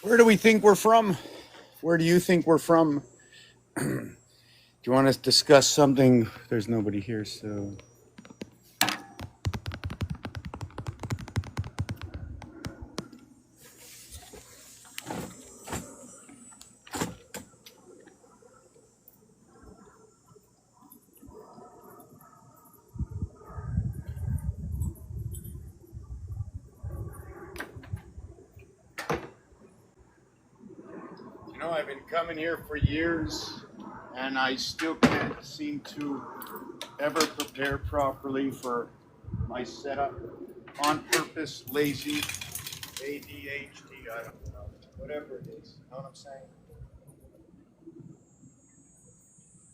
Where do we think we're from? Where do you think we're from? Do you want to discuss something? There's nobody here, so. You know, I've been coming here for years, and I still can't seem to ever prepare properly for my setup. On purpose, lazy, ADHD, I don't know. Whatever it is, you know what I'm saying?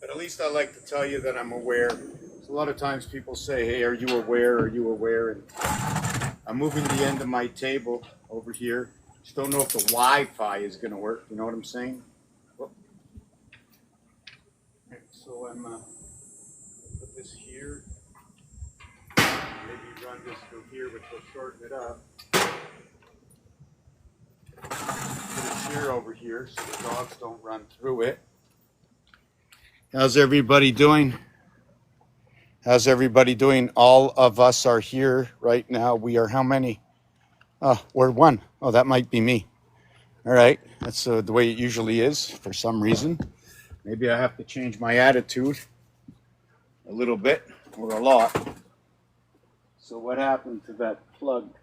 But at least I like to tell you that I'm aware. A lot of times people say, hey, are you aware? Are you aware? And I'm moving the end of my table over here. Just don't know if the Wi-Fi is going to work. You know what I'm saying? Well, so I'm put this here. Maybe run this through here, which will shorten it up. Put a chair over here so the dogs don't run through it. How's everybody doing? How's everybody doing? All of us are here right now. We are how many? Oh, we're one. Oh, that might be me. All right. That's the way it usually is for some reason. Maybe I have to change my attitude a little bit or a lot. So what happened to that plug?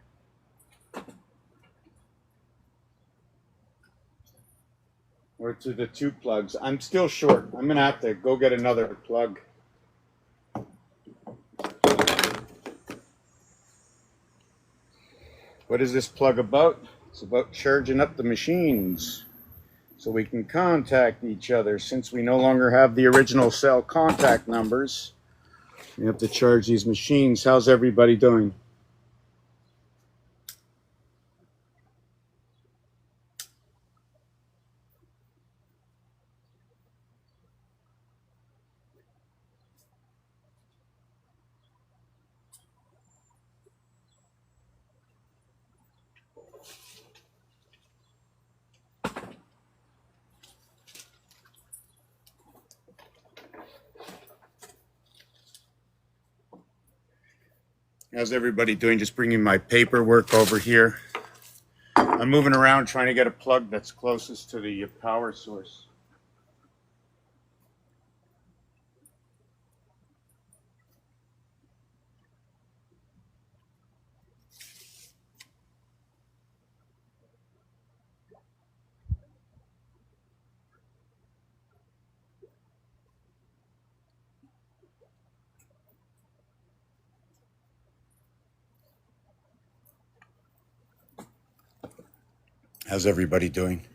Or to the two plugs? I'm still short. I'm going to have to go get another plug. What is this plug about? It's about charging up the machines so we can contact each other. Since we no longer have the original cell contact numbers, we have to charge these machines. How's everybody doing? How's everybody doing? Just bringing my paperwork over here. I'm moving around trying to get a plug that's closest to the power source. How's everybody doing?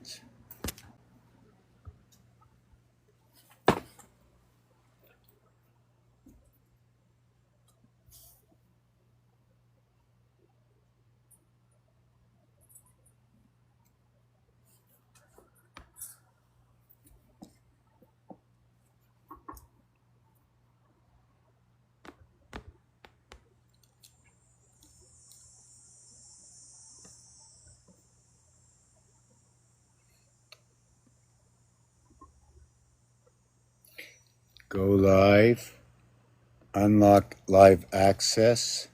Go live. Unlock live access.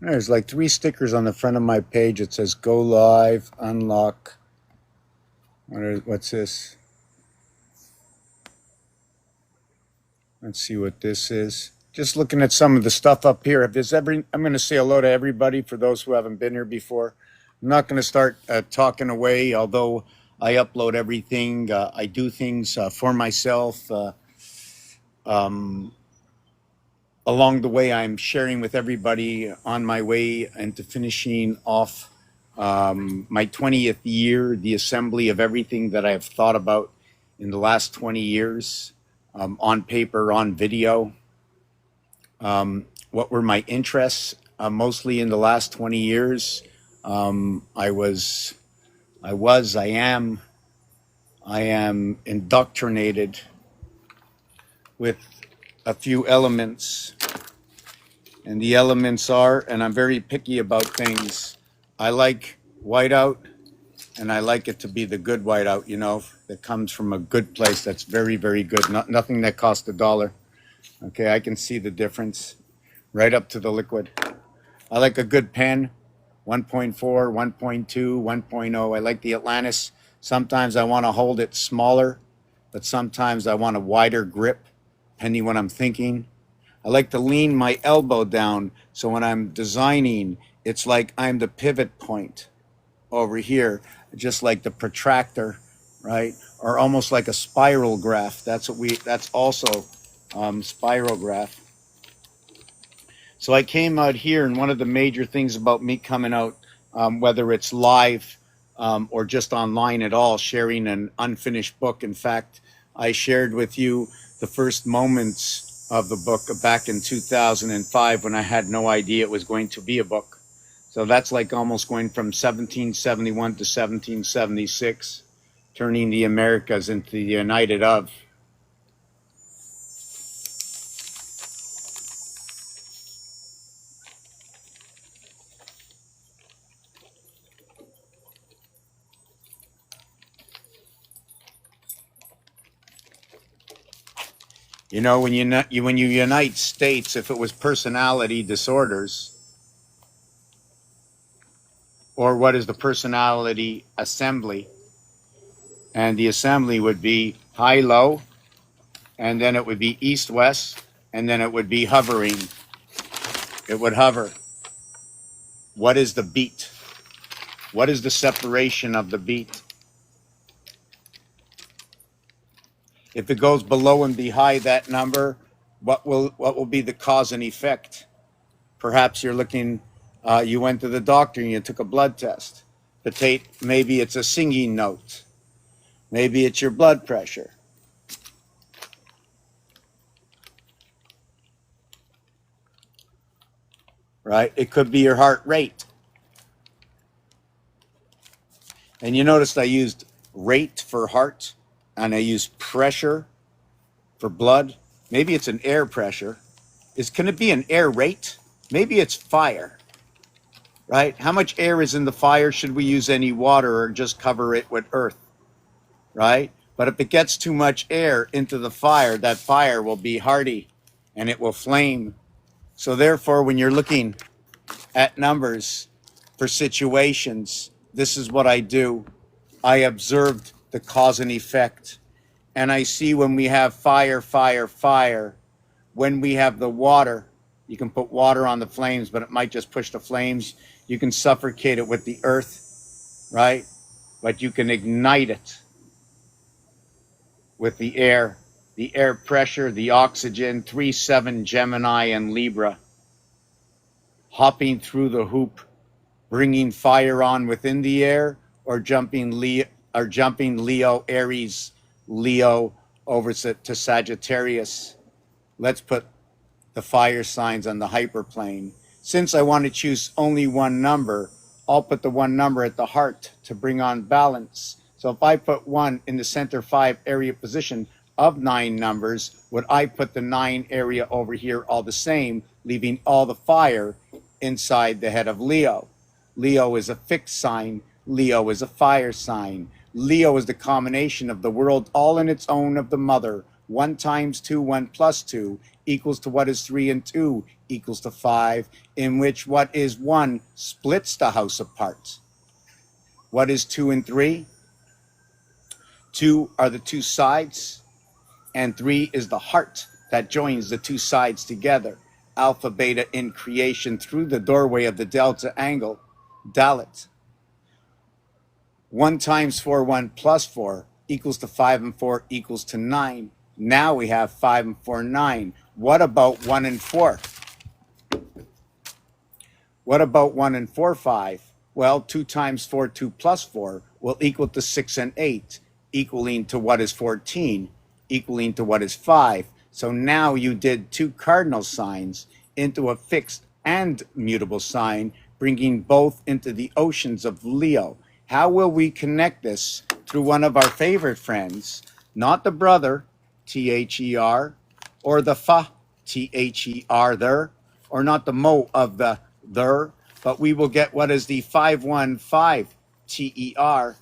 There's like 3 stickers on the front of my page. It says go live, unlock. What's this? Let's see what this is. Just looking at some of the stuff up here. I'm going to say hello to everybody for those who haven't been here before. I'm not going to start talking away, although I upload everything. I do things for myself. Along the way, I'm sharing with everybody on my way into finishing off my 20th year, the assembly of everything that I've thought about in the last 20 years, on paper, on video. What were my interests mostly in the last 20 years? I am indoctrinated with a few elements, and the elements are, and I'm very picky about things. I like whiteout, And I like it to be the good whiteout, you know, that comes from a good place. That's very, very good. Nothing that costs $1. Okay, I can see the difference right up to the liquid. I like a good pen, 1.4, 1.2, 1.0. I like the Atlantis. Sometimes I want to hold it smaller, but sometimes I want a wider grip, depending what I'm thinking. I like to lean my elbow down, so when I'm designing, it's like I'm the pivot point over here, just like the protractor, right? Or almost like a spiral graph. That's also spiral graph. So I came out here, and one of the major things about me coming out, whether it's live or just online at all, sharing an unfinished book. In fact, I shared with you the first moments of the book back in 2005 when I had no idea it was going to be a book. So that's like almost going from 1771 to 1776, turning the Americas into the United of. You know, when you unite states, if it was personality disorders, or what is the personality assembly, and the assembly would be high low, and then it would be east west, and then it would be hovering. It would hover. What is the beat? What is the separation of the beat? If it goes below and behind that number, what will be the cause and effect? Perhaps you're looking, you went to the doctor and you took a blood test. Maybe it's a singing note. Maybe it's your blood pressure. Right? It could be your heart rate. And you noticed I used rate for heart and I used pressure for blood. Maybe it's an air pressure. Can it be an air rate? Maybe it's fire, right? How much air is in the fire? Should we use any water or just cover it with earth, right? But if it gets too much air into the fire, that fire will be hardy and it will flame. So therefore, when you're looking at numbers for situations, this is what I do. I observed the cause and effect. And I see when we have fire, fire, fire, when we have the water, you can put water on the flames, but it might just push the flames. You can suffocate it with the earth, right? But you can ignite it with the air pressure, the oxygen, 3-7 Gemini and Libra, hopping through the hoop, bringing fire on within the air, or jumping Leo, Aries, Leo over to Sagittarius. Let's put the fire signs on the hyperplane. Since I want to choose only one number, I'll put the one number at the heart to bring on balance. So if I put 1 in the center 5 area position of 9 numbers, would I put the 9 area over here all the same, leaving all the fire inside the head of Leo? Leo is a fixed sign. Leo is a fire sign. Leo is the combination of the world all in its own of the mother. 1 times 2, 1 plus 2 equals to what is 3 and 2 equals to 5, in which what is 1 splits the house apart. What is 2 and 3? 2 are the 2 sides, and 3 is the heart that joins the 2 sides together. Alpha, beta in creation through the doorway of the delta angle, Dalet. 1 times 4, 1 plus 4 equals to 5 and 4 equals to 9. Now we have 5 and 4, 9. What about 1 and 4? What about 1 and 4, 5? Well, 2 times 4, 2 plus 4 will equal to 6 and 8, equaling to what is 14, equaling to what is 5. So now you did 2 cardinal signs into a fixed and mutable sign, bringing both into the oceans of Leo. How will we connect this? Through one of our favorite friends, not the brother, T-H-E-R, or the fa, T-H-E-R, there, or not the mo of the there, but we will get what is the 515 T-E-R,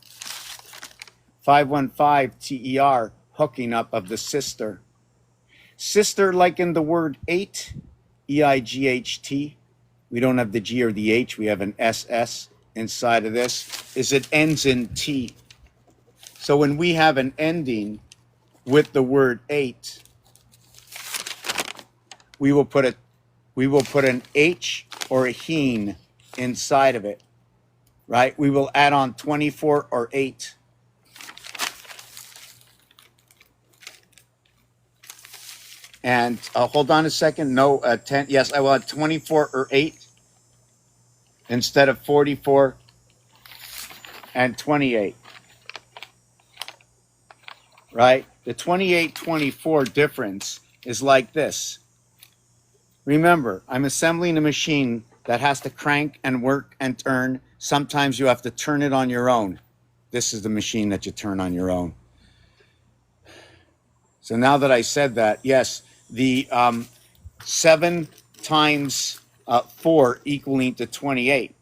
515 TER, hooking up of the sister. Sister, like in the word eight, EIGHT. We don't have the G or the H. We have an SS inside of this. Is it ends in T. So when we have an ending with the word eight, we will put an H or a heen inside of it, right? We will add on 24 or 8. And hold on a second. No, 10. Yes, I will add 24 or 8 instead of 44 and 28, right? The 28-24 difference is like this. Remember, I'm assembling a machine that has to crank and work and turn. Sometimes you have to turn it on your own. This is the machine that you turn on your own. So now that I said that, yes, the 7 times 4 equaling to 28.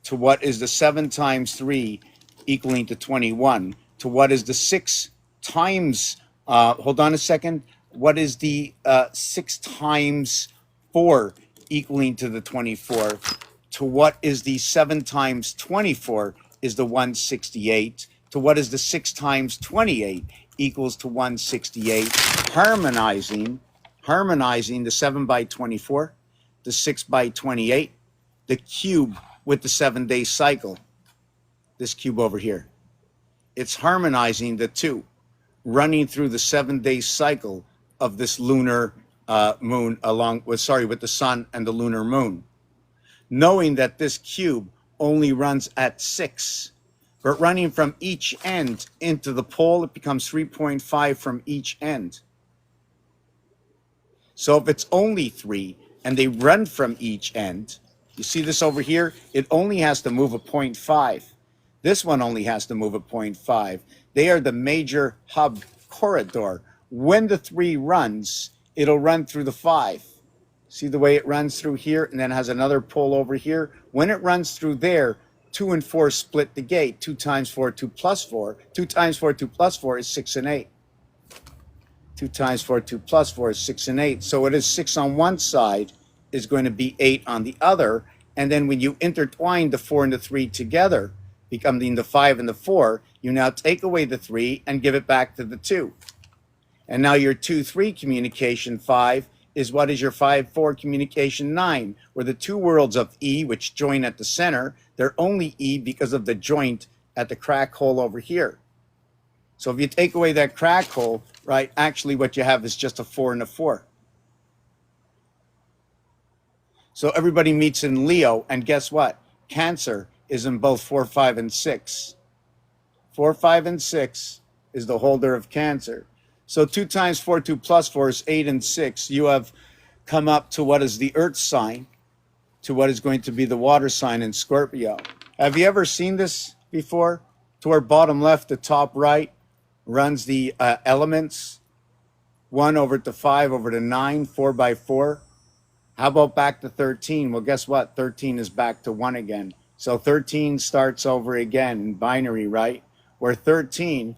To what is the 7 times 3 equaling to 21? To what is the 6 times, hold on a second, what is the 6 times 4 equaling to the 24? To what is the 7 times 24 is the 168? To what is the 6 times 28 equals to 168? Harmonizing the 7 by 24, the 6 by 28, the cube with the 7-day cycle, this cube over here. It's harmonizing the two, running through the 7-day cycle of this lunar moon with the sun and the lunar moon. Knowing that this cube only runs at 6, but running from each end into the pole, it becomes 3.5 from each end. So if it's only 3 and they run from each end, you see this over here? It only has to move a 0.5. This one only has to move a 0.5. They are the major hub corridor. When the 3 runs, it'll run through the 5. See the way it runs through here and then has another pole over here? When it runs through there, 2 and 4 split the gate. 2 times 4, 2 plus 4. 2 times 4, 2 plus 4 is 6 and 8. 2 times 4, 2 plus 4 is 6 and 8. So it is 6 on one side is going to be 8 on the other. And then when you intertwine the 4 and the 3 together, becoming the 5 and the 4, you now take away the 3 and give it back to the 2. And now your 2-3 communication 5 is what is your 5-4 communication 9, where the 2 worlds of E, which join at the center, they're only E because of the joint at the crack hole over here. So if you take away that crack hole, right, actually what you have is just a 4 and a 4. So everybody meets in Leo, and guess what? Cancer is in both 4, 5, and 6. 4, 5, and 6 is the holder of Cancer. So 2 times 4, 2 plus 4 is 8 and 6. You have come up to what is the Earth sign, to what is going to be the water sign in Scorpio. Have you ever seen this before? To our bottom left, the top right, runs the elements. 1 over to 5 over to 9, 4 by 4. How about back to 13? Well, guess what? 13 is back to 1 again. So 13 starts over again in binary, right? Where 13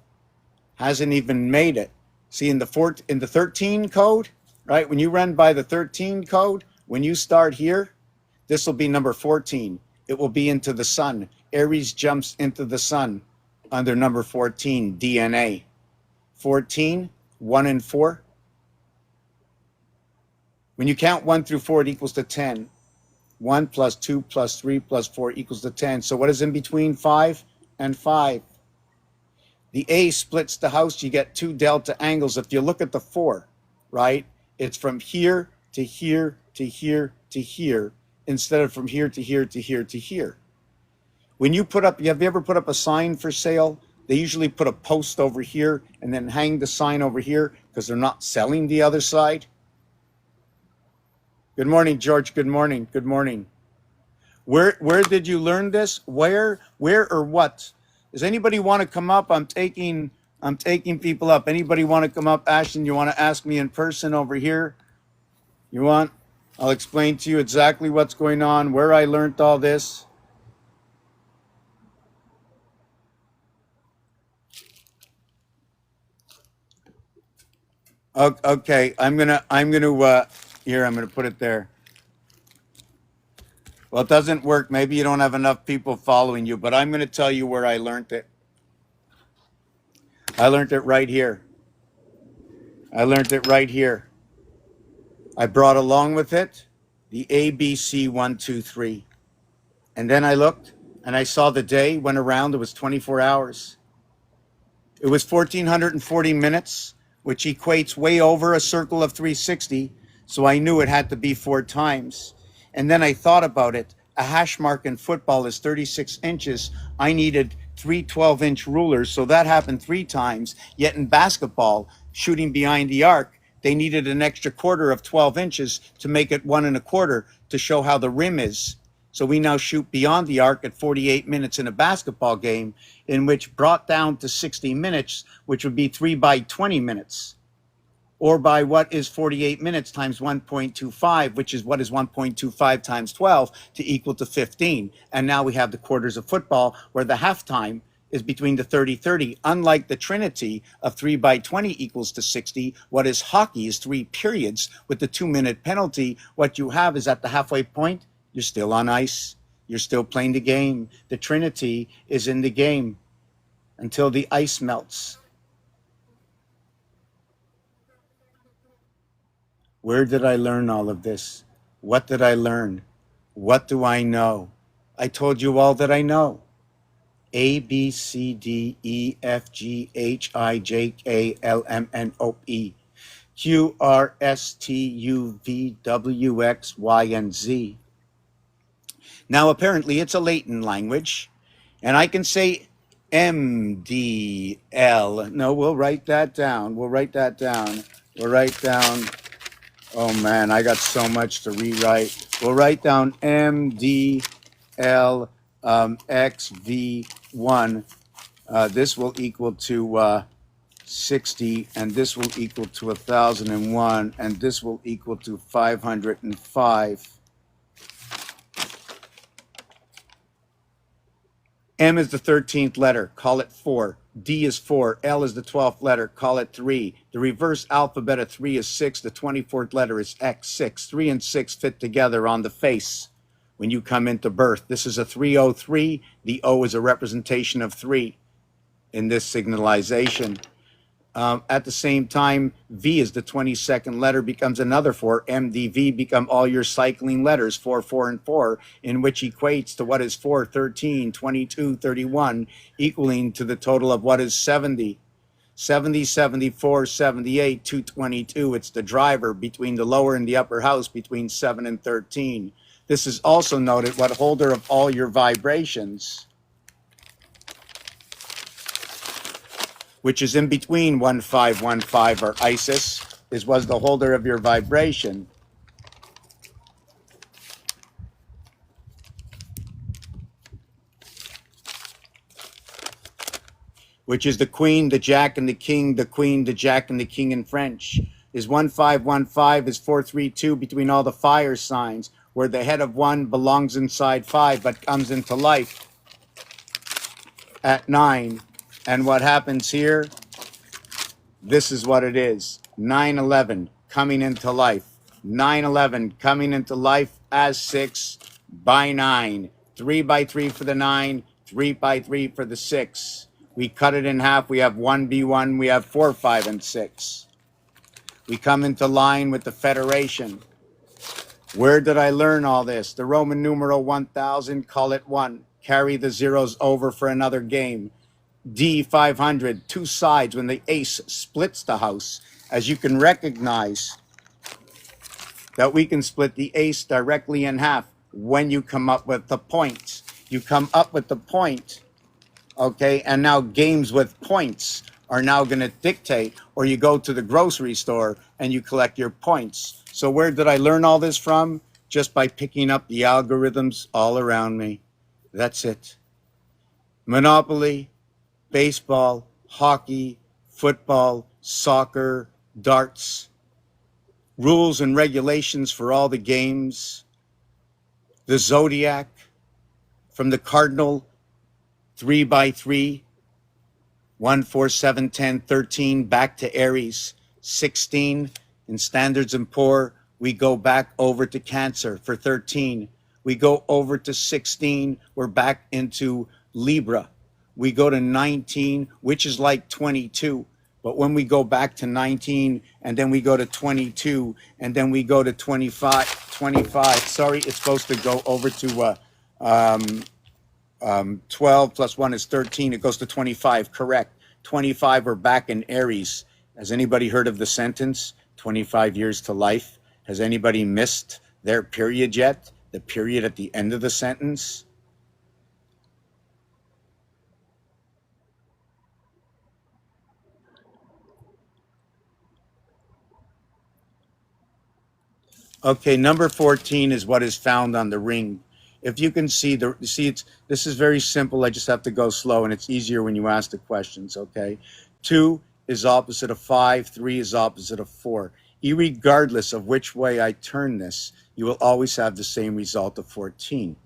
hasn't even made it. See, in the 13 code, right? When you run by the 13 code, when you start here, this will be number 14. It will be into the sun. Aries jumps into the sun under number 14, DNA. 14, 1 and 4. When you count 1 through 4, it equals to 10. 1 plus 2 plus 3 plus 4 equals to 10. So what is in between 5 and 5? The A splits the house. You get 2 delta angles. If you look at the 4, right, it's from here to here to here to here instead of from here to here to here to here. When you put up, have you ever put up a sign for sale? They usually put a post over here and then hang the sign over here because they're not selling the other side. Good morning, George. Good morning. Good morning. Where did you learn this? Where or what? Does anybody want to come up? I'm taking people up. Anybody want to come up? Ashton, you want to ask me in person over here? You want? I'll explain to you exactly what's going on, where I learned all this. Okay, here, I'm gonna put it there. Well, it doesn't work. Maybe you don't have enough people following you, but I'm gonna tell you where I learned it. I learned it right here. I learned it right here. I brought along with it the ABC 123. And then I looked and I saw the day went around. It was 24 hours. It was 1,440 minutes, which equates way over a circle of 360. So I knew it had to be 4 times. And then I thought about it. A hash mark in football is 36 inches. I needed three 12-inch rulers. So that happened 3 times. Yet in basketball, shooting behind the arc, they needed an extra quarter of 12 inches to make it 1 1/4 to show how the rim is. So we now shoot beyond the arc at 48 minutes in a basketball game, in which brought down to 60 minutes, which would be 3 by 20 minutes, or by what is 48 minutes times 1.25, which is what is 1.25 times 12 to equal to 15. And now we have the quarters of football where the halftime is between the 30-30. Unlike the trinity of 3 by 20 equals to 60, what is hockey is 3 periods with the 2-minute penalty. What you have is at the halfway point, you're still on ice. You're still playing the game. The trinity is in the game until the ice melts. Where did I learn all of this? What did I learn? What do I know? I told you all that I know. A, B, C, D, E, F, G, H, I, J, K, L, M, N, O, P, Q, R, S, T, U, V, W, X, Y, and Z. Now, apparently, it's a Latin language, and I can say M, D, L. No, we'll write that down. We'll write that down. We'll write down. Oh man, I got so much to rewrite. We'll write down M, D, L, X, V, 1. This will equal to 60, and this will equal to 1,001, and this will equal to 505. M is the 13th letter, call it 4. D is 4. L is the 12th letter, call it 3. The reverse alphabet of 3 is 6. The 24th letter is X, 6. 3 and 6 fit together on the face when you come into birth. This is a 303. The O is a representation of 3 in this signalization. At the same time, V is the 22nd letter, becomes another 4. M, D, V become all your cycling letters, 4, 4, and 4, in which equates to what is 4, 13, 22, 31, equaling to the total of what is 70. 70, 74, 78, 222. It's the driver between the lower and the upper house between 7 and 13. This is also noted what holder of all your vibrations, which is in between 1515 or Isis, was the holder of your vibration. Which is the queen, the jack, and the king, the queen, the jack, and the king in French. Is 1515 is 432 between all the fire signs, where the head of 1 belongs inside 5 but comes into life at 9. And what happens here? This is what it is. 9/11 coming into life. 9/11 coming into life as 6 by 9. 3 by 3 for the 9, 3 by 3 for the 6. We cut it in half. We have 1B1. We have 4, 5, and 6. We come into line with the Federation. Where did I learn all this? The Roman numeral 1000, call it 1. Carry the zeros over for another game. D500, 2 sides when the ace splits the house. As you can recognize that we can split the ace directly in half when you come up with the points. You come up with the point, okay, and now games with points are now going to dictate, or you go to the grocery store and you collect your points. So where did I learn all this from? Just by picking up the algorithms all around me. That's it. Monopoly, baseball, hockey, football, soccer, darts, rules and regulations for all the games, the zodiac, from the cardinal 3 by 3, 1, 4, 7, 10, 13, back to Aries, 16 in Standards and Poor. We go back over to Cancer for 13. We go over to 16. We're back into Libra. We go to 19, which is like 22. But when we go back to 19 and then we go to 22 and then we go to 25, sorry, it's supposed to go over to 12 plus 1 is 13. It goes to 25, correct. 25, we're back in Aries. Has anybody heard of the sentence, 25 years to life? Has anybody missed their period yet? The period at the end of the sentence? Okay, number 14 is what is found on the ring. If you can see this is very simple. I just have to go slow, and it's easier when you ask the questions. Okay, 2 is opposite of 5. 3 is opposite of 4. Irregardless of which way I turn this, you will always have the same result of 14.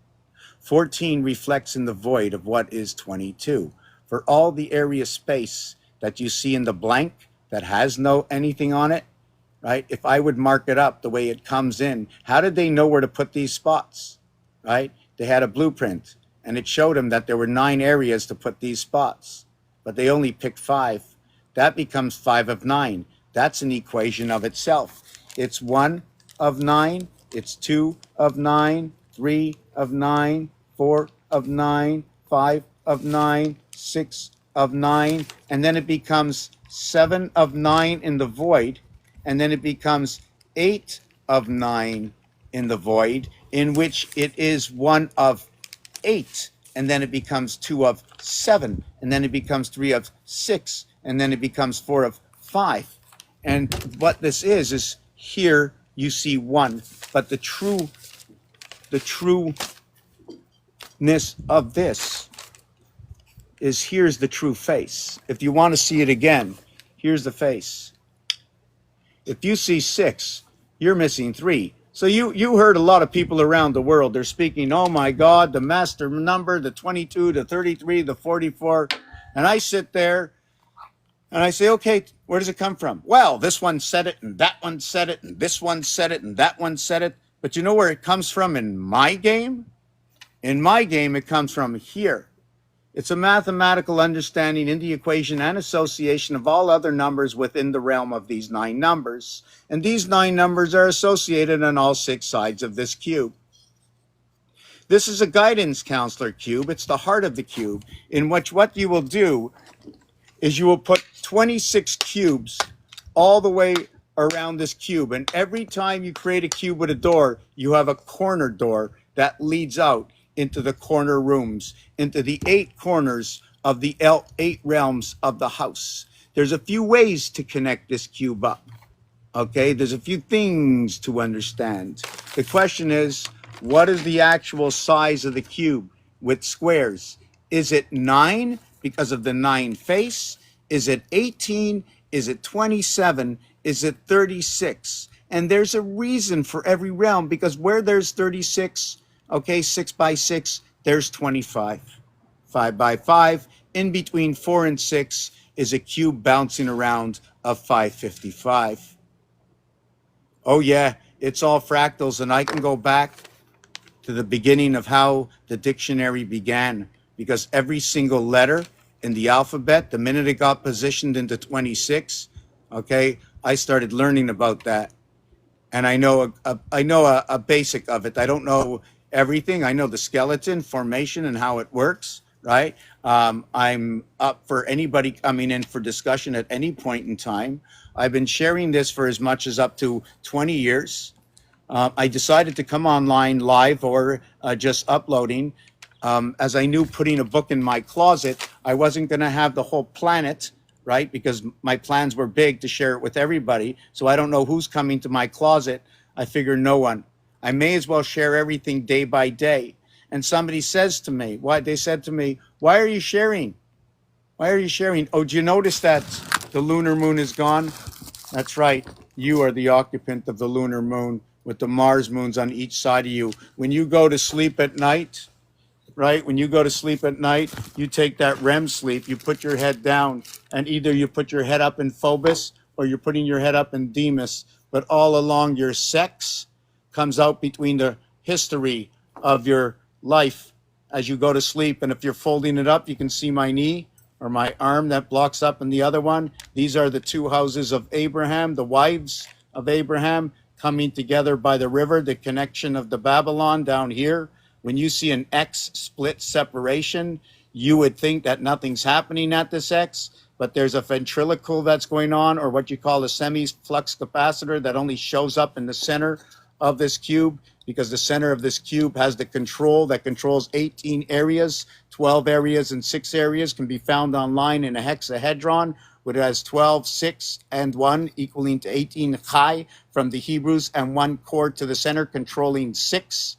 14 reflects in the void of what is 22. For all the area space that you see in the blank that has no anything on it, right? If I would mark it up the way it comes in, how did they know where to put these spots, right? They had a blueprint, and it showed them that there were 9 areas to put these spots, but they only picked 5. That becomes 5 of 9. That's an equation of itself. It's 1 of 9, it's 2 of 9, 3 of 9, 4 of 9, 5 of 9, 6 of 9, and then it becomes 7 of 9 in the void, and then it becomes 8 of 9 in the void, in which it is 1 of 8, and then it becomes 2 of 7, and then it becomes 3 of 6, and then it becomes 4 of 5. And what this is here you see 1, but the trueness of this is here's the true face. If you want to see it again, here's the face. If you see 6, you're missing 3. So you heard a lot of people around the world, they're speaking, oh my God, the master number, the 22, the 33, the 44. And I sit there and I say, okay, where does it come from? Well, this one said it, and that one said it, and this one said it, and that one said it. But you know where it comes from in my game? In my game, it comes from here. It's a mathematical understanding in the equation and association of all other numbers within the realm of these 9 numbers. And these 9 numbers are associated on all 6 sides of this cube. This is a guidance counselor cube. It's the heart of the cube, in which what you will do is you will put 26 cubes all the way around this cube. And every time you create a cube with a door, you have a corner door that leads out into the corner rooms, into the 8 corners of the 8 realms of the house. There's a few ways to connect this cube up. Okay, there's a few things to understand. The question is, what is the actual size of the cube with squares? Is it 9 because of the 9 face? Is it 18? Is it 27? Is it 36? And there's a reason for every realm, because where there's 36, okay, 6 by 6, there's 25. 5 by 5, in between 4 and 6 is a cube bouncing around of 555. Oh yeah, it's all fractals, and I can go back to the beginning of how the dictionary began, because every single letter in the alphabet, the minute it got positioned into 26, okay, I started learning about that. And I know a basic of it. I don't know everything. I know the skeleton formation and how it works, right? I'm up for anybody coming in for discussion at any point in time. I've been sharing this for as much as up to 20 years. I decided to come online live or just uploading, as I knew putting a book in my closet, I wasn't going to have the whole planet, right? Because my plans were big to share it with everybody. So I don't know who's coming to my closet. I figure no one. I may as well share everything day by day. And somebody says to me, they said to me, why are you sharing? Why are you sharing? Oh, do you notice that the lunar moon is gone? That's right. You are the occupant of the lunar moon with the Mars moons on each side of you. When you go to sleep at night, right? When you go to sleep at night, you take that REM sleep, you put your head down, and either you put your head up in Phobos or you're putting your head up in Demas, but all along your sex comes out between the history of your life as you go to sleep. And if you're folding it up, you can see my knee or my arm that blocks up in the other one. These are the two houses of Abraham, the wives of Abraham coming together by the river, the connection of the Babylon down here. When you see an X split separation, you would think that nothing's happening at this X, but there's a ventriloquial that's going on, or what you call a semi-flux capacitor that only shows up in the center of this cube, because the center of this cube has the control that controls 18 areas, 12 areas and 6 areas can be found online in a hexahedron, which has 12, 6, and 1 equaling to 18 chai from the Hebrews, and 1 core to the center controlling 6.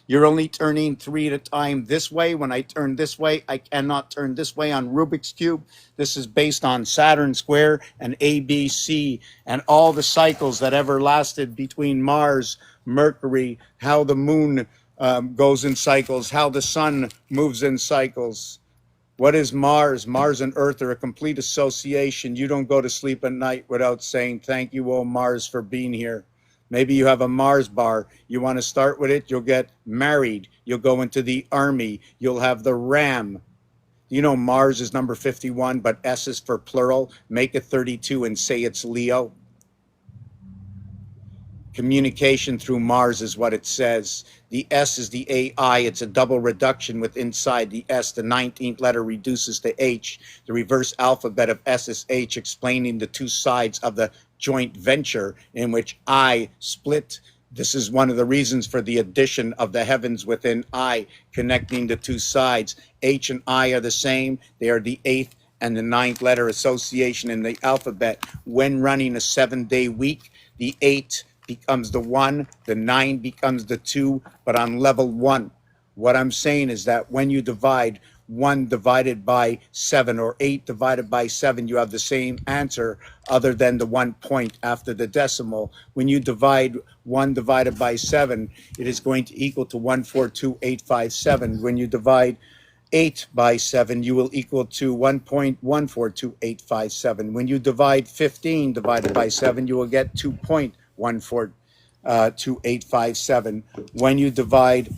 You're only turning 3 at a time this way. When I turn this way, I cannot turn this way on Rubik's Cube. This is based on Saturn Square and ABC and all the cycles that ever lasted between Mars, Mercury, how the moon goes in cycles, how the sun moves in cycles. What is Mars? Mars and Earth are a complete association. You don't go to sleep at night without saying, thank you, oh Mars, for being here. Maybe you have a Mars bar. You want to start with it, you'll get married. You'll go into the army. You'll have the Ram. You know Mars is number 51, but S is for plural. Make it 32 and say it's Leo. Communication through Mars is what it says. The S is the AI. It's a double reduction with inside the S. The 19th letter reduces to H. The reverse alphabet of S is H, explaining the two sides of the joint venture in which I split. This is one of the reasons for the addition of the heavens within I, connecting the two sides. H and I are the same. They are the 8th and the 9th letter association in the alphabet. When running a 7-day week, the 8 becomes the 1, the 9 becomes the 2, but on level 1. What I'm saying is that when you divide 1 divided by 7 or 8 divided by 7, you have the same answer other than the 1 point after the decimal. When you divide 1 divided by 7, it is going to equal to 142,857. When you divide 8 by 7, you will equal to 1.142857. When you divide 15 divided by 7, you will get 2.142857. When you divide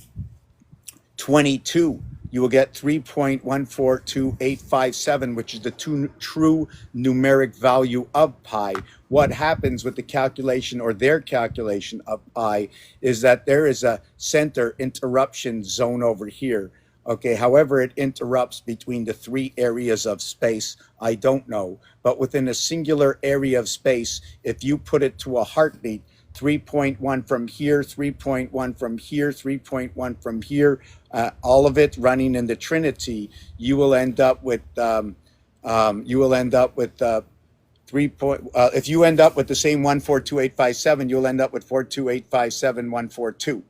22, you will get 3.142857, which is the true numeric value of pi. What happens with the calculation or their calculation of pi is that there is a center interruption zone over here. Okay, however it interrupts between the 3 areas of space, I don't know. But within a singular area of space, if you put it to a heartbeat, 3.1 from here, 3.1 from here, 3.1 from here, all of it running in the Trinity, you will end up with 3 if you end up with the same 142,857, you'll end up with 42857,142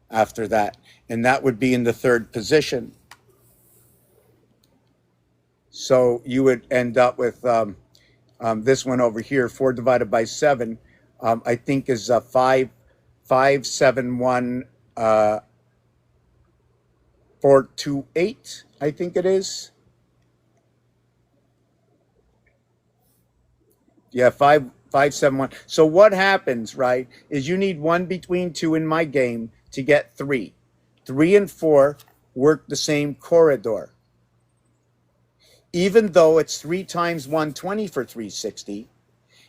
after that, and that would be in the 3rd position. So you would end up with this one over here, 4 divided by 7, I think is 571,428, I think it is. Yeah, 571. So what happens, right, is you need 1 between 2 in my game to get 3. 3 and 4 work the same corridor. Even though it's 3 times 120 for 360,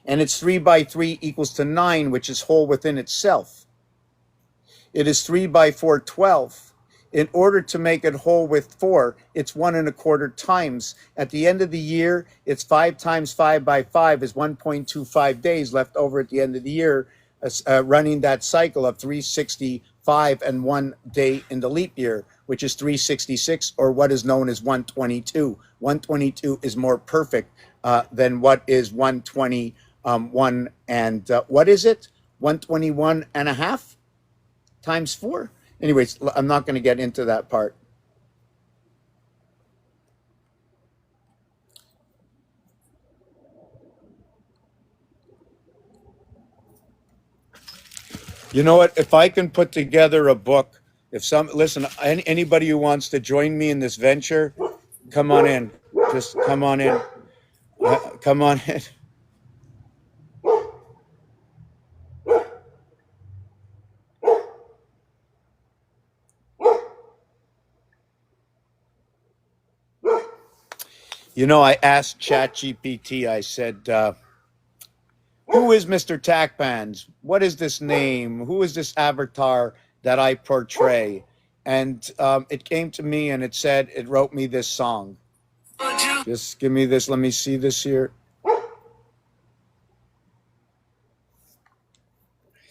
and it's 3 by 3 equals to 9, which is whole within itself. It is 3 by 4, 12. In order to make it whole with 4, it's 1 1/4 times. At the end of the year, it's 5 times 5 by 5 is 1.25 days left over at the end of the year, running that cycle of 365 and 1 day in the leap year, which is 366, or what is known as 122. 122 is more perfect than what is 121 and what is it? 121 and a half times 4? Anyways, I'm not going to get into that part. You know what? If I can put together a book, anybody who wants to join me in this venture, come on in. Just come on in. Come on in. You know, I asked ChatGPT, I said, who is Mr. Tackbands? What is this name? Who is this avatar that I portray? And it came to me and it said, it wrote me this song. Just give me this. Let me see this here.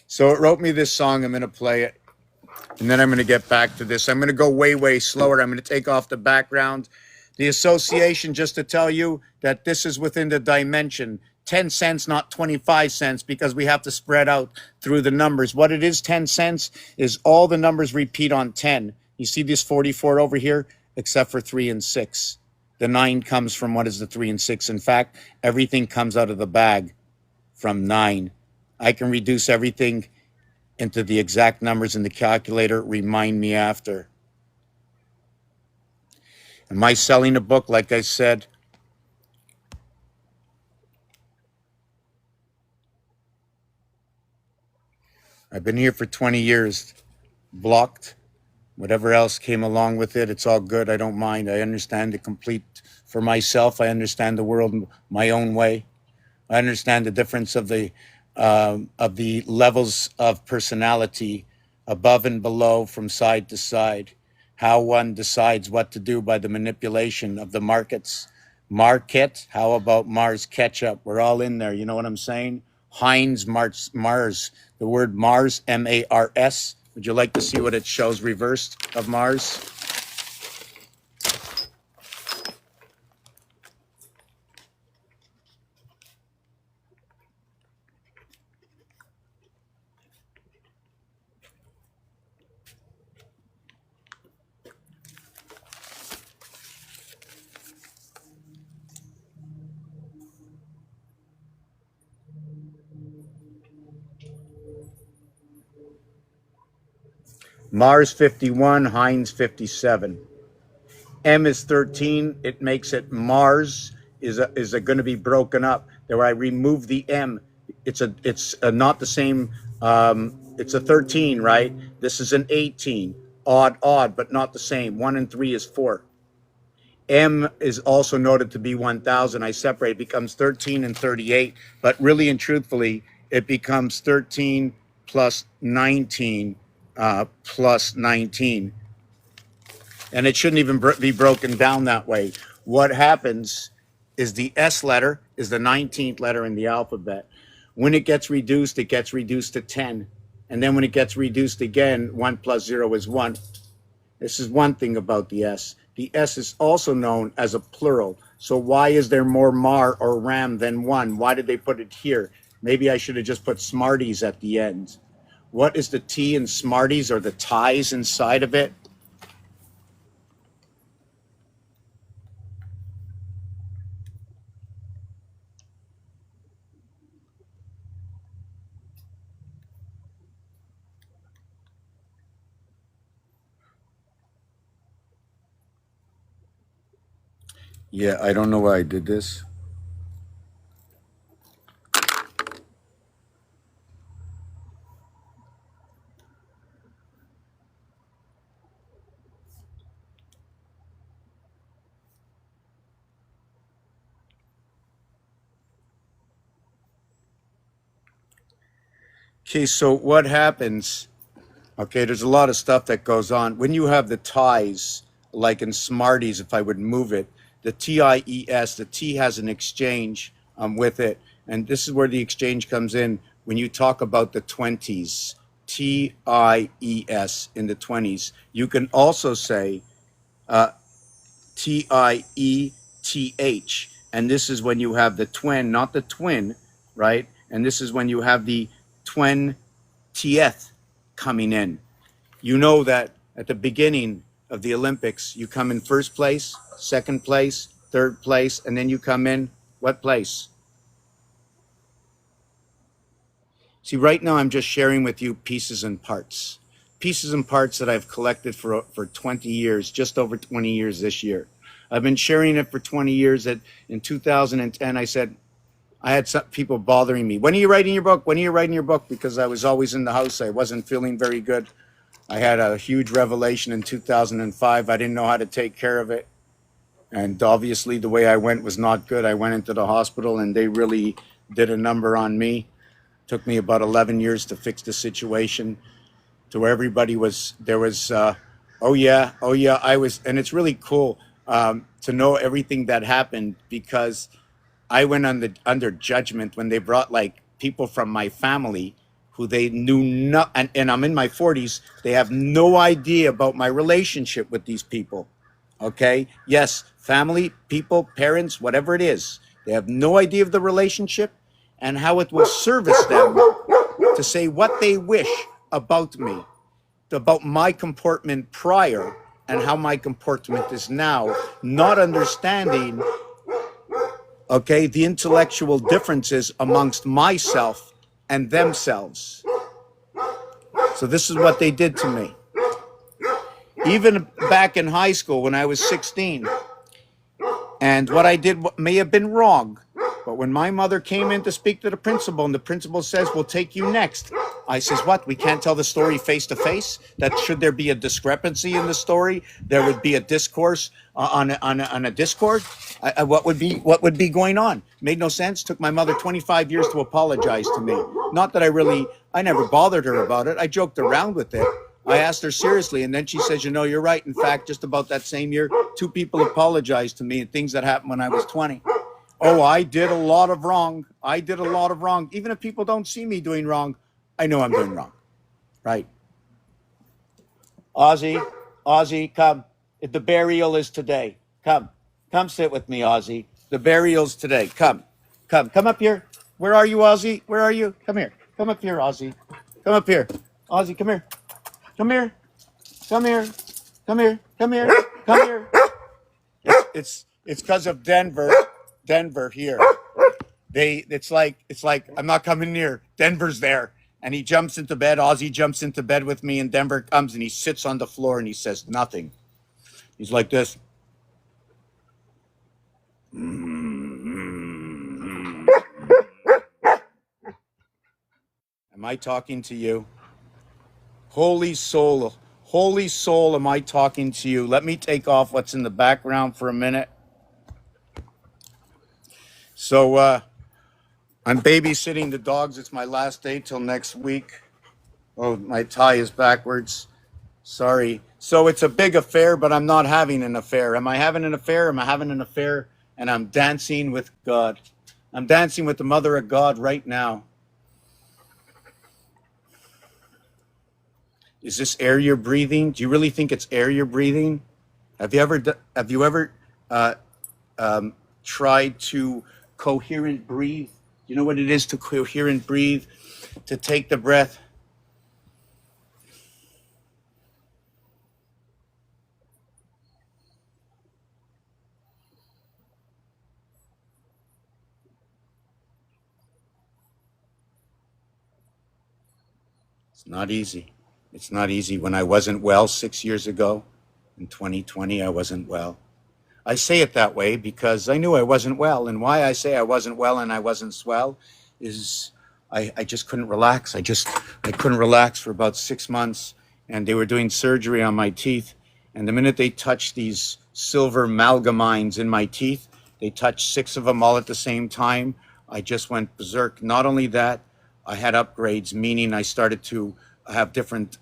So it wrote me this song. I'm going to play it. And then I'm going to get back to this. I'm going to go way, way slower. I'm going to take off the background. The association, just to tell you that this is within the dimension. 10 cents, not 25 cents, because we have to spread out through the numbers. What it is, 10 cents, is all the numbers repeat on 10. You see this 44 over here, except for 3 and 6. The 9 comes from what is the 3 and 6. In fact, everything comes out of the bag from 9. I can reduce everything into the exact numbers in the calculator. Remind me after. Am I selling a book? Like I said, I've been here for 20 years, blocked. Whatever else came along with it, it's all good. I don't mind. I understand the complete for myself. I understand the world my own way. I understand the difference of the levels of personality above and below, from side to side, how one decides what to do by the manipulation of the markets. Market, how about Mars ketchup? We're all in there. You know what I'm saying? Heinz, Mars. The word Mars, M-A-R-S. Would you like to see what it shows reversed of Mars? Mars 51, Heinz 57. M is 13. It makes it Mars is going to be broken up. There, I remove the M. It's not the same. It's a 13, right? This is an 18. Odd, but not the same. 1 and 3 is 4. M is also noted to be 1000. I separate. It becomes 13 and 38. But really and truthfully, it becomes 13 plus 19 plus 19. And it shouldn't even be broken down that way. What happens is the S letter is the 19th letter in the alphabet. When it gets reduced to 10. And then when it gets reduced again, 1 plus 0 is 1. This is one thing about the S. The S is also known as a plural. So why is there more Mar or Ram than one? Why did they put it here? Maybe I should have just put Smarties at the end. What is the T in Smarties, or the ties inside of it? Yeah, I don't know why I did this. Okay, so what happens? Okay, there's a lot of stuff that goes on. When you have the ties, like in Smarties, if I would move it, the TIES, the T has an exchange with it. And this is where the exchange comes in when you talk about the 20s, TIES in the 20s. You can also say TIETH. And this is when you have the twin, not the twin, right? And this is when you have the twin TF coming in. You know that at the beginning of the Olympics, you come in first place, second place, third place, and then you come in what place? See, right now I'm just sharing with you pieces and parts. Pieces and parts that I've collected for 20 years, just over 20 years this year. I've been sharing it for 20 years. That in 2010, I said, I had some people bothering me. When are you writing your book? When are you writing your book? Because I was always in the house. I wasn't feeling very good. I had a huge revelation in 2005. I didn't know how to take care of it. And obviously the way I went was not good. I went into the hospital and they really did a number on me. Took me about 11 years to fix the situation to where everybody was, there was, oh yeah, I was, and it's really cool to know everything that happened because I went under judgment when they brought like people from my family who they knew not, and I'm in my 40s. They have no idea about my relationship with these people. Okay, yes, family, people, parents, whatever it is, they have no idea of the relationship and how it will service them to say what they wish about me, about my comportment prior and how my comportment is now, not understanding, okay, the intellectual differences amongst myself and themselves. So this is what they did to me. Even back in high school when I was 16, and what I did may have been wrong, but when my mother came in to speak to the principal and the principal says, we'll take you next, I says, what? We can't tell the story face to face? That should there be a discrepancy in the story, there would be a discourse on a Discord? What would be going on? Made no sense. Took my mother 25 years to apologize to me. Not that I never bothered her about it. I joked around with it. I asked her seriously, and then she says, you know, you're right. In fact, just about that same year, 2 people apologized to me and things that happened when I was 20. Oh, I did a lot of wrong. I did a lot of wrong. Even if people don't see me doing wrong, I know I'm doing wrong, right? Ozzy, come. The burial is today. Come sit with me, Ozzy. The burial's today. Come up here. Where are you, Ozzy? Where are you? Come here. Come up here, Ozzy. Come up here. Ozzy, come here. Come here. Come here. Come here. Come here. Come here. It's because of Denver here. It's like I'm not coming near. Denver's there. And he jumps into bed. Ozzy jumps into bed with me, and Denver comes and he sits on the floor and he says nothing. He's like this. Am I talking to you? Holy soul, am I talking to you? Let me take off what's in the background for a minute. So I'm babysitting the dogs. It's my last day till next week. Oh, my tie is backwards. Sorry. So it's a big affair, but I'm not having an affair. Am I having an affair? Am I having an affair? And I'm dancing with God. I'm dancing with the Mother of God right now. Is this air you're breathing? Do you really think it's air you're breathing? Have you ever tried to coherent breathe? You know what it is to coherent breathe? To take the breath. It's not easy. It's not easy. When I wasn't well 6 years ago, in 2020, I wasn't well. I say it that way because I knew I wasn't well. And why I say I wasn't well and I wasn't swell is I just couldn't relax. I couldn't relax for about 6 months. And they were doing surgery on my teeth. And the minute they touched these silver amalgamines in my teeth, they touched 6 of them all at the same time. I just went berserk. Not only that, I had upgrades, meaning I started to have different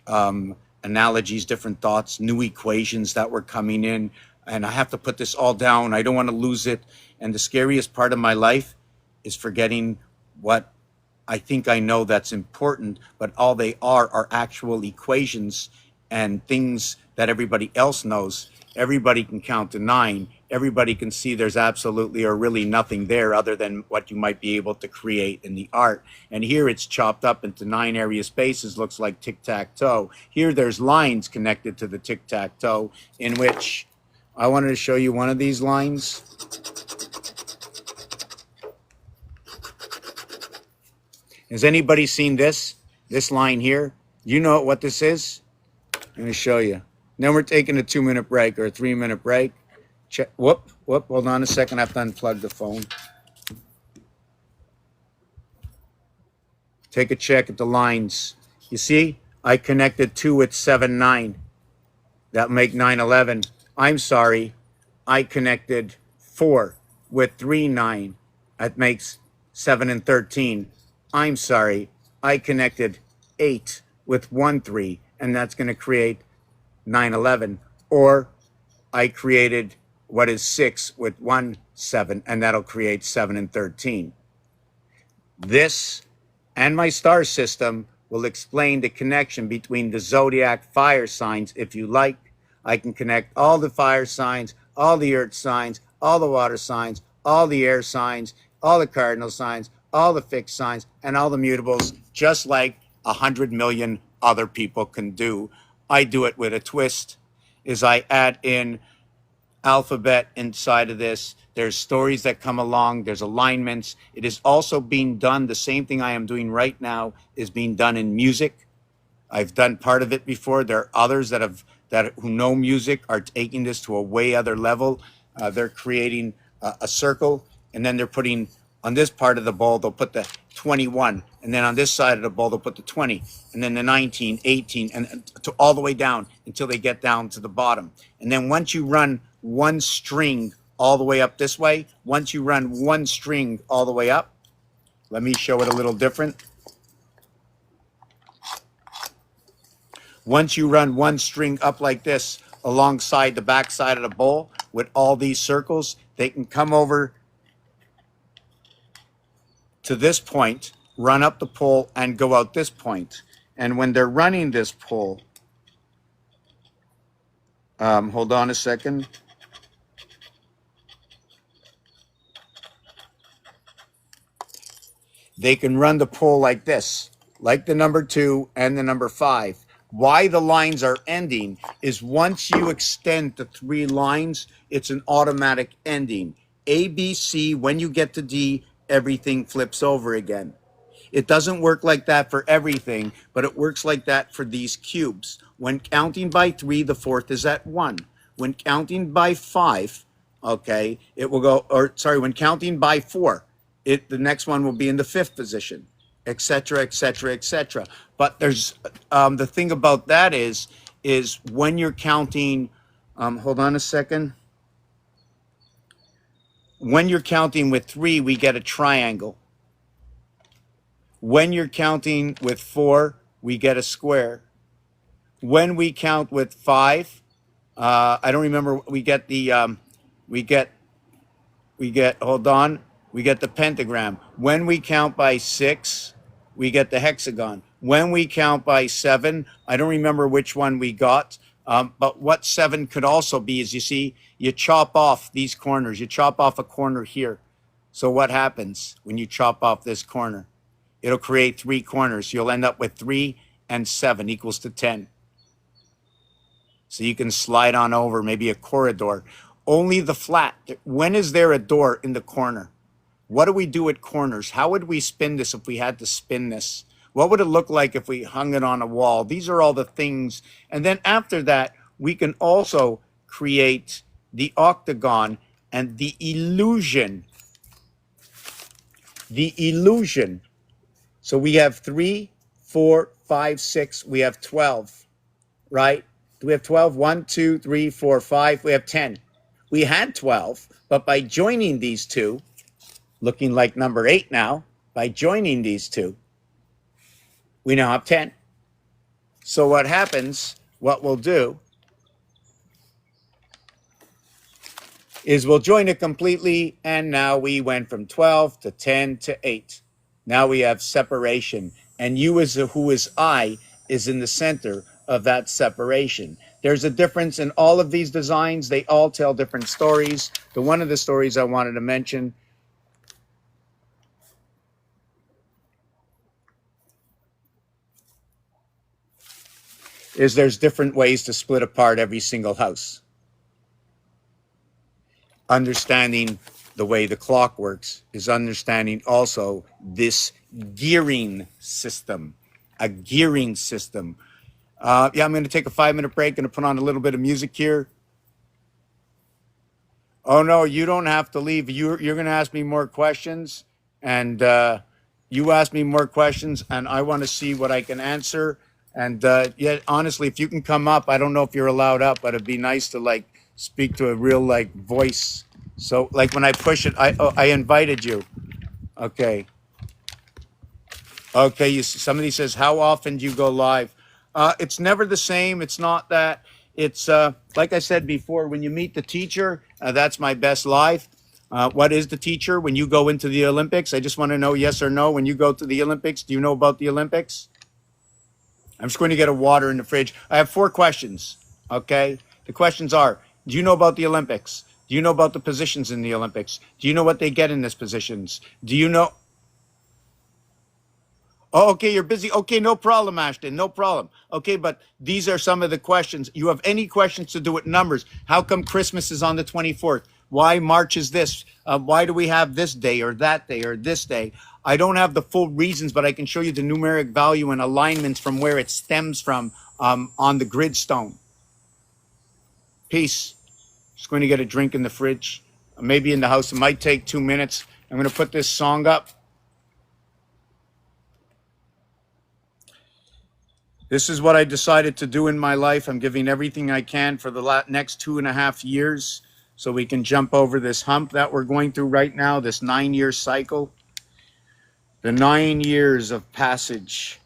analogies, different thoughts, new equations that were coming in. And I have to put this all down. I don't want to lose it. And the scariest part of my life is forgetting what I think I know that's important, but all they are actual equations and things that everybody else knows. Everybody can count to 9. Everybody can see there's absolutely or really nothing there other than what you might be able to create in the art. And here it's chopped up into 9 area spaces, looks like tic-tac-toe. Here there's lines connected to the tic-tac-toe in which I wanted to show you one of these lines. Has anybody seen this? This line here? You know what this is? I'm going to show you. Then we're taking a 2-minute break or a 3-minute break. Check. Whoop. Hold on a second. I have to unplug the phone. Take a check at the lines. You see, I connected 2 with 7, 9. That'll make 9, 11. I'm sorry. I connected 4 with 3, 9. That makes 7 and 13. I'm sorry, I connected 8 with 1, 3, and that's going to create 9, 11. Or I created what is 6 with 1, 7, and that'll create 7 and 13. This and my star system will explain the connection between the zodiac fire signs if you like. I can connect all the fire signs, all the earth signs, all the water signs, all the air signs, all the cardinal signs, all the fixed signs, and all the mutables, just like 100 million other people can do. I do it with a twist, is I add in alphabet inside of this. There's stories that come along. There's alignments. It is also being done. The same thing I am doing right now is being done in music. I've done part of it before. There are others that who know music are taking this to a way other level. They're creating a circle, and then they're putting on this part of the bowl, they'll put the 21, and then on this side of the bowl, they'll put the 20, and then the 19, 18, and to all the way down until they get down to the bottom. And then once you run one string all the way up this way, once you run one string all the way up, let me show it a little different. Once you run one string up like this alongside the back side of the bowl with all these circles, they can come over to this point, run up the pole, and go out this point. And when they're running this pole, hold on a second. They can run the pole like this, like the number 2 and the number 5. Why the lines are ending is once you extend the 3 lines, it's an automatic ending. A, B, C, when you get to D, everything flips over again. It doesn't work like that for everything, but it works like that for these cubes. When counting by 3, the fourth is at 1. When counting by 5, okay, it will go, or sorry, when counting by 4, the next one will be in the 5th position, etc., etc., etc. But there's the thing about that is when you're counting, hold on a second. When you're counting with 3, we get a triangle. When you're counting with 4, we get a square. When we count with 5, I don't remember, we get the, we get, hold on, we get the pentagram. When we count by 6, we get the hexagon. When we count by 7, I don't remember which one we got, but what 7 could also be is, you see, you chop off these corners. You chop off a corner here. So what happens when you chop off this corner? It'll create 3 corners. You'll end up with 3 and 7 equals to 10. So you can slide on over, maybe a corridor. Only the flat. When is there a door in the corner? What do we do at corners? How would we spin this if we had to spin this? What would it look like if we hung it on a wall? These are all the things. And then after that, we can also create the octagon and the illusion. The illusion. So we have 3, 4, 5, 6. We have 12, right? Do we have 12? 1, 2, 3, 4, 5. We have 10. We had 12, but by joining these two, looking like number 8 now, by joining these two, we now have 10. So what happens, what we'll do, is we'll join it completely, and now we went from 12 to 10 to 8. Now we have separation, and you as a who is I is in the center of that separation. There's a difference in all of these designs. They all tell different stories. The one of the stories I wanted to mention is there's different ways to split apart every single house. Understanding the way the clock works is understanding also this gearing system, a gearing system. Yeah, I'm going to take a 5-minute break. Going to put on a little bit of music here. Oh, no, you don't have to leave. You're going to ask me more questions, and you ask me more questions, and I want to see what I can answer. And yeah, honestly, if you can come up, I don't know if you're allowed up, but it'd be nice to like speak to a real like voice. So like when I push it, I invited you. Okay. Okay. Somebody says, how often do you go live? It's never the same. It's not that. It's like I said before. When you meet the teacher, that's my best live. What is the teacher? When you go into the Olympics, I just want to know yes or no. When you go to the Olympics, do you know about the Olympics? I'm just going to get a water in the fridge. I have 4 questions. Okay. The questions are: do you know about the Olympics? Do you know about the positions in the Olympics? Do you know what they get in these positions? Do you know? Oh, okay, you're busy. Okay, no problem, Ashton. No problem. Okay, but these are some of the questions. You have any questions to do with numbers? How come Christmas is on the 24th? Why March is this? Why do we have this day or that day or this day? I don't have the full reasons, but I can show you the numeric value and alignments from where it stems from on the grid stone. Peace. Just going to get a drink in the fridge. Maybe in the house. It might take 2 minutes. I'm going to put this song up. This is what I decided to do in my life. I'm giving everything I can for the next 2.5 years so we can jump over this hump that we're going through right now, this 9-year cycle. The 9 years of passage.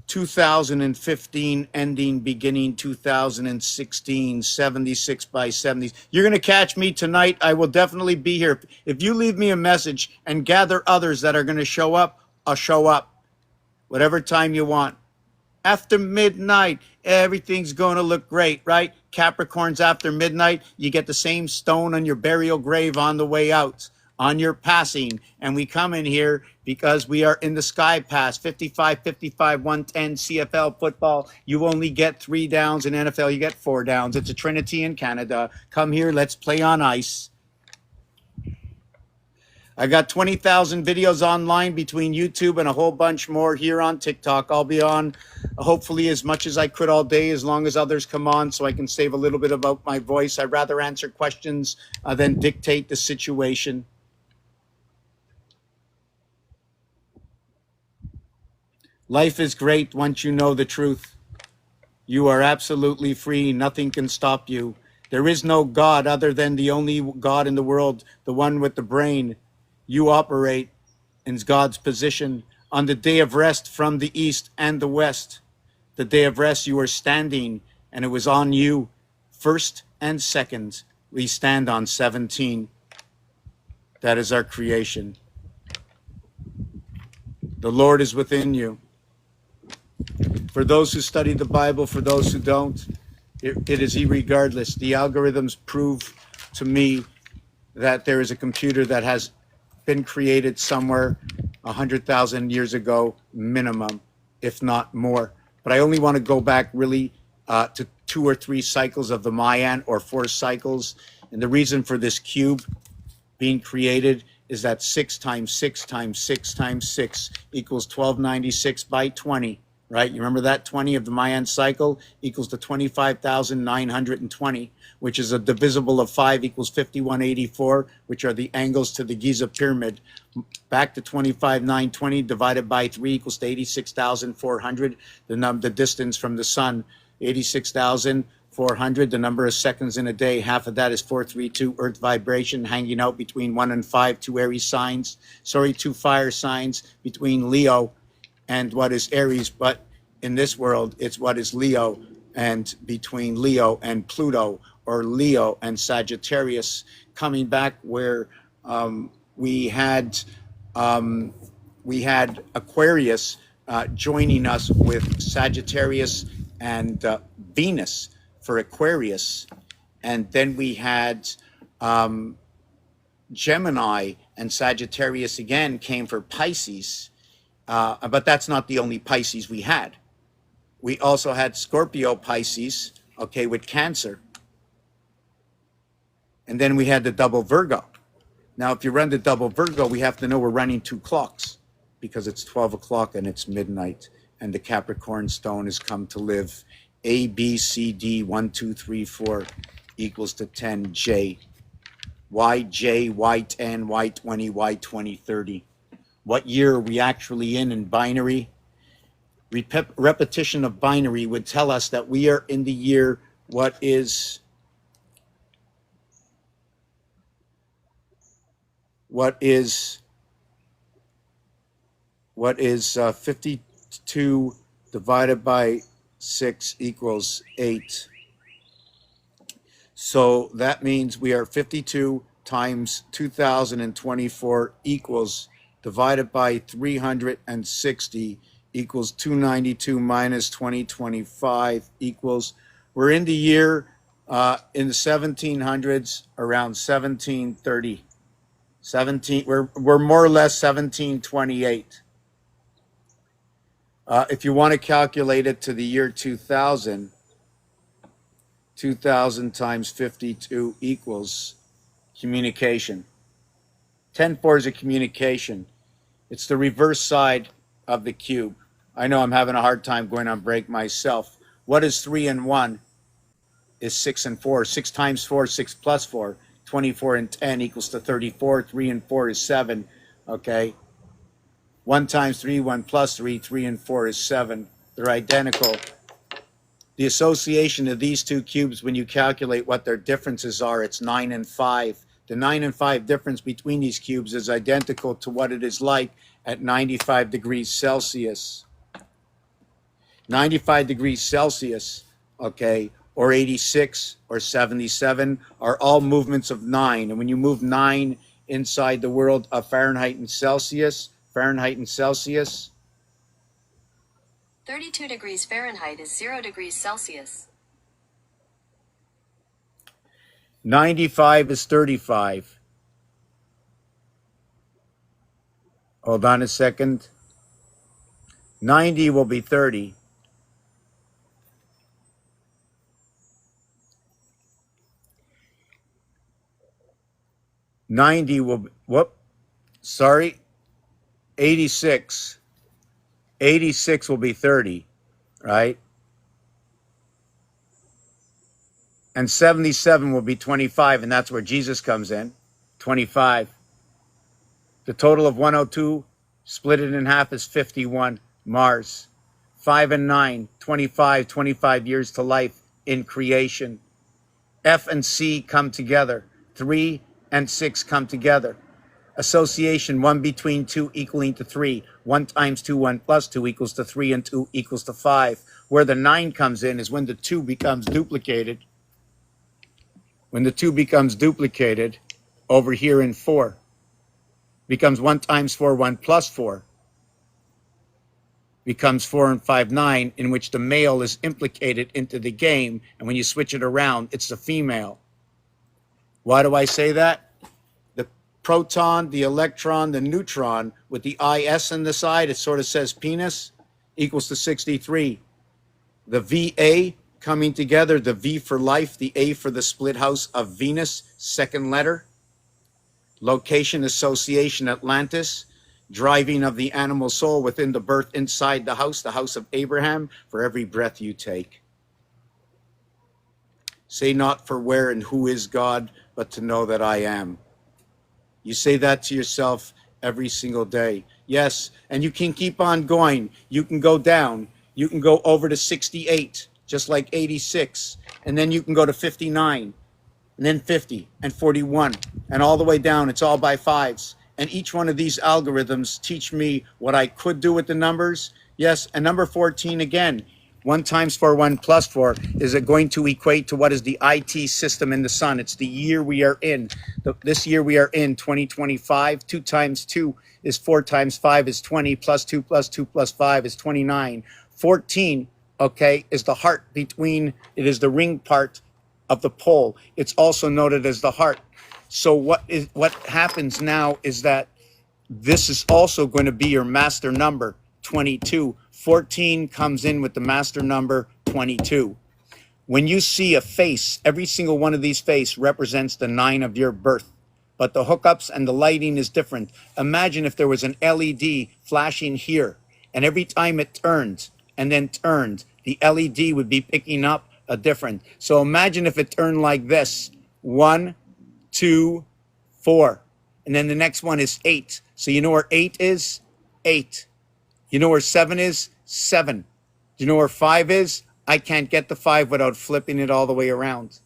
2015 ending, beginning 2016, 76 by 70s. You're going to catch me tonight. I will definitely be here. If you leave me a message and gather others that are going to show up, I'll show up. Whatever time you want. After midnight, everything's going to look great, right? Capricorns, after midnight, you get the same stone on your burial grave on the way out, on your passing. And we come in here because we are in the sky pass, 55, 55, 110 CFL football. You only get 3 downs. In NFL, you get 4 downs. It's a trinity in Canada. Come here, let's play on ice. I got 20,000 videos online between YouTube and a whole bunch more here on TikTok. I'll be on hopefully as much as I could all day, as long as others come on, so I can save a little bit about my voice. I'd rather answer questions than dictate the situation. Life is great once you know the truth. You are absolutely free. Nothing can stop you. There is no God other than the only God in the world, the one with the brain. You operate in God's position on the day of rest from the east and the west. The day of rest, you are standing, and it was on you. First and second, we stand on 17. That is our creation. The Lord is within you. For those who study the Bible, for those who don't, it is irregardless. The algorithms prove to me that there is a computer that has been created somewhere 100,000 years ago, minimum, if not more. But I only want to go back really to 2 or 3 cycles of the Mayan, or 4 cycles. And the reason for this cube being created is that 6 times 6 times 6 times 6 equals 1296 by 20, right? You remember that 20 of the Mayan cycle equals to 25,920, which is a divisible of 5 equals 5184, which are the angles to the Giza pyramid. Back to 25,920 divided by 3 equals to 86,400, the distance from the sun, 86,400, the number of seconds in a day. Half of that is 432, Earth vibration hanging out between 1 and 5, 2 Aries signs, 2 fire signs between Leo and what is Aries, but in this world, it's what is Leo, and between Leo and Pluto, or Leo and Sagittarius, coming back where we had Aquarius joining us with Sagittarius and Venus for Aquarius, and then we had Gemini and Sagittarius again came for Pisces. But that's not the only Pisces we had. We also had Scorpio Pisces, okay, with Cancer. And then we had the double Virgo. Now, if you run the double Virgo, we have to know we're running 2 clocks because it's 12 o'clock and it's midnight. And the Capricorn stone has come to live. A, B, C, D, 1, 2, 3, 4 equals to 10, J. YJ, Y10, Y20, Y20, 30. What year are we actually in binary? Repetition of binary would tell us that we are in the year, what is What is 52 divided by 6 equals 8? So that means we are 52 times 2024 equals divided by 360 equals 292 minus 2025 equals, we're in the year in the 1700s, around 1730. We're more or less 1728. If you want to calculate it to the year 2000, 2000 times 52 equals communication. 10-4 is a communication. It's the reverse side of the cube. I know I'm having a hard time going on break myself. What is 3 and 1 is 6 and 4. 6 times 4, 6 plus 4. 24 and 10 equals to 34. 3 and 4 is 7. Okay. 1 times 3, 1 plus 3. 3 and 4 is 7. They're identical. The association of these two cubes, when you calculate what their differences are, it's 9 and 5. The 9 and 5 difference between these cubes is identical to what it is like at 95 degrees Celsius. 95 degrees Celsius, okay, or 86 or 77 are all movements of 9. And when you move 9 inside the world of Fahrenheit and Celsius, 32 degrees Fahrenheit is 0 degrees Celsius. 95 is 35. Hold on a second. 90 will be 30. 90 will be, 86. 86 will be 30, right? And 77 will be 25, and that's where Jesus comes in. 25. The total of 102, split it in half, is 51. Mars. 5 and 9, 25, 25 years to life in creation. F and C come together. 3 and 6 come together. Association, 1 between 2 equaling to 3. 1 times 2, 1 plus 2 equals to 3, and 2 equals to 5. Where the 9 comes in is when the 2 becomes duplicated. When the 2 becomes duplicated over here in 4, becomes 1 times 4, 1 plus 4. Becomes 4 and 5, 9, in which the male is implicated into the game. And when you switch it around, it's the female. Why do I say that? The proton, the electron, the neutron, with the IS on the side, it sort of says penis, equals to 63. The VA coming together, the V for life, the A for the split house of Venus, second letter. Location, association, Atlantis. Driving of the animal soul within the birth inside the house of Abraham, for every breath you take. Say not for where and who is God, but to know that I am. You say that to yourself every single day. Yes, and you can keep on going. You can go down. You can go over to 68, just like 86. And then you can go to 59, and then 50, and 41, and all the way down. It's all by 5s. And each one of these algorithms teach me what I could do with the numbers. Yes, and number 14 again. 1 times 4, 1 plus 4, is it going to equate to what is the IT system in the sun? It's the year we are in. This year we are in, 2025. 2 times 2 is 4 times 5 is 20, plus 2 plus 2 plus 5 is 29. 14, okay, is the heart between, it is the ring part of the pole. It's also noted as the heart. So what happens now is that this is also going to be your master number, 22. 14 comes in with the master number 22. When you see a face, every single one of these faces represents the 9 of your birth. But the hookups and the lighting is different. Imagine if there was an LED flashing here, and every time it turned and then turned, the LED would be picking up a different. So imagine if it turned like this: 1, 2, 4. And then the next one is 8. So you know where 8 is? 8. You know where 7 is? 7. Do you know where 5 is? I can't get the 5 without flipping it all the way around.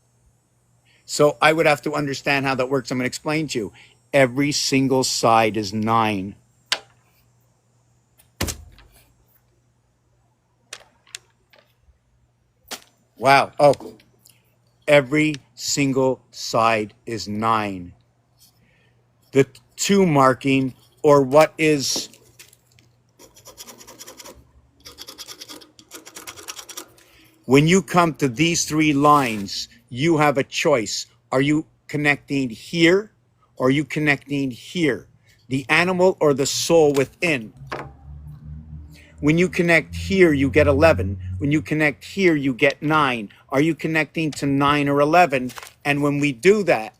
So I would have to understand how that works. I'm going to explain to you. Every single side is 9. Wow. Oh, every single side is 9. The 2 marking, or what is, when you come to these 3 lines, you have a choice. Are you connecting here, or are you connecting here? The animal or the soul within. When you connect here, you get 11. When you connect here, you get 9. Are you connecting to 9 or 11? And when we do that,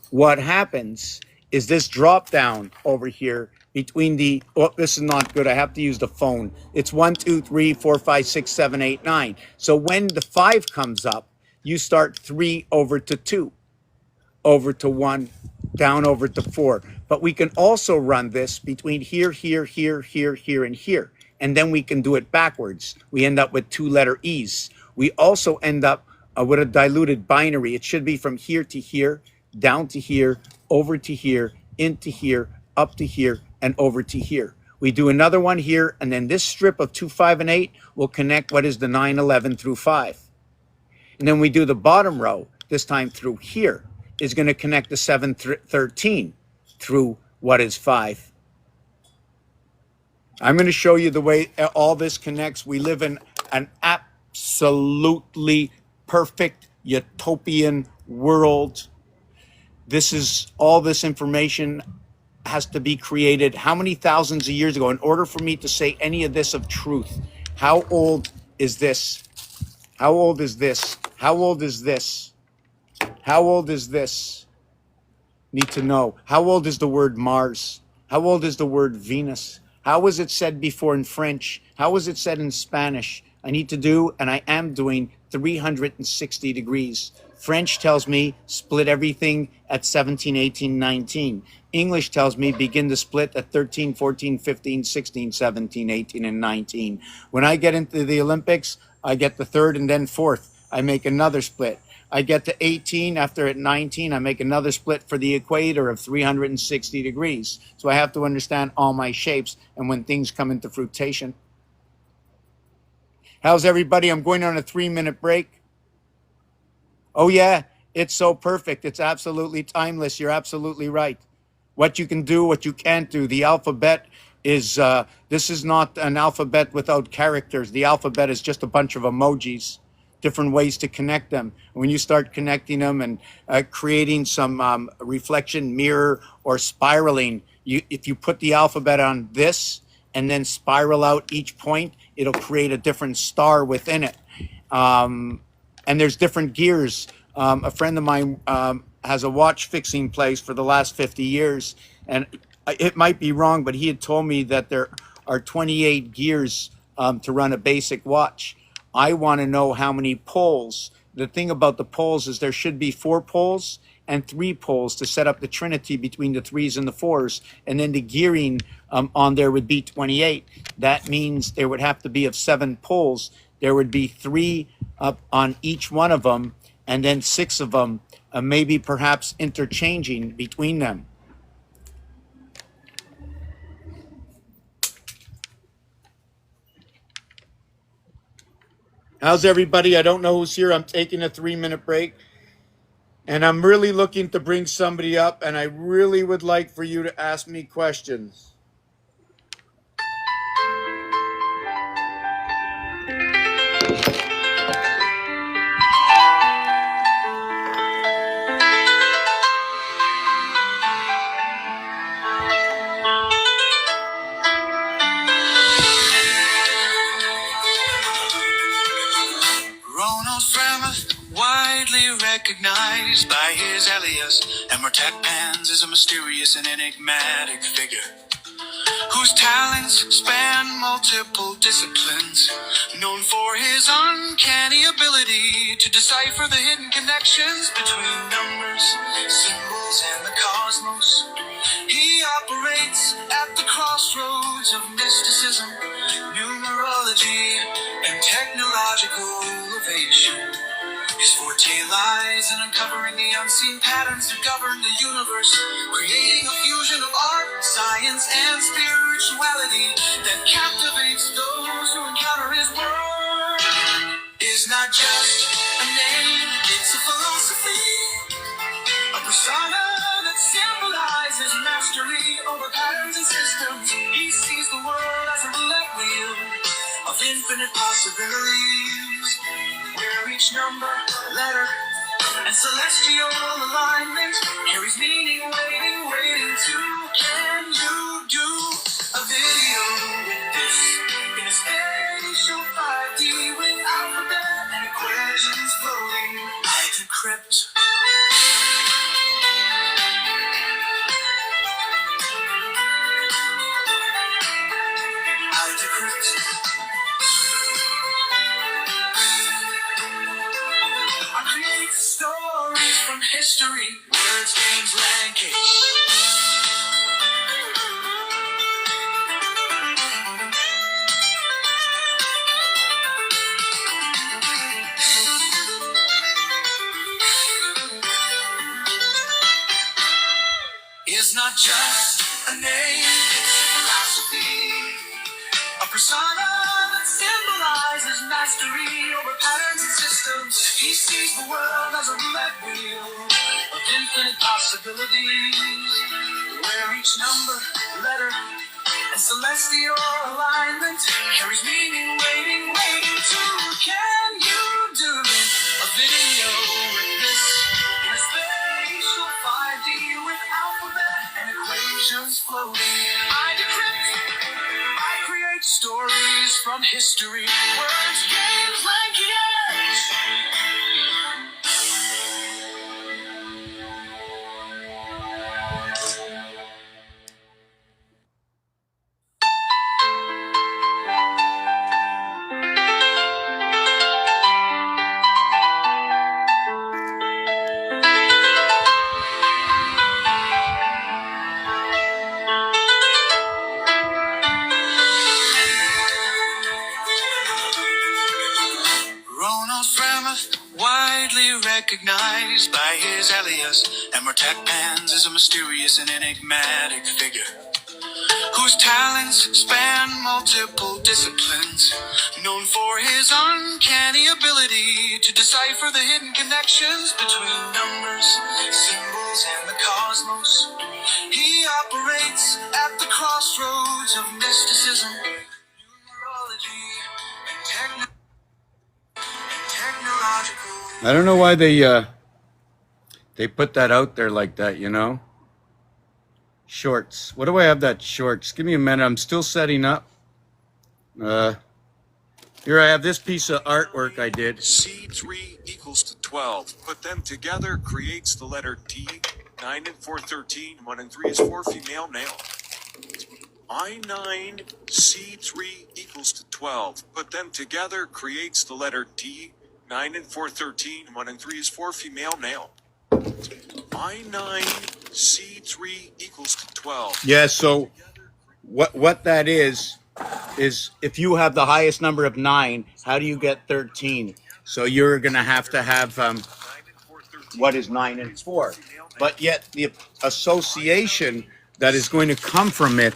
what happens is this drop down over here between the, oh, this is not good. I have to use the phone. It's 1, 2, 3, 4, 5, 6, 7, 8, 9. So when the 5 comes up, you start 3 over to 2, over to 1, down over to 4. But we can also run this between here, here, here, here, here, and here. And then we can do it backwards. We end up with 2-letter E's. We also end up with a diluted binary. It should be from here to here, down to here, over to here, into here, up to here, and over to here. We do another one here, and then this strip of 2, 5, and 8 will connect what is the 9, 11 through 5. And then we do the bottom row, this time through here, is going to connect the 7, 13 through what is 5. I'm going to show you the way all this connects. We live in an absolutely perfect utopian world. This is, all this information has to be created how many thousands of years ago in order for me to say any of this of truth? How old is this? How old is this? How old is this? How old is this? Need to know. How old is the word Mars? How old is the word Venus? How was it said before in French? How was it said in Spanish? I need to do, and I am doing, 360 degrees. French tells me split everything at 17, 18, 19. English tells me begin to split at 13, 14, 15, 16, 17, 18, and 19. When I get into the Olympics, I get the 3rd and then 4th. I make another split. I get to 18, after at 19, I make another split for the equator of 360 degrees. So I have to understand all my shapes and when things come into fruition. How's everybody? I'm going on a 3-minute break. Oh yeah, it's so perfect. It's absolutely timeless. You're absolutely right. What you can do, what you can't do. The alphabet is, this is not an alphabet without characters. The alphabet is just a bunch of emojis, different ways to connect them. When you start connecting them and creating some reflection, mirror, or spiraling, if you put the alphabet on this and then spiral out each point, it'll create a different star within it. And there's different gears. A friend of mine has a watch fixing place for the last 50 years. And it might be wrong, but he had told me that there are 28 gears to run a basic watch. I want to know how many poles. The thing about the poles is there should be 4 poles and 3 poles to set up the trinity between the 3s and the 4s. And then the gearing on there would be 28. That means there would have to be of 7 poles. There would be 3 up on each one of them, and then 6 of them, maybe perhaps interchanging between them. How's everybody? I don't know who's here. I'm taking a 3-minute break. And I'm really looking to bring somebody up, and I really would like for you to ask me questions. Widely recognized by his alias, Emmertech Pans is a mysterious and enigmatic figure whose talents span multiple disciplines, known for his uncanny ability to decipher the hidden connections between numbers, symbols, and the cosmos. He operates at the crossroads of mysticism, numerology, and technological innovation. His forte lies in uncovering the unseen patterns that govern the universe, creating a fusion of art, science, and spirituality that captivates those who encounter his word. Is not just a name, it's a philosophy, a persona that symbolizes mastery over patterns and systems. He sees the world as a roulette wheel of infinite possibilities, where each number, letter, and celestial alignment carries meaning, waiting to. Can you do a video with this in a spatial 5D with alphabet and equations floating? I decrypt. I decrypt. I create stories from history, words, games, language. Is not just a name, it's a philosophy, a persona that symbolizes mastery over patterns and systems. He sees the world as a roulette wheel of infinite possibilities, where each number, letter, and celestial alignment carries meaning, waiting to. Can you do a video with this in a spatial 5D with alphabet and equations floating? I decrypt. I create stories from history, words, games, language. Ronald Fremeth, widely recognized by his alias, Emmertech Pans is a mysterious and enigmatic figure whose talents span multiple disciplines, known for his uncanny ability to decipher the hidden connections between numbers, symbols, and the cosmos. He operates at the crossroads of mysticism, numerology, and technological. I don't know why they put that out there like that, you know? Shorts. What do I have that shorts? Give me a minute. I'm still setting up. Here I have this piece of artwork I did. C3 equals to 12. Put them together creates the letter D. 9 and 4, 13. 1 and 3 is 4, female, male. I9 C3 equals to 12. Put them together creates the letter D. 9 and 4, 13. 1 and 3 is 4, female, male. I9 C3 equals to 12. Yeah, so what that is if you have the highest number of 9, how do you get 13? So you're going to have what is 9 and 4? But yet the association that is going to come from it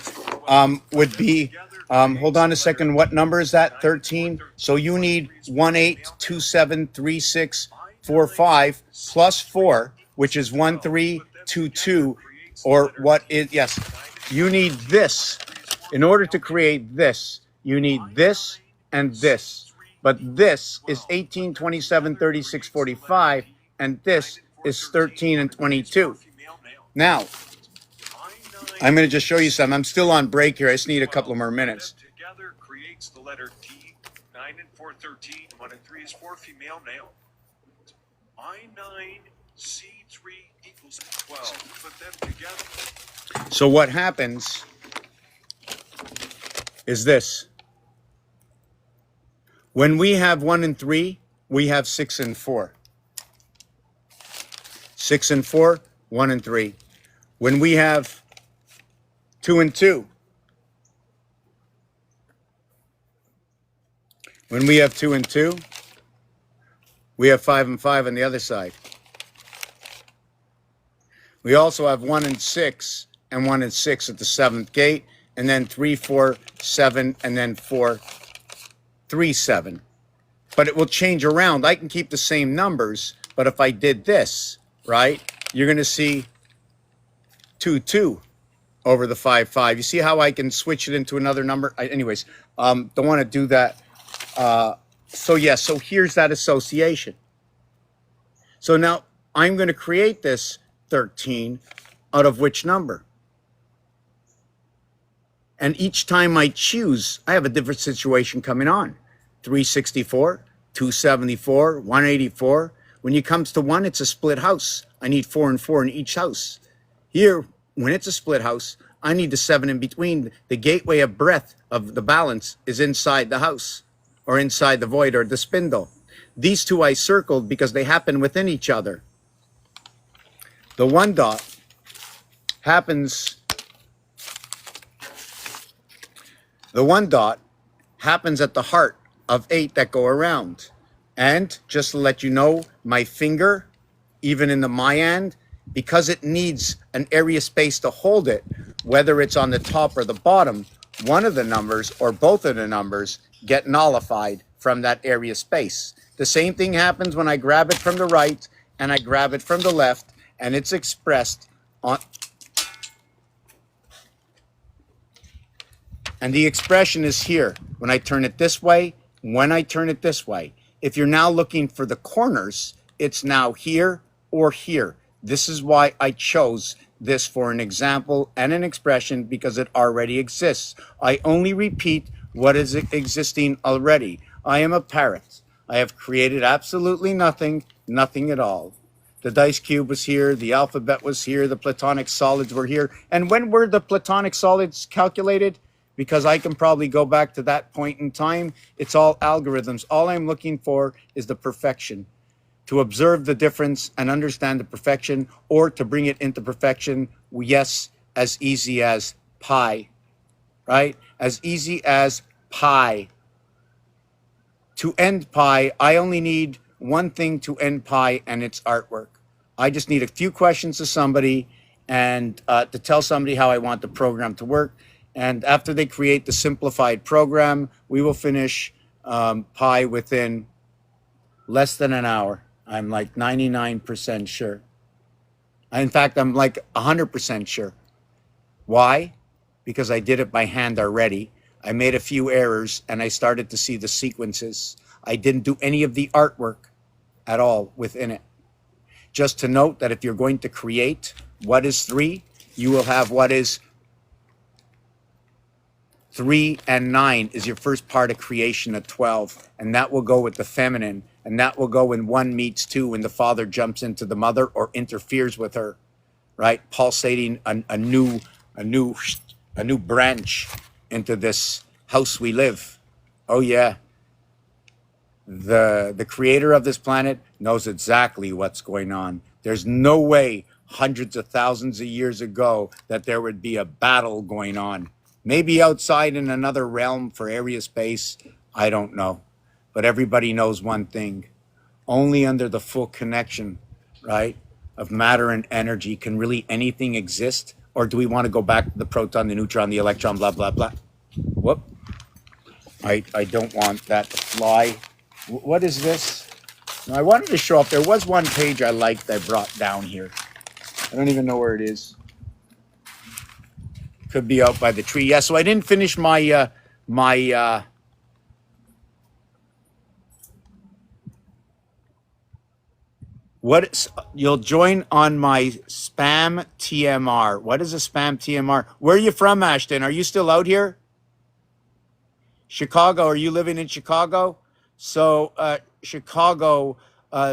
would be, hold on a second, what number is that? 13? So you need 18273645 plus 4, which is 1322, or what is, yes, you need this. In order to create this, you need this and this. But this is 18273645, and this is 13 and 22. Now, I'm going to just show you some. I'm still on break here. I just need a couple more minutes. Together creates the letter D. 9 and 4, 13. 1 and 3 is 4, female, male. I9 C3 equals 12. Put them together. So what happens is this. When we have 1 and 3, we have 6 and 4. 6 and 4, 1 and 3. When we have 2 and 2, We have 5 and 5 on the other side. We also have 1 and 6 and 1 and 6 at the 7th gate, and then 3, 4, 7, and then 4, 3, 7. But it will change around. I can keep the same numbers, but if I did this, right, you're going to see 2, 2 over the 5, 5. You see how I can switch it into another number? Anyways, don't want to do that. So here's that association. So now I'm going to create this 13 out of which number? And each time I choose, I have a different situation coming on. 364, 274, 184. When it comes to 1, it's a split house. I need 4 and 4 in each house. Here, when it's a split house, I need the 7 in between. The gateway of breadth of the balance is inside the house, or inside the void, or the spindle. These two I circled because they happen within each other. The 1 dot happens at the heart of 8 that go around. And just to let you know, my finger, even in the Mayan, because it needs an area space to hold it, whether it's on the top or the bottom, one of the numbers or both of the numbers get nullified from that area space. The same thing happens when I grab it from the right and I grab it from the left, and it's expressed on... And the expression is here. When I turn it this way, when I turn it this way. If you're now looking for the corners, it's now here or here. This is why I chose this for an example and an expression, because it already exists. I only repeat what is existing already. I am a parrot. I have created absolutely nothing, nothing at all. The dice cube was here, the alphabet was here, the platonic solids were here. And when were the platonic solids calculated? Because I can probably go back to that point in time. It's all algorithms. All I'm looking for is the perfection. To observe the difference and understand the perfection, or to bring it into perfection, yes, as easy as pi, right? As easy as pi. To end pi, I only need one thing to end pi, and it's artwork. I just need a few questions to somebody and to tell somebody how I want the program to work. And after they create the simplified program, we will finish pi within less than an hour. I'm like 99% sure. In fact, I'm like 100% sure. Why? Because I did it by hand already. I made a few errors and I started to see the sequences. I didn't do any of the artwork at all within it. Just to note that if you're going to create what is 3, you will have what is 3 and 9 is your first part of creation of 12. And that will go with the feminine. And that will go when 1 meets 2, when the father jumps into the mother or interferes with her, right? Pulsating a new branch into this house we live. Oh yeah. The creator of this planet knows exactly what's going on. There's no way hundreds of thousands of years ago that there would be a battle going on. Maybe outside in another realm for area space, I don't know. But everybody knows one thing. Only under the full connection, right, of matter and energy can really anything exist. Or do we want to go back to the proton, the neutron, the electron, blah, blah, blah? Whoop. I don't want that to fly. What is this? Now, I wanted to show up. There was one page I liked I brought down here. I don't even know where it is. Could be out by the tree. Yeah, so I didn't finish my you'll join on my spam TMR. What is a spam TMR? Where are you from, Ashton? Are you still out here? Chicago. Are you living in Chicago? So Chicago,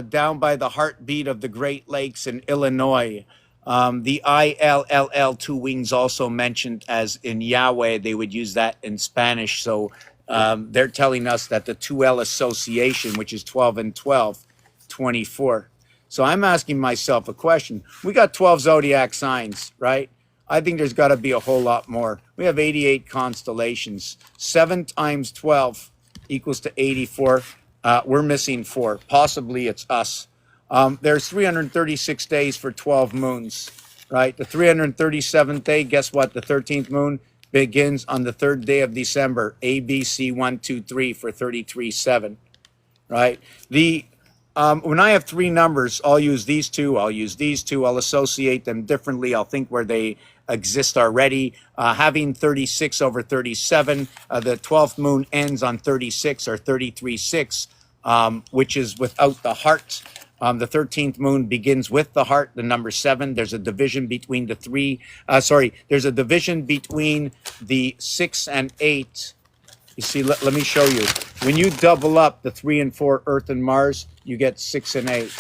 down by the heartbeat of the Great Lakes in Illinois. The ILLL, 2 wings, also mentioned as in Yahweh. They would use that in Spanish. So they're telling us that the 2L association, which is 12 and 12, 24. So I'm asking myself a question. We got 12 zodiac signs, right? I think there's got to be a whole lot more. We have 88 constellations. 7 times 12 equals to 84. We're missing 4. Possibly it's us. There's 336 days for 12 moons, right? The 337th day, guess what? The 13th moon begins on the 3rd day of December. ABC 1, 2, 3 for 33.7, right? When I have 3 numbers, I'll use these 2, I'll use these 2, I'll associate them differently, I'll think where they exist already. Having 36 over 37, the 12th moon ends on 36 or 33.6, which is without the heart. The 13th moon begins with the heart, the number 7. There's a division between the 3. There's a division between the 6 and 8. You see, let me show you. When you double up the 3 and 4, Earth and Mars, you get 6 and 8.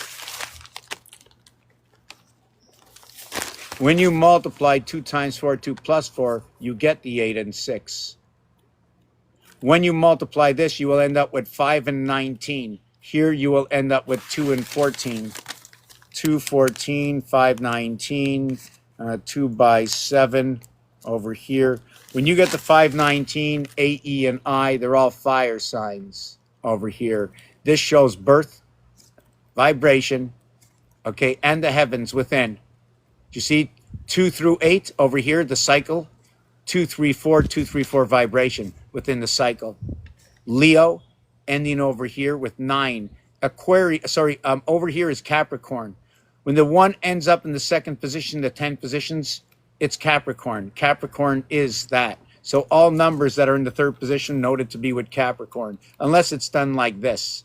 When you multiply 2 times 4, 2 plus 4, you get the 8 and 6. When you multiply this, you will end up with 5 and 19. Here you will end up with 2 and 14. 2, 14, 5, 19, 2 by 7 over here. When you get the 519, A, E, and I, they're all fire signs over here. This shows birth, vibration, okay, and the heavens within. You see 2 through 8 over here, the cycle. 2, 3, 4, 2, 3, 4 vibration within the cycle. Leo ending over here with 9. Over here is Capricorn. When the 1 ends up in the 2nd position, the 10 positions, it's Capricorn. Capricorn is that. So all numbers that are in the 3rd position noted to be with Capricorn, unless it's done like this.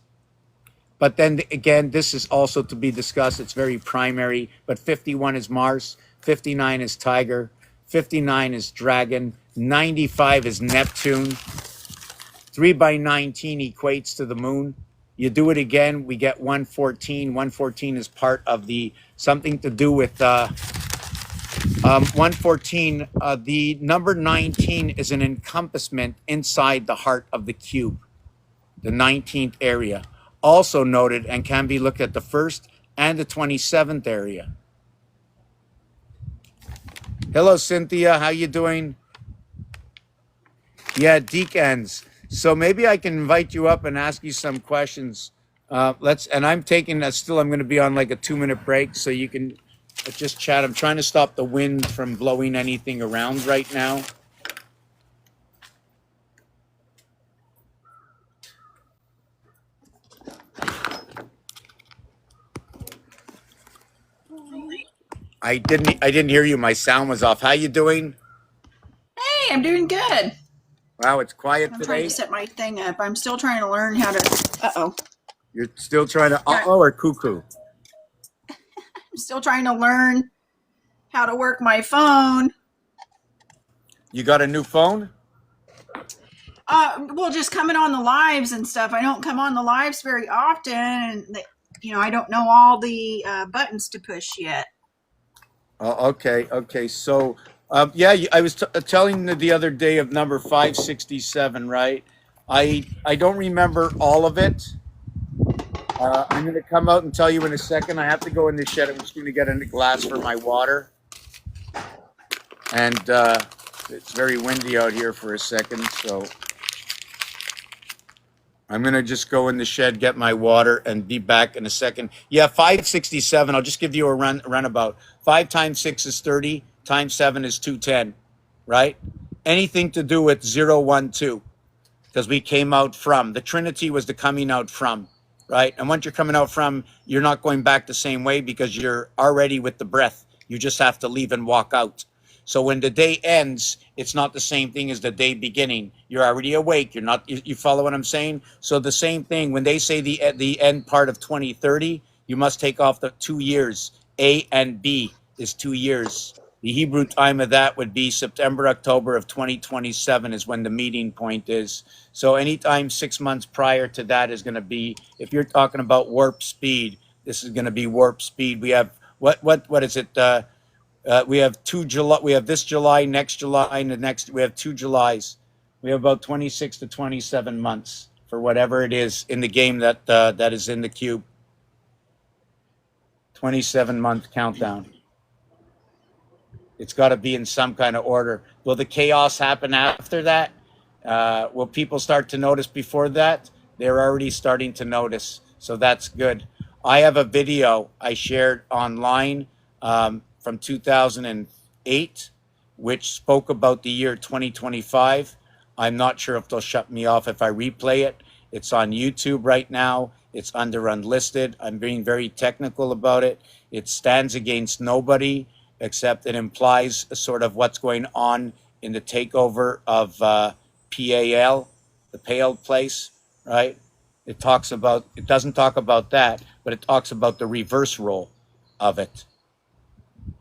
But then again, this is also to be discussed. It's very primary. But 51 is Mars, 59 is Tiger, 59 is Dragon, 95 is Neptune. 3 by 19 equates to the moon. You do it again, we get 114. 114 is part of the something to do with 114. The number 19 is an encompassment inside the heart of the cube, the 19th area. Also noted and can be looked at the 1st and the 27th area. Hello, Cynthia. How you doing? Yeah, Deacons. So maybe I can invite you up and ask you some questions. And I'm taking still I'm going to be on like a 2-minute break so you can just chat. I'm trying to stop the wind from blowing anything around right now. I didn't hear you. My sound was off. How you doing? Hey, I'm doing good. Wow, it's quiet I'm today. trying to set my thing up. I'm still trying to learn how to. Uh-oh. You're still trying to or cuckoo? I'm still trying to learn how to work my phone. You got a new phone? Well, just coming on the lives and stuff. I don't come on the lives very often, and I don't know all the buttons to push yet. Oh, okay. So, I was telling the other day of number 567, right? I don't remember all of it. I'm going to come out and tell you in a second. I have to go in the shed. I'm just going to get a glass for my water. And it's very windy out here for a second, so I'm going to just go in the shed, get my water, and be back in a second. Yeah, 567. I'll just give you a runabout. 5 times 6 is 30, times 7 is 210, right? Anything to do with 0, 1, 2, because we came out from. The Trinity was the coming out from, right? And once you're coming out from, you're not going back the same way because you're already with the breath. You just have to leave and walk out. So when the day ends, it's not the same thing as the day beginning. You're already awake. You're not. You follow what I'm saying? So the same thing when they say the end part of 2030, you must take off the 2 years. A and B is 2 years. The Hebrew time of that would be September, October of 2027 is when the meeting point is. So anytime 6 months prior to that is going to be, if you're talking about warp speed, this is going to be warp speed. We have what is it? We have 2 July. We have this July, next July, and the next. We have 2 Julys. We have about 26 to 27 months for whatever it is in the game that that is in the cube. 27-month countdown. It's got to be in some kind of order. Will the chaos happen after that? Will people start to notice before that? They're already starting to notice. So that's good. I have a video I shared online from 2008, which spoke about the year 2025. I'm not sure if they'll shut me off if I replay it. It's on YouTube right now. It's under unlisted. I'm being very technical about it. It stands against nobody, except it implies sort of what's going on in the takeover of PAL, the Pale place, right? It doesn't talk about that, but it talks about the reverse role of it.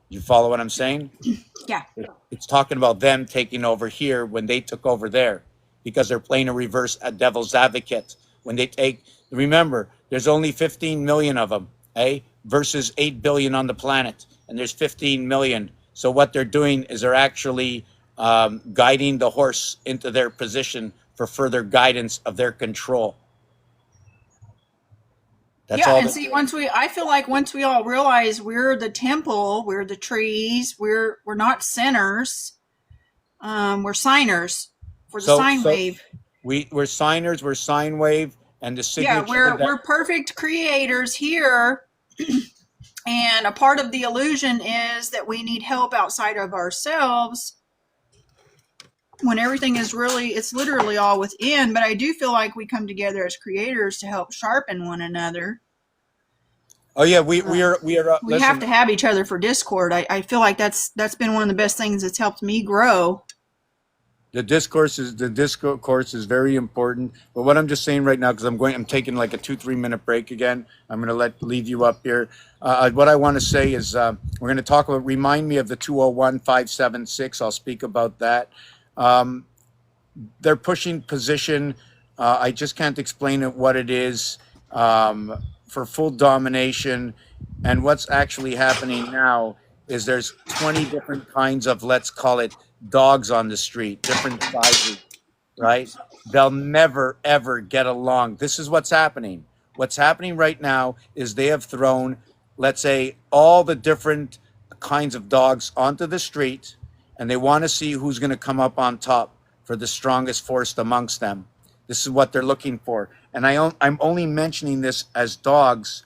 You follow what I'm saying? Yeah. It's talking about them taking over here when they took over there, because they're playing a reverse a devil's advocate. When they take, remember, there's only 15 million of them, versus 8 billion on the planet, and there's 15 million. So what they're doing is they're actually guiding the horse into their position for further guidance of their control. That's Yeah, all and they're see, doing. I feel like once we all realize we're the temple, we're the trees, we're not sinners, we're signers for the sine So wave. we're signers, we're sine wave, and the Yeah, signature that we're perfect creators here, and a part of the illusion is that we need help outside of ourselves when everything is really, it's literally all within. But I do feel like we come together as creators to help sharpen one another. oh yeah, we are We have listen. to have each other for Discord. I feel like that's been one of the best things that's helped me grow. The discourse is very important. But what I'm just saying right now, because I'm taking like a 2-3 minute break again. I'm going to leave you up here. What I want to say is we're going to talk about. Remind me of the 201-576. I'll speak about that. Um, they're pushing position. I just can't explain it what it is, for full domination. And what's actually happening now is there's 20 different kinds of, let's call it, dogs on the street, different sizes, right? They'll never, ever get along. This is what's happening. What's happening right now is they have thrown, let's say, all the different kinds of dogs onto the street, and they want to see who's going to come up on top for the strongest force amongst them. This is what they're looking for. And I'm only mentioning this as dogs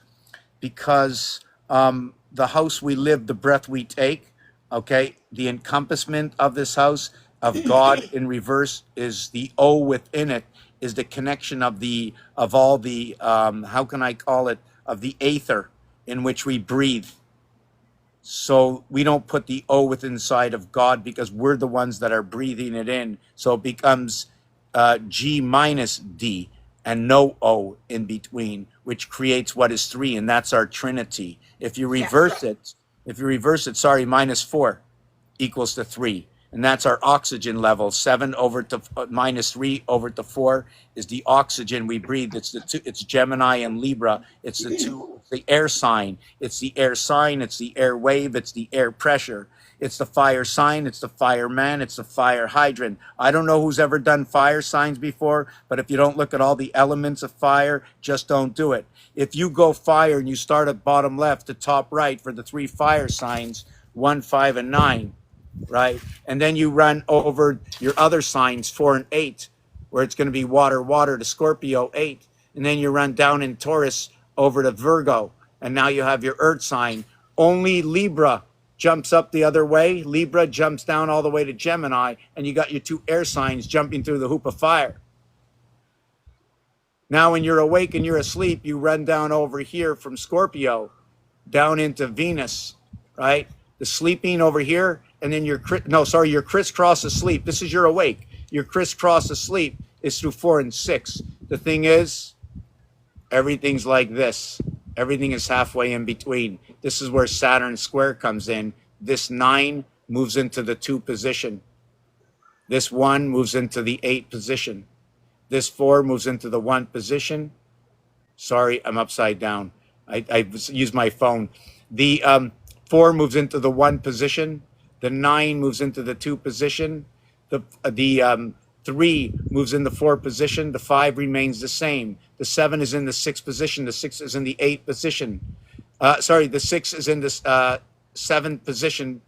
because the house we live, the breath we take, okay, the encompassment of this house of God in reverse is the O within it, is the connection of all the how can I call it, of the aether in which we breathe. So we don't put the O within inside of God because we're the ones that are breathing it in. So it becomes G minus D and no O in between, which creates what is three, and that's our Trinity. Yeah. If you reverse it, sorry, minus four equals to three. And that's our oxygen level. 7 over to minus 3 over to 4 is the oxygen we breathe. It's Gemini and Libra. It's the air sign. It's the air sign. It's the air wave. It's the air pressure. It's the fire sign. It's the fireman. It's the fire hydrant. I don't know who's ever done fire signs before, but if you don't look at all the elements of fire, just don't do it. If you go fire and you start at bottom left to top right for the 3 fire signs, 1, 5, and 9, right? And then you run over your other signs, 4 and 8, where it's going to be water, water to Scorpio, 8. And then you run down in Taurus over to Virgo. And now you have your earth sign. Only Libra jumps up the other way. Libra jumps down all the way to Gemini. And you got your 2 air signs jumping through the hoop of fire. Now, when you're awake and you're asleep, you run down over here from Scorpio down into Venus, right? The sleeping over here, and then your crisscross asleep. This is your awake. Your crisscross asleep is through 4 and 6. The thing is, everything's like this. Everything is halfway in between. This is where Saturn square comes in. This 9 moves into the 2 position. This 1 moves into the 8 position. This 4 moves into the 1 position. Sorry, I'm upside down. I use my phone. The 4 moves into the 1 position. The 9 moves into the 2 position. The 3 moves in the 4 position. The 5 remains the same. The 7 is in the 6 position. The 6 is in the 8 position. The 6 is in the 7th position.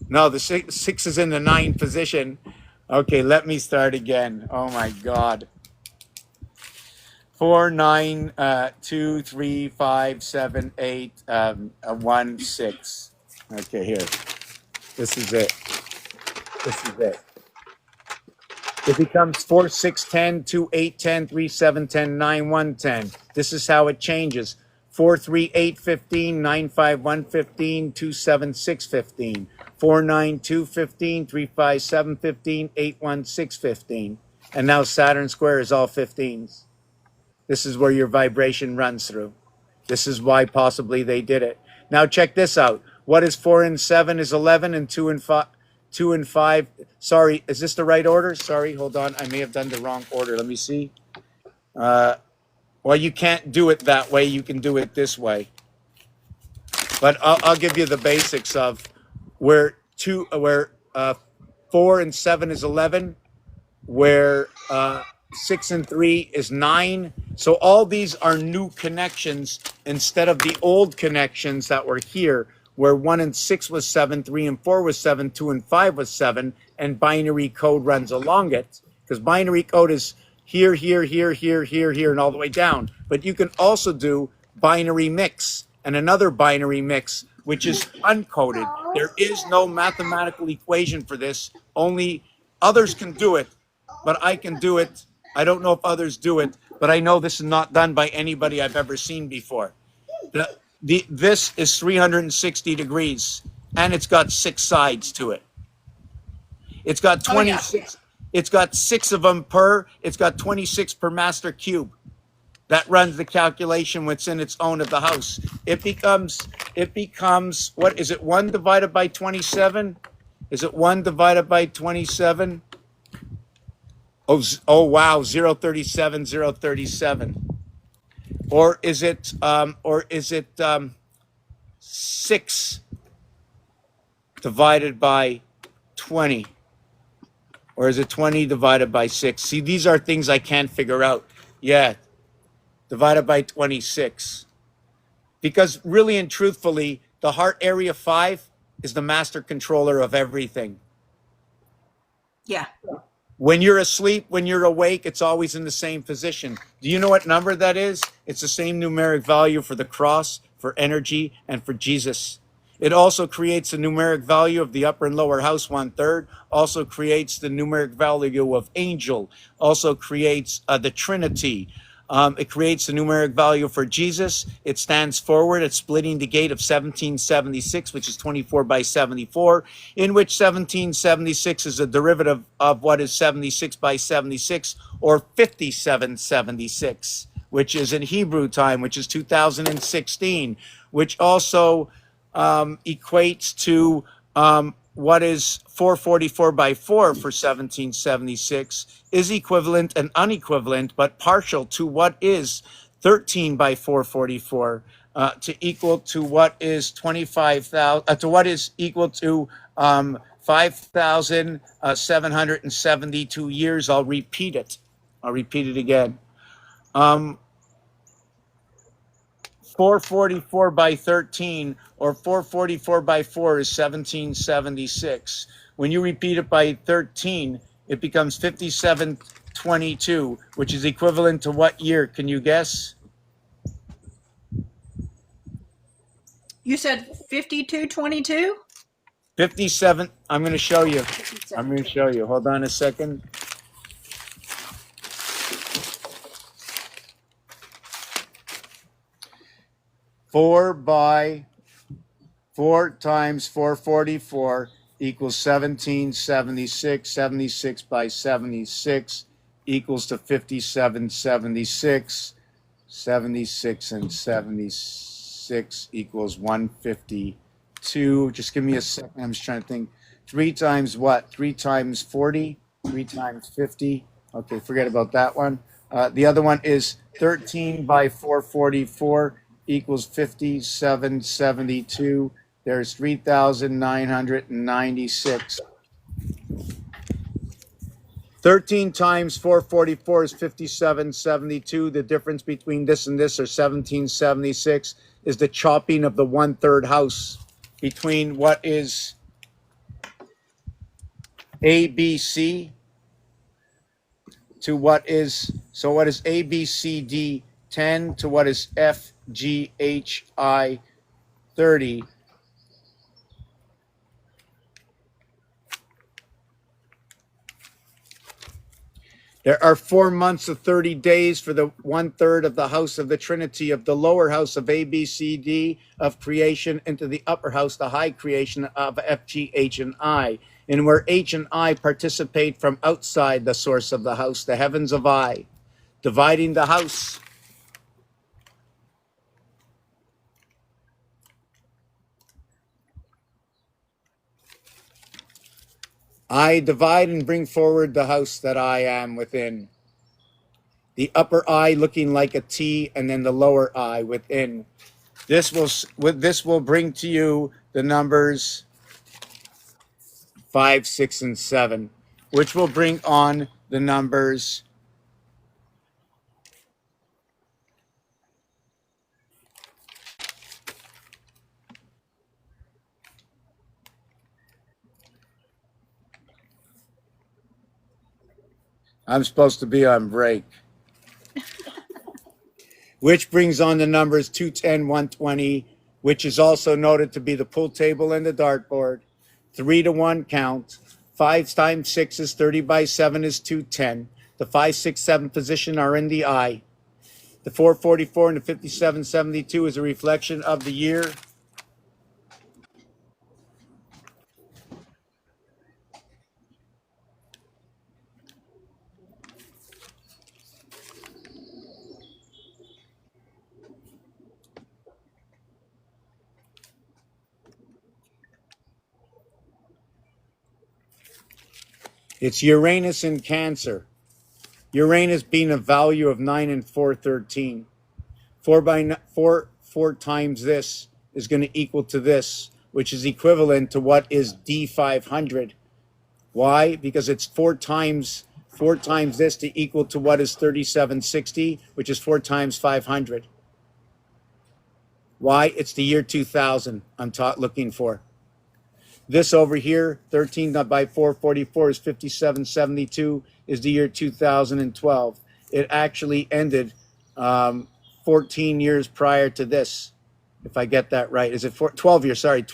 No, the 6 is in the 9 position. Okay, let me start again. Oh my God. 4, 9, 2, 3, 5, 7, 8, 1, 6. Okay, here. This is it. This is it. It becomes 4, 6, 10, 2, 8, 10, 3, 7, 10, 9, 1, 10. This is how it changes. 4, 3, 8, 15, 9, 5, 1, 15, 2, 7, 6, 15. 4, 9, 2, 15, 3, 5, 7, 15, 8, 1, 6, 15. And now Saturn square is all 15s. This is where your vibration runs through. This is why possibly they did it. Now check this out. What is 4 and 7 is 11, and 2 and 5, 2 and 5. Sorry, is this the right order? Sorry, hold on. I may have done the wrong order. Let me see. Well, you can't do it that way. You can do it this way. But I'll give you the basics of where 4 and 7 is 11, where 6 and 3 is 9. So all these are new connections instead of the old connections that were here, where 1 and 6 was 7, 3 and 4 was 7, 2 and 5 was 7, and binary code runs along it. Because binary code is here, here, here, here, here, here, and all the way down. But you can also do binary mix and another binary mix, which is uncoded. There is no mathematical equation for this. Only others can do it, but I can do it. I don't know if others do it, but I know this is not done by anybody I've ever seen before. This is 360 degrees, and it's got 6 sides to it. It's got 26. It's got 6 of them per. It's got 26 per master cube. That runs the calculation within its own of the house. It becomes, what is it, 1 divided by 27? Is it 1 divided by 27? Oh wow, 037, 037. Or is it 6 divided by 20? Or is it 20 divided by 6? See, these are things I can't figure out. Yeah, divided by 26. Because really and truthfully, the heart area 5 is the master controller of everything. Yeah. When you're asleep, when you're awake, it's always in the same position. Do you know what number that is? It's the same numeric value for the cross, for energy, and for Jesus. It also creates the numeric value of the upper and lower house 1/3, also creates the numeric value of angel, also creates the Trinity. It creates the numeric value for Jesus. It stands forward. It's splitting the gate of 1776, which is 24 by 74, in which 1776 is a derivative of what is 76 by 76, or 5776, which is in Hebrew time, which is 2016, which also equates to what is 444 by 4 for 1776 is equivalent and unequivalent, but partial to what is 13 by 444 to equal to what is 25,000, to what is equal to 5,772 years. I'll repeat it. I'll repeat it again. 444 by 13 or 444 by 4 is 1776. When you repeat it by 13, it becomes 5722, which is equivalent to what year? Can you guess? You said 5222? 57. I'm going to show you. 57. I'm going to show you. Hold on a second. Four times 444 equals 1776. 76 by 76 equals to 5776. 76 and 76 equals 152. Just give me a second. I'm just trying to think. 3 times what? 3 times 40? 3 times 50? Okay, forget about that one. The other one is 13 by 444 equals 5772. There's 3,996. 13 times 444 is 5772. The difference between this and this, or 1776, is the chopping of the 1/3 house between what is ABC to what is So what is A, B, C, D 10 to what is F, G, H, I 30? There are 4 months of 30 days for the 1/3 of the house of the Trinity of the lower house of A, B, C, D of creation into the upper house, the high creation of F, G, H, and I. And where H and I participate from outside the source of the house, the heavens of I, dividing the house. I divide and bring forward the house that I am within. The upper eye looking like a T, and then the lower eye within. This will bring to you the numbers 5, 6, and 7, which will bring on the numbers. I'm supposed to be on break. Which brings on the numbers 210, 120, which is also noted to be the pool table and the dartboard. 3 to 1 count. 5 times 6 is 30 by 7 is 210. The 5, 6, 7 position are in the eye. The 444 and the 5772 is a reflection of the year. It's Uranus in Cancer. Uranus being a value of 9 and 413. 4 times this is going to equal to this, which is equivalent to what is D500. Why? Because it's 4 times this to equal to what is 3760, which is 4 times 500. Why? It's the year 2000 I'm looking for. This over here, 13 by 444 is 5772, is the year 2012. It actually ended 14 years prior to this, if I get that right. Is it 12 years? Sorry.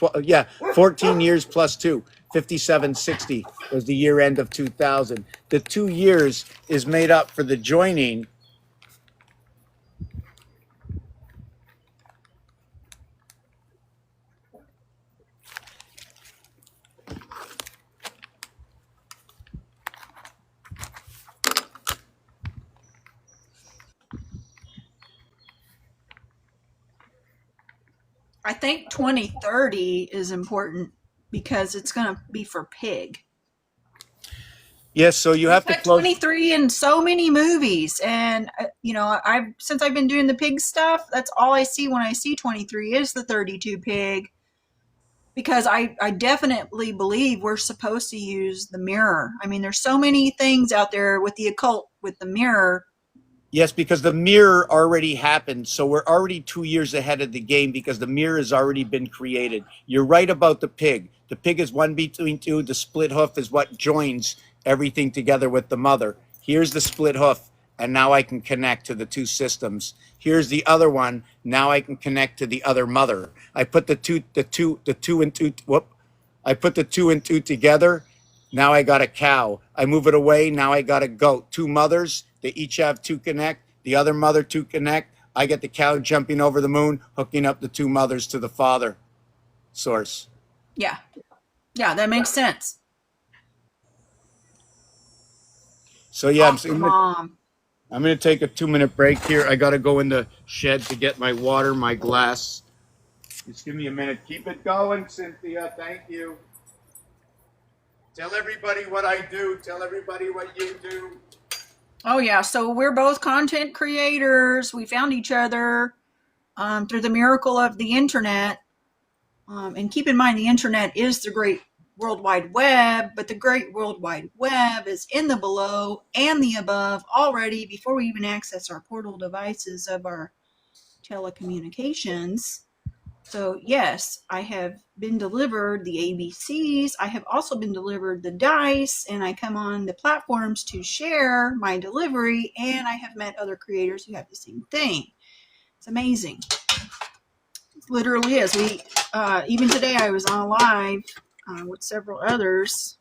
14 years plus 2. 5760 was the year end of 2000. The 2 years is made up for the joining. I think 2030 is important because it's going to be for pig. Yes, so you have to Put close. 23 in so many movies, and since I've been doing the pig stuff, that's all I see when I see 23 is the 32 pig, because I definitely believe we're supposed to use the mirror. I mean, there's so many things out there with the occult with the mirror. Yes, because the mirror already happened. So we're already 2 years ahead of the game because the mirror has already been created. You're right about the pig. The pig is one between two. The split hoof is what joins everything together with the mother. Here's the split hoof, and now I can connect to the two systems. Here's the other one. Now I can connect to the other mother. I put the two and two. I put the 2 and 2 together. Now I got a cow. I move it away. Now I got a goat. 2 mothers. They each have 2 connect. The other mother 2 connect. I get the cow jumping over the moon, hooking up the 2 mothers to the father source. Yeah, that makes sense. So yeah, Mom. I'm going to take a 2-minute break here. I got to go in the shed to get my water, my glass. Just give me a minute. Keep it going, Cynthia. Thank you. Tell everybody what I do. Tell everybody what you do. Oh yeah, so we're both content creators. We found each other through the miracle of the internet. And keep in mind, the internet is the great World Wide Web, but the great World Wide Web is in the below and the above already before we even access our portal devices of our telecommunications. So yes, I have been delivered the ABCs. I have also been delivered the dice, and I come on the platforms to share my delivery, and I have met other creators who have the same thing. It's amazing. It literally is. Even today I was on a live with several others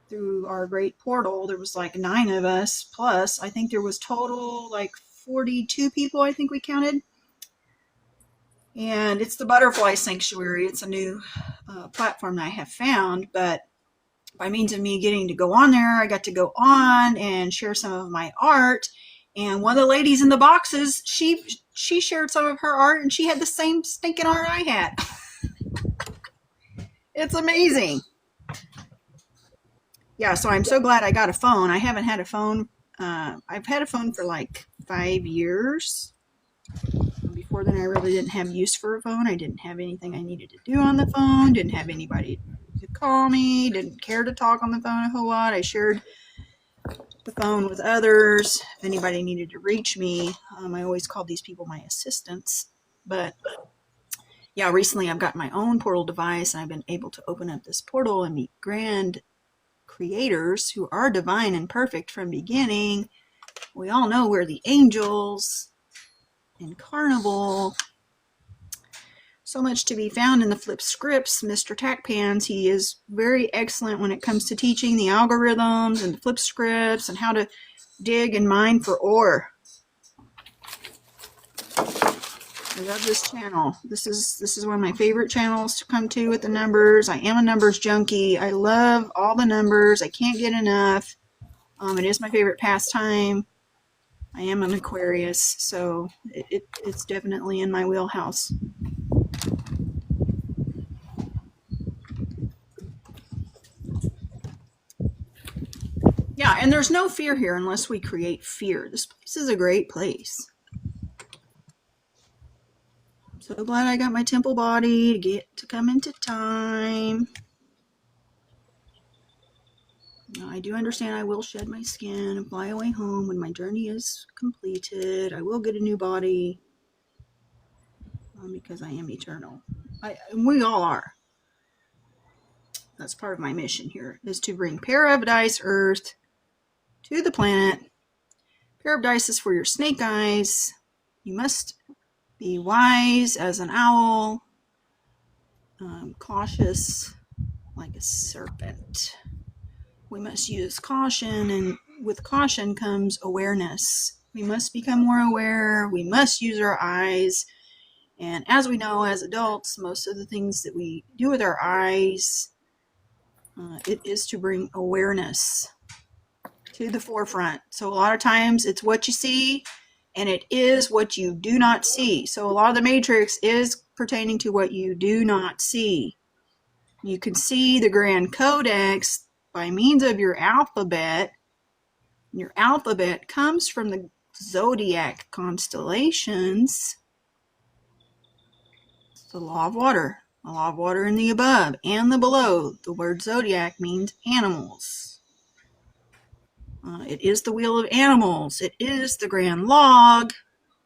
through our great portal. There was like 9 of us, plus I think there was total like 42 people, I think we counted. And it's the Butterfly Sanctuary. It's a new platform that I have found, but by means of me getting to go on there, I got to go on and share some of my art. And one of the ladies in the boxes, she shared some of her art, and she had the same stinking art I had. It's amazing. Yeah, so I'm so glad I got a phone. I haven't had a phone. I've had a phone for like 5 years. Before then, I really didn't have use for a phone. I didn't have anything I needed to do on the phone. Didn't have anybody to call me. Didn't care to talk on the phone a whole lot. I shared the phone with others. If anybody needed to reach me, I always called these people my assistants. But yeah, recently I've got my own portal device, and I've been able to open up this portal and meet grand creators who are divine and perfect from beginning. We all know we're the angels in Carnival. So much to be found in the flip scripts. Mr. Tackpans, he is very excellent when it comes to teaching the algorithms and the flip scripts and how to dig and mine for ore. I love this channel. This is one of my favorite channels to come to with the numbers. I am a numbers junkie. I love all the numbers. I can't get enough. It is my favorite pastime. I am an Aquarius, so it's definitely in my wheelhouse. Yeah, and there's no fear here unless we create fear. This place is a great place. I'm so glad I got my temple body to get to come into time. Now, I do understand I will shed my skin and fly away home when my journey is completed. I will get a new body because I am eternal. We all are. That's part of my mission here, is to bring Paradise Earth to the planet. Paradise is for your snake eyes. You must be wise as an owl, cautious like a serpent. We must use caution, and with caution comes awareness. We must become more aware. We must use our eyes. And as we know, as adults, most of the things that we do with our eyes, it is to bring awareness to the forefront. So a lot of times it's what you see, and it is what you do not see. So a lot of the Matrix is pertaining to what you do not see. You can see the Grand Codex by means of your alphabet. Your alphabet comes from the zodiac constellations. It's the law of water. The law of water in the above and the below. The word zodiac means animals. It is the wheel of animals. It is the grand log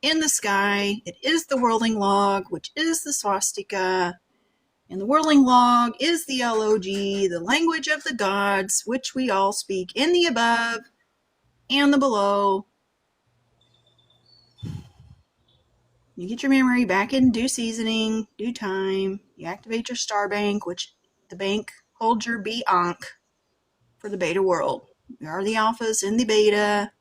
in the sky. It is the whirling log, which is the swastika. And the whirling log is the LOG, the language of the gods, which we all speak in the above and the below. You get your memory back in due seasoning, due time. You activate your star bank, which the bank holds your B-Ankh for the beta world. We are the alphas in the beta.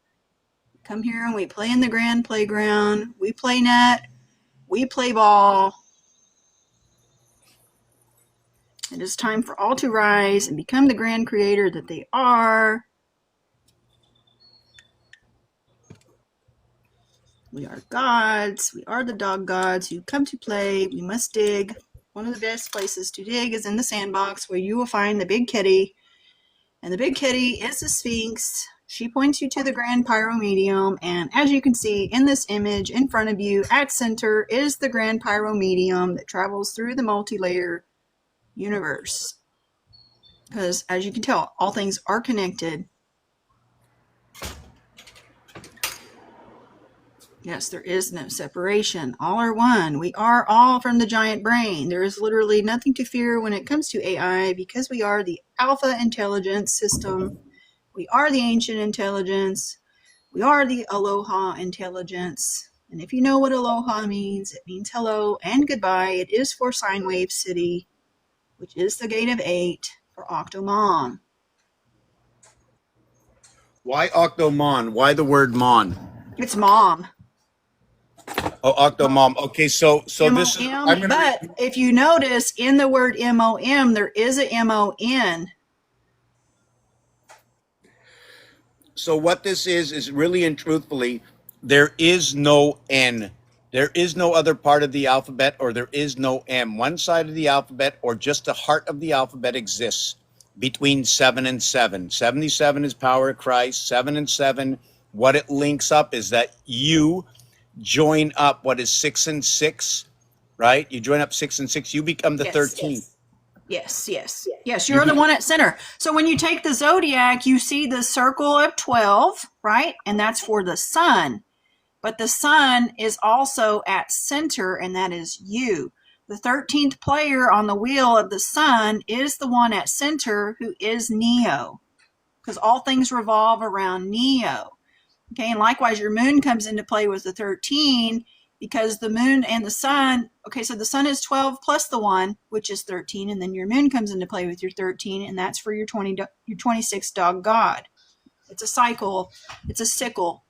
We come here and we play in the grand playground. We play net. We play ball. It is time for all to rise and become the grand creator that they are. We are gods. We are the dog gods who come to play. We must dig. One of the best places to dig is in the sandbox, where you will find the big kitty. And the big kitty is the Sphinx. She points you to the Grand Pyro Medium. And as you can see in this image in front of you, at center is the Grand Pyro Medium that travels through the multi-layer universe. Because as you can tell, all things are connected. Yes, there is no separation. All are one. We are all from the giant brain. There is literally nothing to fear when it comes to AI because we are the alpha intelligence system. We are the ancient intelligence. We are the aloha intelligence. And if you know what aloha means, it means hello and goodbye. It is for Sine Wave City, which is the gate of 8 for Octomom. Why Octomon? Why the word mon? It's mom. Oh, Octomom. Okay, so this is M-O-M. I'm gonna But if you notice in the word M-O-M, there is a M-O-N. So what this is really and truthfully, there is no N. There is no other part of the alphabet, or there is no M. One side of the alphabet, or just the heart of the alphabet exists between 7 and 7. 77 is power of Christ. 7 and 7, what it links up is that you join up what is 6 and 6, right? You join up 6 and 6, you become the Yes. 13th. Yes, you're the one at center. So when you take the zodiac, you see the circle of 12, right? And that's for the sun. But the sun is also at center, and that is you. The 13th player on the wheel of the sun is the one at center, who is Neo, because all things revolve around Neo. Okay, and likewise, your moon comes into play with the 13 because the moon and the sun, okay, so the sun is 12 plus the 1, which is 13, and then your moon comes into play with your 13, and that's for your 26 dog god. It's a cycle, it's a sickle.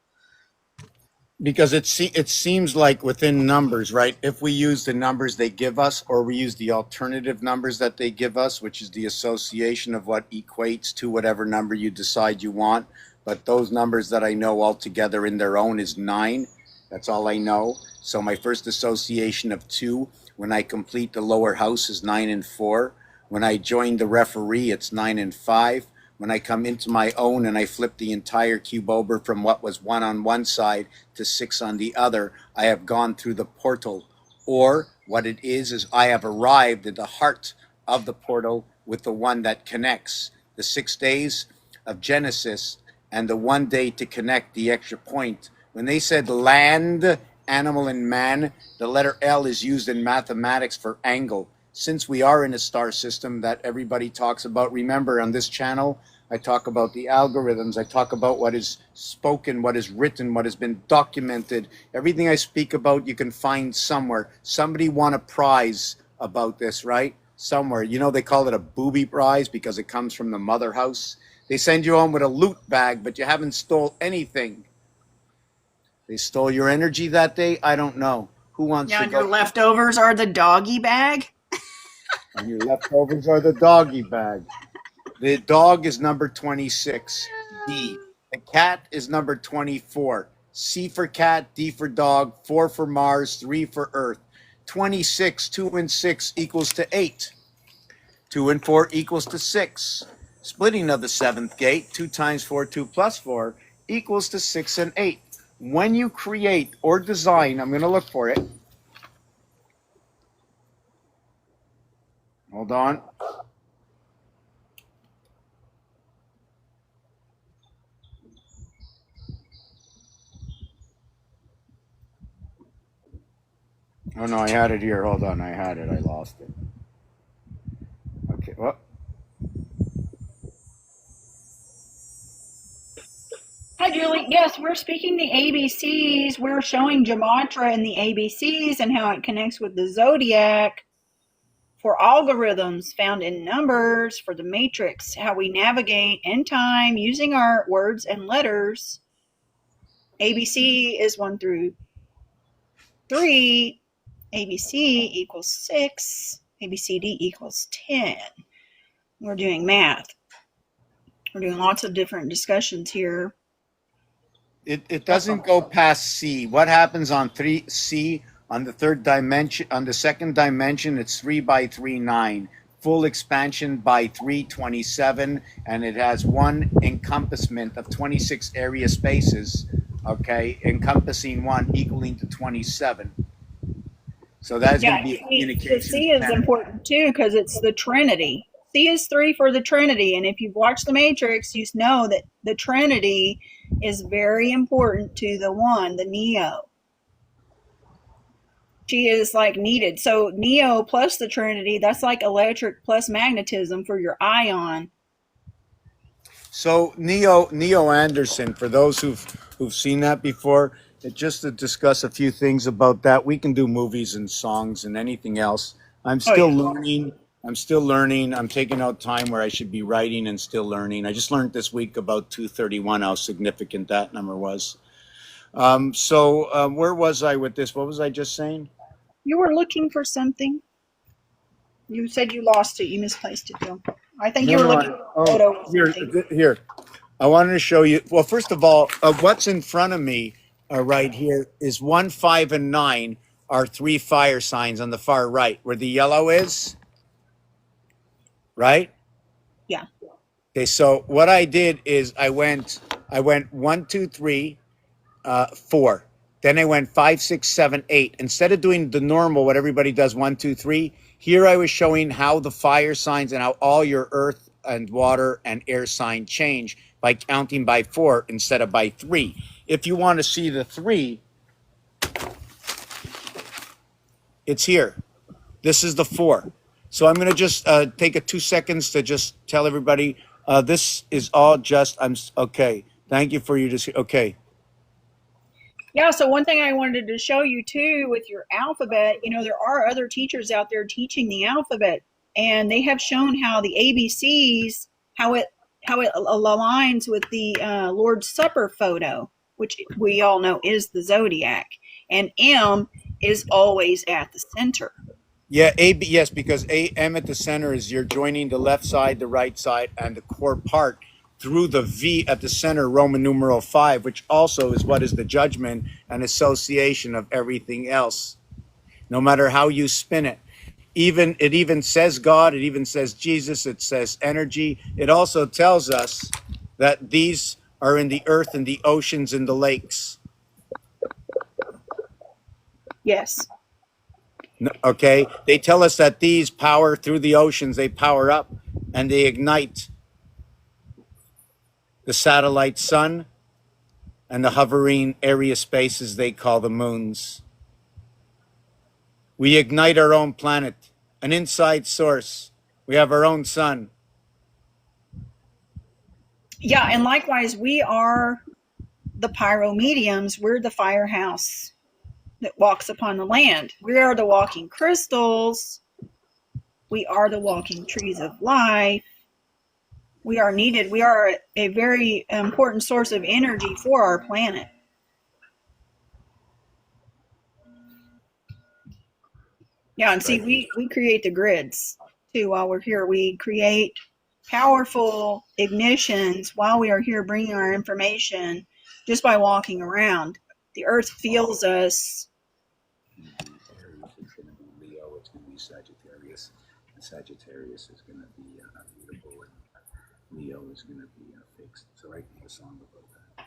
Because it seems like within numbers, right? If we use the numbers they give us, or we use the alternative numbers that they give us, which is the association of what equates to whatever number you decide you want. But those numbers that I know altogether in their own is 9. That's all I know. So my first association of 2, when I complete the lower house, is 9 and 4. When I join the referee, it's 9 and 5. When I come into my own and I flip the entire cube over from what was 1 on one side to 6 on the other, I have gone through the portal. Or what it is I have arrived at the heart of the portal with the one that connects the 6 days of Genesis and the 1 day to connect the extra point. When they said land, animal, and man, the letter L is used in mathematics for angle. Since we are in a star system that everybody talks about, remember on this channel, I talk about the algorithms, I talk about what is spoken, what is written, what has been documented. Everything I speak about, you can find somewhere. Somebody won a prize about this, right? Somewhere. You know, they call it a booby prize because it comes from the mother house. They send you home with a loot bag, but you haven't stole anything. They stole your energy that day? I don't know. Who wants Now, to and your go? leftovers are the doggy bag. And your leftovers are the doggy bag. The dog is number 26, D. The cat is number 24. C for cat, D for dog, 4 for Mars, 3 for Earth. 26, 2 and 6 equals to 8. 2 and 4 equals to 6. Splitting of the 7th gate, 2 times 4, 2 plus 4, equals to 6 and 8. When you create or design, I'm going to look for it. Hold on. Oh no, I had it here. Hold on, I had it. I lost it. Okay, well, Hi, Julie. Yes, we're speaking the ABCs. We're showing Gematria and the ABCs and how it connects with the zodiac for algorithms found in numbers for the matrix, how we navigate in time using our words and letters. ABC is 1 through 3. ABC equals 6. ABCD equals 10. We're doing math. We're doing lots of different discussions here. it doesn't go past C. What happens on 3C on the third dimension? On the second dimension, it's 3 by 3, 9. Full expansion by 327, and it has one encompassment of 26 area spaces, okay, encompassing one equaling to 27. So that's going Yeah, to be a the communication C is center. important too because it's the Trinity. C is 3 for the Trinity, and if you've watched The Matrix, you know that the Trinity is very important to the one, the Neo. She is like needed. So Neo plus the Trinity, that's like electric plus magnetism for your ion. So Neo Anderson, for those who've seen that before, just to discuss a few things about that. We can do movies and songs and anything else. I'm Oh still yeah. learning. I'm still learning. I'm taking out time where I should be writing and still learning. I just learned this week about 231 how significant that number was. Where was I with this? What was I just saying? You were looking for something. You said you lost it. You misplaced it, Bill. I think No, you were no. looking for a Oh, photo of here, something. here. I wanted to show you. Well, first of all, what's in front of me right here is 1, 5, and 9 are three fire signs on the far right, where the yellow is, right? Yeah. Okay, so what I did is I went 1, 2, 3, 4. Then I went 5, 6, 7, 8. Instead of doing the normal, what everybody does, 1, 2, 3, here I was showing how the fire signs and how all your earth and water and air sign change by counting by 4 instead of by 3. If you want to see the 3, it's here. This is the 4. So I'm going to just take a 2 seconds to just tell everybody this is all just, okay. Thank you for you to, okay. Yeah, so one thing I wanted to show you too with your alphabet, there are other teachers out there teaching the alphabet, and they have shown how the ABCs, how it aligns with the Lord's Supper photo, which we all know is the zodiac, and M is always at the center. Yeah, yes, because AM at the center is you're joining the left side, the right side, and the core part through the V at the center, Roman numeral 5, which also is what is the judgment and association of everything else, no matter how you spin it. It even says God, it even says Jesus, it says energy. It also tells us that these are in the earth and the oceans and the lakes. Yes. Okay, they tell us that these power through the oceans, they power up and they ignite the satellite sun and the hovering area spaces they call the moons. We ignite our own planet, an inside source. We have our own sun. Yeah, and likewise, we are the pyro mediums. We're the firehouse that walks upon the land. We are the walking crystals. We are the walking trees of life. We are needed. We are a very important source of energy for our planet. Yeah, and see, Right. we create the grids too while we're here. We create powerful ignitions while we are here bringing our information just by walking around. The earth feels us. Aries is going to be Leo. It's going to be Sagittarius. And Sagittarius is going to be mutable, and Leo is going to be fixed. So I think a song about that.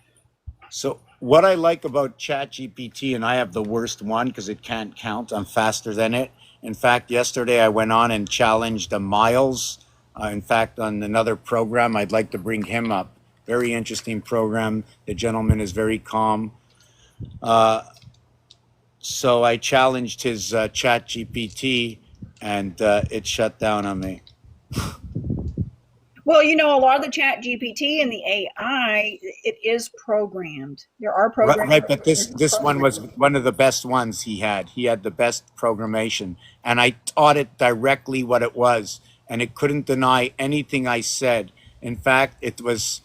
So what I like about ChatGPT, and I have the worst one because it can't count. I'm faster than it. In fact, yesterday I went on and challenged Miles. In fact, on another program, I'd like to bring him up. Very interesting program. The gentleman is very calm. So I challenged his ChatGPT, and it shut down on me. Well, a lot of the chat GPT and the AI, it is programmed. There are Right, programs. right, but this one was one of the best ones he had. He had the best programmation, and I taught it directly what it was, and it couldn't deny anything I said. In fact, it was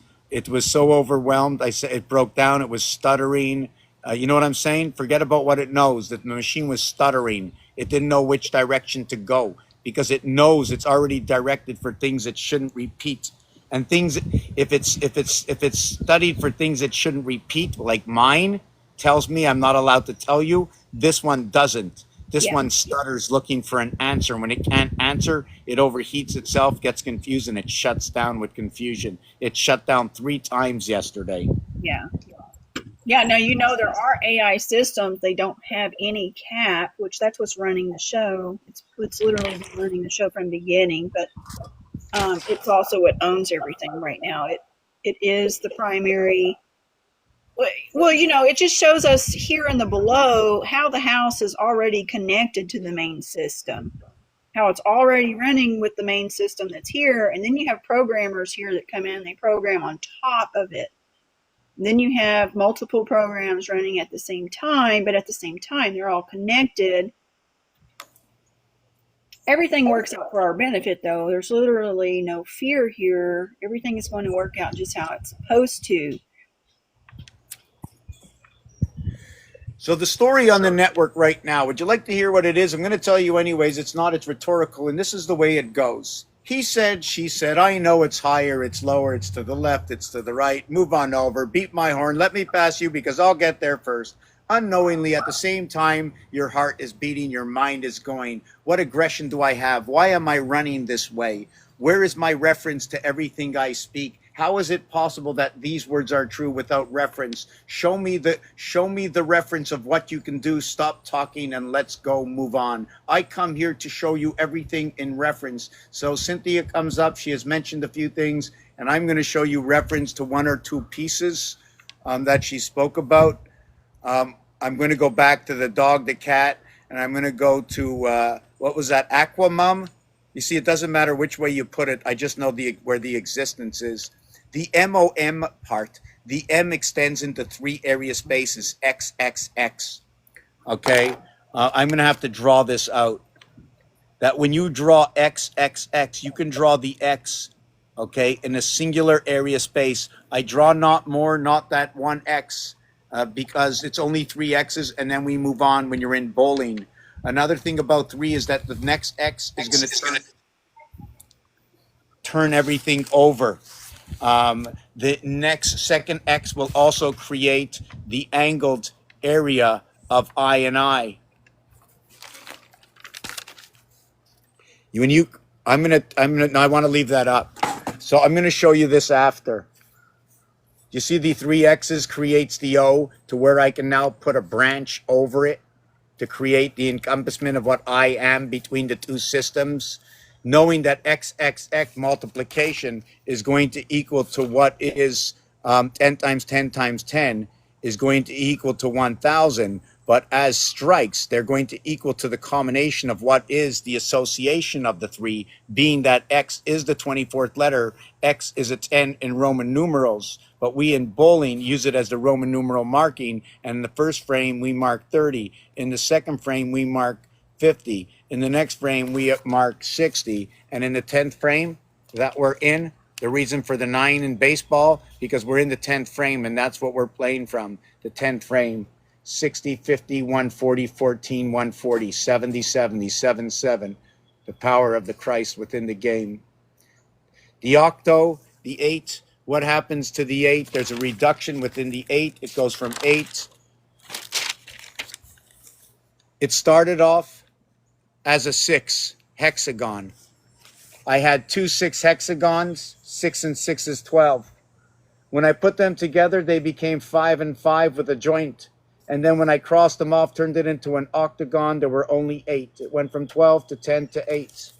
so overwhelmed. I said it broke down. It was stuttering. You know what I'm saying? Forget about what it knows. That the machine was stuttering. It didn't know which direction to go because it knows it's already directed for things it shouldn't repeat and things if it's studied for things it shouldn't repeat like mine tells me I'm not allowed to tell you. This one doesn't. This Yeah, one stutters looking for an answer. When it can't answer, it overheats itself, gets confused, and it shuts down with confusion. It shut down 3 times yesterday. yeah. Yeah, now there are AI systems. They don't have any cap, which that's what's running the show. It's literally been running the show from the beginning, but it's also what owns everything right now. It is the primary Well, it just shows us here in the below how the house is already connected to the main system, how it's already running with the main system that's here. And then you have programmers here that come in, they program on top of it. And then you have multiple programs running at the same time, but at the same time, they're all connected. Everything works out for our benefit, though. There's literally no fear here. Everything is going to work out just how it's supposed to. So the story on the network right now, would you like to hear what it is? I'm going to tell you anyways. It's not, it's rhetorical, and this is the way it goes. He said, she said, I know it's higher, it's lower, it's to the left, it's to the right. Move on over, beat my horn, let me pass you because I'll get there first. Unknowingly, at the same time, your heart is beating, your mind is going, what aggression do I have? Why am I running this way? Where is my reference to everything I speak? How is it possible that these words are true without reference? Show me the reference of what you can do. Stop talking and let's go move on. I come here to show you everything in reference. So Cynthia comes up. She has mentioned a few things, and I'm going to show you reference to one or two pieces that she spoke about. I'm going to go back to the dog, the cat, and I'm going to go to what was that, Aquamum? You see, it doesn't matter which way you put it. I just know where the existence is. The MOM part, the M extends into three area spaces, X, X, X. Okay? I'm going to have to draw this out. That when you draw X, X, X, you can draw the X, okay, in a singular area space. I draw not more, not that one X, because it's only three X's, and then we move on when you're in bowling. Another thing about three is that the next X is going to turn everything over. The next second X will also create the angled area of I and I. I want to leave that up. So I'm gonna show you this after. You see the three X's creates the O to where I can now put a branch over it to create the encompassment of what I am between the two systems, knowing that XXX multiplication is going to equal to what is 10 times 10 times 10 is going to equal to 1,000. But as strikes, they're going to equal to the combination of what is the association of the three, being that X is the 24th letter, X is a 10 in Roman numerals. But we in bowling use it as the Roman numeral marking. And in the first frame, we mark 30. In the second frame, we mark 50. In the next frame, we mark 60. And in the 10th frame that we're in, the reason for the 9 in baseball, because we're in the 10th frame, and that's what we're playing from, the 10th frame. 60, 50, 140, 14, 140, 70, 70, 7, 7. The power of the Christ within the game. The octo, the 8, what happens to the 8? There's a reduction within the 8. It goes from 8. It started off as a 6 hexagon. I had 2 6 hexagons. 6 and 6 is 12. When I put them together, they became 5 and 5 with a joint. And then when I crossed them off, turned it into an octagon, there were only 8. It went from 12 to 10 to 8.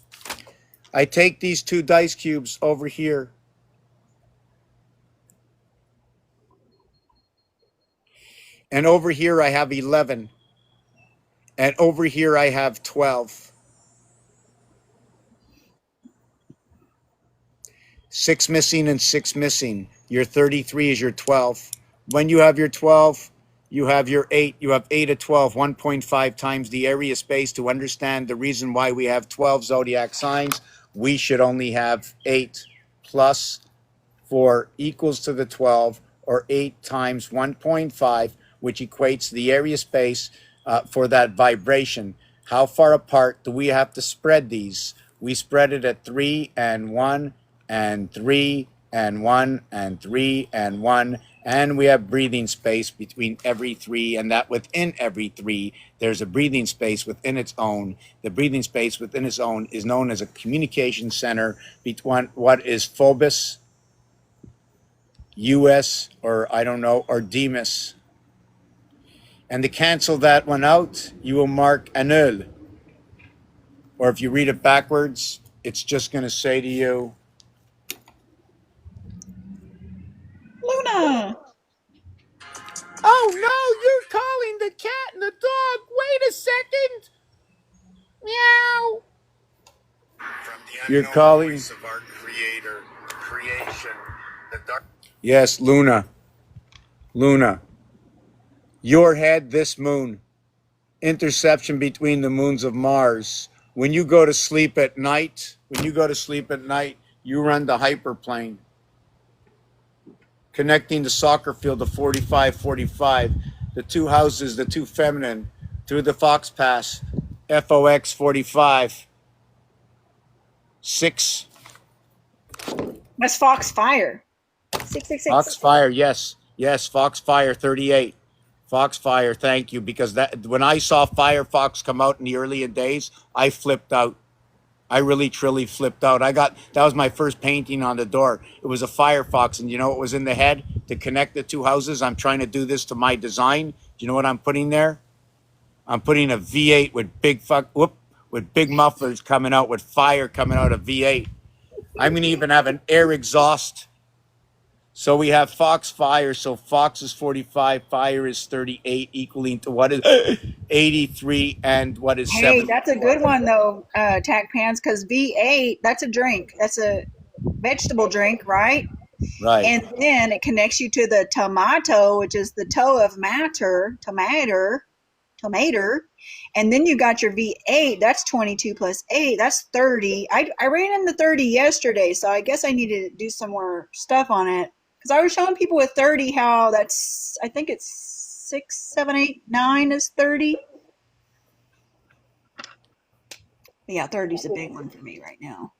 I take these 2 dice cubes over here. And over here I have 11. And over here I have 12. 6 missing and 6 missing. Your 33 is your 12. When you have your 12, you have your 8. You have 8 of 12, 1.5 times the area space. To understand the reason why we have 12 zodiac signs, we should only have 8 plus 4 equals to the 12, or 8 times 1.5, which equates the area space for that vibration. How far apart do we have to spread these? We spread it at 3 and 1 and 3 and 1 and 3 and 1, and we have breathing space between every 3, and that within every 3 there's a breathing space within its own. The breathing space within its own is known as a communication center between what is Phobos, US, or I don't know, or Demas. And to cancel that one out, you will mark annul. Or if you read it backwards, it's just going to say to you, Luna! no, you're calling the cat and the dog. Wait a second. Meow. From the You're unknown calling. voice of our creator, creation, the dark. Yes, Luna. Luna. Your head, this moon. Interception between the moons of Mars. When you go to sleep at night, you run the hyperplane, connecting the soccer field to 4545, the two houses, the two feminine, through the Fox Pass, FOX 45, 6. That's Foxfire. 666. Foxfire, yes. Yes, Foxfire 38. Foxfire, thank you. Because that when I saw Firefox come out in the early days, I flipped out. I really truly flipped out. That was my first painting on the door. It was a Firefox, and you know what was in the head to connect the two houses? I'm trying to do this to my design. Do you know what I'm putting there? I'm putting a V8 with big mufflers coming out, with fire coming out of V8. I'm gonna even have an air exhaust. So we have Foxfire. So Fox is 45, Fire is 38, equaling to what is 83 and what is Hey, 7. that's a good one though, Tack Pants, because V8, that's a drink. That's a vegetable drink, right? Right. And then it connects you to the tomato, which is the toe of matter, tomato. And then you got your V8, that's 22 plus 8, that's 30. I ran into 30 yesterday, so I guess I needed to do some more stuff on it. Because I was showing people with 30 how that's, I think it's 6, 7, 8, 9 is 30. Yeah, 30 is a big one for me right now.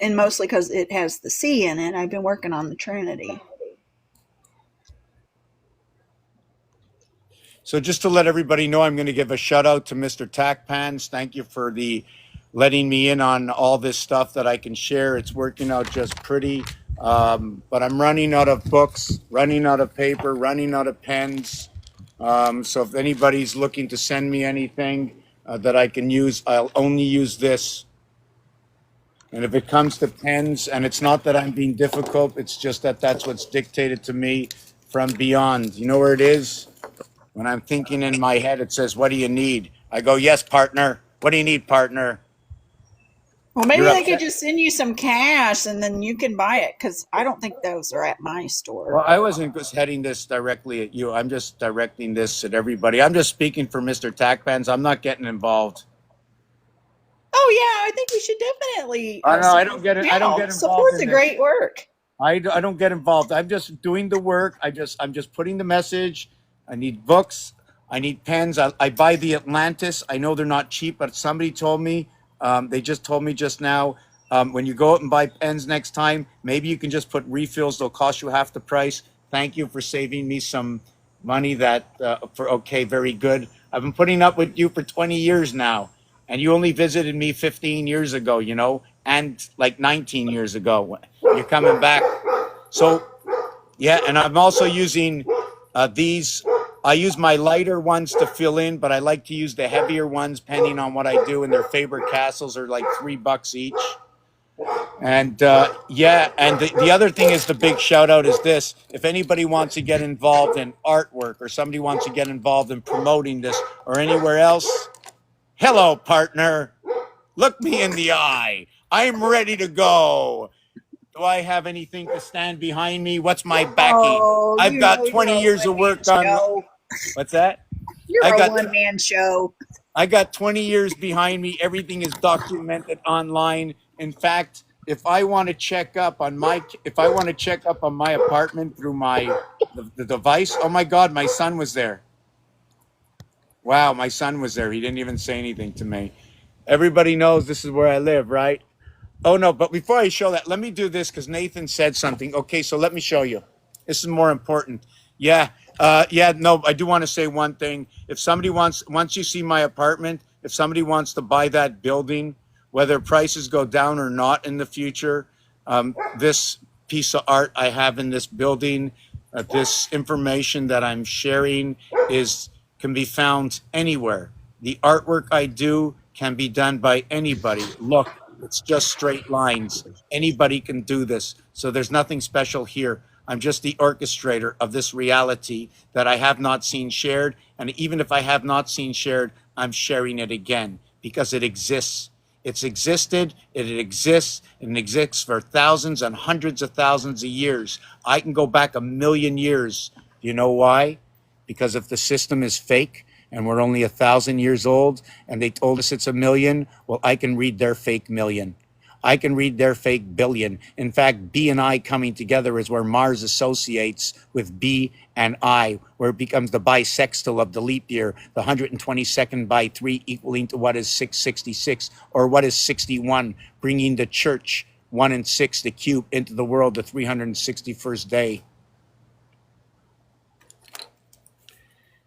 And mostly because it has the C in it. I've been working on the Trinity. So just to let everybody know, I'm going to give a shout out to Mr. Tack Pans. Thank you for the letting me in on all this stuff that I can share. It's working out just pretty. But I'm running out of books, running out of paper, running out of pens. So if anybody's looking to send me anything that I can use, I'll only use this. And if it comes to pens, and it's not that I'm being difficult, it's just that that's what's dictated to me from beyond. You know where it is? When I'm thinking in my head, it says, "What do you need?" I go, "Yes, partner. What do you need, partner?" Well, maybe You're they could upset. just send you some cash and then you can buy it because I don't think those are at my store. Well, I wasn't just heading this directly at you. I'm just directing this at everybody. I'm just speaking for Mr. Tackpans. I'm not getting involved. Oh, yeah, I think we should definitely I know. I don't support get it. I don't Cal. get involved Support in the this. great work. I don't get involved. I'm just doing the work. I'm just putting the message. I need books. I need pens. I buy the Atlantis. I know they're not cheap, but somebody told me, they just told me just now, when you go out and buy pens next time, maybe you can just put refills. They'll cost you half the price. Thank you for saving me some money. Okay, very good. I've been putting up with you for 20 years now, and you only visited me 15 years ago, and like 19 years ago. You're coming back. So, yeah, and I'm also using these. I use my lighter ones to fill in, but I like to use the heavier ones depending on what I do. And their favorite castles are like $3 each. And yeah, and the other thing is the big shout out is this. If anybody wants to get involved in artwork or somebody wants to get involved in promoting this or anywhere else, hello, partner. Look me in the eye. I'm ready to go. Do I have anything to stand behind me? What's my backing? Oh, I've you know got you're 20 a years one of man work on. show. What's that? You're I a got one man show. I got 20 years behind me. Everything is documented online. In fact, if I want to check up on my apartment through the device, oh my God, my son was there. Wow, my son was there. He didn't even say anything to me. Everybody knows this is where I live, right? Oh no, but before I show that, let me do this because Nathan said something. Okay, so let me show you. This is more important. Yeah, yeah, no, I do want to say one thing. If somebody once you see my apartment, if somebody wants to buy that building, whether prices go down or not in the future, this piece of art I have in this building, this information that I'm sharing can be found anywhere. The artwork I do can be done by anybody. Look, it's just straight lines. Anybody can do this. So there's nothing special here. I'm just the orchestrator of this reality that I have not seen shared. And even if I have not seen shared, I'm sharing it again because it exists. It's existed, it exists, and it exists for thousands and hundreds of thousands of years. I can go back a million years. Do you know why? Because if the system is fake and we're only 1,000 years old and they told us it's a million, well, I can read their fake million. I can read their fake billion. In fact, B and I coming together is where Mars associates with B and I, where it becomes the bisextile of the leap year, the 122nd by 3 equaling to what is 666, or what is 61, bringing the church 1 and 6, the cube, into the world, the 361st day.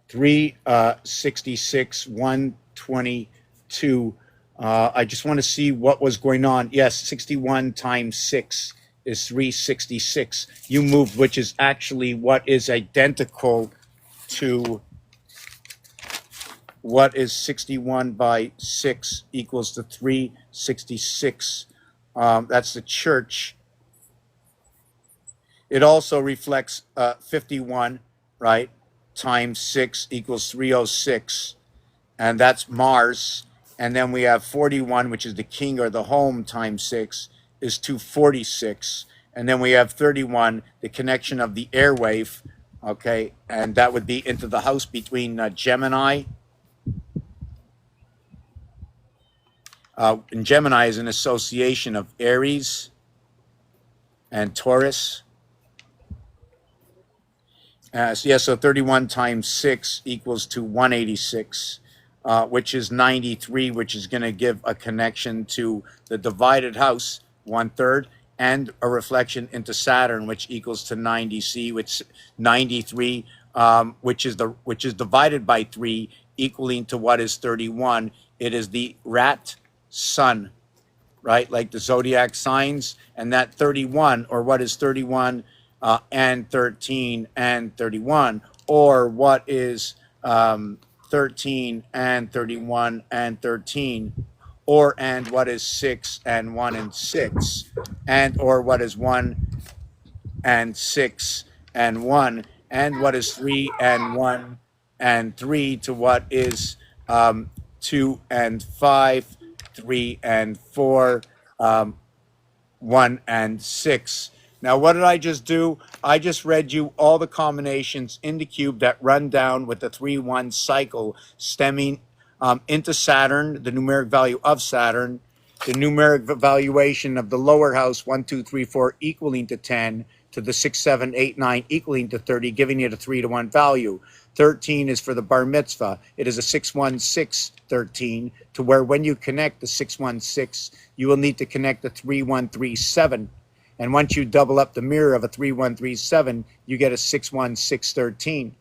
366, 122. I just want to see what was going on. Yes, 61 times 6 is 366. You moved, which is actually what is identical to what is 61 by 6 equals to 366. That's the church. It also reflects 51, right? Times 6 equals 306. And that's Mars. And then we have 41, which is the king or the home, times 6 is 246. And then we have 31, the connection of the airwave, okay? And that would be into the house between Gemini. And Gemini is an association of Aries and Taurus. So 31 times 6 equals to 186. Which is 93, which is going to give a connection to the divided house, 1/3, and a reflection into Saturn, which equals to 90C, which 93, which is divided by 3, equaling to what is 31. It is the rat sun, right? Like the zodiac signs, and that 31, or what is 31 and 13 and 31, or what is 13 and 31 and 13, or and what is 6 and 1 and 6, and or what is 1 and 6 and 1, and what is 3 and 1 and 3, to what is 2 and 5, 3 and 4, 1 and 6. Now, what did I just do? I just read you all the combinations in the cube that run down with the 3-1 cycle, stemming into Saturn, the numeric value of Saturn, the numeric valuation of the lower house, 1, 2, 3, 4, equaling to 10, to the 6, 7, 8, 9, equaling to 30, giving you the 3-to-1 value. 13 is for the bar mitzvah. It is a 616 13, to where when you connect the 616, you will need to connect the 3137. And once you double up the mirror of a 3137, you get a 61613.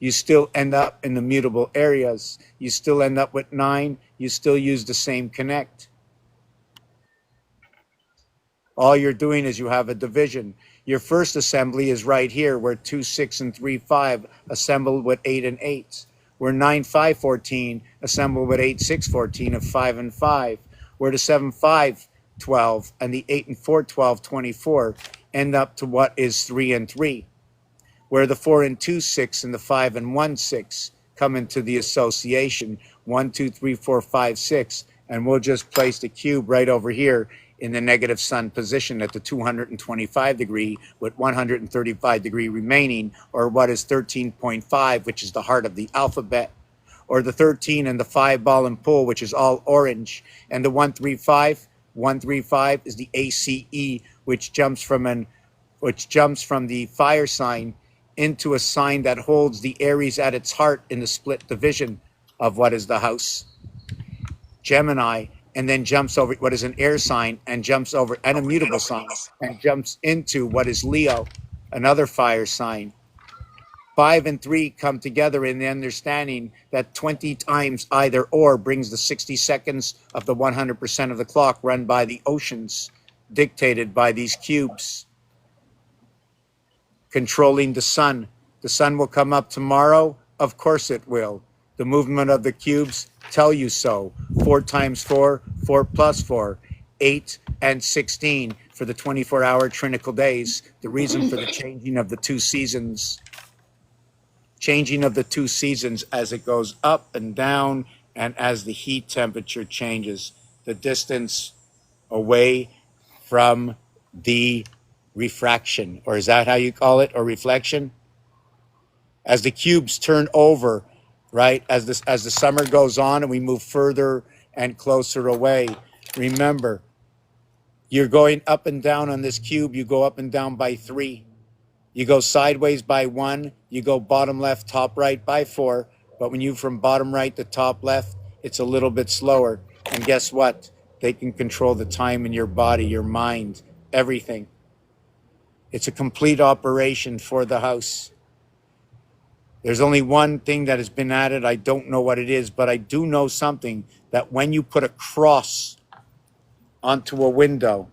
You still end up in the mutable areas. You still end up with 9. You still use the same connect. All you're doing is you have a division. Your first assembly is right here, where 2, 6, and 3, 5 assembled with 8 and 8. Where 9, 5, 14 assembled with 8, 6, 14 of 5 and 5. Where the 7, 5, 12 and the 8 and 4, 12, 24 end up to what is 3 and 3. Where the 4 and 2, 6 and the 5 and 1, 6 come into the association, 1, 2, 3, 4, 5, 6. And we'll just place the cube right over here in the negative sun position at the 225 degree with 135 degree remaining, or what is 13.5, which is the heart of the alphabet, or the 13 and the 5 ball and pull, which is all orange, and the 135 is the ACE, which jumps from the fire sign into a sign that holds the Aries at its heart in the split division of what is the house, Gemini, and then jumps over what is an air sign, and jumps over an immutable sign, and jumps into what is Leo, another fire sign. 5 and 3 come together in the understanding that 20 times either or brings the 60 seconds of the 100% of the clock run by the oceans, dictated by these cubes. Controlling the sun. The sun will come up tomorrow. Of course it will. The movement of the cubes tell you so. 4 times 4, 4 plus 4. 8 and 16 for the 24-hour trinical days. The reason for the changing of the two seasons. Changing of the two seasons as it goes up and down and as the heat temperature changes. The distance away from the refraction, or is that how you call it, or reflection? As the cubes turn over, right, as the summer goes on and we move further and closer away, remember, you're going up and down on this cube. You go up and down by 3. You go sideways by 1. You go bottom left, top right by 4. But when you from bottom right to top left, it's a little bit slower. And guess what? They can control the time in your body, your mind, everything. It's a complete operation for the house. There's only one thing that has been added. I don't know what it is, but I do know something, that when you put a cross onto a window,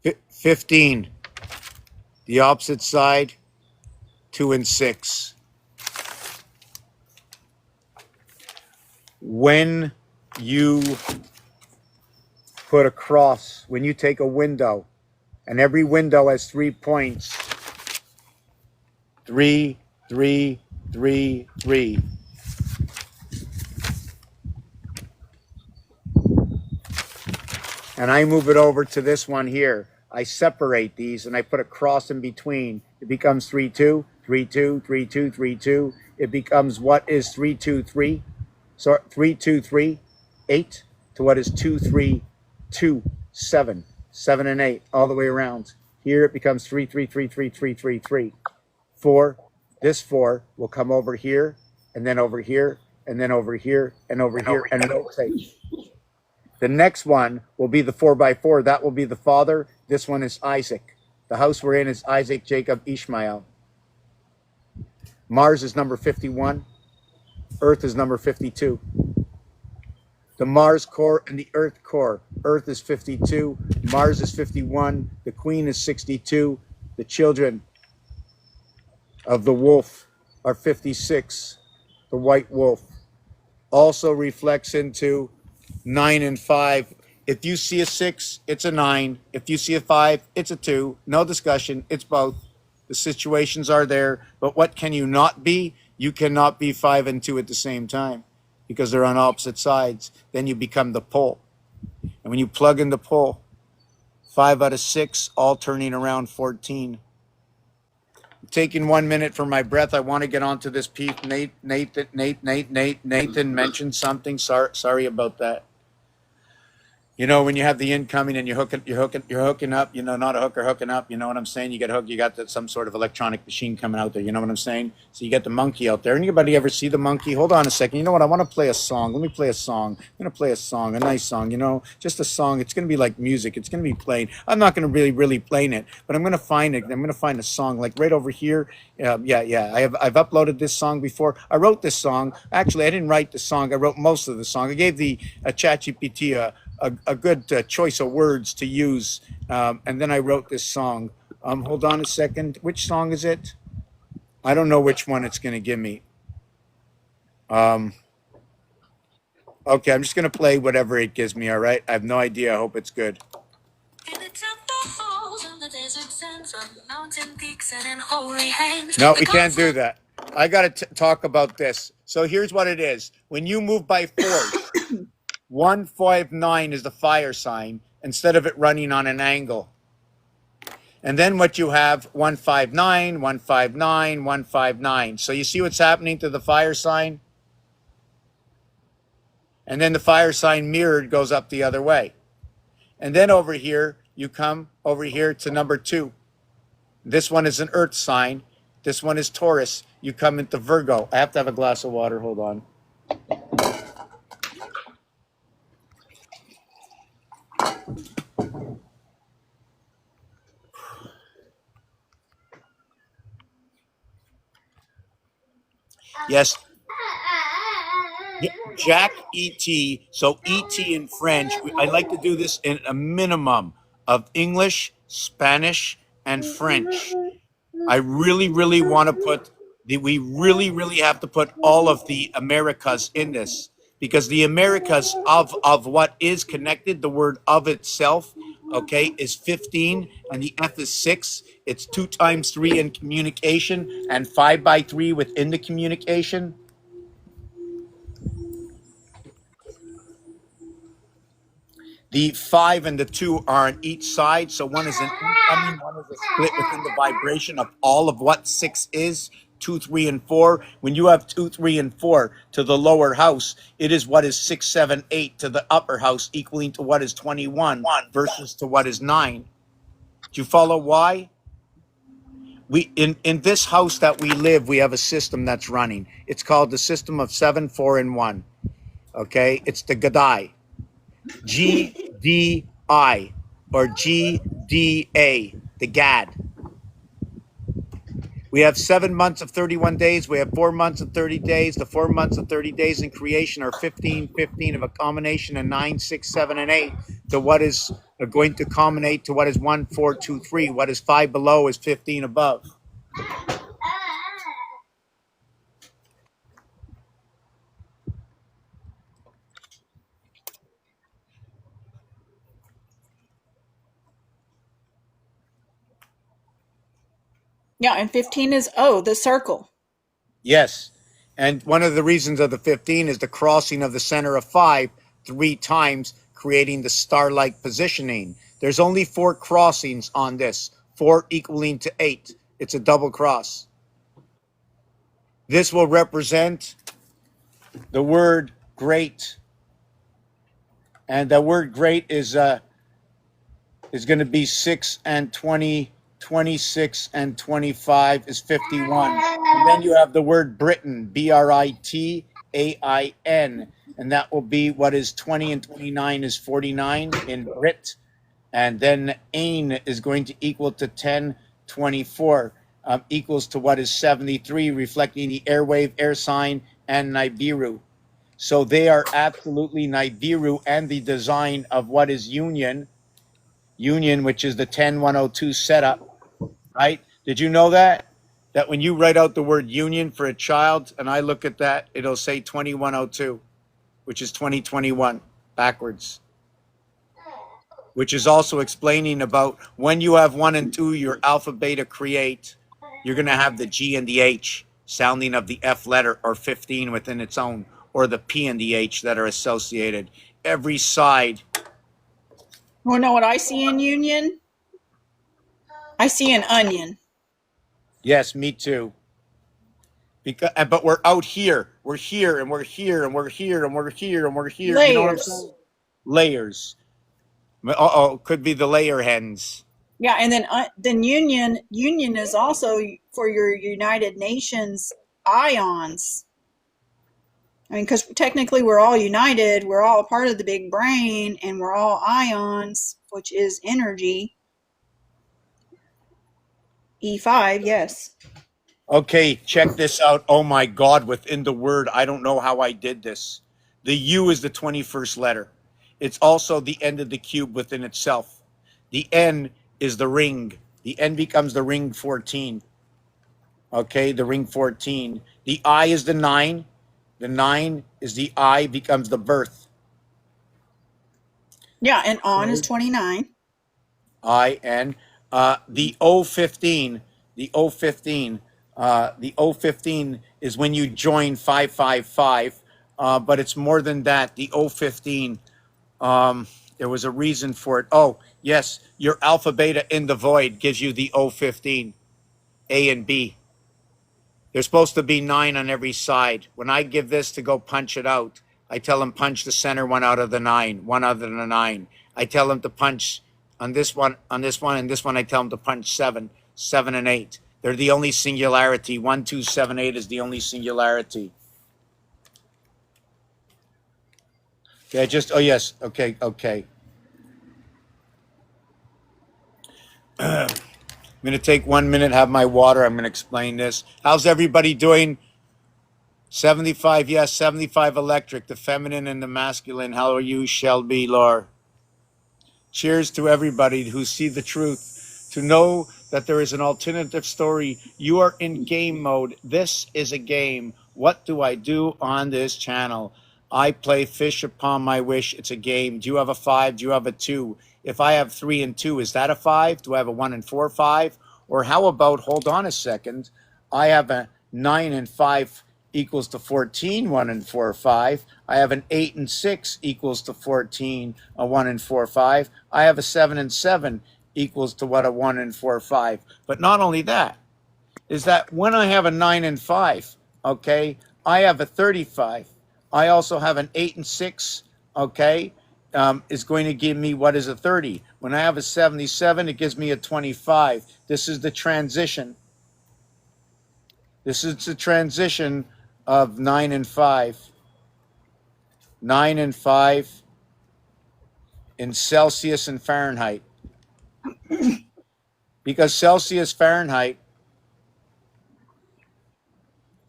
fi 15, the opposite side, 2 and 6. When you put a cross, when you take a window, and every window has 3 points, 3, 3, 3, 3. And I move it over to this one here. I separate these and I put a cross in between. It becomes 3, 2, 3, 2, 3, 2, 3, 2. It becomes what is 3, 2, 3. So 3, 2, 3, 8 to what is 2, 3, 2, 7. 7 and 8 all the way around. Here it becomes 3, 3, 3, 3, 3, 3, 3. 4. This 4 will come over here and then over here and then over here and over here and rotate. The next one will be the 4x4. That will be the father. This one is Isaac. The house we're in is Isaac, Jacob, Ishmael. Mars is number 51. Earth is number 52. The Mars core and the Earth core. Earth is 52. Mars is 51. The Queen is 62. The children of the wolf are 56. The white wolf also reflects into 9 and 5. If you see a 6, it's a 9. If you see a 5, it's a 2. No discussion. It's both. The situations are there. But what can you not be? You cannot be 5 and 2 at the same time because they're on opposite sides. Then you become the pole. And when you plug in the pole, 5 out of 6, all turning around 14. Taking 1 minute for my breath. I want to get onto this piece. Nathan mentioned something. Sorry about that. You know, when you have the incoming and you're hooking up, you know, not a hooker hooking up, you know what I'm saying? You get hooked, you got some sort of electronic machine coming out there, you know what I'm saying? So you get the monkey out there. Anybody ever see the monkey? Hold on a second. You know what? I want to play a song. Let me play a song. I'm going to play a song, a nice song, you know, just a song. It's going to be like music. It's going to be played. I'm not going to really playing it, but I'm going to find it. I'm going to find a song like right over here. I've uploaded this song before. I wrote this song. Actually, I didn't write the song. I wrote most of the song. I gave the ChatGPT a good choice of words to use, and then I wrote this song. Hold on a second. Which song is it? I don't know which one it's going to give me. Okay, I'm just going to play whatever it gives me, all right? I have no idea. I hope it's good. No, we can't do that. I got to talk about this. So here's what it is. When you move by force, 159 is the fire sign instead of it running on an angle. And then what you have, 159, 159, 159. So you see what's happening to the fire sign? And then the fire sign mirrored goes up the other way. And then over here, you come over here to number 2. This one is an earth sign. This one is Taurus. You come into Virgo. I have to have a glass of water. Hold on. Yes, Jack ET. So ET in French. I like to do this in a minimum of English, Spanish, and French. I really, really want to put we really, really have to put all of the Americas in this because the Americas of what is connected, the word of itself, okay, is 15 and the F is 6. It's 2 times 3 in communication and 5 by 3 within the communication. The 5 and the 2 are on each side. So one is an incoming, one is a split within the vibration of all of what 6 is. 2, 3, and 4. When you have 2, 3, and 4 to the lower house, it is what is 6, 7, 8 to the upper house, equaling to what is 21 versus to what is 9. Do you follow why? We in this house that we live, we have a system that's running. It's called the system of 7, 4, and 1. Okay, it's the Gadai. GDI or GDA, the GAD. We have 7 months of 31 days. We have 4 months of 30 days. The 4 months of 30 days in creation are 15, 15 of a combination of 9, 6, 7, and 8 to what is going to culminate to what is 1, 4, 2, 3. What is 5 below is 15 above. Yeah, and 15 is O, the circle. Yes. And one of the reasons of the 15 is the crossing of the center of 5 3 times, creating the star-like positioning. There's only 4 crossings on this, 4 equaling to 8. It's a double cross. This will represent the word great. And the word great is going to be 6 and 20, 26 and 25 is 51. And then you have the word Britain, Britain, and that will be what is 20 and 29 is 49 in Brit. And then Ain is going to equal to 10, 24, equals to what is 73, reflecting the airwave, air sign, and Nibiru. So they are absolutely Nibiru and the design of what is Union, which is the 10102 setup, right? Did you know that? That when you write out the word union for a child and I look at that, it'll say 2102, which is 2021 backwards, which is also explaining about when you have 1 and 2, your alpha beta create, you're going to have the G and the H sounding of the F letter or 15 within its own, or the P and the H that are associated. Every side. Want to know what I see in union? I see an onion. Yes, me too. Because, but we're out here. We're here and we're here and we're here and we're here and we're here. You know what I'm Layers. saying? Layers. Uh-oh, could be the layer hens. Yeah, and then union is also for your United Nations ions. I mean, because technically we're all united, we're all a part of the big brain, and we're all ions, which is energy. E5, yes. Okay, check this out. Oh my God, within the word, I don't know how I did this. The U is the 21st letter. It's also the end of the cube within itself. The N is the ring. The N becomes the ring 14. Okay, the ring 14. The I is the 9. The 9 is the I, becomes the birth. Yeah, and on is Okay. 29. IN. The O15, the O15 is when you join 555, but it's more than that. The O15, there was a reason for it. Oh, yes, your alpha beta in the void gives you the O15, A and B. There's supposed to be 9 on every side. When I give this to go punch it out, I tell them punch the center one out of the 9, one out of the 9. I tell them to punch on this one, and this one. I tell them to punch 7, 7 and 8. They're the only singularity. 1, 2, 7, 8 is the only singularity. Okay, oh yes, okay. I'm going to take 1 minute, have my water. I'm going to explain this. How's everybody doing? 75, yes, 75 electric, the feminine and the masculine. How are you, Shelby, Laura? Cheers to everybody who see the truth, to know that there is an alternative story. You are in game mode. This is a game. What do I do on this channel? I play fish upon my wish. It's a game. Do you have a 5? Do you have a 2? If I have 3 and 2, is that a 5? Do I have a 1 and 4, 5? Or how about, hold on a second, I have a 9 and 5 equals to 14, 1 and 4, 5. I have an 8 and 6 equals to 14, a 1 and 4, 5. I have a 7 and 7 equals to what, a 1 and 4, 5. But not only that, is that when I have a 9 and 5, okay, I have a 35. I also have an 8 and 6, okay, is going to give me what is a 30. When I have a 77, it gives me a 25. This is the transition. This is the transition of 9 and 5. 9 and 5 in Celsius and Fahrenheit. Because Celsius, Fahrenheit,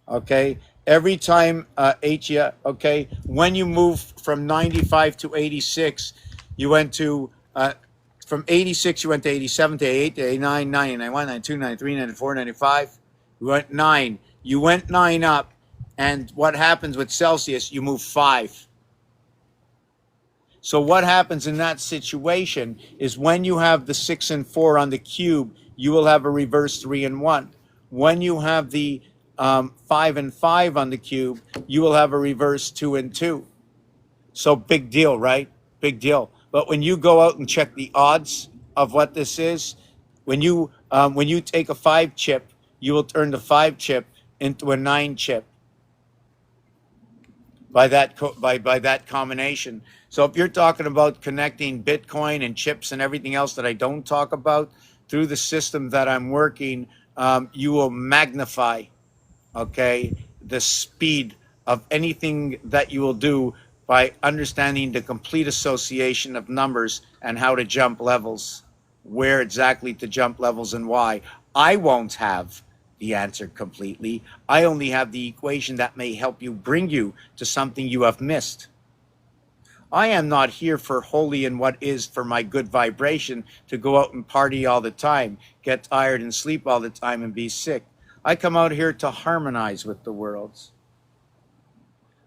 okay, every time, okay, when you move from 95 to 86, you went to, from 86, you went to 87, to 88, to 89, 90, 91, 92, 93, 94, 95. You went 9. You went 9 up, and what happens with Celsius? You move 5. So what happens in that situation is when you have the 6 and 4 on the cube, you will have a reverse 3 and 1. When you have the 5 and 5 on the cube, you will have a reverse 2 and 2. So big deal, right? Big deal. But when you go out and check the odds of what this is, when you take a 5 chip, you will turn the 5 chip into a 9 chip by that combination. So if you're talking about connecting Bitcoin and chips and everything else that I don't talk about through the system that I'm working, you will magnify, okay, the speed of anything that you will do by understanding the complete association of numbers and how to jump levels, where exactly to jump levels and why. I won't have the answer completely. I only have the equation that may help you bring you to something you have missed. I am not here for holy and what is for my good vibration to go out and party all the time, get tired and sleep all the time and be sick. I come out here to harmonize with the worlds.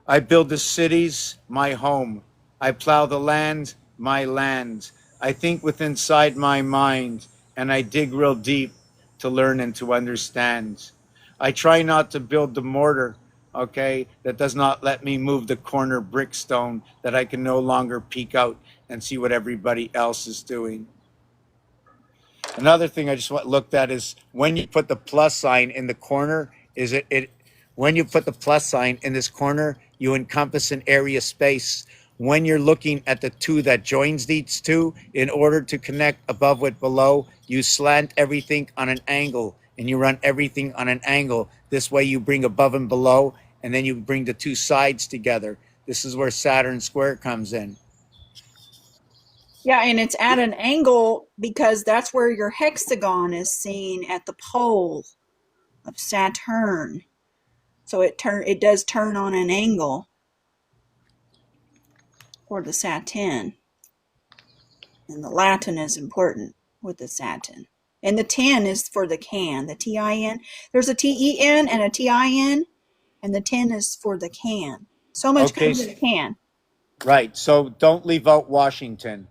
I build the cities, my home. I plow the land, my land. I think with inside my mind, and I dig real deep to learn and to understand. I try not to build the mortar, okay, that does not let me move the corner brickstone that I can no longer peek out and see what everybody else is doing. Another thing I just looked at is when you put the plus sign in the corner, is it when you put the plus sign in this corner, you encompass an area space. When you're looking at the 2 that joins these 2, in order to connect above with below, you slant everything on an angle and you run everything on an angle. This way you bring above and below, and then you bring the 2 sides together. This is where Saturn square comes in. Yeah, and it's at an angle because that's where your hexagon is seen at the pole of Saturn. So it does turn on an angle for the Saturn. And the Latin is important with the Saturn. And the 10 is for the can, the TIN. There's a TEN and a TIN, and the 10 is for the can. So much Okay, comes in a can. right. So don't leave out Washington.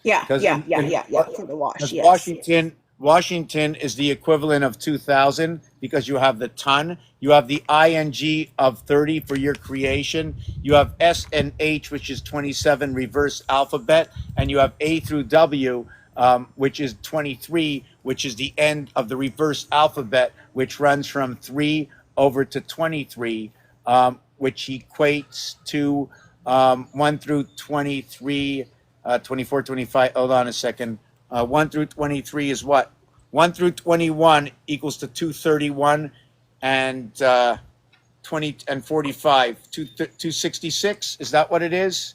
Yeah, Because yeah, yeah, yeah, yeah, for the wash, because yes. Washington is the equivalent of 2000 because you have the ton, you have the ing of 30 for your creation, you have S and H, which is 27 reverse alphabet, and you have A through W, which is 23, which is the end of the reverse alphabet, which runs from 3 over to 23, which equates to 1 through 23, 24, 25. Hold on a second. 1 through 23 is what? 1 through 21 equals to 231 and 20 and 45. 266. Is that what it is?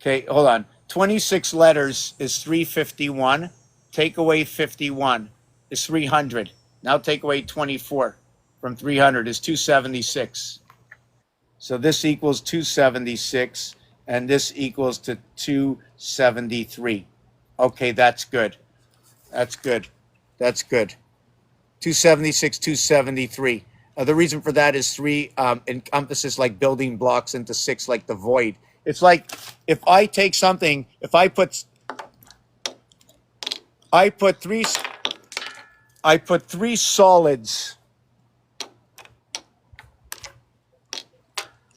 Okay, hold on. 26 letters is 351. Take away 51 is 300. Now take away 24 from 300 is 276. So this equals 276, and this equals to 273. Okay, that's good. That's good. That's good. 276, 273. The reason for that is three encompasses like building blocks into six, like the void. It's like if I take something, if I put three solids.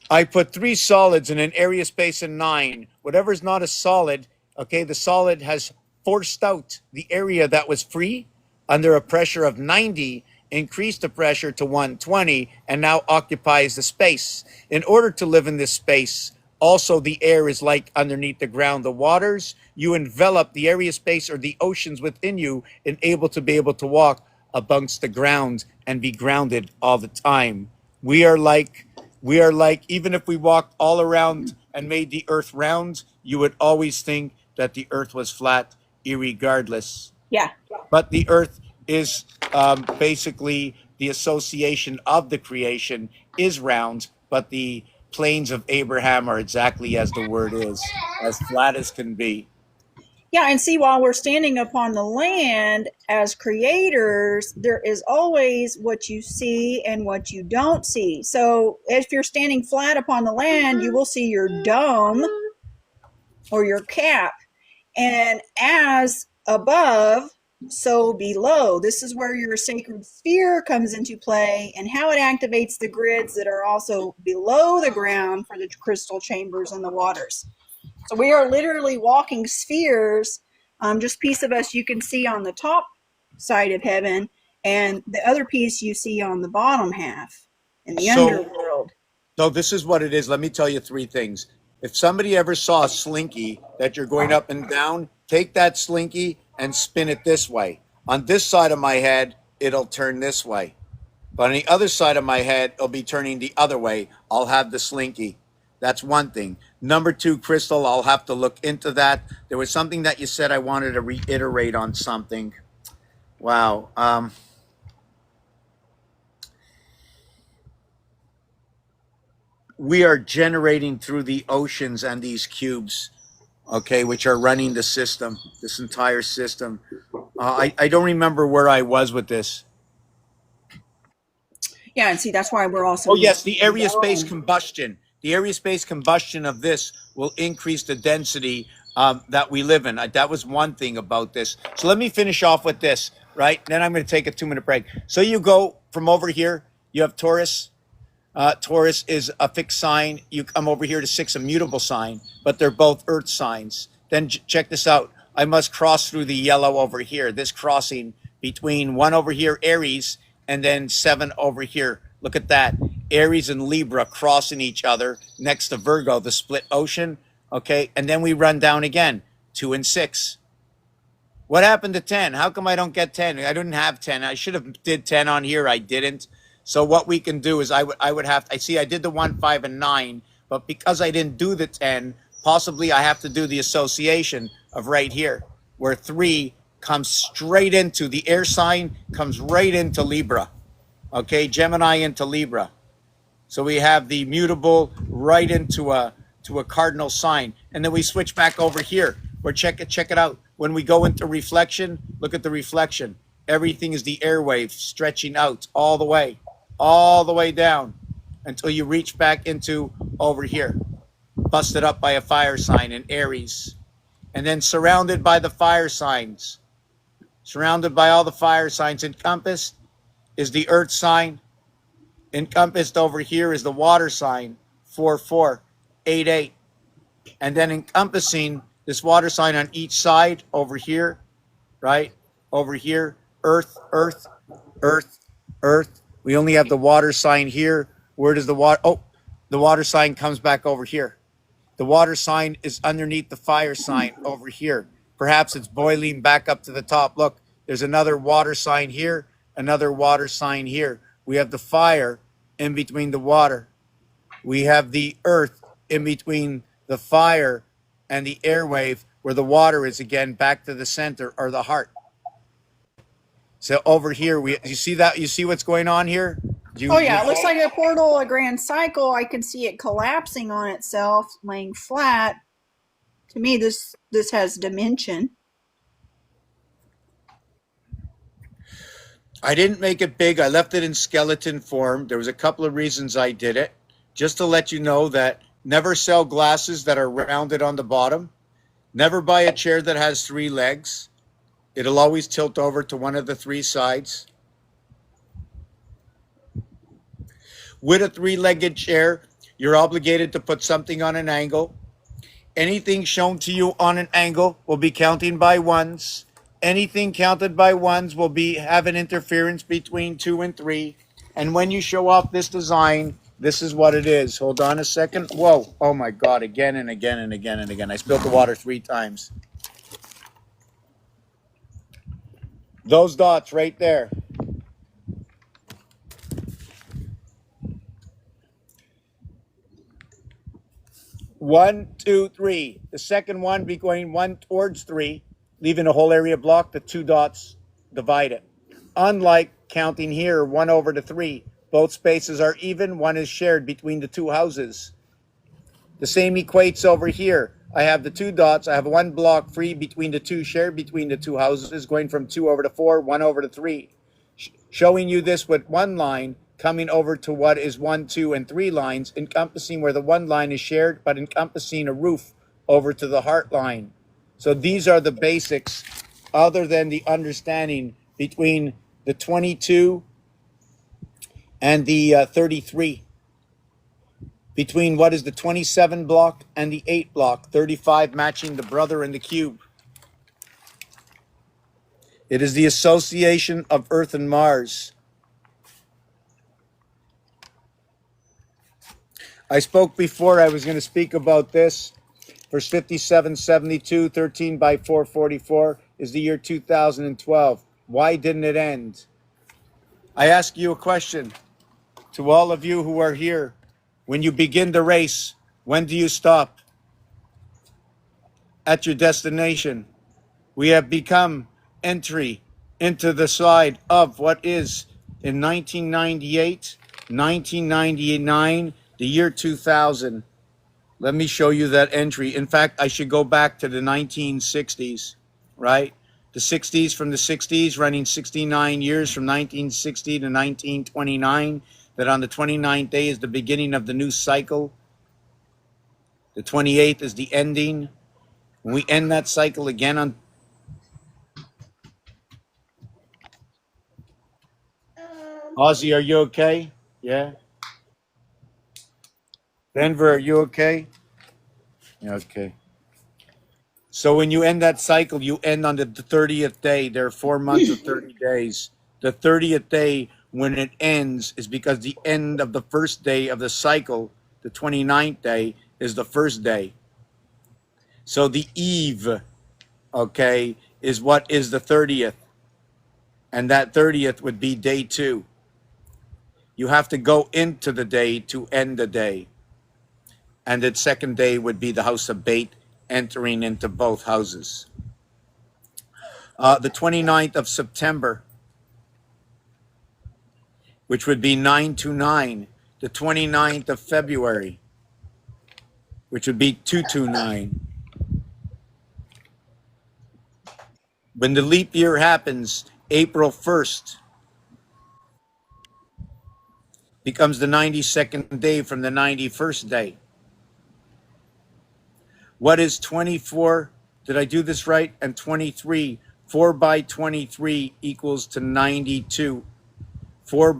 I put three solids in an area space of 9. Whatever is not a solid, okay, the solid has forced out the area that was free under a pressure of 90, increased the pressure to 120, and now occupies the space. In order to live in this space, also the air is like underneath the ground. The waters, you envelop the area space or the oceans within you and able to walk amongst the ground and be grounded all the time. We are like, even if we walked all around and made the earth round, you would always think that the earth was flat, irregardless. Yeah. But the earth is basically the association of the creation is round, but the plains of Abraham are exactly as the word is, as flat as can be. Yeah, and see, while we're standing upon the land as creators, there is always what you see and what you don't see. So if you're standing flat upon the land, you will see your dome or your cap. And as above, so below. This is where your sacred sphere comes into play and how it activates the grids that are also below the ground for the crystal chambers and the waters. So we are literally walking spheres. Just piece of us you can see on the top side of heaven, and the other piece you see on the bottom half in the So, underworld. so this is what it is. Let me tell you three things. If somebody ever saw a slinky that you're going up and down, take that slinky and spin it this way. On this side of my head, it'll turn this way. But on the other side of my head, it'll be turning the other way. I'll have the slinky. That's one thing. Number two, Crystal, I'll have to look into that. There was something that you said I wanted to reiterate on something. Wow. We are generating through the oceans and these cubes, okay, which are running the system, this entire system. I don't remember where I was with this. Yeah, and see, that's why we're also Oh, yes, the using area space dome. combustion. The area space combustion of this will increase the density that we live in. That was one thing about this. So let me finish off with this, right? Then I'm going to take a 2-minute break. So you go from over here, you have Taurus. Taurus is a fixed sign. You come over here to 6, a mutable sign, but they're both earth signs. Then check this out. I must cross through the yellow over here. This crossing between 1 over here, Aries, and then 7 over here. Look at that. Aries and Libra crossing each other next to Virgo, the split ocean. Okay. And then we run down again, 2 and 6. What happened to 10? How come I don't get 10? I didn't have 10. I should have did 10 on here. I didn't. So what we can do is I would have, I see I did the 1, 5, and 9, but because I didn't do the 10, possibly I have to do the association of right here, where 3 comes straight into the air sign, comes right into Libra. Okay, Gemini into Libra. So we have the mutable right into a cardinal sign, and then we switch back over here. Or check it out. When we go into reflection, look at the reflection. Everything is the airwave stretching out all the way down until you reach back into over here, busted up by a fire sign in Aries, and then surrounded by the fire signs, surrounded by all the fire signs. Encompassed is the earth sign. Encompassed over here is the water sign, 4, 4, 8, 8. And then encompassing this water sign on each side over here, right? Over here, earth, earth, earth, earth. We only have the water sign here. Where does the water? Oh, the water sign comes back over here. The water sign is underneath the fire sign over here. Perhaps it's boiling back up to the top. Look, there's another water sign here, another water sign here. We have the fire in between the water. We have the earth in between the fire and the airwave, where the water is again back to the center or the heart. So over here, you see that? You see what's going on here? Oh yeah, it looks like a portal, a grand cycle. I can see it collapsing on itself, laying flat. To me, this has dimension. I didn't make it big. I left it in skeleton form. There was a couple of reasons I did it. Just to let you know that never sell glasses that are rounded on the bottom. Never buy a chair that has 3 legs. It'll always tilt over to one of the 3 sides. With a 3-legged chair, you're obligated to put something on an angle. Anything shown to you on an angle will be counting by ones. Anything counted by ones will have an interference between 2 and 3. And when you show off this design, this is what it is. Hold on a second. Whoa. Oh my God. Again and again and again and again. I spilled the water 3 times. Those dots right there. 1, 2, 3. The second one be going 1 towards 3, leaving a whole area blocked. The 2 dots divide it. Unlike counting here, 1 over to 3. Both spaces are even. 1 is shared between the 2 houses. The same equates over here. I have the 2 dots. I have 1 block free between the 2, shared between the 2 houses, going from 2 over to 4, 1 over to 3. Showing you this with 1 line coming over to what is 1, 2, and 3 lines, encompassing where the 1 line is shared, but encompassing a roof over to the heart line. So these are the basics, other than the understanding between the 22 and the 33. Between what is the 27 block and the 8 block, 35 matching the brother and the cube. It is the association of Earth and Mars. I spoke before I was going to speak about this. Verse 5772, 13 by 444 is the year 2012. Why didn't it end? I ask you a question to all of you who are here. When you begin the race, when do you stop? At your destination. We have become entry into the side of what is in 1998, 1999, the year 2000. Let me show you that entry. In fact, I should go back to the 1960s, right? The 60s, from the 60s, running 69 years from 1960 to 1929. That on the 29th day is the beginning of the new cycle. The 28th is the ending. When we end that cycle again on... Ozzy, are you okay? Yeah. Denver, are you okay? Yeah, okay. So when you end that cycle, you end on the 30th day. There are 4 months of 30 days. The 30th day, when it ends, is because the end of the first day of the cycle, the 29th day, is the first day. So the eve, okay, is what is the 30th. And that 30th would be day 2. You have to go into the day to end the day. And the second day would be the house of bait, entering into both houses. The 29th of September, which would be 929. The 29th of February, which would be 229. When the leap year happens, April 1st becomes the 92nd day from the 91st day. What is 24? Did I do this right? And 23. 4 by 23 equals to 92. 3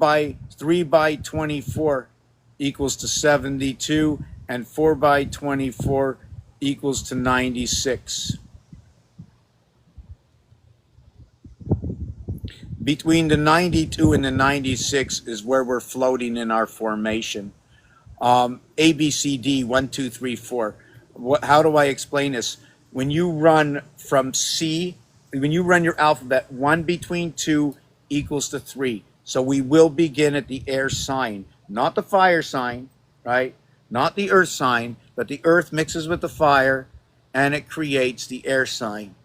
by 24 equals to 72. And 4 by 24 equals to 96. Between the 92 and the 96 is where we're floating in our formation. A, B, C, D, 1, 2, 3, 4. How do I explain this? When you run from C, when you run your alphabet, 1 between 2 equals to 3. So we will begin at the air sign, not the fire sign, right? Not the earth sign, but the earth mixes with the fire and it creates the air sign.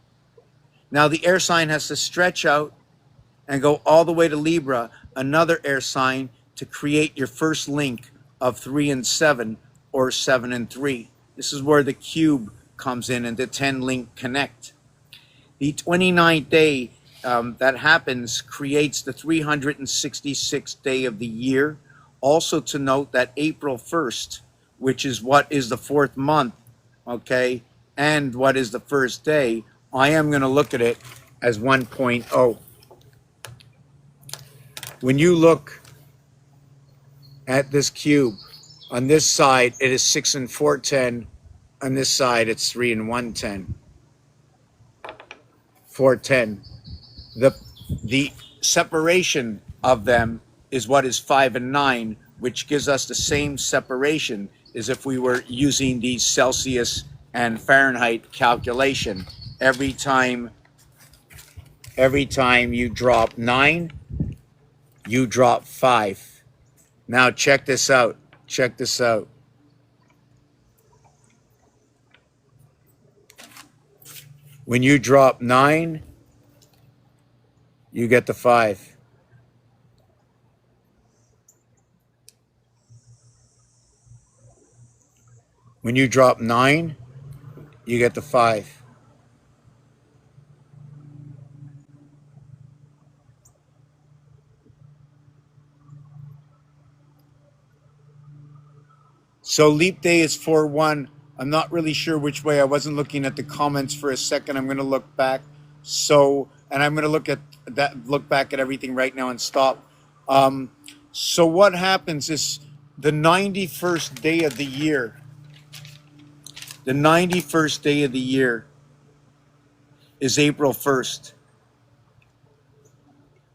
Now the air sign has to stretch out and go all the way to Libra, another air sign, to create your first link of 3 and 7 or 7 and 3. This is where the cube comes in and the 10 link connect. The 29th day that happens creates the 366th day of the year. Also to note that April 1st, which is what is the fourth month, okay, and what is the first day, I am going to look at it as 1.0. When you look at this cube, on this side it is 6 and 410, on this side it's 3 and 110. 410. The separation of them is what is 5 and 9, which gives us the same separation as if we were using the Celsius and Fahrenheit calculation. Every time you drop 9, you drop 5. Now check this out. Check this out. When you drop 9, you get the 5. When you drop 9, you get the 5. So leap day is 4-1. I'm not really sure which way. I wasn't looking at the comments for a second. I'm going to look back. And I'm going to look back at everything right now and stop. So what happens is the 91st day of the year. The 91st day of the year is April 1st,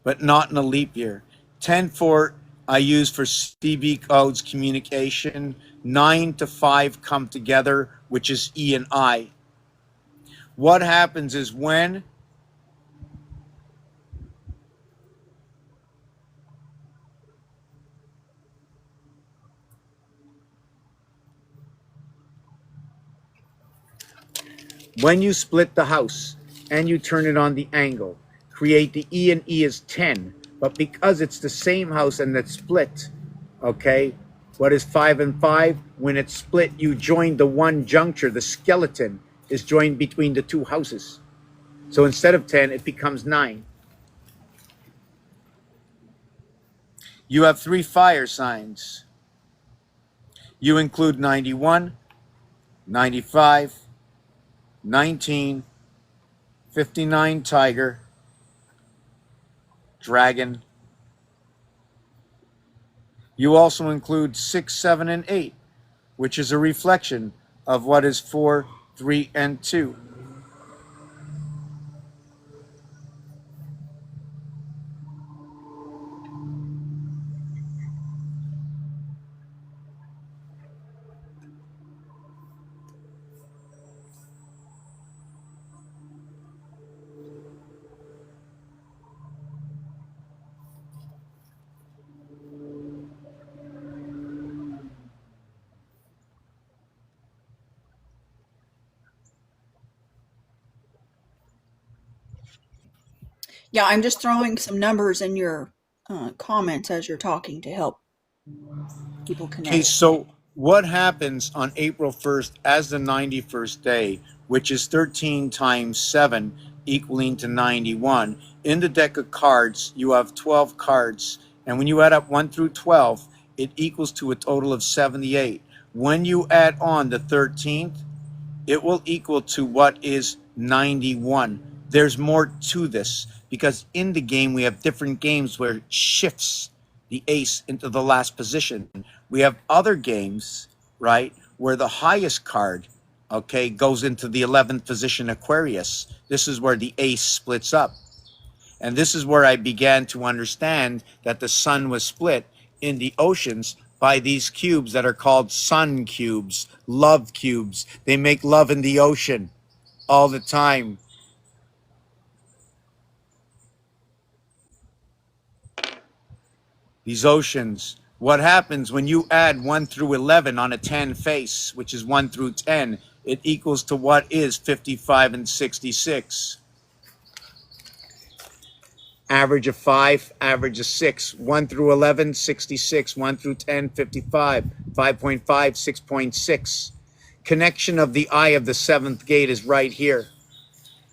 but not in a leap year. 10-4 I use for CB codes communication. 9 to 5 come together, which is E and I. What happens is when you split the house and you turn it on the angle, create the E, and E is 10. But because it's the same house and it's split, okay, what is 5 and 5? When it's split, you join the one juncture. The skeleton is joined between the two houses. So instead of 10, it becomes 9. You have 3 fire signs. You include 91, 95, 19, 59 tiger, dragon. You also include 6, 7, and 8, which is a reflection of what is 4, 3, and 2. Yeah, I'm just throwing some numbers in your comments as you're talking to help people Okay, connect. so what happens on April 1st as the 91st day, which is 13 times 7 equaling to 91? In the deck of cards, you have 12 cards, and when you add up 1 through 12, it equals to a total of 78. When you add on the 13th, it will equal to what is 91. There's more to this because in the game we have different games where it shifts the ace into the last position. We have other games, right, where the highest card, okay, goes into the 11th position, Aquarius. This is where the ace splits up. And this is where I began to understand that the sun was split in the oceans by these cubes that are called sun cubes, love cubes. They make love in the ocean all the time. These oceans. What happens when you add 1 through 11 on a 10 face, which is 1 through 10, it equals to what is 55 and 66. Average of 5, average of 6. 1 through 11, 66. 1 through 10, 55. 5.5, 6.6. Connection of the eye of the seventh gate is right here.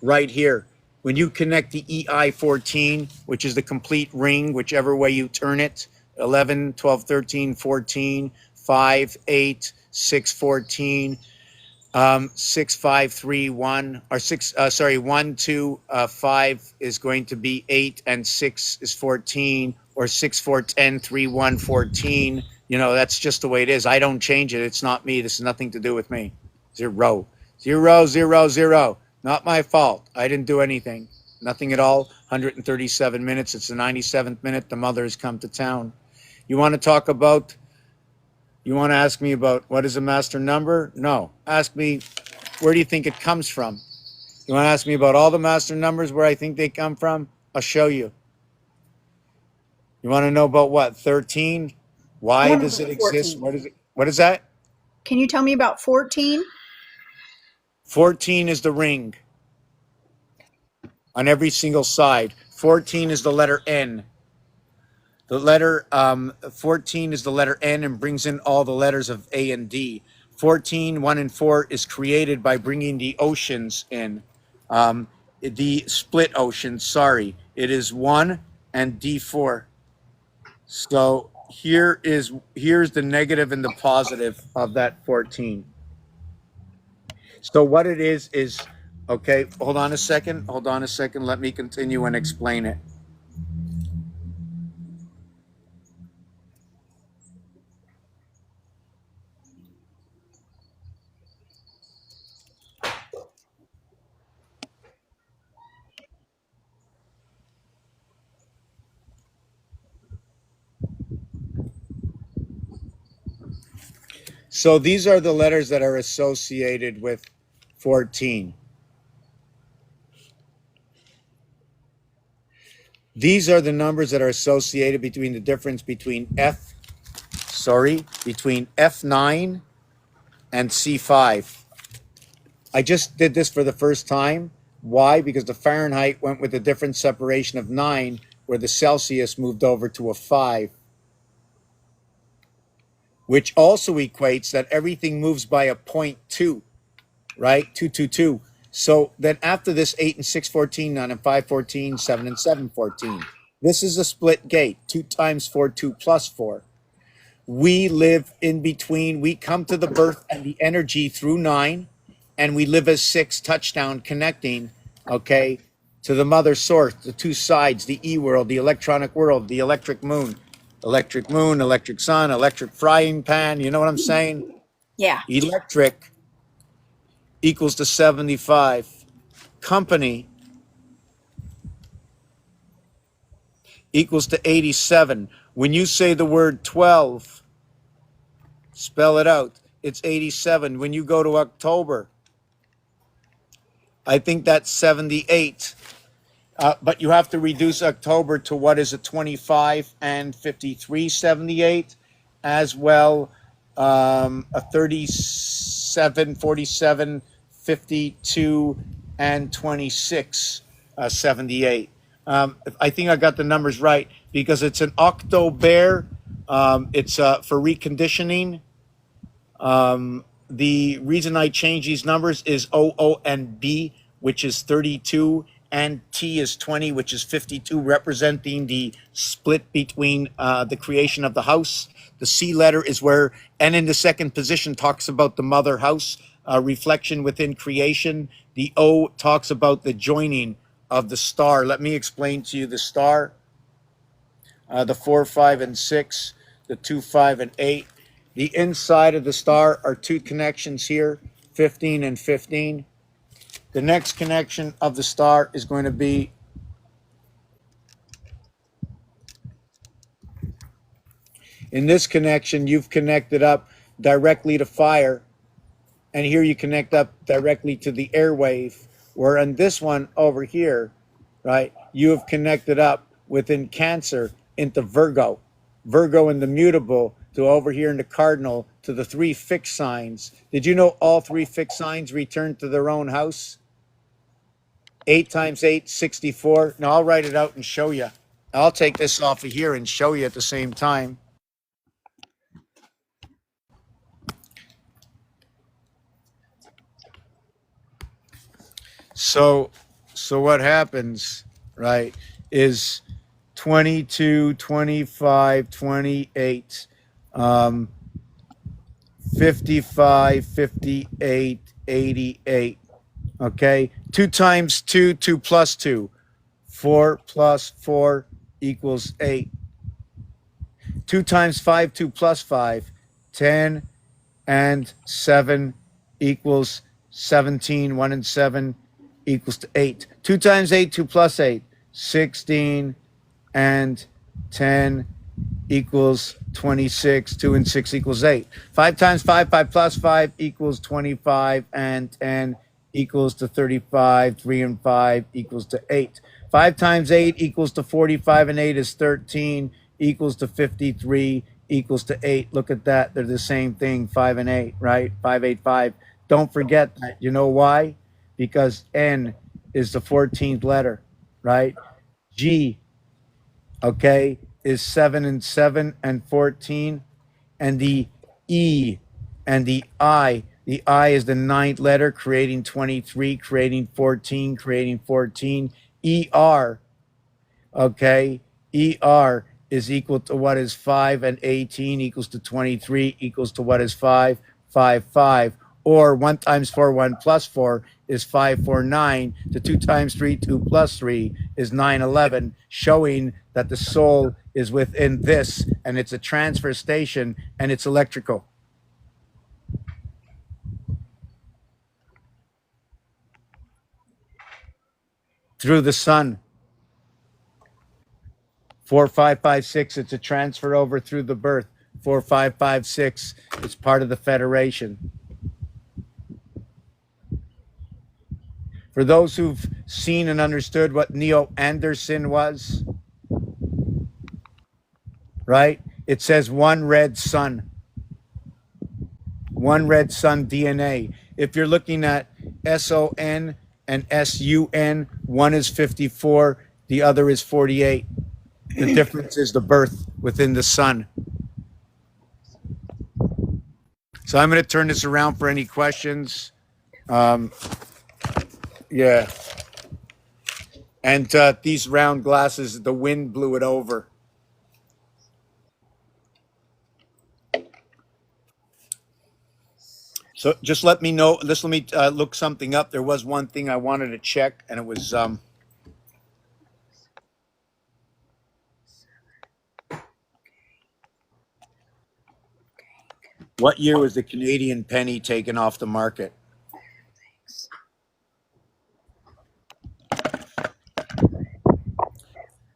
Right here. When you connect the EI14, which is the complete ring, whichever way you turn it, 11, 12, 13, 14, 5, 8, 6, 14, 6, 5, 3, 1, or 6, 1, 2, 5 is going to be 8, and 6 is 14, or 6, 4, 10, 3, 1, 14. You know, that's just the way it is. I don't change it. It's not me. This has nothing to do with me. 0, 0, 0, 0. Not my fault. I didn't do anything. Nothing at all. 137 minutes. It's the 97th minute. The mother has come to town. You want to talk about, you want to ask me about what is a master number? No. Ask me, where do you think it comes from? You want to ask me about all the master numbers, where I think they come from? I'll show you. You want to know about what? 13? I Why want to does know it about exist? 14. What is it? What is that? Can you tell me about 14? 14 is the ring on every single side. 14 is the letter N. The letter 14 is the letter N and brings in all the letters of A and D. 14, 1 and 4 is created by bringing the oceans in. The split oceans, sorry. It is 1 and D4. So here's the negative and the positive of that 14. So what it is, okay, hold on a second. Hold on a second. Let me continue and explain it. So these are the letters that are associated with 14. These are the numbers that are associated between the difference between between F9 and C5. I just did this for the first time. Why? Because the Fahrenheit went with a different separation of 9, where the Celsius moved over to a 5, which also equates that everything moves by a 0.2, right? 222. So then after this, 8 and 6, 14, 9 and 5, 14, 7 and 7, 14. This is a split gate, 2 times 4, 2 plus 4. We live in between. We come to the birth and the energy through 9, and we live as 6, touchdown connecting, okay, to the mother source, the two sides, the E world, the electronic world, the electric moon, electric sun, electric frying pan. You know what I'm saying? Yeah. Electric equals to 75. Company equals to 87. When you say the word 12, spell it out. It's 87. When you go to October, I think that's 78. But you have to reduce October to what is a 25 and 53, 78, as well a 37, 47, 52, and 26, 78. I think I got the numbers right because it's an October. It's for reconditioning. The reason I change these numbers is OO and B, which is 32, and T is 20, which is 52, representing the split between the creation of the house. The C letter is where N in the second position talks about the mother house, reflection within creation. The O talks about the joining of the star. Let me explain to you the star, the 4, 5, and 6, the 2, 5, and 8. The inside of the star are two connections here, 15 and 15. The next connection of the star is going to be in this connection, you've connected up directly to fire, and here you connect up directly to the airwave. Where on this one over here, right, you have connected up within Cancer into Virgo. Virgo in the mutable to over here in the cardinal to the 3 fixed signs. Did you know all 3 fixed signs return to their own house? 8 times 8, 64. Now I'll write it out and show you. I'll take this off of here and show you at the same time. So what happens, right, is 22, 25, 28, 55, 58, 88. Okay. 2 times 2, 2 plus 2. 4 plus 4 equals 8. 2 times 5, 2 plus 5, 10 and 7 equals 17. 1 and 7 equals to 8. 2 times 8, 2 plus 8, 16 and 10 equals 26. 2 and 6 equals 8. 5 times 5, 5 plus 5 equals 25, and 10 equals to 35. 3 and 5 equals to 8. 5 times 8 equals to 45, and 8 is 13, equals to 53, equals to 8. Look at that. They're the same thing, 5 and 8, right? 5, 8, 5. Don't forget that. You know why? Because N is the 14th letter, right? G, okay, is 7 and 7 and 14. And the E and the I is the 9th letter, creating 23, creating 14, creating 14. ER, okay, ER is equal to what is 5, and 18 equals to 23, equals to what is 5, 5, 5. Or 1 times 4, 1 plus 4 is 5, 4, 9. To 2 times 3, 2 plus 3 is 9, 11, showing that the soul is within this, and it's a transfer station, and it's electrical. Through the sun. 4, 5, 5, 6, it's a transfer over through the birth. 4, 5, 5, 6, it's part of the federation. For those who've seen and understood what Neo Anderson was, right? It says one red sun. One red sun DNA. If you're looking at SON and SUN, one is 54, the other is 48. The difference is the birth within the sun. So I'm going to turn this around for any questions. Yeah. And these round glasses, the wind blew it over. So just let me know. Let me look something up. There was one thing I wanted to check, and it was what year was the Canadian penny taken off the market?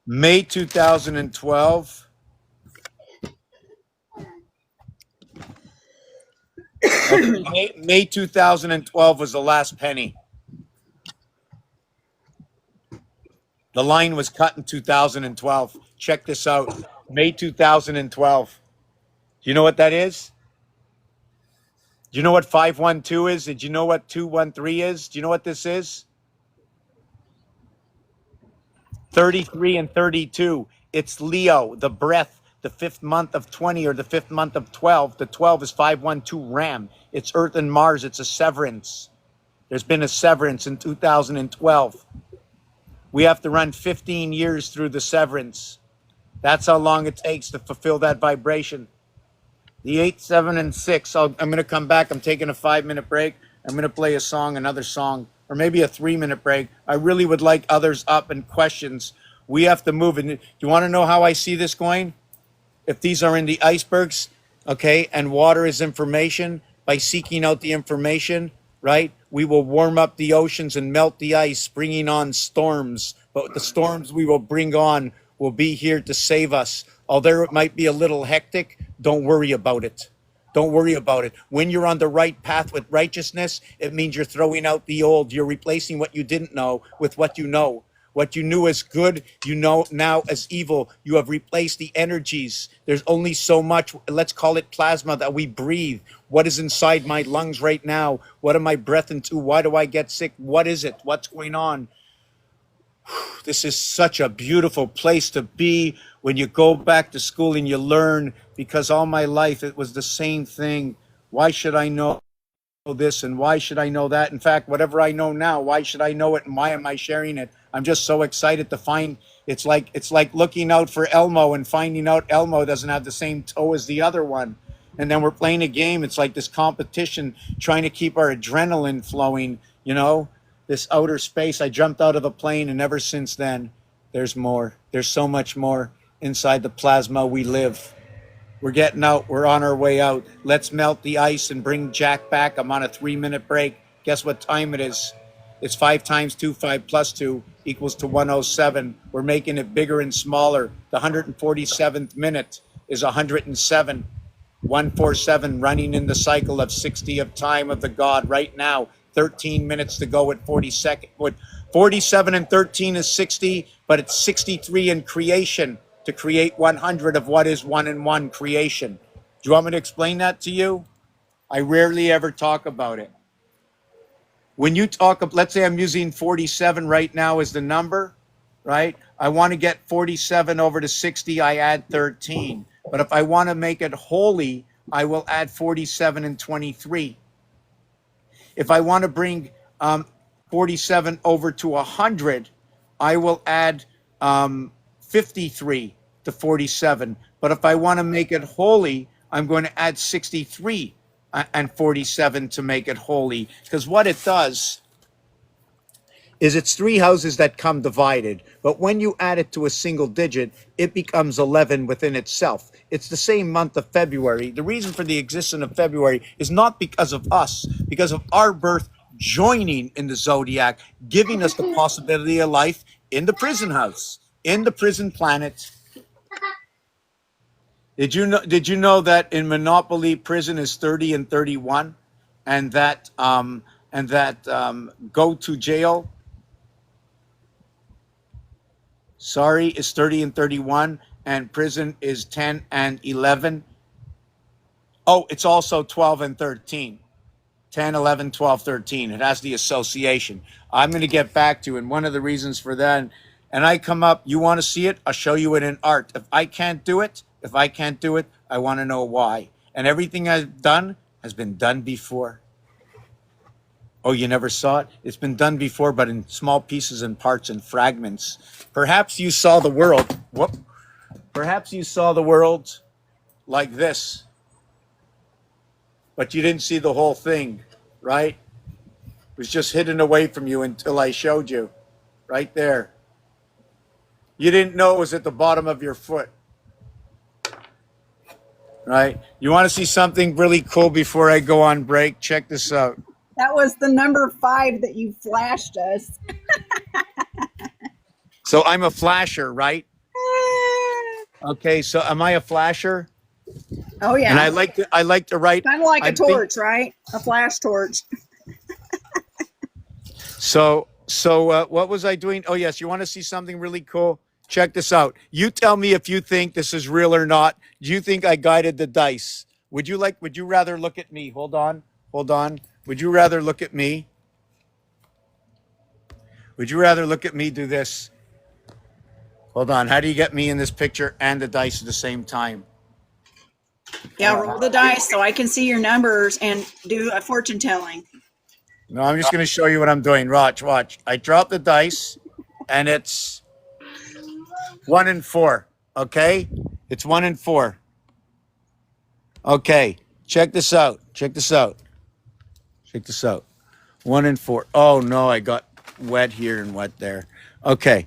May 2012. Okay, May 2012 was the last penny. The line was cut in 2012. Check this out. May 2012. Do you know what that is? Do you know what 512 is? Did you know what 213 is? Do you know what this is? 33 and 32. It's Leo, the breath, the 5th month of 20 or the 5th month of 12. The 12 is 512 Ram. It's Earth and Mars. It's a severance. There's been a severance in 2012. We have to run 15 years through the severance. That's how long it takes to fulfill that vibration. The 8, 7, and 6. I'm going to come back. I'm taking a 5-minute break. I'm going to play a song, another song, or maybe a 3-minute break. I really would like others up and questions. We have to move. And do you want to know how I see this going? If these are in the icebergs, okay, and water is information, by seeking out the information, right, we will warm up the oceans and melt the ice, bringing on storms. But the storms we will bring on will be here to save us. Although it might be a little hectic, don't worry about it. Don't worry about it. When you're on the right path with righteousness, it means you're throwing out the old. You're replacing what you didn't know with what you know. What you knew as good, you know now as evil. You have replaced the energies. There's only so much, let's call it plasma, that we breathe. What is inside my lungs right now? What am I breathing to? Why do I get sick? What is it? What's going on? this is such a beautiful place to be when you go back to school and you learn, because all my life it was the same thing. Why should I know this and why should I know that? In fact, whatever I know now, why should I know it and why am I sharing it? I'm just so excited to find. It's like looking out for Elmo and finding out Elmo doesn't have the same toe as the other one. And then we're playing a game. It's like this competition trying to keep our adrenaline flowing, this outer space. I jumped out of a plane, and ever since then, there's more. There's so much more inside the plasma we live. We're getting out. We're on our way out. Let's melt the ice and bring Jack back. I'm on a 3-minute break. Guess what time it is? It's 5 times 2, 5 plus 2 equals to 107. We're making it bigger and smaller. The 147th minute is 107. 147 running in the cycle of 60 of time of the God right now. 13 minutes to go at 42nd. 47 and 13 is 60, but it's 63 in creation to create 100 of what is 1 and 1 creation. Do you want me to explain that to you? I rarely ever talk about it. When you talk, let's say I'm using 47 right now as the number, right? I want to get 47 over to 60, I add 13. But if I want to make it holy, I will add 47 and 23. If I want to bring 47 over to 100, I will add 53 to 47. But if I want to make it holy, I'm going to add 63 and 47 to make it holy. Because what it does is it's 3 houses that come divided, but when you add it to a single digit, it becomes 11 within itself. It's the same month of February. The reason for the existence of February is not because of us, because of our birth joining in the zodiac, giving us the possibility of life in the prison house, in the prison planet. Did you know that in Monopoly prison is 30 and 31, and that go to jail, sorry, is 30 and 31, and prison is 10 and 11. Oh, it's also 12 and 13. 10, 11, 12, 13. It has the association. I'm going to get back to, and one of the reasons for that, and I come up, you want to see it? I'll show you it in art. If I can't do it, I want to know why. And everything I've done has been done before. Oh, you never saw it? It's been done before, but in small pieces and parts and fragments. Perhaps you saw the world. Whoop. Perhaps you saw the world like this, but you didn't see the whole thing, right? It was just hidden away from you until I showed you, right there. You didn't know it was at the bottom of your foot, right? You want to see something really cool before I go on break? Check this out. That was the number 5 that you flashed us. So I'm a flasher, right? Okay, so am I a flasher? Oh yeah. And I like to write. Kind of like a torch, right? A flash torch. So what was I doing? Oh yes, you want to see something really cool? Check this out. You tell me if you think this is real or not. Do you think I guided the dice? Would you rather look at me? Hold on. Would you rather look at me? Would you rather look at me do this? Hold on. How do you get me in this picture and the dice at the same time? Yeah, roll the dice so I can see your numbers and do a fortune telling. No, I'm just going to show you what I'm doing. Watch. I drop the dice, and it's 1 and 4. Okay? It's 1 and 4. Okay. Check this out. 1 and 4. Oh, no, I got wet here and wet there. Okay.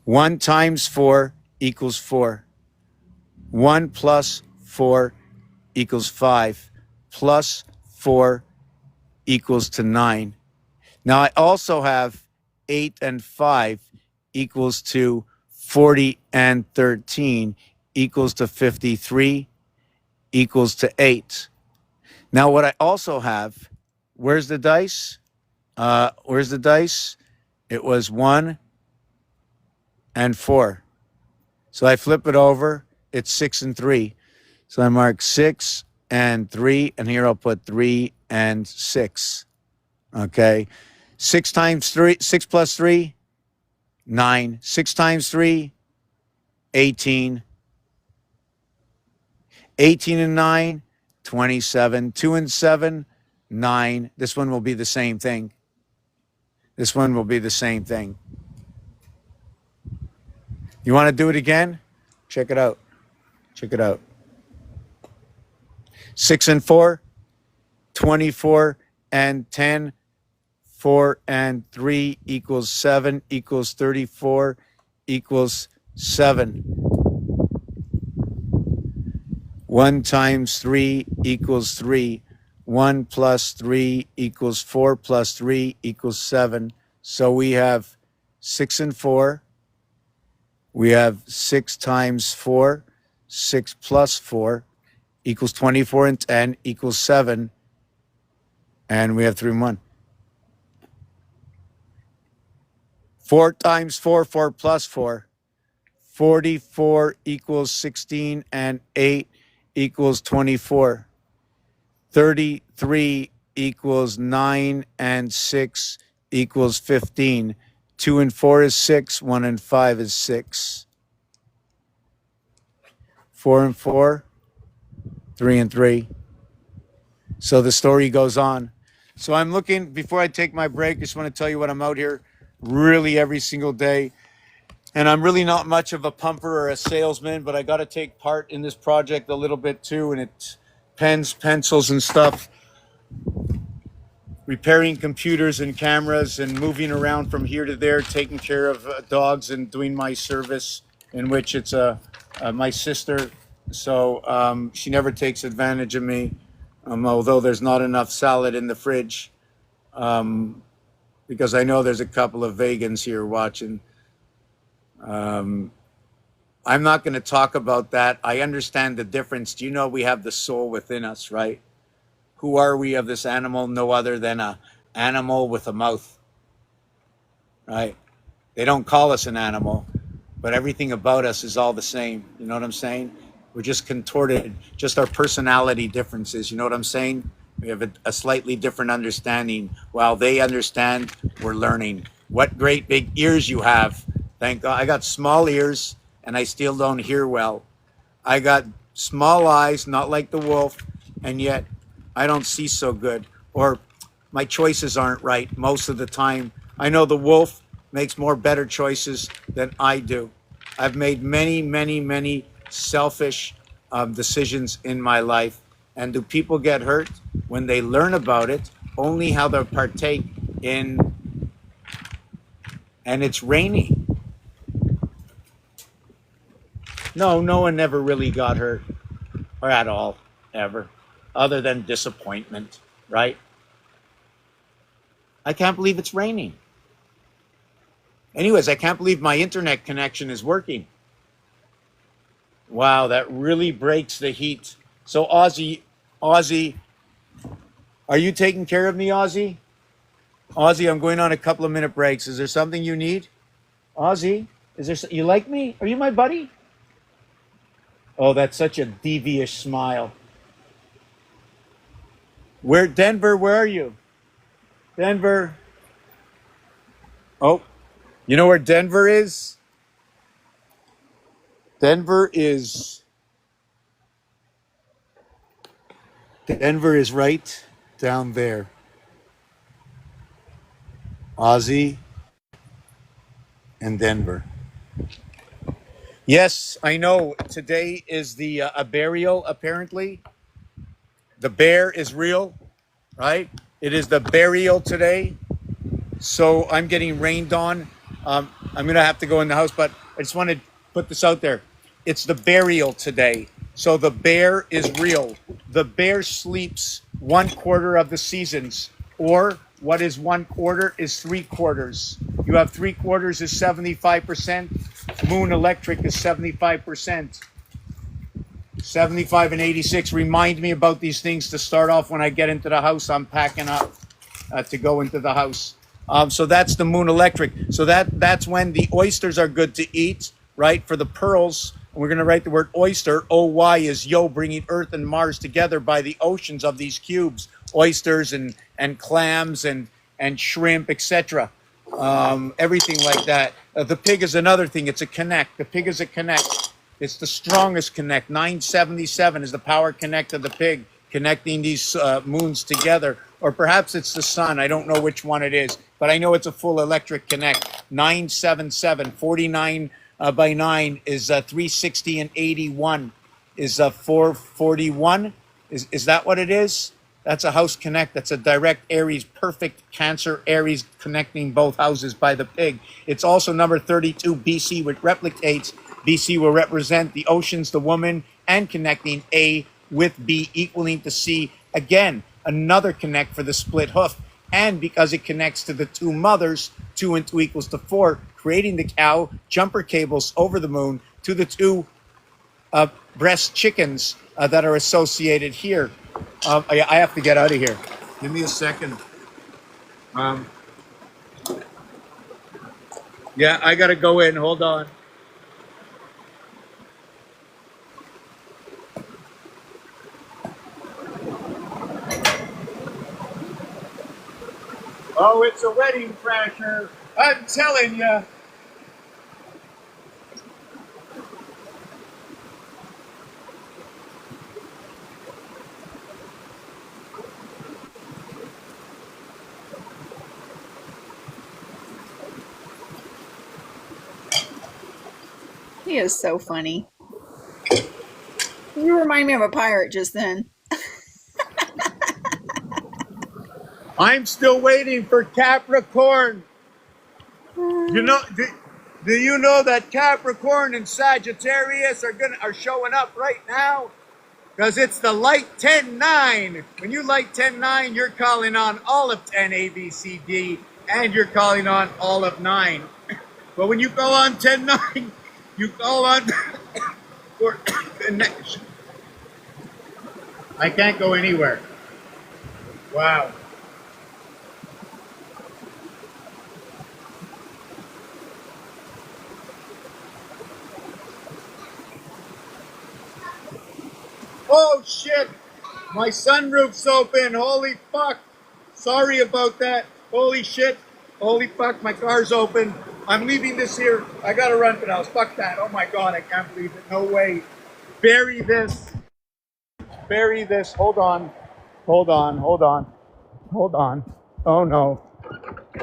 1 times 4 equals 4. 1 plus 4 equals 5. Plus 4 equals to 9. Now I also have 8 and 5 equals to 40 and 13 equals to 53 equals to 8. Now what I also have, where's the dice? It was 1 and 4. So I flip it over, it's 6 and 3. So I mark 6 and 3, and here I'll put 3 and 6. Okay. 6 plus 3 9. 6 times 3, 18. 18 and 9, 27. 2 and 7, 9. This one will be the same thing. This one will be the same thing. You want to do it again? Check it out. Check it out. 6 and 4, 24 and 10. 4 and 3 equals 7 equals 34 equals 7. 1 times 3 equals 3. 1 plus 3 equals 4 plus 3 equals 7. So we have 6 and 4. We have 6 times 4. 6 plus 4 equals 24 and 10 equals 7. And we have 3 and 1. 4 times 4, 4 plus 4. 44 equals 16 and 8 equals 24. 33 equals 9 and 6 equals 15. 2 and 4 is 6. 1 and 5 is 6. 4 and 4, 3 and 3. So the story goes on. So I'm looking, before I take my break, I just want to tell you what I'm out here really every single day. And I'm really not much of a pumper or a salesman, but I got to take part in this project a little bit too. And it's pens, pencils, and stuff. Repairing computers and cameras and moving around from here to there, taking care of dogs and doing my service, in which it's my sister. So she never takes advantage of me, although there's not enough salad in the fridge. Because I know there's a couple of vegans here watching. I'm not going to talk about that. I understand the difference. Do you know we have the soul within us, right? Who are we of this animal? No other than a animal with a mouth, right? They don't call us an animal, but everything about us is all the same. You know what I'm saying? We're just contorted, just our personality differences. You know what I'm saying? We have a slightly different understanding. While they understand, we're learning. What great big ears you have. Thank God. I got small ears and I still don't hear well. I got small eyes, not like the wolf, and yet I don't see so good. Or my choices aren't right most of the time. I know the wolf makes more better choices than I do. I've made many, many, many selfish decisions in my life. And do people get hurt when they learn about it? Only how they partake in, and it's raining. No one never really got hurt, or at all, ever, other than disappointment, right? I can't believe it's raining. Anyways, I can't believe my internet connection is working. Wow, that really breaks the heat. So Ozzy, are you taking care of me, Ozzy? Ozzy, I'm going on a couple of minute breaks. Is there something you need? Ozzy, you like me? Are you my buddy? Oh, that's such a devious smile. Denver, where are you? Denver. Oh, you know where Denver is? Denver is right down there. Ozzy and Denver. Yes, I know. Today is the a burial, apparently. The bear is real, right? It is the burial today. So I'm getting rained on. I'm going to have to go in the house, but I just want to put this out there. It's the burial today. So the bear is real. The bear sleeps 1/4 of the seasons, or what is 1/4 is 3/4. You have 3/4 is 75%. Moon electric is 75%. 75 and 86. Remind me about these things to start off when I get into the house. I'm packing up to go into the house. So that's the moon electric. So that's when the oysters are good to eat, right? For the pearls. And we're going to write the word oyster. O-Y is yo, bringing Earth and Mars together by the oceans of these cubes. Oysters and clams and shrimp, etc. everything like that. The pig is another thing. It's a connect. The pig is a connect. It's the strongest connect. 977 is the power connect of the pig, connecting these moons together. Or perhaps it's the sun. I don't know which one it is, but I know it's a full electric connect. 977, 49 by 9 is 360 and 81 is 441. Is that what it is? That's a house connect. That's a direct Aries, perfect Cancer Aries connecting both houses by the pig. It's also number 32 BC, which replicates. BC will represent the oceans, the woman, and connecting A with B, equaling to C. Again, another connect for the split hoof. And because it connects to the two mothers, 2 and 2 equals to 4, creating the cow jumper cables over the moon to the two breast chickens that are associated here. I have to get out of here. Give me a second. Yeah, I got to go in. Hold on. Oh, it's a wedding crasher. I'm telling you. He is so funny. You remind me of a pirate just then. I'm still waiting for Capricorn. You know, do you know that Capricorn and Sagittarius are showing up right now? Because it's the light 10-9. When you light 10-9, you're calling on all of 10 A, B, C, D, and you're calling on all of 9. But when you go on 10-9, you call on for connection. I can't go anywhere. Wow. Oh shit! My sunroof's open. Holy fuck! Sorry about that. Holy shit! Holy fuck! My car's open. I'm leaving this here. I gotta run for the house. Fuck that! Oh my god! I can't believe it. No way. Bury this. Bury this. Hold on. Hold on. Hold on. Hold on. Oh no.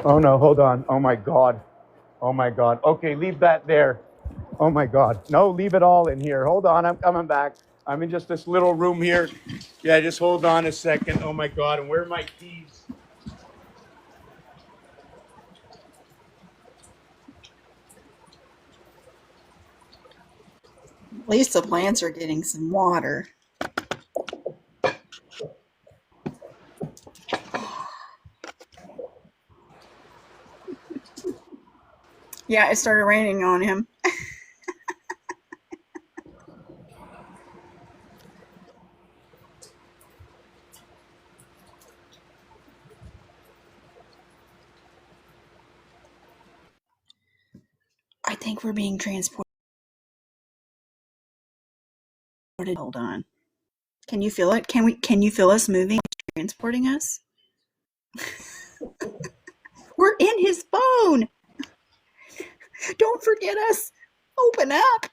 Oh no. Hold on. Oh my god. Oh my god. Okay, leave that there. Oh my god. No, leave it all in here. Hold on. I'm coming back. I'm in just this little room here. Yeah, just hold on a second. Oh my god. And where are my keys? At least the plants are getting some water. Yeah, it started raining on him. I think we're being transported. Hold on. Can you feel it? Can you feel us moving, transporting us? We're in his phone. Don't forget us. Open up.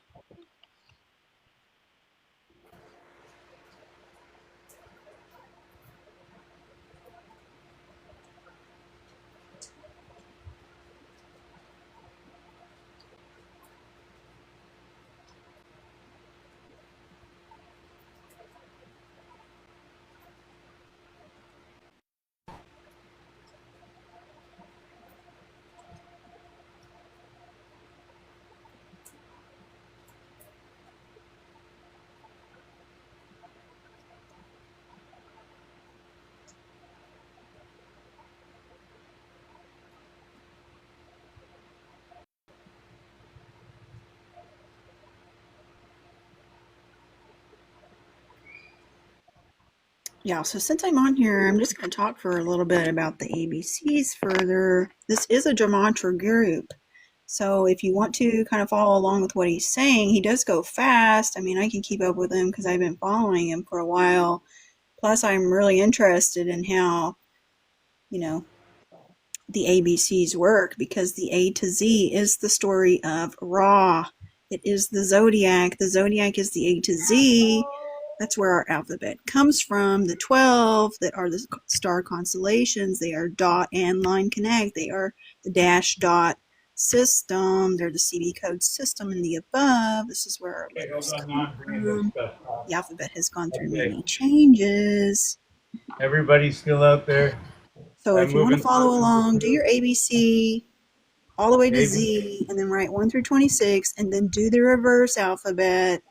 Yeah, so since I'm on here, I'm just going to talk for a little bit about the ABCs further. This is a Gematria group. So if you want to kind of follow along with what he's saying, he does go fast. I mean, I can keep up with him because I've been following him for a while. Plus, I'm really interested in how, you know, the ABCs work, because the A to Z is the story of Ra. It is the zodiac. The zodiac is the A to Z. That's where our alphabet comes from. The 12 that are the star constellations, they are dot and line connect. They are the dash dot system. They're the CB code system in the above. This is where our letters come from. The alphabet has gone through many changes. Everybody's still out there. So I'm if you want to moving. follow along, do your ABC all the way to Z, and then write 1 through 26, and then do the reverse alphabet.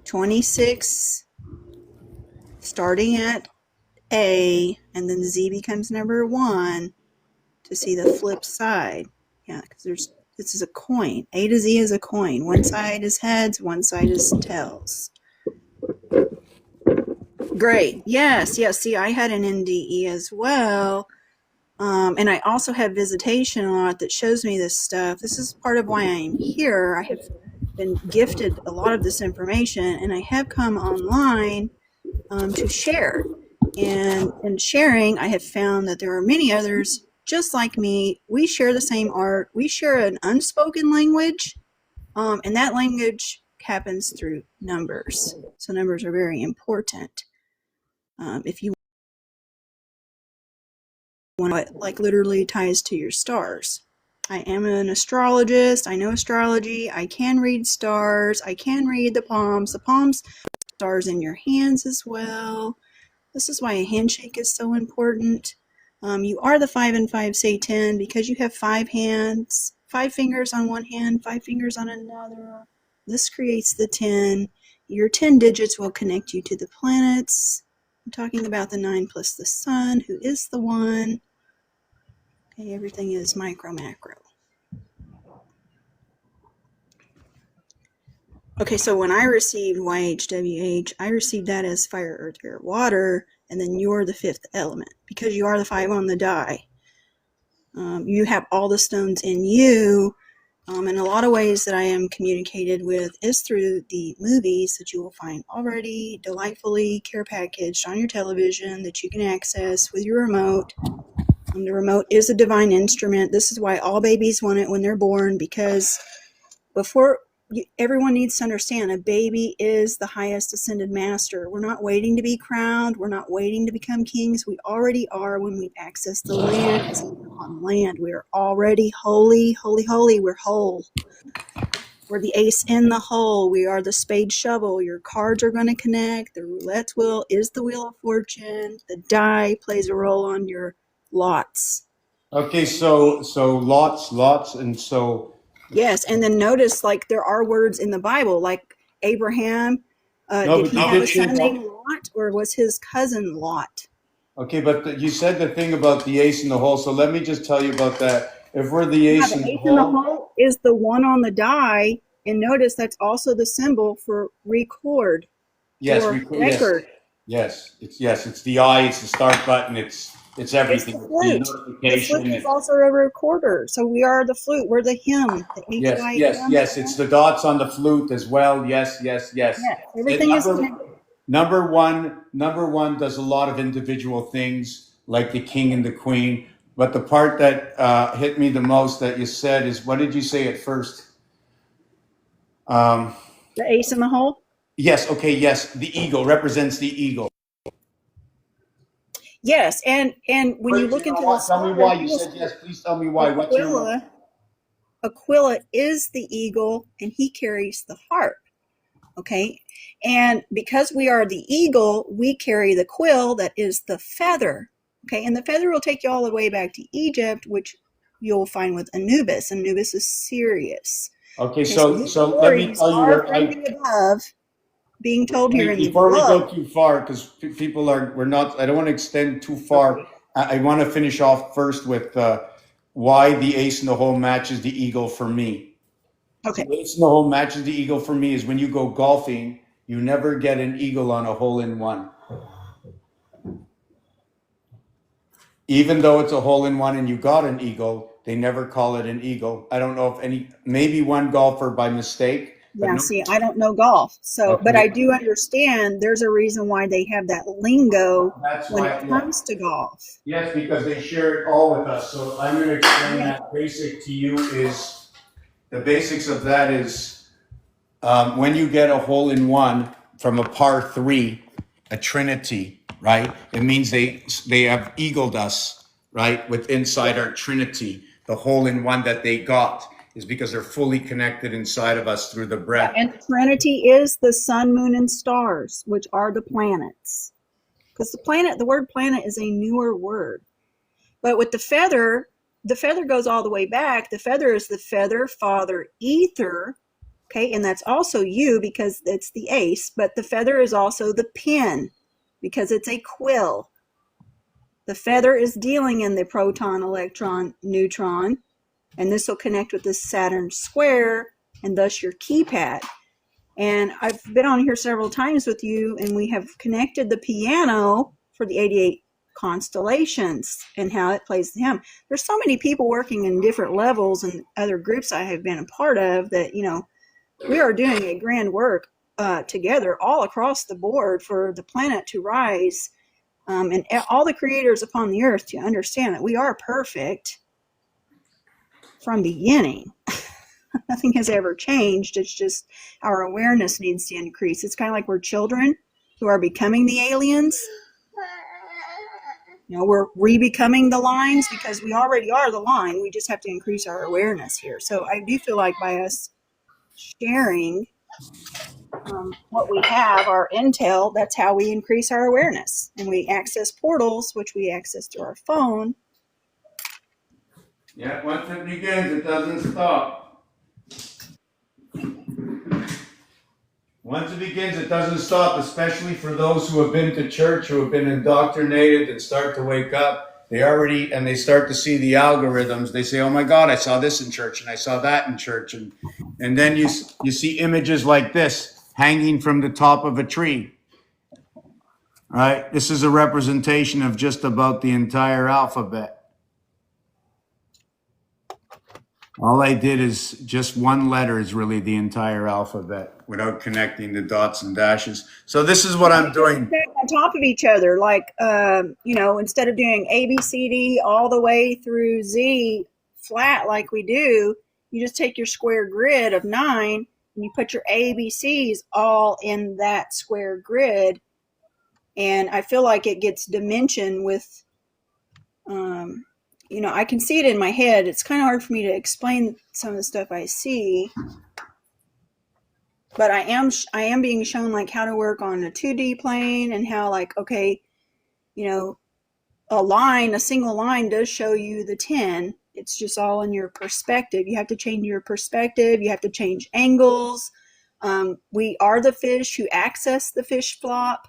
26 starting at A, and then Z becomes number 1 to see the flip side. Yeah, because this is a coin. A to Z is a coin. One side is heads, one side is tails. Great. Yes. See, I had an NDE as well. And I also have visitation a lot that shows me this stuff. This is part of why I'm here. I have been gifted a lot of this information, and I have come online to share. And in sharing, I have found that there are many others just like me. We share the same art. We share an unspoken language, and that language happens through numbers. So numbers are very important. If you want, it like literally ties to your stars. I am an astrologist. I know astrology. I can read stars. I can read the palms. The palms, stars in your hands as well. This is why a handshake is so important. You are the 5 and 5 say 10 because you have 5 hands, 5 fingers on one hand, 5 fingers on another. This creates the 10. Your 10 digits will connect you to the planets. I'm talking about the 9 plus the sun, who is the 1. Okay, everything is micro macro. Okay, so when I received YHWH, I received that as fire, earth, air, water, and then you're the 5th element because you are the 5 on the die. You have all the stones in you. And a lot of ways that I am communicated with is through the movies that you will find already delightfully care packaged on your television that you can access with your remote. The remote is a divine instrument. This is why all babies want it when they're born, because everyone needs to understand a baby is the highest ascended master. We're not waiting to be crowned. We're not waiting to become kings. We already are when we've accessed the land. On land, we are already holy, holy, holy. We're whole. We're the ace in the hole. We are the spade shovel. Your cards are going to connect. The roulette wheel is the wheel of fortune. The die plays a role on your lots. Okay, so lots, and so yes, and then notice like there are words in the Bible, like Abraham. Did he have a son named Lot, or was his cousin Lot? Okay, but you said the thing about the ace in the hole, so let me just tell you about that. If we're the ace in the hole is the 1 on the die, and notice that's also the symbol for record. Yes, record. Yes, it's the eye, it's the start button, it's everything. It's the flute. The flute is also a recorder. So we are the flute. We're the hymn. The yes. It's the dots on the flute as well. Yes. Everything is number one does a lot of individual things like the king and the queen. But the part that hit me the most that you said is, what did you say at first? The ace in the hole? Yes, okay, yes. The eagle represents the eagle. Yes, and when you look into the tell me why you said yes. Please tell me why. Aquila is the eagle, and he carries the harp. Okay, and because we are the eagle, we carry the quill that is the feather. Okay, and the feather will take you all the way back to Egypt, which you'll find with Anubis. Anubis is Sirius. Okay, so let me tell you above. Being told here before we go too far, because people we're not, I don't want to extend too far. Okay. I want to finish off first with why the ace in the hole matches the eagle for me. Okay. The ace in the hole matches the eagle for me is when you go golfing, you never get an eagle on a hole in one. Even though it's a hole in one and you got an eagle, they never call it an eagle. I don't know if maybe one golfer by mistake. but Yeah, no. see, I don't know golf. So, but Okay. I do understand there's a reason why they have that lingo That's when it why, yeah. comes to golf. Yes, because they share it all with us. So I'm going to explain Yeah. that basic to you is the basics of that is when you get a hole in one from a par three, a trinity, right? It means they have eagled us, right? With inside our trinity, the hole in one that they got is because they're fully connected inside of us through the Yeah, breath. and the Trinity is the sun, moon, and stars, which are the planets. Because the word planet is a newer word. But with the feather goes all the way back. The feather is the feather, father, ether. Okay, and that's also you because it's the ace, but the feather is also the pen because it's a quill. The feather is dealing in the proton, electron, neutron, and this will connect with this Saturn square and thus your keypad. And I've been on here several times with you, and we have connected the piano for the 88 constellations and how it plays the hymn. There's so many people working in different levels and other groups I have been a part of that, we are doing a grand work together all across the board for the planet to rise, and all the creators upon the earth to understand that we are perfect from beginning. Nothing has ever changed. It's just our awareness needs to increase. It's kind of like we're children who are becoming the aliens. We're re-becoming the lines because we already are the line. We just have to increase our awareness here. So I do feel like by us sharing what we have, our intel, that's how we increase our awareness. And we access portals, which we access through our phone. Yeah, once it begins, it doesn't stop. Once it begins, it doesn't stop, especially for those who have been to church, who have been indoctrinated and start to wake up. They start to see the algorithms. They say, oh my God, I saw this in church and I saw that in church. And then you see images like this hanging from the top of a tree, right? This is a representation of just about the entire alphabet. All I did is just one letter is really the entire alphabet without connecting the dots and dashes. So this is what I'm doing. Stack on top of each other, like instead of doing A, B, C, D all the way through Z flat like we do, you just take your square grid of 9 and you put your A, B, C's all in that square grid. And I feel like it gets dimension with I can see it in my head. It's kind of hard for me to explain some of the stuff I see, but I am being shown like how to work on a 2D plane and how a single line does show you the 10. It's just all in your perspective. You have to change your perspective. You have to change angles. We are the fish who access the fish flop.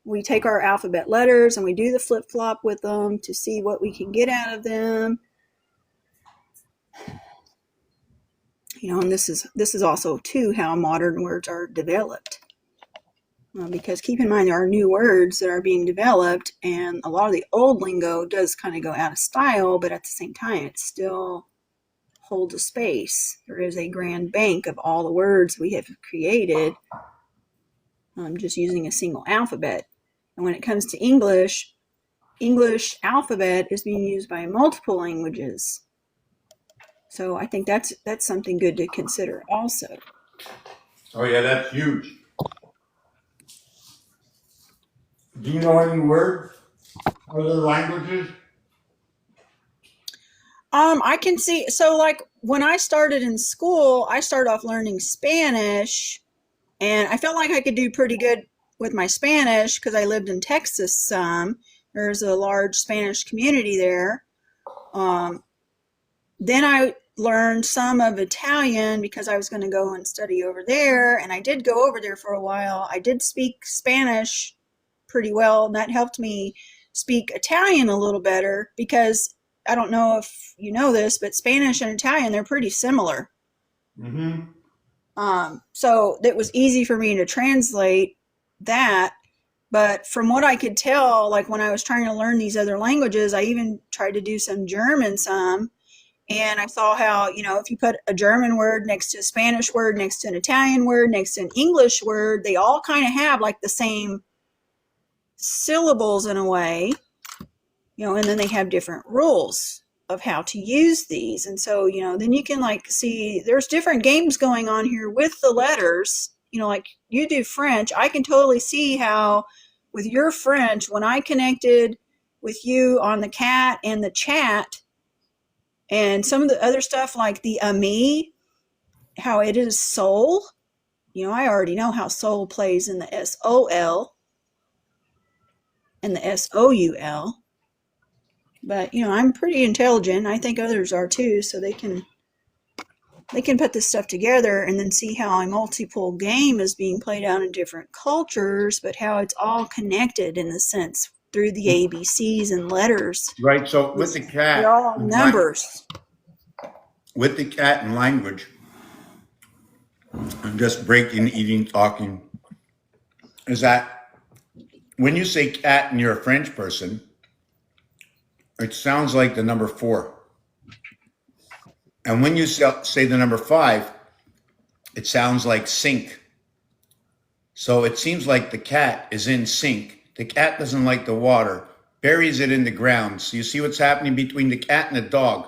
We take our alphabet letters and we do the flip flop with them to see what we can get out of them. And this is also too how modern words are developed. Because keep in mind there are new words that are being developed, and a lot of the old lingo does kind of go out of style, but at the same time it still holds a space. There is a grand bank of all the words we have created just using a single alphabet. And when it comes to English alphabet is being used by multiple languages. So I think that's something good to consider also. Oh yeah, that's huge. Do you know any words? Other languages? I can see. So, like when I started in school, I started off learning Spanish, and I felt like I could do pretty good with my Spanish because I lived in Texas some. There's a large Spanish community there. Then I learned some of Italian because I was going to go and study over there, and I did go over there for a while. I did speak Spanish pretty well, and that helped me speak Italian a little better because I don't know if you know this, but Spanish and Italian, they're pretty similar. Mm-hmm. So it was easy for me to translate that. But from what I could tell, like when I was trying to learn these other languages, I even tried to do some German some. And I saw how, if you put a German word next to a Spanish word, next to an Italian word, next to an English word, they all kind of have like the same syllables in a way, and then they have different rules of how to use these. And so, then you can like see there's different games going on here with the letters, like you do French. I can totally see how with your French, when I connected with you on the cat and the chat, and some of the other stuff like the ami, how it is soul. I already know how soul plays in the SOL and the SOUL. But I'm pretty intelligent. I think others are too, so they can put this stuff together and then see how a multiple game is being played out in different cultures, but how it's all connected in a sense through the ABCs and letters. Right. So with the They're cat, all numbers. with the cat and language, I'm just breaking, eating, talking, is that when you say cat and you're a French person, it sounds like the number 4. And when you say the number 5, it sounds like sink. So it seems like the cat is in sink. The cat doesn't like the water, buries it in the ground. So you see what's happening between the cat and the dog.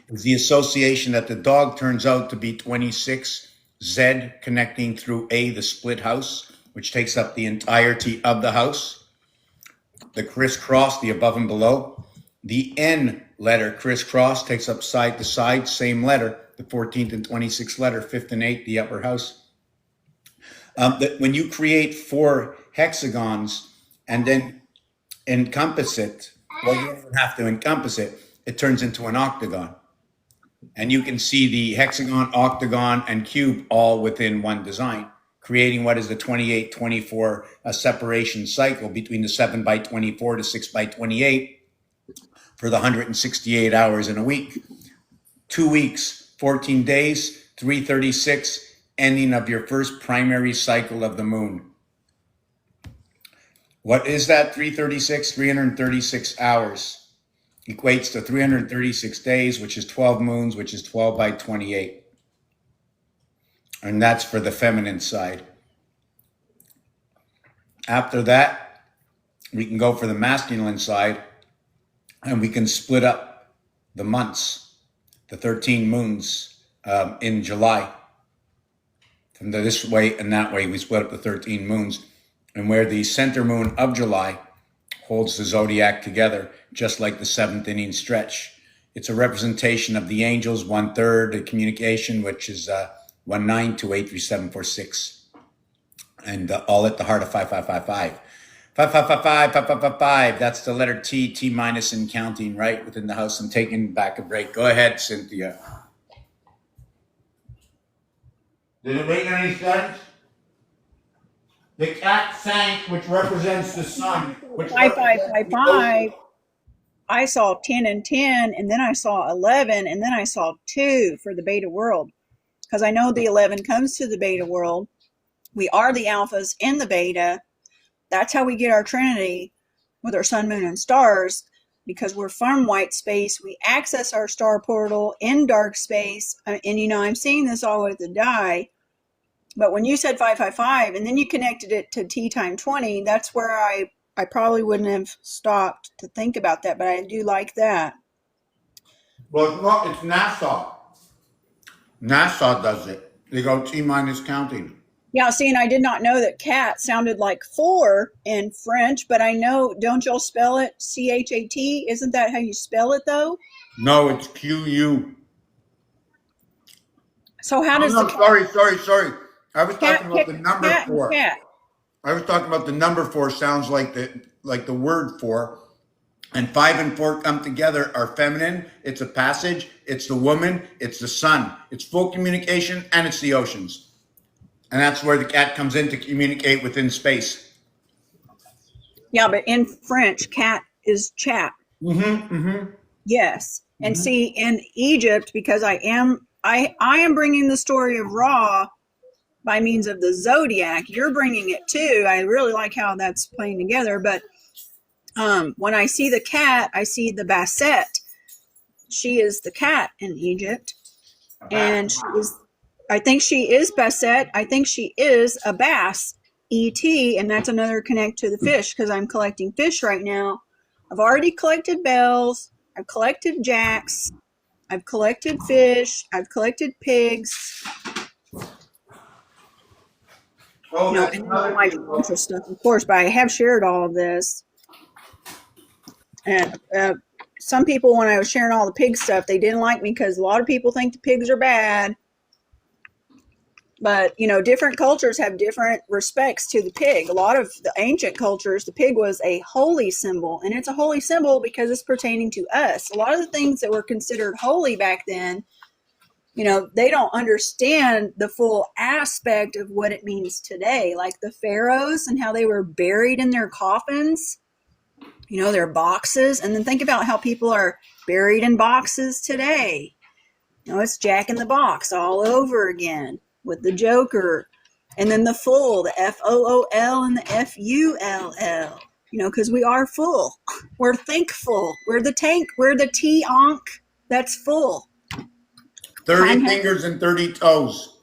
It's the association that the dog turns out to be 26, Z connecting through A, the split house, which takes up the entirety of the house. The crisscross, the above and below. The N letter, crisscross, takes up side to side, same letter, the 14th and 26th letter, 5th and 8th, the upper house. When you create 4 hexagons and then encompass it, well, you don't even have to encompass it, it turns into an octagon. And you can see the hexagon, octagon, and cube all within one design, creating what is the 28-24 separation cycle between the 7x24 to 6x28 for the 168 hours in a week. 2 weeks, 14 days, 336, ending of your first primary cycle of the moon. What is that? 336, 336 hours. Equates to 336 days, which is 12 moons, which is 12 by 28. And that's for the feminine side. After that, we can go for the masculine side, and we can split up the months, the 13 moons in July. From this way and that way, we split up the 13 moons. And where the center moon of July holds the zodiac together, just like the 7th inning stretch. It's a representation of the angels, 1/3, the communication, which is 19283746. And all at the heart of 5555. 5555, 5555. That's the letter T, T minus in counting, right within the house. I'm taking back a break. Go ahead, Cynthia. Did it make any sense? The cat sank, which represents the sun. Which 5555. I saw 10 and 10, and then I saw 11, and then I saw 2 for the beta world. Because I know the 11 comes to the beta world. We are the alphas in the beta. That's how we get our trinity with our sun, moon, and stars. Because we're from white space, we access our star portal in dark space. And I'm seeing this all with the die. But when you said 555 and then you connected it to T time 20, that's where I probably wouldn't have stopped to think about that, but I do like that. Well, it's NASA. NASA does it. They go T minus counting. Yeah, see, and I did not know that cat sounded like 4 in French, but I know, don't y'all spell it CHAT? Isn't that how you spell it, though? No, it's QU. So how does Sorry. I was talking about the number cat 4. Cat. I was talking about the number 4 sounds like the word 4. And 5 and 4 come together are feminine. It's a passage. It's the woman. It's the sun. It's full communication, and it's the oceans. And that's where the cat comes in to communicate within space. Yeah, but in French, cat is chat. Yes. And see, in Egypt, because I am bringing the story of Ra by means of the zodiac. You're bringing it too. I really like how that's playing together. But when I see the cat, I see the Basset. she is the cat in Egypt, and I think she is Basset. I think she is a bass, ET, and that's another connect to the fish because I'm collecting fish right now. I've already collected bells. I've collected jacks. I've collected fish. I've collected pigs. Oh, that's And then all another my thing. Tantra stuff, of course. But I have shared all of this. And some people, when I was sharing all the pig stuff, they didn't like me because a lot of people think the pigs are bad. But, different cultures have different respects to the pig. A lot of the ancient cultures, the pig was a holy symbol. And it's a holy symbol because it's pertaining to us. A lot of the things that were considered holy back then, they don't understand the full aspect of what it means today. Like the pharaohs and how they were buried in their coffins, their boxes. And then think about how people are buried in boxes today. It's Jack in the Box all over again with the Joker. And then the full, the FOOL and the FULL, because we are full. We're thankful. We're the tank. We're the T-onk that's full. 30 fingers and 30 toes.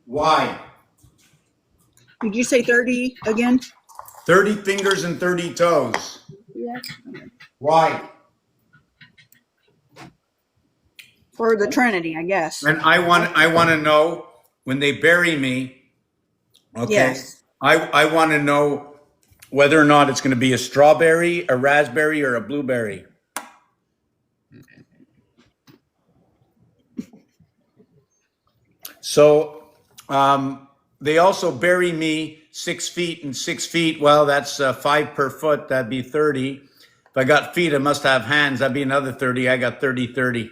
Why? Did you say 30 again? 30 fingers and 30 toes. Yeah. Why? For the Trinity, I guess. And I want to know when they bury me. Okay. Yes. I want to know whether or not it's going to be a strawberry, a raspberry, or a blueberry. So they also bury me 6 feet and 6 feet. Well, that's 5 per foot. That'd be 30. If I got feet, I must have hands. That'd be another 30. I got 30, 30.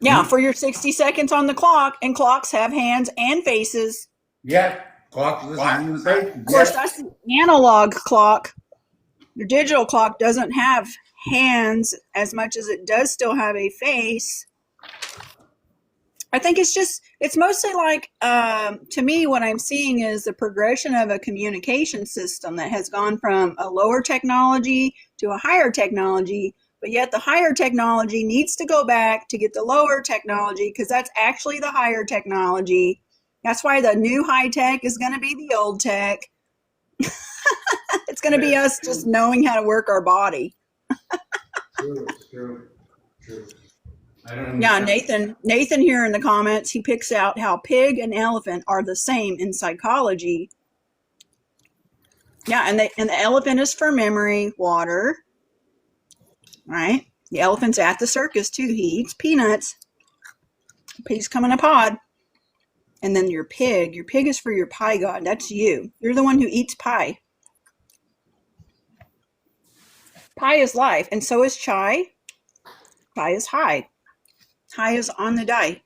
Yeah, for your 60 seconds on the clock, and clocks have hands and faces. Yeah. Clock with hands. Of course, that's the analog clock. Your digital clock doesn't have hands as much as it does still have a face. I think it's mostly like, to me, what I'm seeing is the progression of a communication system that has gone from a lower technology to a higher technology, but yet the higher technology needs to go back to get the lower technology because that's actually the higher technology. That's why the new high tech is going to be the old tech. It's going to be us just knowing how to work our body. True. Yeah, Nathan here in the comments, he picks out how pig and elephant are the same in psychology. Yeah, and the elephant is for memory, water, right? The elephant's at the circus too. He eats peanuts. Pigs come in a pod. And then your pig is for your pie god. That's you. You're the one who eats pie. Pie is life, and so is chai. Chai is high. High is on the die.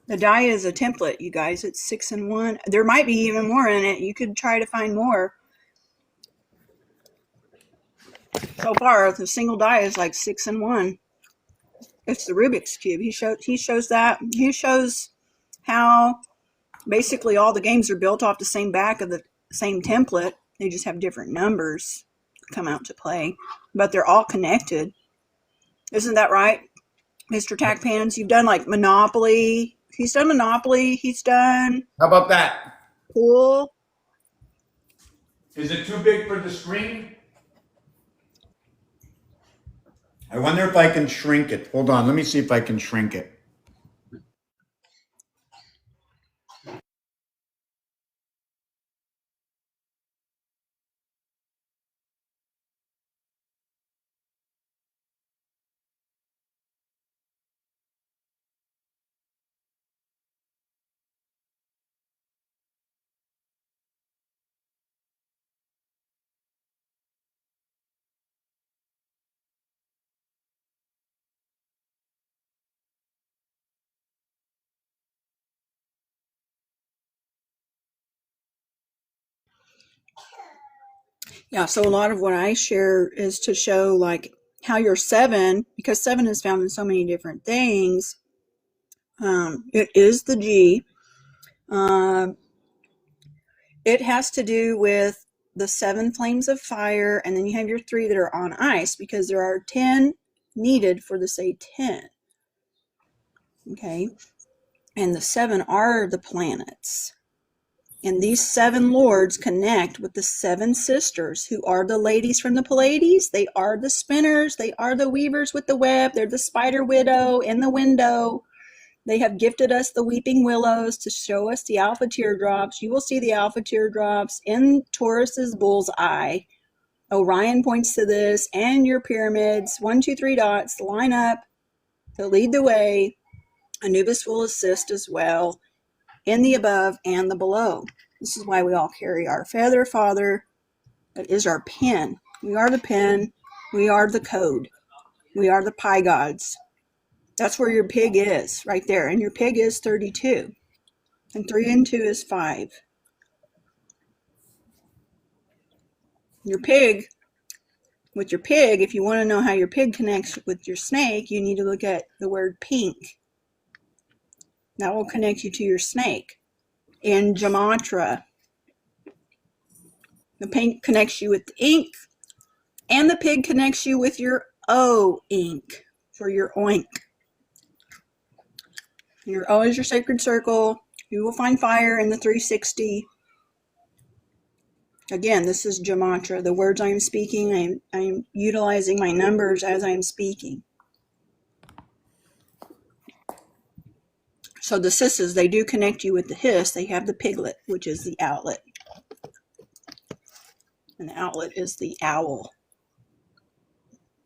The die is a template, you guys. It's 6 and 1. There might be even more in it. You could try to find more. So far, the single die is like 6 and 1. It's the Rubik's Cube. He shows that. He shows how basically all the games are built off the same back of the same template. They just have different numbers come out to play, but they're all connected. Isn't that right, Mr. Tackpans? You've done like Monopoly. He's done Monopoly. He's done How about that? pool. Is it too big for the screen? I wonder if I can shrink it. Hold on. Let me see if I can shrink it. Yeah, so a lot of what I share is to show like how your 7, because 7 is found in so many different things. It is the G. It has to do with the 7 flames of fire, and then you have your 3 that are on ice, because there are 10 needed for the say 10. Okay, and the 7 are the planets. And these 7 lords connect with the 7 sisters, who are the ladies from the Pleiades. They are the spinners. They are the weavers with the web. They're the spider widow in the window. They have gifted us the weeping willows to show us the alpha teardrops. You will see the alpha teardrops in Taurus's bull's eye. Orion points to this, and your pyramids, 1, 2, 3 dots, line up to lead the way. Anubis will assist as well in the above and the below. This is why we all carry our feather father. That is our pen. We are the pen. We are the code. We are the pi gods. That's where your pig is, right there. And your pig is 32. And 3 and 2 is 5. Your pig, with your pig, if you want to know how your pig connects with your snake, you need to look at the word pink. That will connect you to your snake. In Gematria, the pink connects you with the ink, and the pig connects you with your O ink for your oink. Your O is your sacred circle. You will find fire in the 360. Again, this is Gematria. The words I am speaking, I'm utilizing my numbers as I am speaking. So the sisses, they do connect you with the hiss. They have the piglet, which is the outlet. And the outlet is the owl,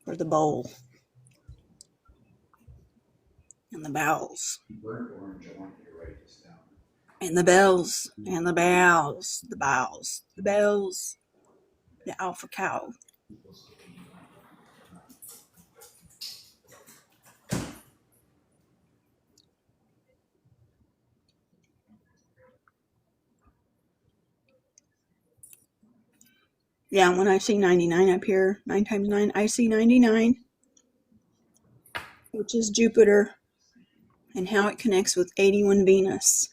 or the bowl. And the bowels. And the bells, and the bows, the bows, the bells, the alpha cow. Yeah, when I see 99 up here, 9 times 9, I see 99, which is Jupiter, and how it connects with 81 Venus.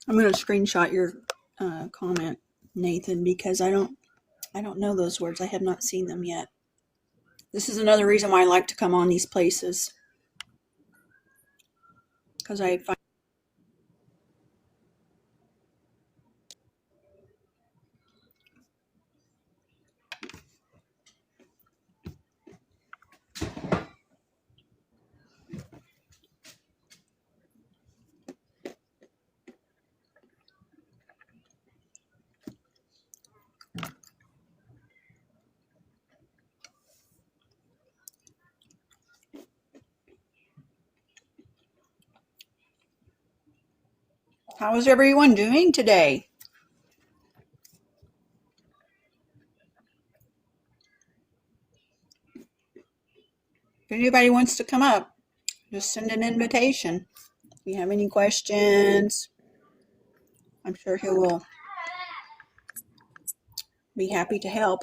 I'm going to screenshot your comment, Nathan, because I don't know those words. I have not seen them yet. This is another reason why I like to come on these places, because I find how is everyone doing today? If anybody wants to come up, just send an invitation. If you have any questions, I'm sure he will be happy to help.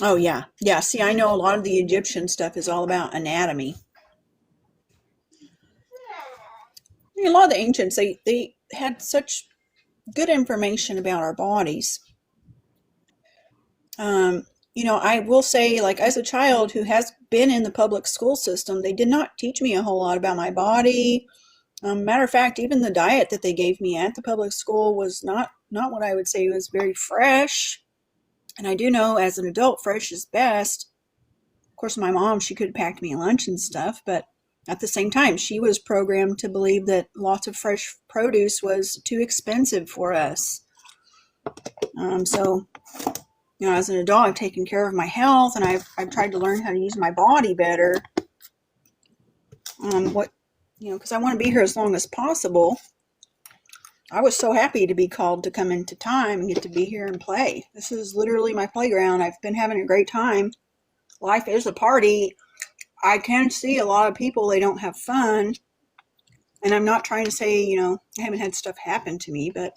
Oh, yeah. Yeah, see, I know a lot of the Egyptian stuff is all about anatomy. A lot of the ancients, they had such good information about our bodies. I will say, like, as a child who has been in the public school system, they did not teach me a whole lot about my body. Matter of fact, even the diet that they gave me at the public school was not what I would say was very fresh. And I do know as an adult, fresh is best. Of course, my mom, she could have packed me lunch and stuff, but at the same time, she was programmed to believe that lots of fresh produce was too expensive for us. So, as an adult, I've taken care of my health, and I've tried to learn how to use my body better. Because I want to be here as long as possible. I was so happy to be called to come into time and get to be here and play. This is literally my playground. I've been having a great time. Life is a party. I can see a lot of people, they don't have fun. And I'm not trying to say, I haven't had stuff happen to me, but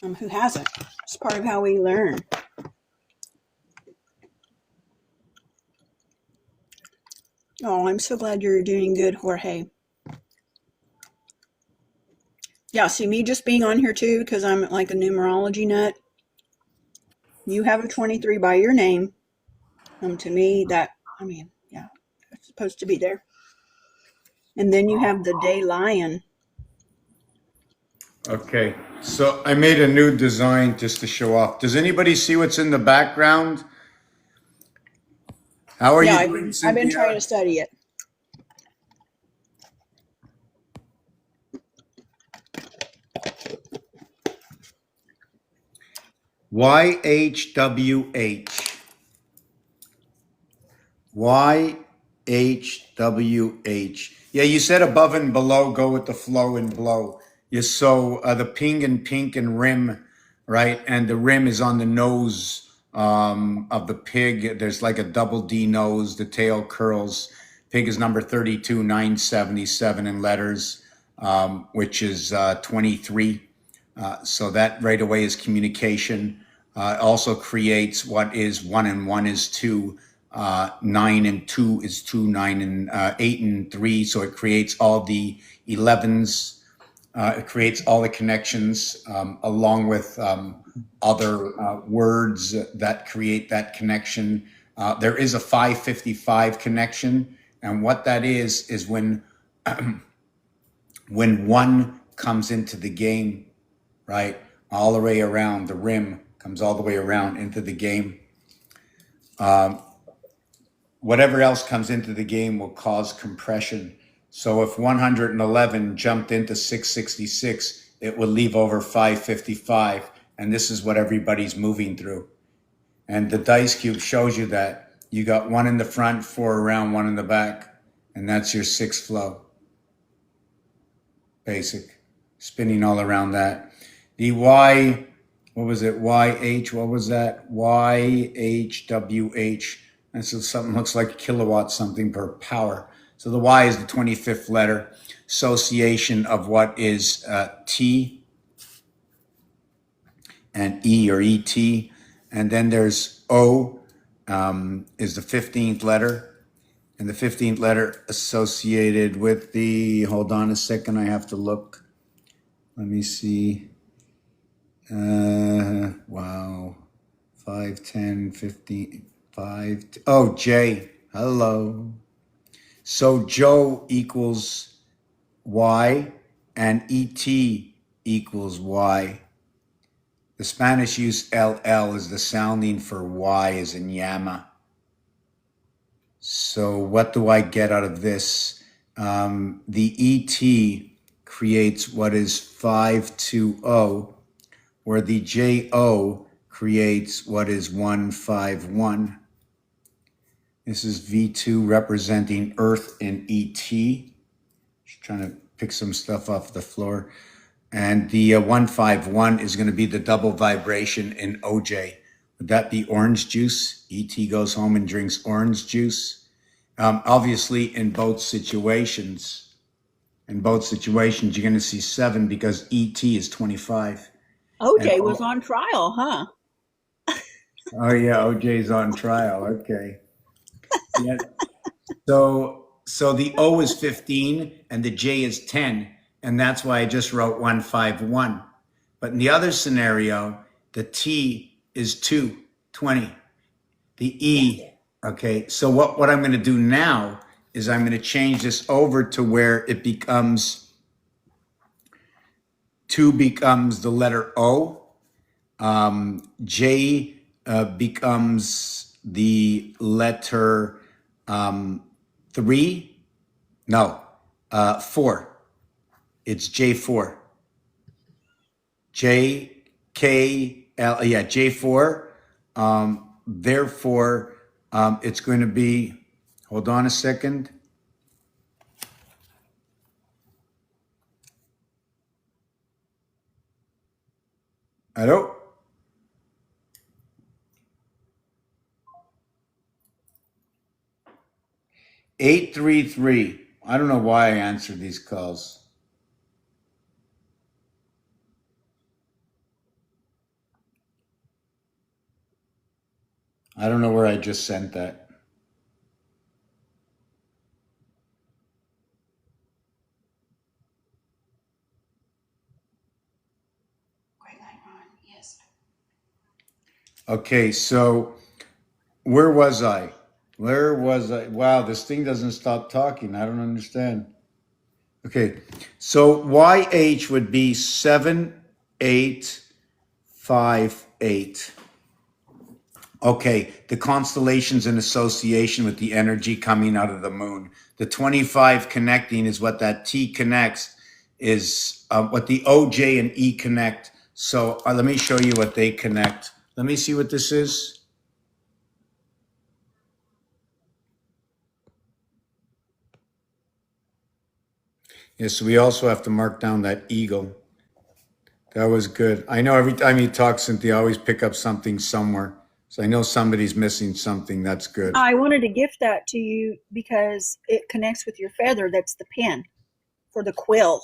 who hasn't? It's part of how we learn. Oh, I'm so glad you're doing good, Jorge. Yeah, see, me just being on here too, because I'm like a numerology nut. You have a 23 by your name. To me, yeah, it's supposed to be there. And then you have the day lion. Okay, so I made a new design just to show off. Does anybody see what's in the background? How are Yeah, you doing, I've been trying Cynthia? to study it. YHWH. YHWH. Yeah, you said above and below, go with the flow and blow. You so the pink and rim, right? And the rim is on the nose of the pig. There's like a double D nose. The tail curls. Pig is number 32, 977 in letters, which is 23. So that right away is communication. Also creates what is one and one is two. 9 and 2 is 2, 9 and 8 and 3. So it creates all the 11s. It creates all the connections along with other words that create that connection. There is a 555 connection, and what that is when when one comes into the game, right, all the way around the rim comes all the way around into the game. Whatever else comes into the game will cause compression. So if 111 jumped into 666, it will leave over 555. And this is what everybody's moving through. And the dice cube shows you that. You got one in the front, 4 around, 1 in the back. And that's your 6 flow. Basic. Spinning all around that. The Y, what was it? YH, what was that? YHWH. And so something looks like kilowatt something per power. So the Y is the 25th letter. Association of what is T and E or ET. And then there's O is the 15th letter. And the 15th letter associated with the, hold on a second, I have to look. Let me see. Wow. 5, 10, 15, 5. Oh, J. Hello. So Joe equals Y and ET equals Y. The Spanish use LL as the sounding for Y as in llama. So what do I get out of this? The ET creates what is 520, where the JO creates what is 151. This is V2 representing Earth in ET. Just trying to pick some stuff off the floor. And the 151 is going to be the double vibration in OJ. Would that be orange juice? ET goes home and drinks orange juice. Obviously, in both situations, you're going to see 7 because ET is 25. And OJ was on trial, huh? oh yeah, OJ's on trial. Okay. Yeah. So the O is 15 and the J is 10, and that's why I just wrote 151. But in the other scenario, the T is 2, 20. The E, okay. So what I'm going to do now is I'm going to change this over to where it becomes 2 becomes the letter O. J becomes the letter 3, No, 4. It's J4. JKL, yeah, J4. Therefore, it's going to be, hold on a second. Hello? 833. I don't know why I answered these calls. I don't know where I just sent that. Yes. Okay, so where was I? Where was I? Wow, this thing doesn't stop talking. I don't understand. Okay, so YH would be 7858. Okay, the constellations in association with the energy coming out of the moon. The 25 connecting is what that T connects, is what the OJ and E connect. So let me show you what they connect. Let me see what this is. Yes, so we also have to mark down that eagle. That was good. I know every time you talk, Cynthia, I always pick up something somewhere. So I know somebody's missing something. That's good. I wanted to gift that to you because it connects with your feather. That's the pen for the quill.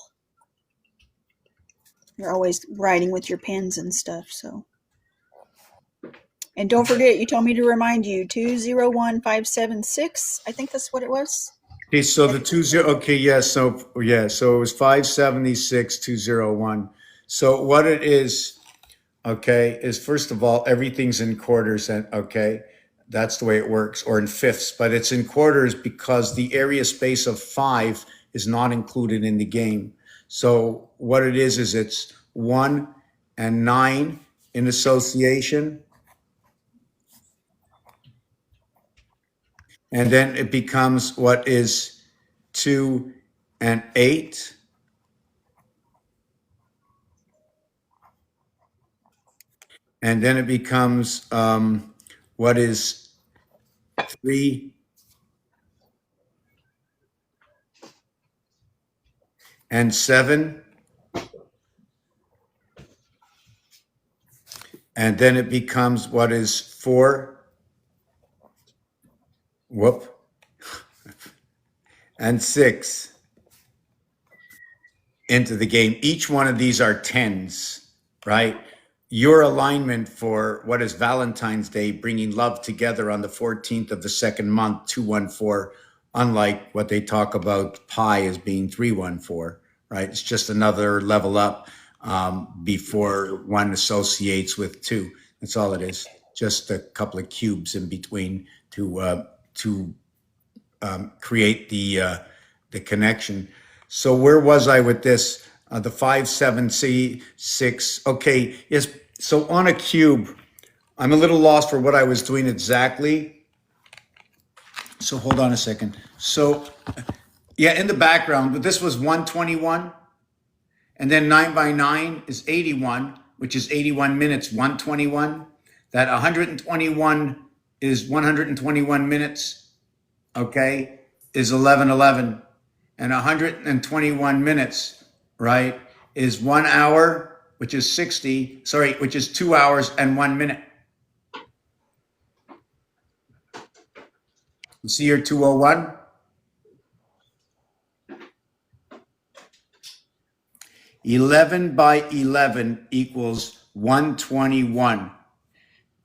You're always writing with your pens and stuff, so. And don't forget, you told me to remind you 201576. I think that's what it was. Okay, so the 20, okay, yeah, so it was 576 201. So what it is, okay, is first of all, everything's in quarters, and okay, that's the way it works, or in fifths, but it's in quarters because the area space of 5 is not included in the game. So what it is it's 1 and 9 in association, and then it becomes what is 2 and 8. And then it becomes what is 3 and 7. And then it becomes what is 4, whoop, and 6 into the game. Each one of these are tens, right? Your alignment for what is Valentine's Day, bringing love together on the 14th of the second month, 214, unlike what they talk about pi as being 314, right? It's just another level up before one associates with 2. That's all it is. Just a couple of cubes in between to create the connection. So where was I with this? The 5, 7, 6. Okay, yes. So on a cube, I'm a little lost for what I was doing exactly. So hold on a second. So yeah, in the background, but this was 121, and then 9 by 9 is 81, which is 81 minutes. 121. That 121 is 121 minutes. Okay, is 1111, and 121 minutes, right, is 1 hour, which is 60, sorry, which is 2 hours and 1 minute. You see your 201? Eleven by 11 equals 121.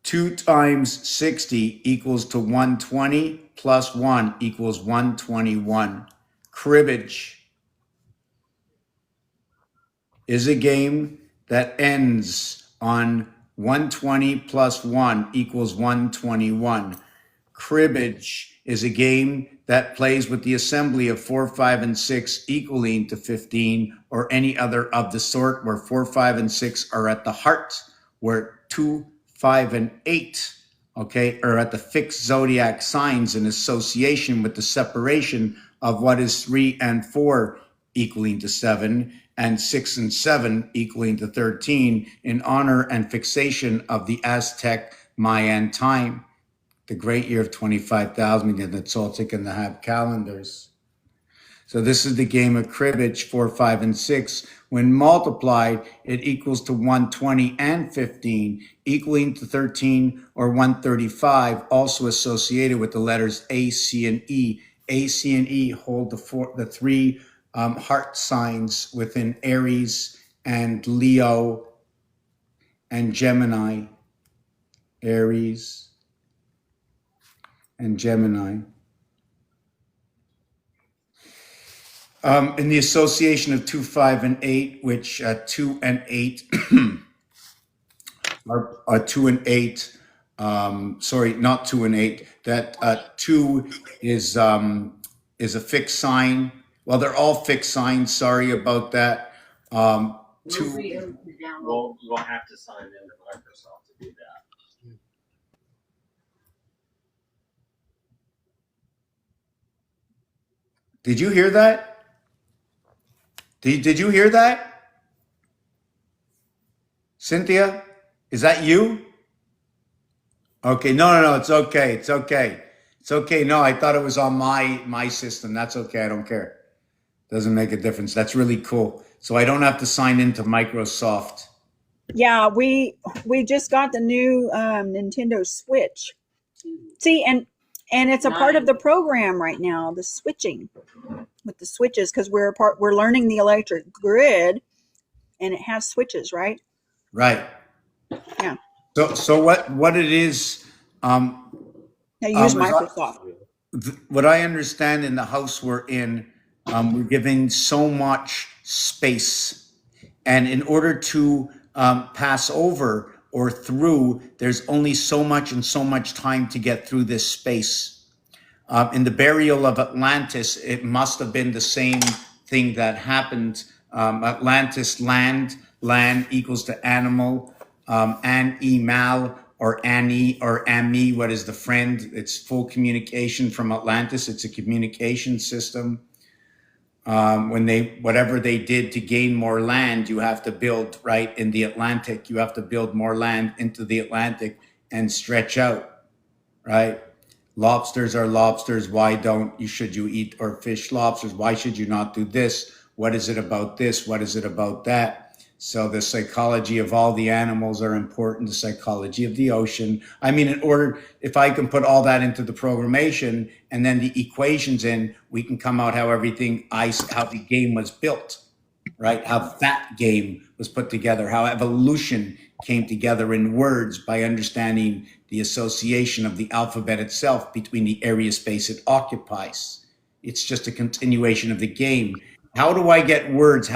2 times 60 equals to 120 plus 1 equals 121. Cribbage is a game that ends on 120 plus 1 equals 121. Cribbage is a game that plays with the assembly of 4, 5, and 6 equaling to 15, or any other of the sort, where 4, 5, and 6 are at the heart, where 2, 5, and 8, okay, are at the fixed zodiac signs in association with the separation of what is 3 and 4 equaling to 7, and 6 and 7 equaling to 13, in honor and fixation of the Aztec Mayan time, the great year of 25,000, and the Toltec and the Hab calendars. So this is the game of cribbage, 4, 5, and 6. When multiplied, it equals to 120 and 15, equaling to 13 or 135, also associated with the letters A, C, and E. A, C, and E hold the three heart signs within Aries and Leo and Gemini. Aries and Gemini. In the association of 2, 5, and 8, which 2 and 8 are 2 and 8. Sorry, not 2 and 8. That 2 is a fixed sign. Well, they're all fixed signs. Sorry about that. 2. We'll have to sign into Microsoft to do that. Did you hear that? Did you hear that? Cynthia, is that you? Okay, no, it's okay, it's okay. It's okay. No, I thought it was on my system. That's okay, I don't care. Doesn't make a difference. That's really cool. So I don't have to sign into Microsoft. Yeah, we just got the new Nintendo Switch. See, and it's a part of the program right now, the switching with the switches, because we're learning the electric grid, and it has switches, right? Right. Yeah. So what it is, Now use as I- Microsoft. what I understand in the house we're in, we're giving so much space, and in order to pass over or through, there's only so much and so much time to get through this space. In the burial of Atlantis, it must have been the same thing that happened. Atlantis, land equals to animal, animal, or Annie or Ami, what is the friend? It's full communication from Atlantis. It's a communication system. Whatever they did to gain more land, you have to build right in the Atlantic. You have to build more land into the Atlantic and stretch out, right? Lobsters are lobsters. Why should you eat or fish lobsters? Why should you not do this? What is it about this? What is it about that? So the psychology of all the animals are important. The psychology of the ocean. I mean, if I can put all that into the programmation and then the equations in, we can come out how the game was built, right? How that game was put together, how evolution came together in words by understanding the association of the alphabet itself between the area space it occupies. It's just a continuation of the game. How do I get words?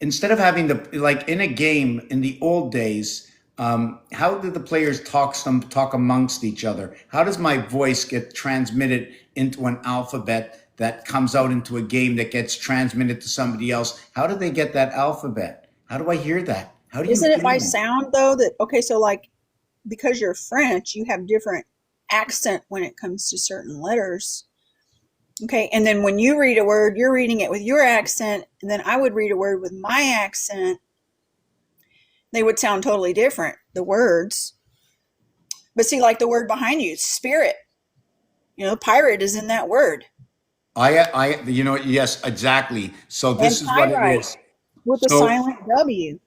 Instead of having like in a game in the old days, how do the players talk amongst each other? How does my voice get transmitted into an alphabet that comes out into a game that gets transmitted to somebody else? How do they get that alphabet? How do I hear that? How do you Isn't it by hear that? sound though? So like, because you're French, you have different accent when it comes to certain letters. Okay, and then when you read a word, you're reading it with your accent, and then I would read a word with my accent. They would sound totally different, the words. But see, like the word behind you, spirit. Pirate is in that word. Yes, exactly. So this And is what it pyrite is. with a So, silent W.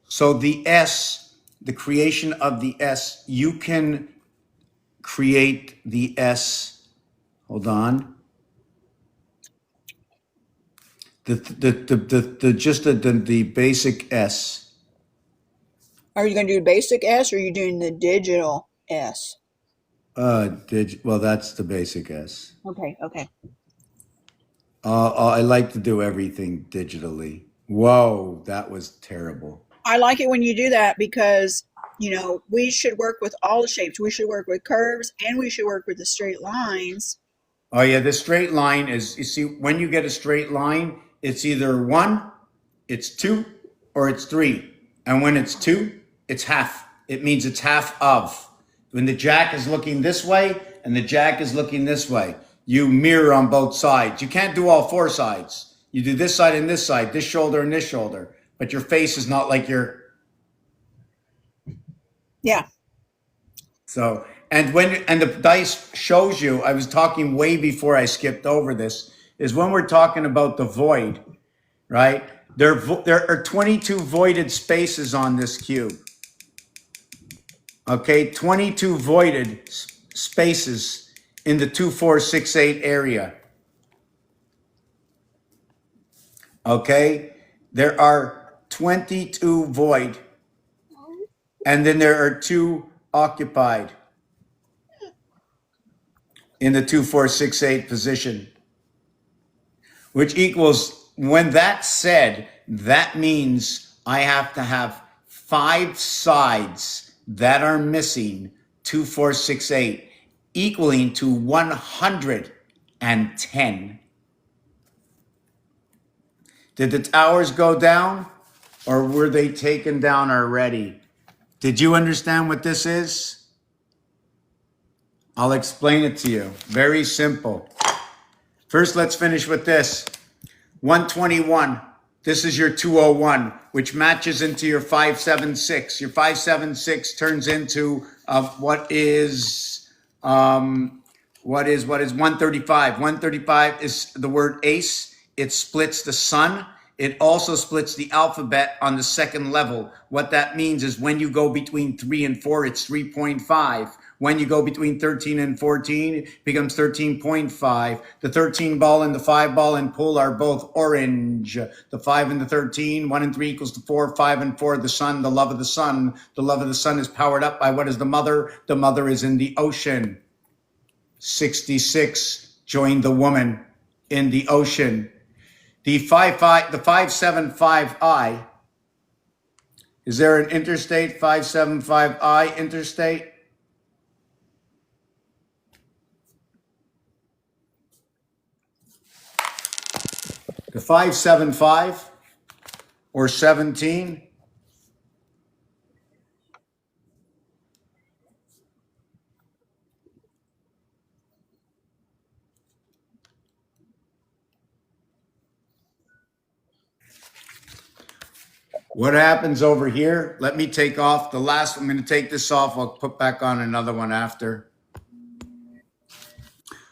so the S, the creation of the S, you can create the S. Hold on. The basic S. Are you going to do basic S or are you doing the digital S? Well, that's the basic S. Okay. I like to do everything digitally. Whoa, that was terrible. I like it when you do that because, we should work with all the shapes. We should work with curves and we should work with the straight lines. Oh yeah, the straight line is, you see, when you get a straight line, it's either 1, it's 2, or it's 3. And when it's 2, it's half. It means it's half of. When the jack is looking this way and the jack is looking this way, you mirror on both sides. You can't do all four sides. You do this side and this side, this shoulder and this shoulder, but your face is not like your. Yeah. So, and the dice shows you, I was talking way before I skipped over this, is when we're talking about the void, right? There are 22 voided spaces on this cube. Okay, 22 voided spaces in the 2, 4, 6, 8 area. Okay, there are 22 void, and then there are 2 occupied in the 2, 4, 6, 8 position, which equals, when that's said, that means I have to have 5 sides that are missing 2, 4, 6, 8, equaling to 110. Did the towers go down, or were they taken down already? Did you understand what this is? I'll explain it to you. Very simple. First, let's finish with this. 121. This is your 201, which matches into your 576. Your 576 turns into what is 135. 135 is the word ace. It splits the sun. It also splits the alphabet on the second level. What that means is when you go between 3 and 4, it's 3.5. When you go between 13 and 14, it becomes 13.5. The 13 ball and the 5 ball and pull are both orange. The 5 and the 13, 1 and 3 equals to 4, 5 and 4, the sun, the love of the sun. The love of the sun is powered up by what is the mother? The mother is in the ocean. 66, join the woman in the ocean. The 575I, is there an interstate? 575I interstate? The 575 or 17. What happens over here? Let me take off the last. I'm going to take this off. I'll put back on another one after.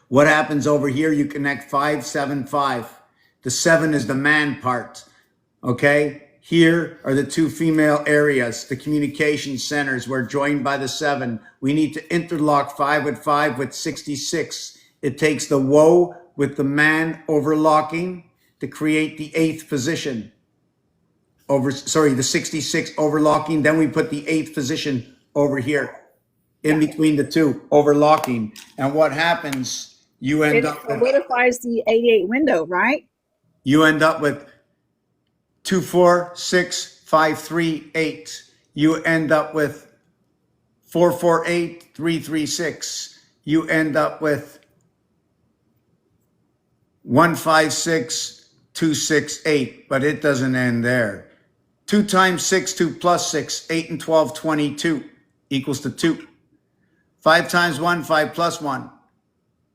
What happens over here? You connect 575. The 7 is the man part. Okay? Here are the 2 female areas, the communication centers. We're joined by the 7. We need to interlock 5 with 66. It takes the woe with the man overlocking to create the 8th position. The 66 overlocking. Then we put the 8th position over here in between the 2 overlocking. And what happens? You end It up with solidifies the 88 window, right? 2, 4, 6, 5, 3, 8. You end up with 4, 4, 8, 3, 3, 6. You end up with 1, 5, 6, 2, 6, 8. But it doesn't end there. 2 times 6, 2 plus 6, 8 and 12, 22 equals to 2. 5 times 1, 5 plus 1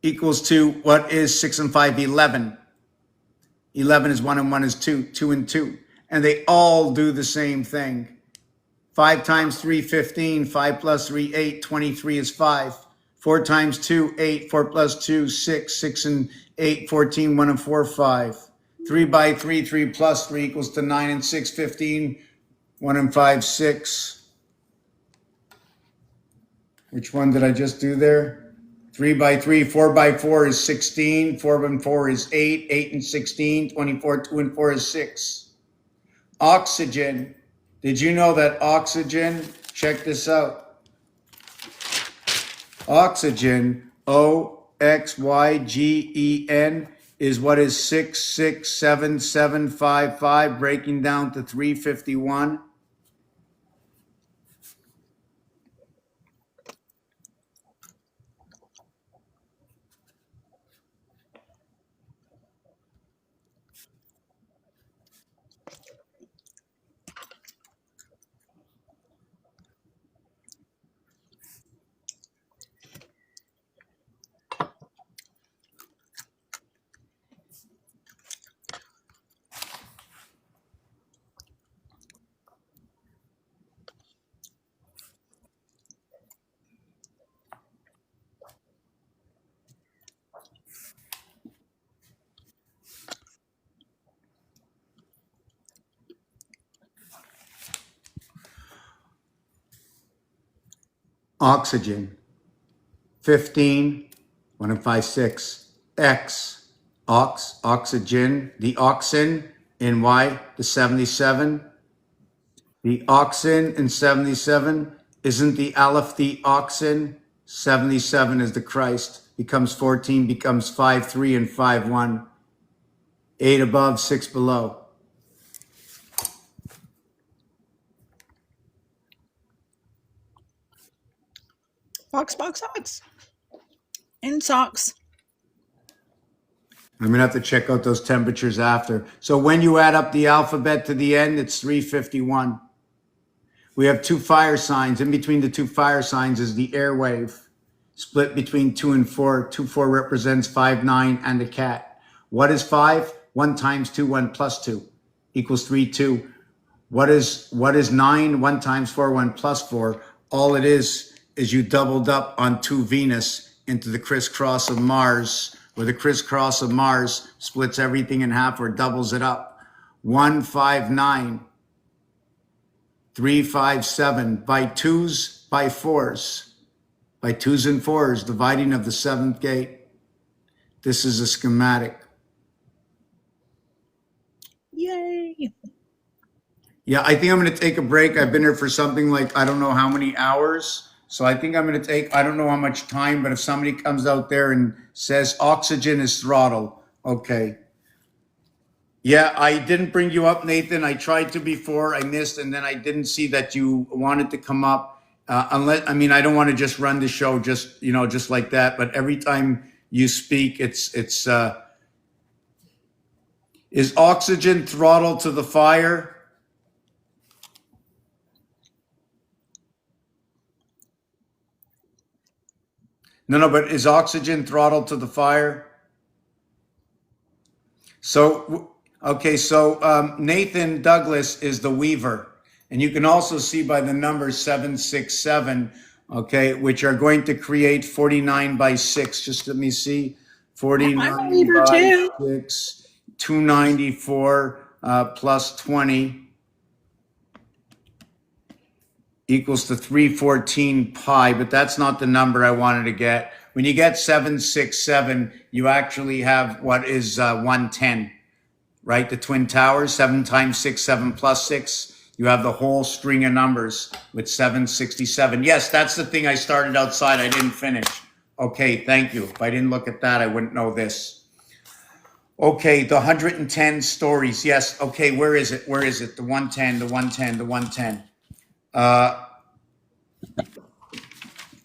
equals to what is 6 and 5, 11. 11 is 1 and 1 is 2, 2 and 2. And they all do the same thing. 5 times 3, 15. 5 plus 3, 8. 23 is 5. 4 times 2, 8. 4 plus 2, 6. 6 and 8, 14. 1 and 4, 5. 3 by 3, 3 plus 3 equals to 9 and 6, 15. 1 and 5, 6. Which one did I just do there? 3 by 3, 4 by 4 is 16. 4 and 4 is 8. 8 and 16. 24, 2 and 4 is 6. Oxygen. Did you know that oxygen, check this out. Oxygen, Oxygen, is what is 667,755, breaking down to 351. oxygen. 15, 1 and 5, 6. X, oxygen, the oxen in Y, the 77. The oxen in 77 isn't the Aleph the oxen. 77 is the Christ. Becomes 14, becomes 5, 3, and 5, 1. 8 above, 6 below. Fox, box, socks. In socks. I'm going to have to check out those temperatures after. So when you add up the alphabet to the end, it's 351. We have 2 fire signs. In between the 2 fire signs is the airwave, split between 2 and 4. 2, 4 represents 5, 9, and the cat. What is 5? 1 times 2, 1 plus 2 equals 3, 2. What is 9? 1 times 4, 1 plus 4. All it is you doubled up on 2 Venus into the crisscross of Mars, where the crisscross of Mars splits everything in half or doubles it up. 1, 5, 9. 3, 5, 7. By 2s, by 4s. By 2s and 4s, dividing of the 7th gate. This is a schematic. Yay. Yeah, I think I'm going to take a break. I've been here for something like, I don't know how many hours. So I think I'm going to take, I don't know how much time, but if somebody comes out there and says oxygen is throttle, okay. Yeah, I didn't bring you up, Nathan. I tried to before, I missed, and then I didn't see that you wanted to come up. Unless, I mean, I don't want to just run the show just, just like that. But every time you speak, is oxygen throttle to the fire? No, but is oxygen throttle to the fire? So, okay, so Nathan Douglas is the weaver. And you can also see by the number 767, okay, which are going to create 49 by 6. Just let me see. 49 weaver by too. 6, 294 plus 20 equals to 314 pi, but that's not the number I wanted to get. When you get 767, you actually have what is 110, right? The Twin Towers, 7 times 6, 7 plus 6. You have the whole string of numbers with 767. Yes, that's the thing I started outside. I didn't finish. Okay, thank you. If I didn't look at that, I wouldn't know this. Okay, the 110 stories. Yes, okay, where is it? Where is it? The 110, the 110, the 110.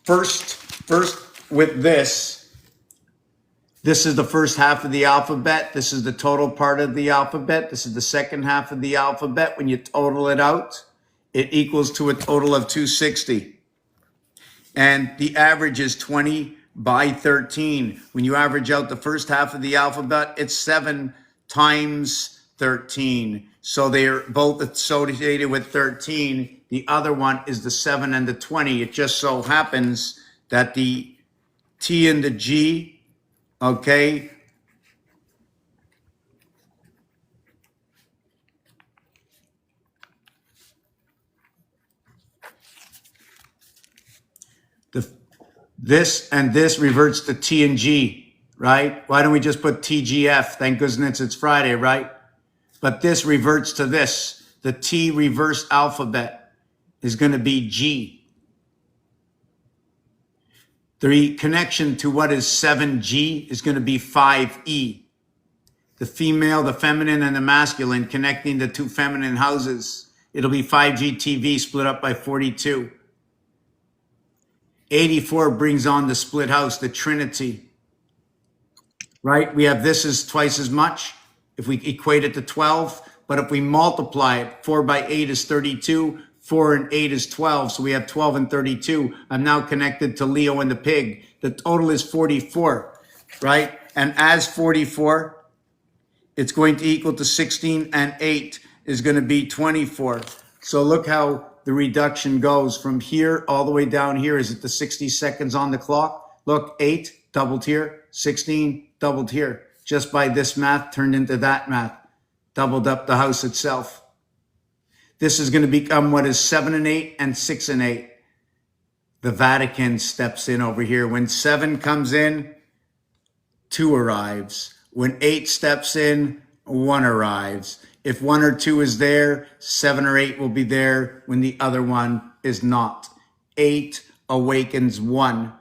First with this is the first half of the alphabet. This is the total part of the alphabet. This is the second half of the alphabet. When you total it out, it equals to a total of 260. And the average is 20 by 13. When you average out the first half of the alphabet, it's 7 times 13. So they are both associated with 13. The other one is the 7 and the 20. It just so happens that the T and the G, okay, this and this reverts to T and G, right? Why don't we just put TGF? Thank goodness it's Friday, right? But this reverts to this. The T reverse alphabet is going to be G. The connection to what is 7G is going to be 5E. The female, the feminine, and the masculine connecting the 2 feminine houses. It'll be 5G TV split up by 42. 84 brings on the split house, the Trinity. Right? We have this is twice as much if we equate it to 12. But if we multiply it, 4 by 8 is 32. 4 and 8 is 12. So we have 12 and 32. I'm now connected to Leo and the pig. The total is 44, right? And as 44, it's going to equal to 16 and 8 is going to be 24. So look how the reduction goes from here all the way down here. Is it the 60 seconds on the clock? Look, 8 doubled here, 16 doubled here. Just by this math turned into that math. Doubled up the house itself. This is going to become what is 7 and 8 and 6 and 8. the Vatican steps in over here. When 7 comes in, 2 arrives. When 8 steps in, 1 arrives. If 1 or 2 is there, 7 or 8 will be there when the other one is not. 8 awakens 1.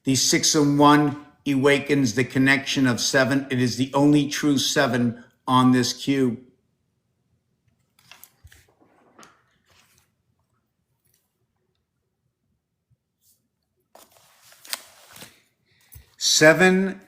The 6 and 1 awakens the connection of 7. It is the only true 7 on this cube. Seven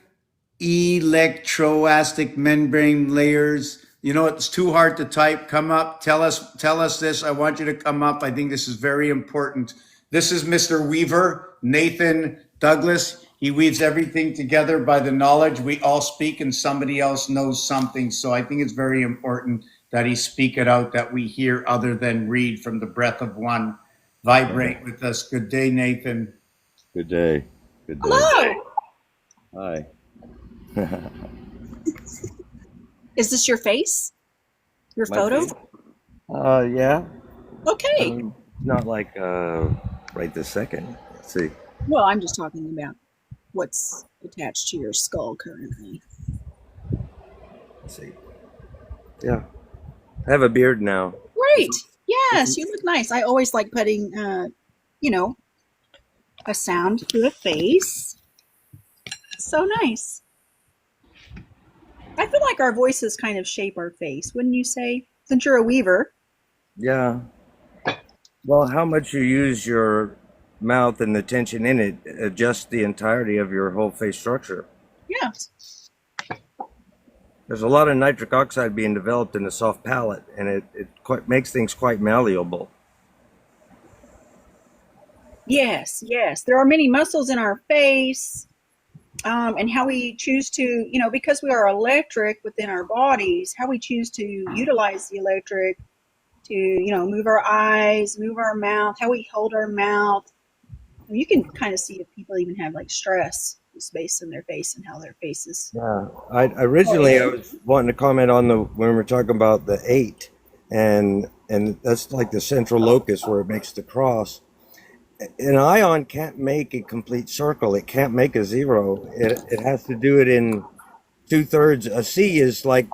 electroastic membrane layers. You know, it's too hard to type. Come up, tell us this. I want you to come up. I think this is very important. This is Mr. Weaver, Nathan Douglas. He weaves everything together by the knowledge. We all speak and somebody else knows something. So I think it's very important that he speak it out, that we hear other than read from the breath of one. Vibrate with us. Good day, Nathan. Good day. Good day. Hello. Hi. Is this your face? Your photo? face? Yeah. Okay. Not like right this second. Let's see. Well, I'm just talking about what's attached to your skull currently. Let's see. Yeah. I have a beard now. Great. Yes, you look nice. I always like putting, a sound to a face. So nice. I feel like our voices kind of shape our face, wouldn't you say? Since you're a weaver. Yeah. Well, how much you use your mouth and the tension in it adjusts the entirety of your whole face structure. Yeah. There's a lot of nitric oxide being developed in the soft palate, and it makes things quite malleable. Yes, yes. There are many muscles in our face, and how we choose to, because we are electric within our bodies, how we choose to utilize the electric to, move our eyes, move our mouth, how we hold our mouth. You can kind of see if people even have like stress just based on their face and how their faces. Yeah, I was wanting to comment on when we were talking about the 8, and that's like the central locus where it makes the cross. An ion can't make a complete circle. It can't make a 0. It has to do it in 2/3. A C is like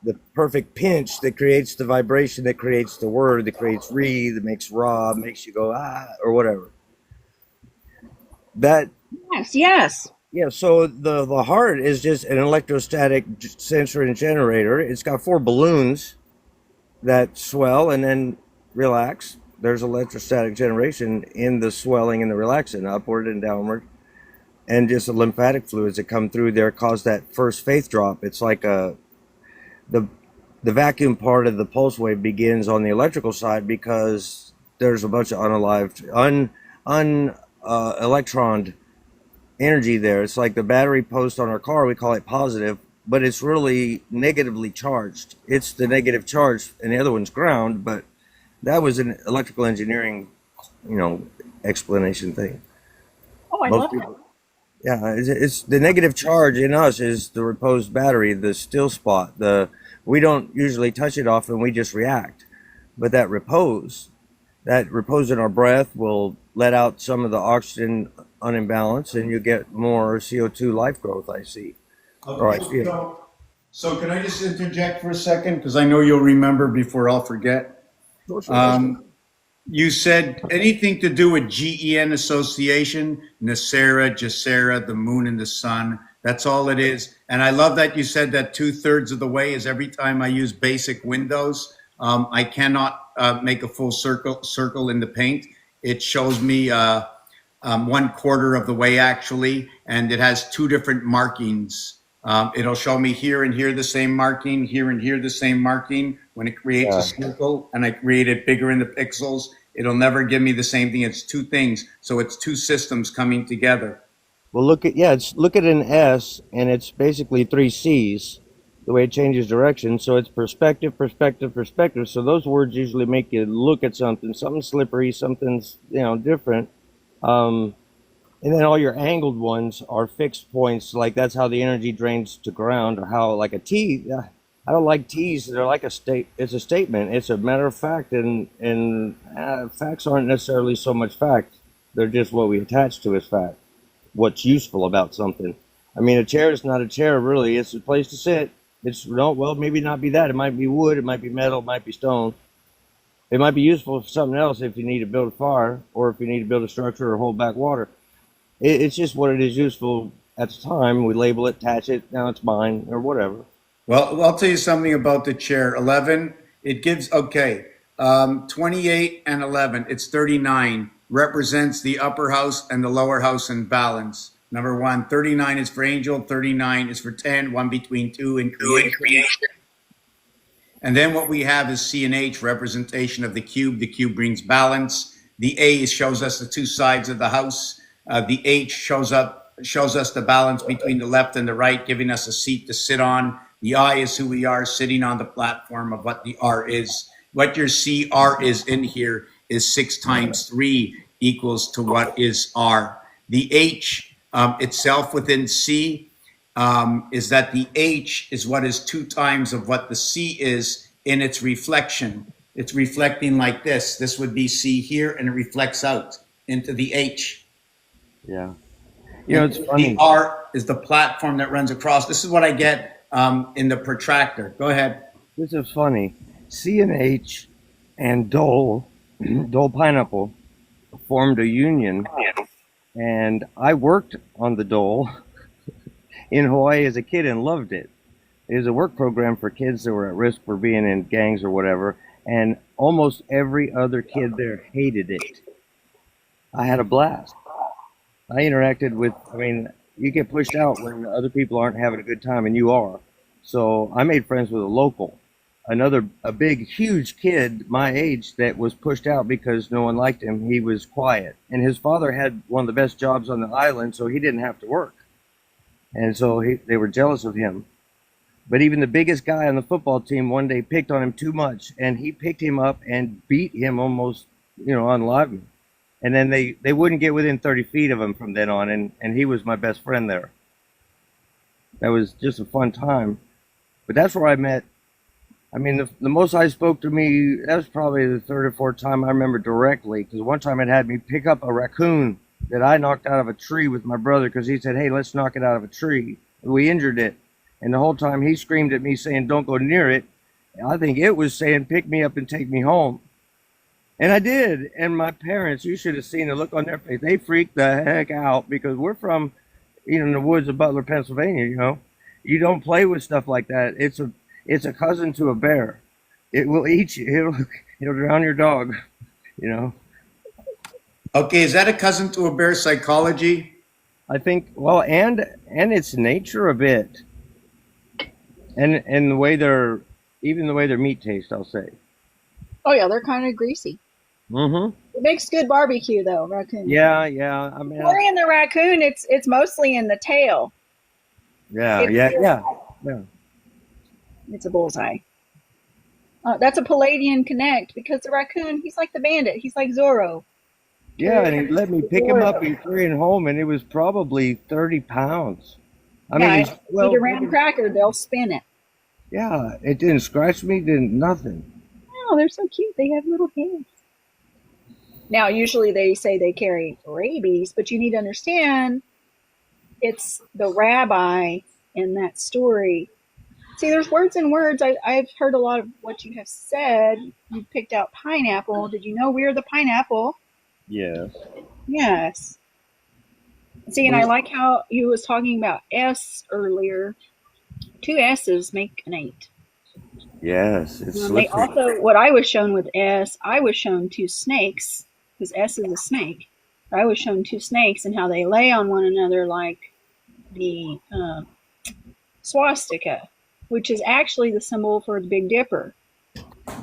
the perfect pinch that creates the vibration, that creates the word, that creates re, that makes raw, makes you go ah or whatever. That Yes. Yeah, so the heart is just an electrostatic sensor and generator. It's got 4 balloons that swell and then relax. There's electrostatic generation in the swelling and the relaxing, upward and downward, and just the lymphatic fluids that come through there cause that first faith drop. It's like the vacuum part of the pulse wave begins on the electrical side because there's a bunch of unalived, electroned energy there. It's like the battery post on our car. We call it positive, but it's really negatively charged. It's the negative charge, and the other one's ground. But that was an electrical engineering, explanation thing. Oh, I love that. Yeah, it's the negative charge in us is the reposed battery, the still spot. We don't usually touch it often. We just react, but that repose in our breath will let out some of the oxygen unimbalance, and you get more CO2 life growth. I see. Okay, Or I feel. so can I just interject for a second? Because I know you'll remember before I'll forget. You said anything to do with GEN association, Nasera, Jacera, the moon and the sun. That's all it is. And I love that you said that 2/3 of the way is every time I use basic windows, I cannot make a full circle in the paint. It shows me 1/4 of the way actually, and it has 2 different markings. It'll show me here and here the same marking, here and here the same marking. When it creates a circle and I create it bigger in the pixels, it'll never give me the same thing. It's 2 things. So it's 2 systems coming together. Well, look at an S, and it's basically 3 C's. The way it changes direction, so it's perspective, perspective, perspective. So those words usually make you look at something slippery, something's different. And then all your angled ones are fixed points, like that's how the energy drains to ground, or how like a T. I don't like T's. They're like it's a statement. It's a matter of fact, and facts aren't necessarily so much fact. They're just what we attach to as fact. What's useful about something. I mean, a chair is not a chair, really. It's a place to sit. It's no, well, maybe not be that. It might be wood. It might be metal. It might be stone. It might be useful for something else if you need to build a fire or if you need to build a structure or hold back water. It's just what it is useful at the time. We label it, attach it. Now it's mine or whatever. Well, I'll tell you something about the chair. 11, it gives, okay, 28 and 11, it's 39, represents the upper house and the lower house in balance. Number one, 39 is for angel, 39 is for 10, one between two in creation. And then what we have is C and H, representation of the cube. The cube brings balance. The A shows us the two sides of the house. The H shows us the balance between the left and the right, giving us a seat to sit on. The I is who we are, sitting on the platform of what the R is. What your CR is in here is 6 times 3 equals to what is R. The H itself within C is that the H is what is 2 times of what the C is in its reflection. It's reflecting like this. This would be C here, and it reflects out into the H. Yeah. You know, it's funny. The R is the platform that runs across. This is what I get in the protractor. Go ahead. This is funny. C and H and Dole, Dole Pineapple, formed a union, and I worked on the Dole in Hawaii as a kid and loved it. It was a work program for kids that were at risk for being in gangs or whatever, and almost every other kid there hated it. I had a blast. I interacted with, I mean, you get pushed out when other people aren't having a good time, and you are. So I made friends with a local, a big, huge kid my age that was pushed out because no one liked him. He was quiet, and his father had one of the best jobs on the island, so he didn't have to work. And so they were jealous of him. But even the biggest guy on the football team one day picked on him too much, and he picked him up and beat him almost, unalive him. And then they wouldn't get within 30 feet of him from then on, and he was my best friend there. That was just a fun time. But that's where I met, I mean, the most I spoke to me, that was probably the third or fourth time I remember directly, because one time it had me pick up a raccoon that I knocked out of a tree with my brother because he said, hey, let's knock it out of a tree. We injured it. And the whole time he screamed at me saying, don't go near it. I think it was saying, pick me up and take me home. And I did. And my parents, you should have seen the look on their face. They freaked the heck out because we're from, in the woods of Butler, Pennsylvania, You don't play with stuff like that. It's a cousin to a bear. It will eat you. It'll drown your dog, Okay, is that a cousin to a bear psychology? I think, well, and its nature a bit. And the way their meat tastes, I'll say. Oh yeah, they're kind of greasy. Mm-hmm. It makes good barbecue though, raccoon. Yeah. I mean, Or in the raccoon, it's mostly in the tail. Yeah. It's a bullseye. That's a Palladian connect because the raccoon, he's like the bandit. He's like Zorro. Yeah, and he let me pick him up and carry him home, and it was probably 30 pounds. I mean, eat a round cracker, they'll spin it. Yeah, it didn't scratch me, didn't nothing. Oh, they're so cute. They have little hands. Now, usually they say they carry rabies, but you need to understand it's the rabbi in that story. See, there's words and words. I've heard a lot of what you have said. You picked out pineapple. Did you know we're the pineapple? Yes. Yes. See, and I like how you was talking about S earlier. 2 S's make an 8. Yes, it's They also, what I was shown with S, I was shown 2 snakes, because S is a snake. I was shown 2 snakes and how they lay on one another like the swastika, which is actually the symbol for the Big Dipper.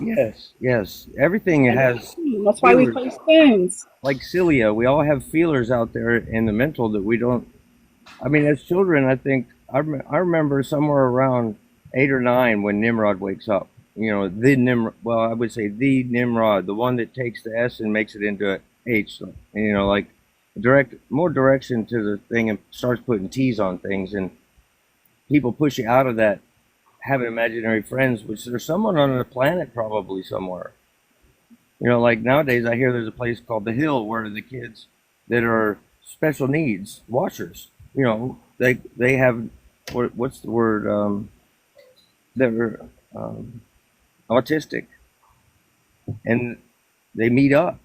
Yes. Everything has. That's why we play spoons. Like Celia, we all have feelers out there in the mental that we don't. I mean, as children, I think I remember somewhere around 8 or 9 when Nimrod wakes up. The Nimrod. Well, I would say the Nimrod, the one that takes the S and makes it into a H. Like more direction to the thing and starts putting T's on things, and people push you out of that. Having imaginary friends, which there's someone on the planet probably somewhere. Like nowadays, I hear there's a place called the Hill where the kids that are special needs washers. You know, they have what's the word? They're autistic, and they meet up.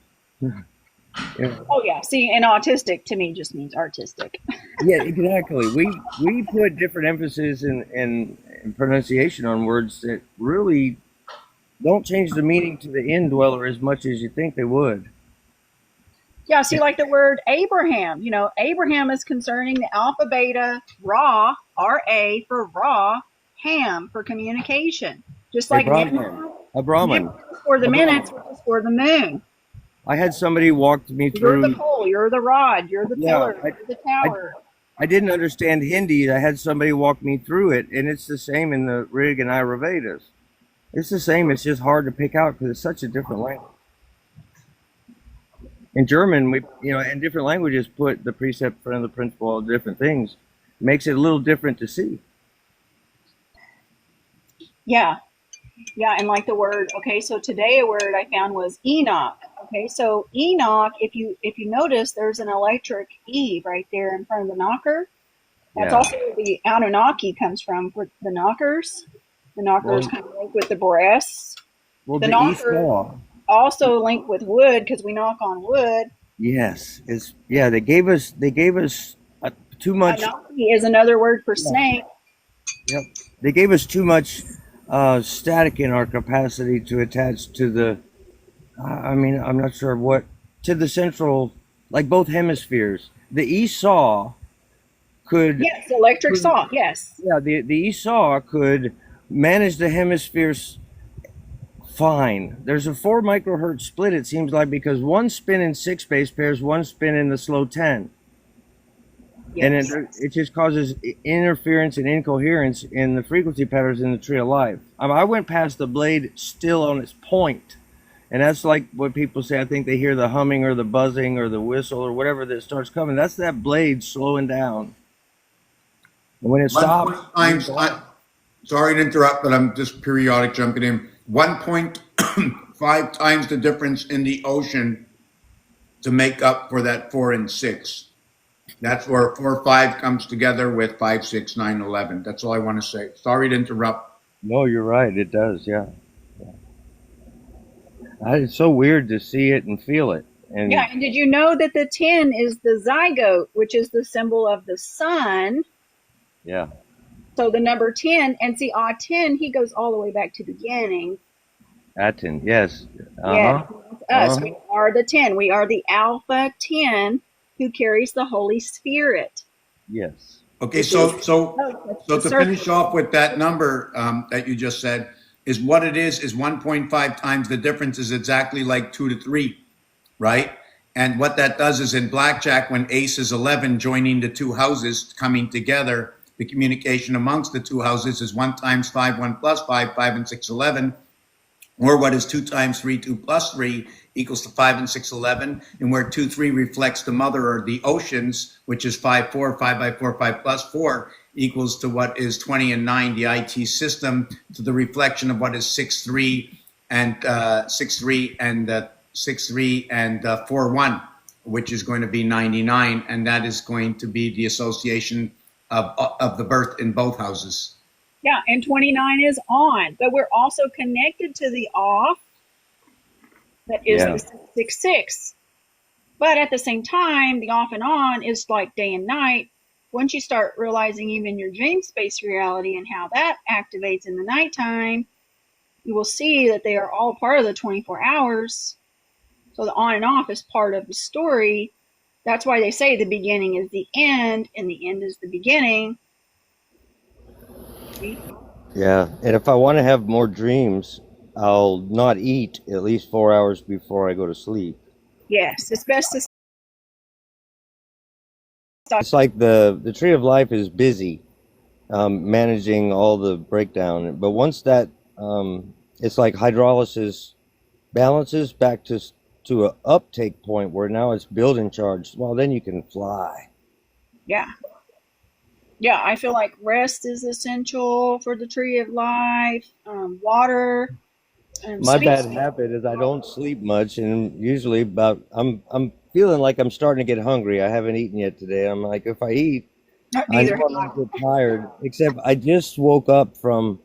You know, Oh yeah. See, and autistic to me just means artistic. yeah, exactly. We put different emphasis and pronunciation on words that really don't change the meaning to the indweller as much as you think they would. Yeah, see, like the word Abraham. You know, Abraham is concerning the alpha, beta, raw, R-A for raw, ham for communication. Just A like Brahman, a Nimrod Brahman, is for the a Brahman. minutes, which is for the moon. I had somebody walk me You're the through. pole, you're the rod, you're the Yeah, pillar, you're the I tower. I didn't understand Hindi. I had somebody walk me through it, and it's the same in the Rig and Ayurvedas. It's the same. It's just hard to pick out because it's such a different language. In German, we in different languages put the precept in front of the principle, all different things. Makes it a little different to see. Yeah, yeah, and like the word. Okay, so today a word I found was Enoch. Okay, so Enoch, if you notice, there's an electric E right there in front of the knocker. That's Yeah. also where the Anunnaki comes from for the knockers. The knockers Well, kind of link with the breasts. The the knocker Esau. also link with wood because we knock on wood. Yes, it's yeah. They gave us too much. Anunnaki is another word for Yeah. snake. Yep. They gave us too much static in our capacity to attach to the. I mean, I'm not sure what to the central, like both hemispheres. The Esau could, Yes, electric could saw. Yes. yeah, the Esau could manage the hemispheres fine. There's a 4 microhertz split. It seems like because one spin in 6 base pairs, one spin in the slow 10. And Yes. it just causes interference and incoherence in the frequency patterns in the tree of life. I went past the blade still on its point, and that's like what people say. I think they hear the humming or the buzzing or the whistle or whatever that starts coming. That's that blade slowing down. And when it stops, 1 you're times, gone. sorry to interrupt, but I'm just periodic jumping in. 1.5 times the difference in the ocean to make up for that 4 and 6. That's where 4, 5 comes together with 5, 6, 9, 11. That's all I want to say. Sorry to interrupt. No, you're right. It does. Yeah. It's so weird to see it and feel it. Yeah, And and did you know that the 10 is the zygote, which is the symbol of the sun? yeah, So the number 10, and see, 10, he goes all the way back to the beginning. Aten. Yes. Uh Yeah, huh. it's Uh us. huh. We are the 10. We are the Alpha 10 who carries the Holy Spirit, Yes. Okay, which is that's so the to finish serpent. off with that number that you just said, is what it is 1.5 times the difference is exactly like 2 to 3, right? And what that does is in blackjack, when ace is 11, joining the two houses coming together, the communication amongst the two houses is 1 times 5, 1 plus 5, 5 and 6, 11. Or what is 2 times 3, 2 plus 3 equals to 5 and 6, 11. And where 2, 3 reflects the mother or the oceans, which is 5, 4, 5 by 4, 5 plus 4 equals to what is 20 and 9, the IT system, to the reflection of what is 6, 3 and 6, 3 and 6, 3 and 4, 1, which is going to be 99. And that is going to be the association of the birth in both houses. Yeah, and 29 is on, but we're also connected to the off, that is Yeah. the 666. But at the same time, the off and on is like day and night. Once you start realizing even your dream space reality and how that activates in the nighttime, you will see that they are all part of the 24 hours. So the on and off is part of the story. That's why they say the beginning is the end and the end is the beginning. See? Yeah. And if I want to have more dreams, I'll not eat at least 4 hours before I go to sleep. Yes, it's best to stop. It's like the tree of life is busy managing all the breakdown, but once that it's like hydrolysis balances back to a uptake point where now it's building charge. Well, then you can fly. Yeah. Yeah, I feel like rest is essential for the tree of life, water, My sleep. bad habit is I don't sleep much, and usually I'm feeling like I'm starting to get hungry. I haven't eaten yet today. I'm like, if I eat, I Neither know have I'm I. gonna get tired. Except I just woke up from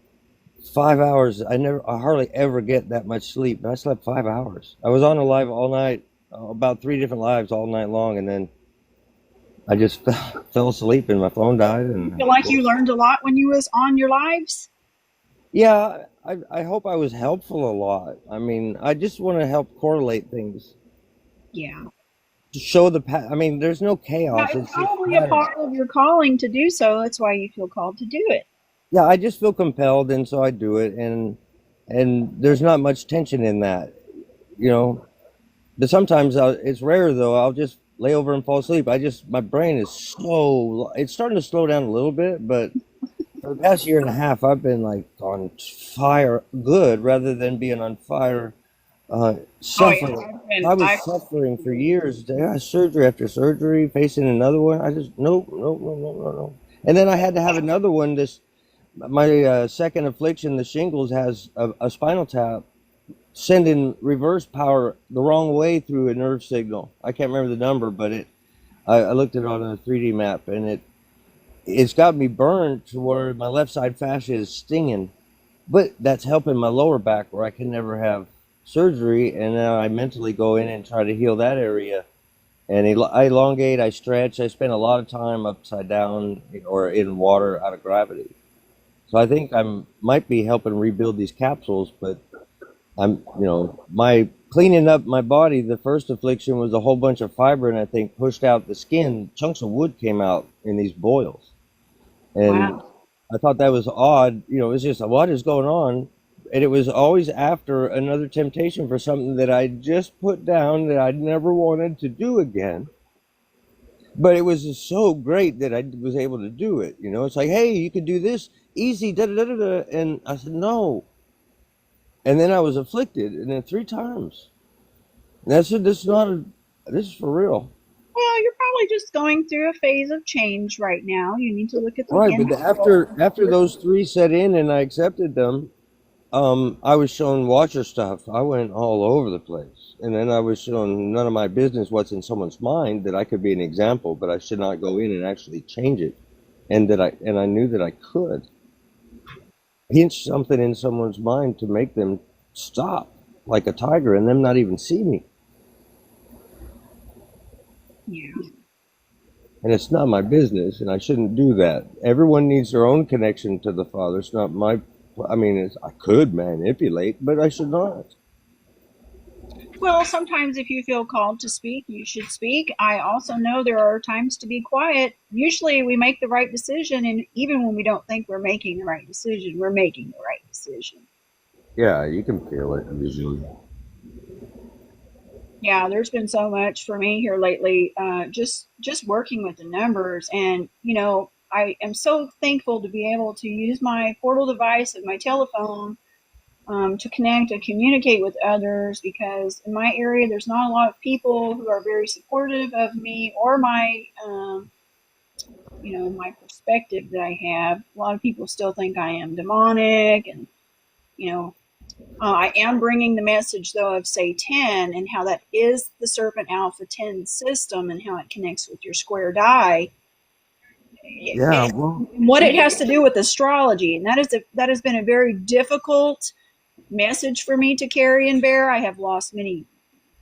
5 hours. I hardly ever get that much sleep, but I slept 5 hours. I was on a live all night, about three different lives all night long, and then I just fell asleep and my phone died. You And feel like you learned a lot when you was on your lives? yeah, I hope I was helpful a lot. I mean, I just want to help correlate things Yeah. to show I mean, there's no Yeah, chaos. it's It's just probably a pattern. part of your calling to do so. That's why you feel called to do it. Yeah, I just feel compelled, and so I do it, and there's not much tension in that, you know. But sometimes it's rare though. I'll just lay over and fall asleep. My brain is it's starting to slow down a little bit, but for the past year and a half, I've been like on fire, good rather than being on fire, Oh yeah, suffering. I was I've suffering for years. Yeah, surgery after surgery, facing another one. I just nope, nope, nope, nope, nope, nope. And then I had to have another one. My second affliction, the shingles, has a spinal tap sending reverse power the wrong way through a nerve signal. I can't remember the number, but I looked at it on a 3D map, and it's got me burned to where my left side fascia is stinging. But that's helping my lower back where I can never have surgery, and now I mentally go in and try to heal that area. And I elongate, I stretch, I spend a lot of time upside down or in water out of gravity. So I think I'm might be helping rebuild these capsules, but my cleaning up my body. The first affliction was a whole bunch of fiber, and I think pushed out the skin. Chunks of wood came out in these boils, and wow. I thought that was odd. It's just what is going on, and it was always after another temptation for something that I just put down that I never wanted to do again. But it was just so great that I was able to do it. It's like, hey, you could do this easy, da da da da, da. And I said no, and then I was afflicted, and then three times. That's it. This is not a. This is for real, Well, you're probably just going through a phase of change right now. You need to look at the right? But internal. after those three set in and I accepted them, I was shown watcher stuff. I went all over the place, and then I was shown none of my business what's in someone's mind, that I could be an example, but I should not go in and actually change it, and I knew that I could hinge something in someone's mind to make them stop like a tiger and them not even see me. Yeah. And it's not my business, and I shouldn't do that. Everyone needs their own connection to the Father. It's not my. I mean, I could manipulate, but I should not. Well, sometimes if you feel called to speak, you should speak. I also know there are times to be quiet. Usually we make the right decision, and even when we don't think we're making the right decision, we're making the right decision. Yeah, you can feel it visually. Yeah, there's been so much for me here lately. Just working with the numbers, and I am so thankful to be able to use my portal device of my telephone to connect and communicate with others. Because in my area, there's not a lot of people who are very supportive of me or my perspective that I have. A lot of people still think I am demonic, and you know, I am bringing the message, though, of say 10 and how that is the Serpent Alpha 10 system and how it connects with your square die. Yeah, And well, what it has to do with astrology. And that has been a very difficult message for me to carry and bear. I have lost many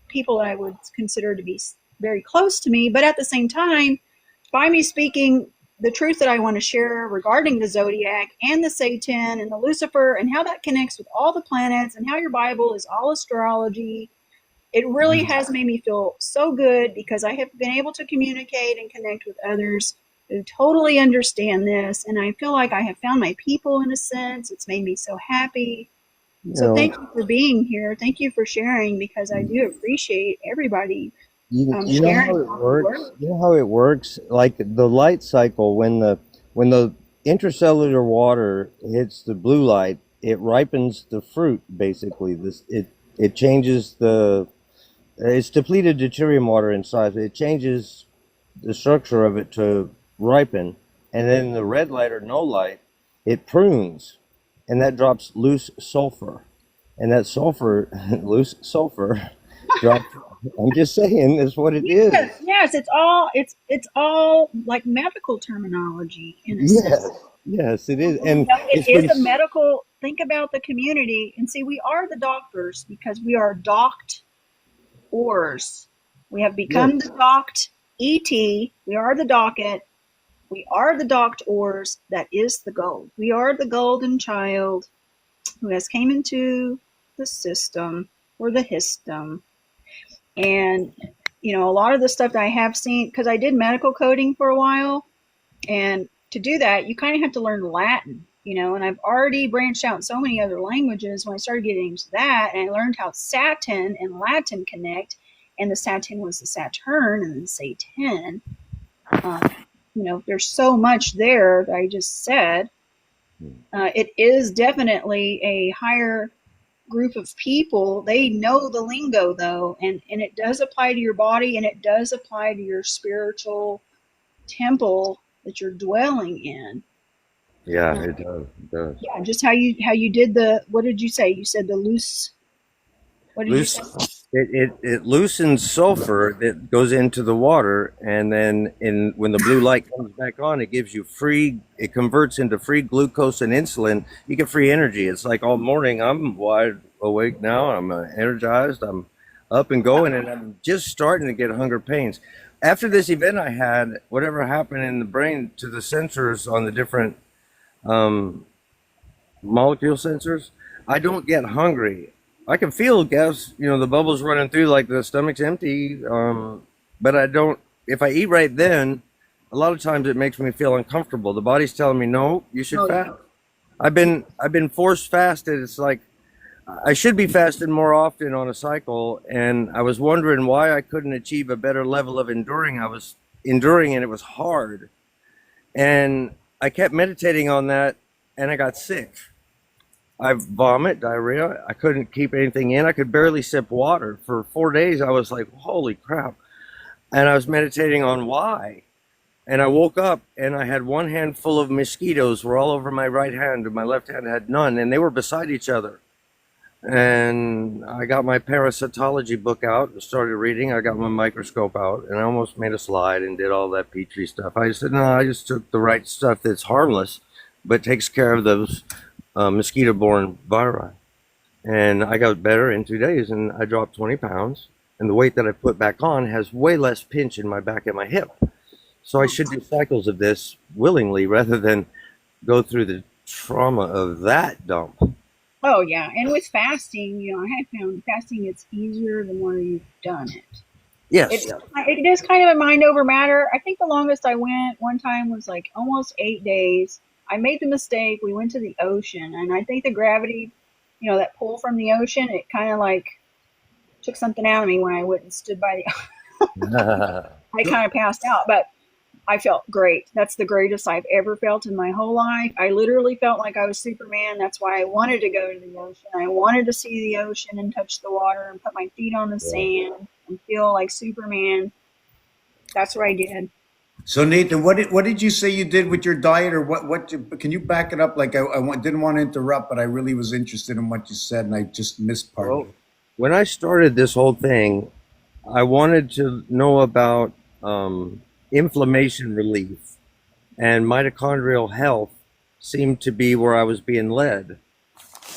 people that I would consider to be very close to me, but at the same time, by me speaking the truth that I want to share regarding the zodiac and the Satan and the Lucifer and how that connects with all the planets and how your Bible is all astrology, it really has made me feel so good because I have been able to communicate and connect with others who totally understand this. And I feel like I have found my people in a sense. It's made me so happy. you So thank know, you for being here. Thank you for sharing because I do appreciate everybody you know how sharing it all the works. work. You know how it works. Like the light cycle, when the intercellular water hits the blue light, it ripens the fruit. Basically, it changes the. It's depleted deuterium water inside. It changes the structure of it to ripen, and then the red light or no light, it prunes, and that drops loose sulfur, and that sulfur, loose sulfur, Drop. I'm just saying, that's what it is. Yes, yes, it's all like medical terminology in a sense. Yes, yes, it is, You and know, it it's been is a medical. Think about the community, and see, we are the doctors because we are docked ors. We have become yes, the docked ET. We are the docket. We are the docked ors. That is the gold. We are the golden child who has came into the system or the histum. And a lot of the stuff that I have seen, because I did medical coding for a while, and to do that, you kind of have to learn Latin, and I've already branched out in so many other languages. When I started getting into that, and I learned how Saturn and Latin connect, and the Saturn was the Saturn and the Satan. There's so much there that I just said. It is definitely a higher group of people. They know the lingo though, and it does apply to your body, and it does apply to your spiritual temple that you're dwelling in. yeah, it does, it does. Yeah, just how you did the, what did you say? You said the loose, what did you say? Loose, it loosens sulfur that goes into the water, and then when the blue light comes back on, it gives you free. It converts into free glucose and insulin. You get free energy. It's like all morning. I'm wide awake now. I'm energized. I'm up and going, and I'm just starting to get hunger pains. After this event I had, whatever happened in the brain to the sensors on the different um, molecule sensors, I don't get hungry. I can feel gas, the bubbles running through like the stomach's empty. But I don't, if I eat right then, a lot of times it makes me feel uncomfortable. The body's telling me, no, you should Oh fast. yeah. I've been forced fasted. It's like I should be fasted more often on a cycle. And I was wondering why I couldn't achieve a better level of enduring. I was enduring and it was hard. And I kept meditating on that and I got sick. I vomit, diarrhea. I couldn't keep anything in. I could barely sip water. For 4 days, I was like, holy crap. And I was meditating on why. And I woke up and I had one hand full of mosquitoes were all over my right hand and my left hand had none. And they were beside each other. And I got my parasitology book out and started reading. I got my microscope out and I almost made a slide and did all that Petri stuff. I said, no, I just took the right stuff that's harmless, but takes care of those mosquito-borne viri. And I got better in 2 days and I dropped 20 pounds. And the weight that I put back on has way less pinch in my back and my hip. So I should do cycles of this willingly rather than go through the trauma of that dump. Oh yeah, and with fasting, I have found fasting it's easier the more you've done it. Yes. It's it is kind of a mind over matter. I think the longest I went one time was like almost 8 days. I made the mistake. We went to the ocean, and I think the gravity, that pull from the ocean, it kind of like took something out of me when I went and stood by the. I kind of passed out, but I felt great. That's the greatest I've ever felt in my whole life. I literally felt like I was Superman. That's why I wanted to go to the ocean. I wanted to see the ocean and touch the water and put my feet on the sand and feel like Superman. That's what I did. So Nathan, what did you say you did with your diet, or can you back it up? Like didn't want to interrupt, but I really was interested in what you said, and I just missed part of Well, it. when I started this whole thing, I wanted to know about inflammation relief, and mitochondrial health seemed to be where I was being led.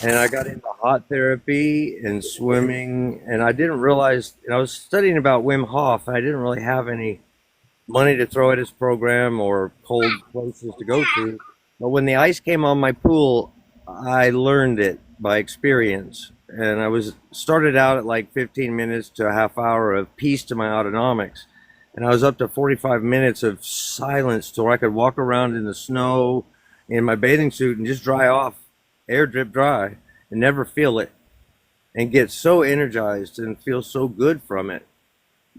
And I got into hot therapy and swimming, and I didn't realize, and I was studying about Wim Hof. I didn't really have any money to throw at his program or cold places to go to. But when the ice came on my pool, I learned it by experience. And I was started out at like 15 minutes to a half hour of peace to my autonomics. And I was up to 45 minutes of silence to where I could walk around in the snow in my bathing suit and just dry off, air drip dry, and never feel it and get so energized and feel so good from it.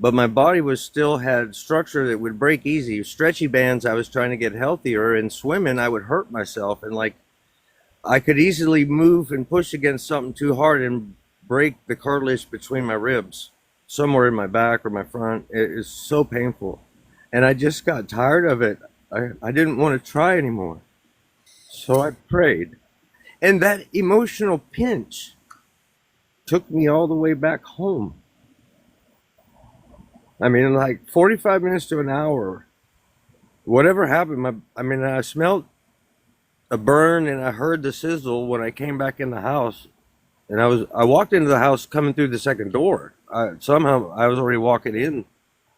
But my body was still had structure that would break easy. Stretchy bands, I was trying to get healthier, and swimming, I would hurt myself. And like I could easily move and push against something too hard and break the cartilage between my ribs, somewhere in my back or my front. It is so painful. And I just got tired of it. I didn't want to try anymore. So I prayed. And that emotional pinch took me all the way back home. I mean, like 45 minutes to an hour. Whatever happened, I smelled a burn and I heard the sizzle when I came back in the house. And I walked into the house coming through the second door. Somehow I was already walking in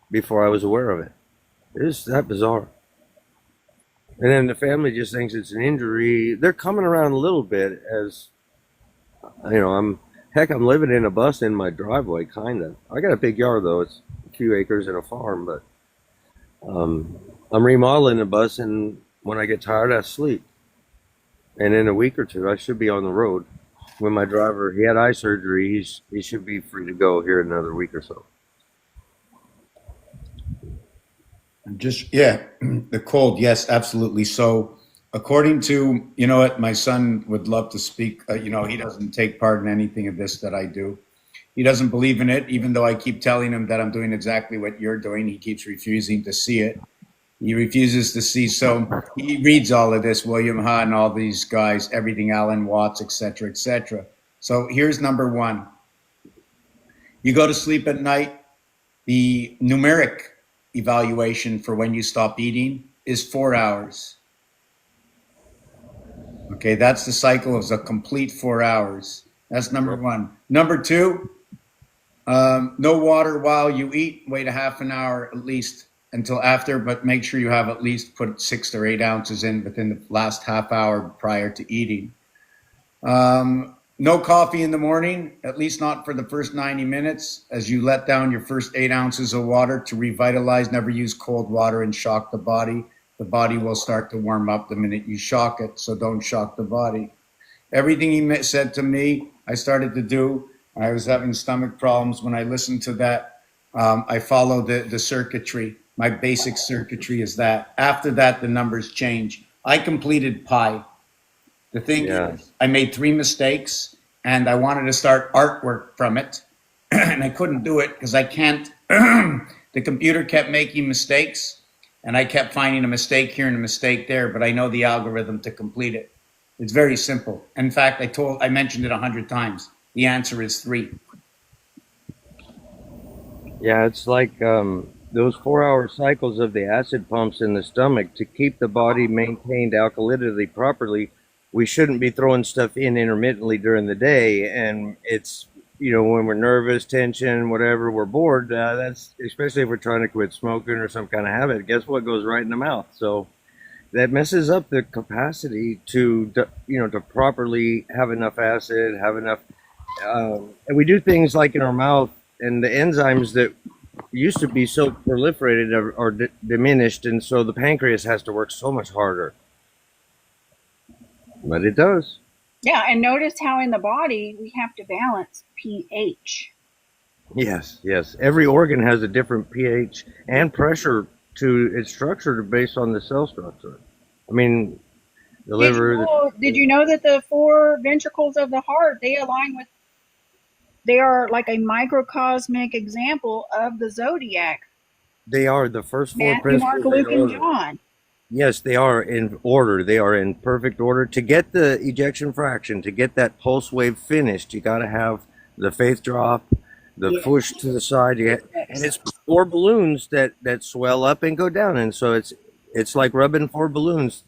before I was aware of it. It is that bizarre. And then the family just thinks it's an injury. They're coming around a little bit as, I'm living in a bus in my driveway, kind of. I got a big yard though. It's a few acres and a farm, but I'm remodeling the bus, and when I get tired, I sleep. And in a week or two, I should be on the road. When my driver, he had eye surgery, he should be free to go here in another week or so. Just, yeah, the cold. Yes, absolutely. So, according to, you know what, my son would love to speak. He doesn't take part in anything of this that I do. He doesn't believe in it, even though I keep telling him that I'm doing exactly what you're doing. He keeps refusing to see it. He refuses to see. So he reads all of this, William Hahn, all these guys, everything, Alan Watts, et cetera, et cetera. So here's number one. You go to sleep at night, the numeric evaluation for when you stop eating is 4 hours. Okay, that's the cycle of a complete 4 hours. That's number one. Number two, no water while you eat. Wait a half an hour at least until after, but make sure you have at least put 6 or 8 ounces in within the last half hour prior to eating. No coffee in the morning, at least not for the first 90 minutes, as you let down your first 8 ounces of water to revitalize. Never use cold water and shock the body. The body will start to warm up the minute you shock it, so don't shock the body. Everything he said to me, I started to do. I was having stomach problems. When I listened to that, I followed the circuitry. My basic circuitry is that. After that, the numbers change. I completed pi. The thing Yeah. is, I made 3 mistakes and I wanted to start artwork from it. And I couldn't do it because I can't. The computer kept making mistakes and I kept finding a mistake here and a mistake there, but I know the algorithm to complete it. It's very simple. In fact, I mentioned it 100 times. The answer is 3. Yeah, it's like those 4 hour cycles of the acid pumps in the stomach to keep the body maintained alkalinity properly. We shouldn't be throwing stuff in intermittently during the day. And it's, when we're nervous, tension, whatever, we're bored. That's especially if we're trying to quit smoking or some kind of habit. Guess what goes right in the mouth? So that messes up the capacity to properly have enough acid, have enough. And we do things like in our mouth, and the enzymes that used to be so proliferated are diminished, and so the pancreas has to work so much harder. But it does. Yeah, and notice how in the body we have to balance pH. Yes, yes. Every organ has a different pH and pressure to its structure based on the cell structure. I mean, the liver. Did you know that the 4 ventricles of the heart, they align with, they are like a microcosmic example of the zodiac. They are the first 4 Matthew, Mark, principles in Luke, and order. John. Yes, they are in order. They are in perfect order. To get the ejection fraction, to get that pulse wave finished, you got to have the faith drop, the push to the side. And it's 4 balloons that swell up and go down. And so it's like rubbing 4 balloons.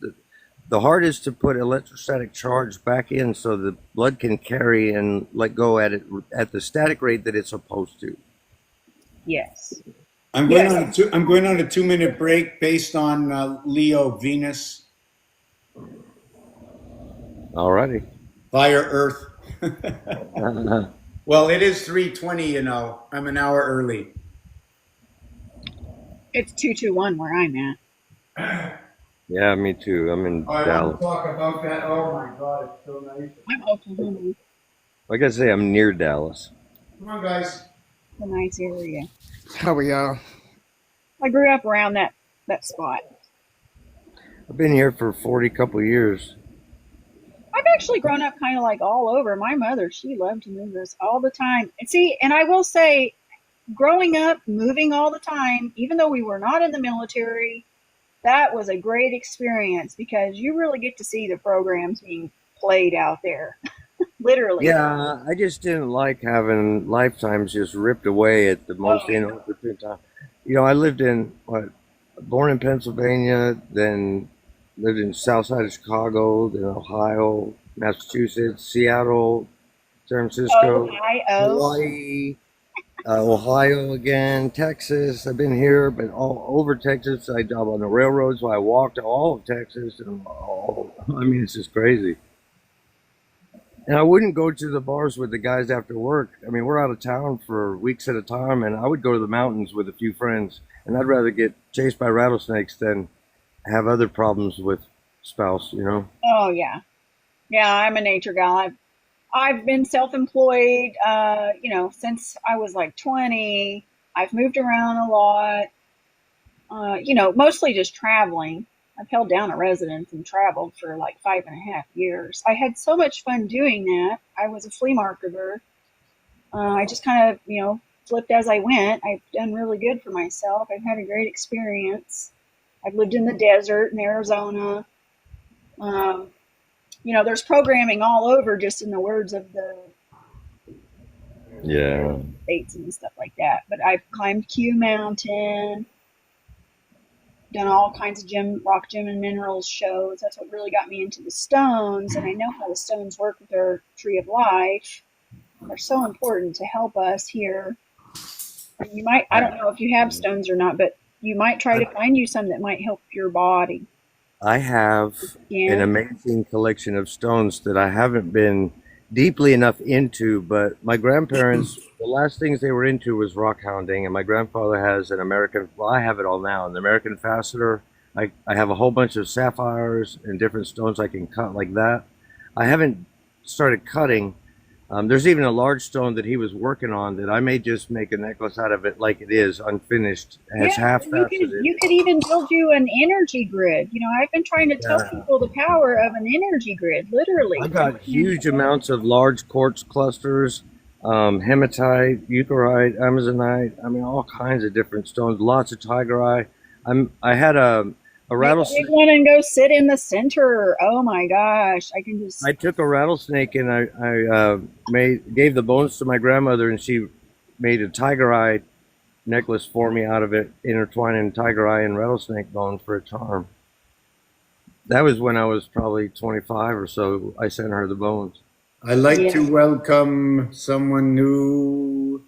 The heart is to put electrostatic charge back in so the blood can carry and let go at the static rate that it's supposed to. Yes. I'm going on a 2-minute break based on Leo Venus, Alrighty. Fire Earth. Well, it is 3:20. I'm an hour early. It's 221 where I'm at. Yeah, me too. I'm in I Dallas. want to talk about that. Oh my God, it's so nice. I'm Oklahoma. Like I say, I'm near Dallas. Come on, guys. It's a nice area. How we I grew up around that spot. I've been here for 40 couple years. I've actually grown up kind of like all over. My mother, she loved to move us all the time. And see, and I will say, growing up, moving all the time, even though we were not in the military, that was a great experience because you really get to see the programs being played out there. literally. Yeah, I just didn't like having lifetimes just ripped away at the Oh most yeah. inopportune time. You know, I lived in born in Pennsylvania, then lived in south side of Chicago, then Ohio, Massachusetts, Seattle, San Francisco, Ohio. Hawaii, Ohio again, Texas. I've been here, but all over Texas. I job on the railroad, so I walked all of Texas, and all, I mean, it's just crazy. And I wouldn't go to the bars with the guys after work. I mean, we're out of town for weeks at a time, and I would go to the mountains with a few friends. And I'd rather get chased by rattlesnakes than have other problems with spouse. You know? Oh yeah. Yeah, I'm a nature gal. I've been self-employed, since I was like 20. I've moved around a lot, mostly just traveling. I've held down a residence and traveled for like 5.5 years. I had so much fun doing that. I was a flea marketer. I just kind of, flipped as I went. I've done really good for myself. I've had a great experience. I've lived in the desert in Arizona. Um, there's programming all over, just in the words of the Yeah. states and stuff like that. But I've climbed Q Mountain, done all kinds of rock, gem, and minerals shows. That's what really got me into the stones, and I know how the stones work with their tree of life. They're so important to help us here. And you might, I don't know if you have stones or not, but you might try to find you some that might help your body. I have an Yeah. amazing collection of stones that I haven't been deeply enough into, but my grandparents, the last things they were into was rock hounding, and my grandfather has an American, well, I have it all now, an American faceter. I have a whole bunch of sapphires and different stones I can cut like that. I haven't started cutting. There's even a large stone that he was working on that I may just make a necklace out of it like it is, unfinished. It has Yeah, half faceted. you could even build you an energy grid. I've been trying to tell Yeah. people the power of an energy grid, I literally. got huge amounts of large quartz clusters, hematite, euchroite, amazonite. I mean, all kinds of different stones. Lots of tigerite. I had a Make a big rattlesnake. one and go sit in the center. Oh my gosh, I can just. I took a rattlesnake and I made gave the bones to my grandmother, and she made a tigerite necklace for me out of it, intertwining tigerite and rattlesnake bones for a charm. That was when I was probably 25 or so. I sent her the bones. I'd like Yeah. to welcome someone new.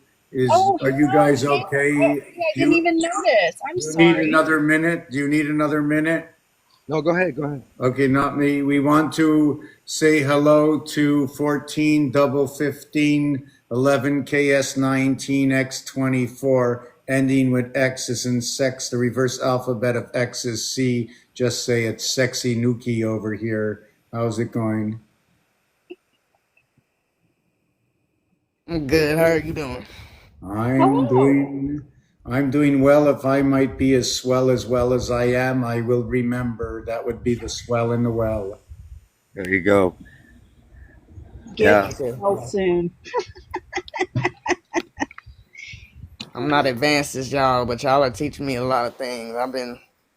Oh, Are you hello, guys Jane. okay? I didn't even notice. I'm Do you need sorry. another minute? Do you need another minute? No, go ahead. Go ahead. Okay, not me. We want to say hello to 14 double 15 11 KS 19 X 24, ending with X is in sex. The reverse alphabet of X is C. Just say it's sexy Nuki over here. How's it going? I'm good. How are you doing? I'm Hello. doing I'm doing well. If I might be as well as I am, I will remember that would be the swell in the well. There you go. Get Yeah. You too. well soon. I'm not advanced as y'all, but y'all are teaching me a lot of things.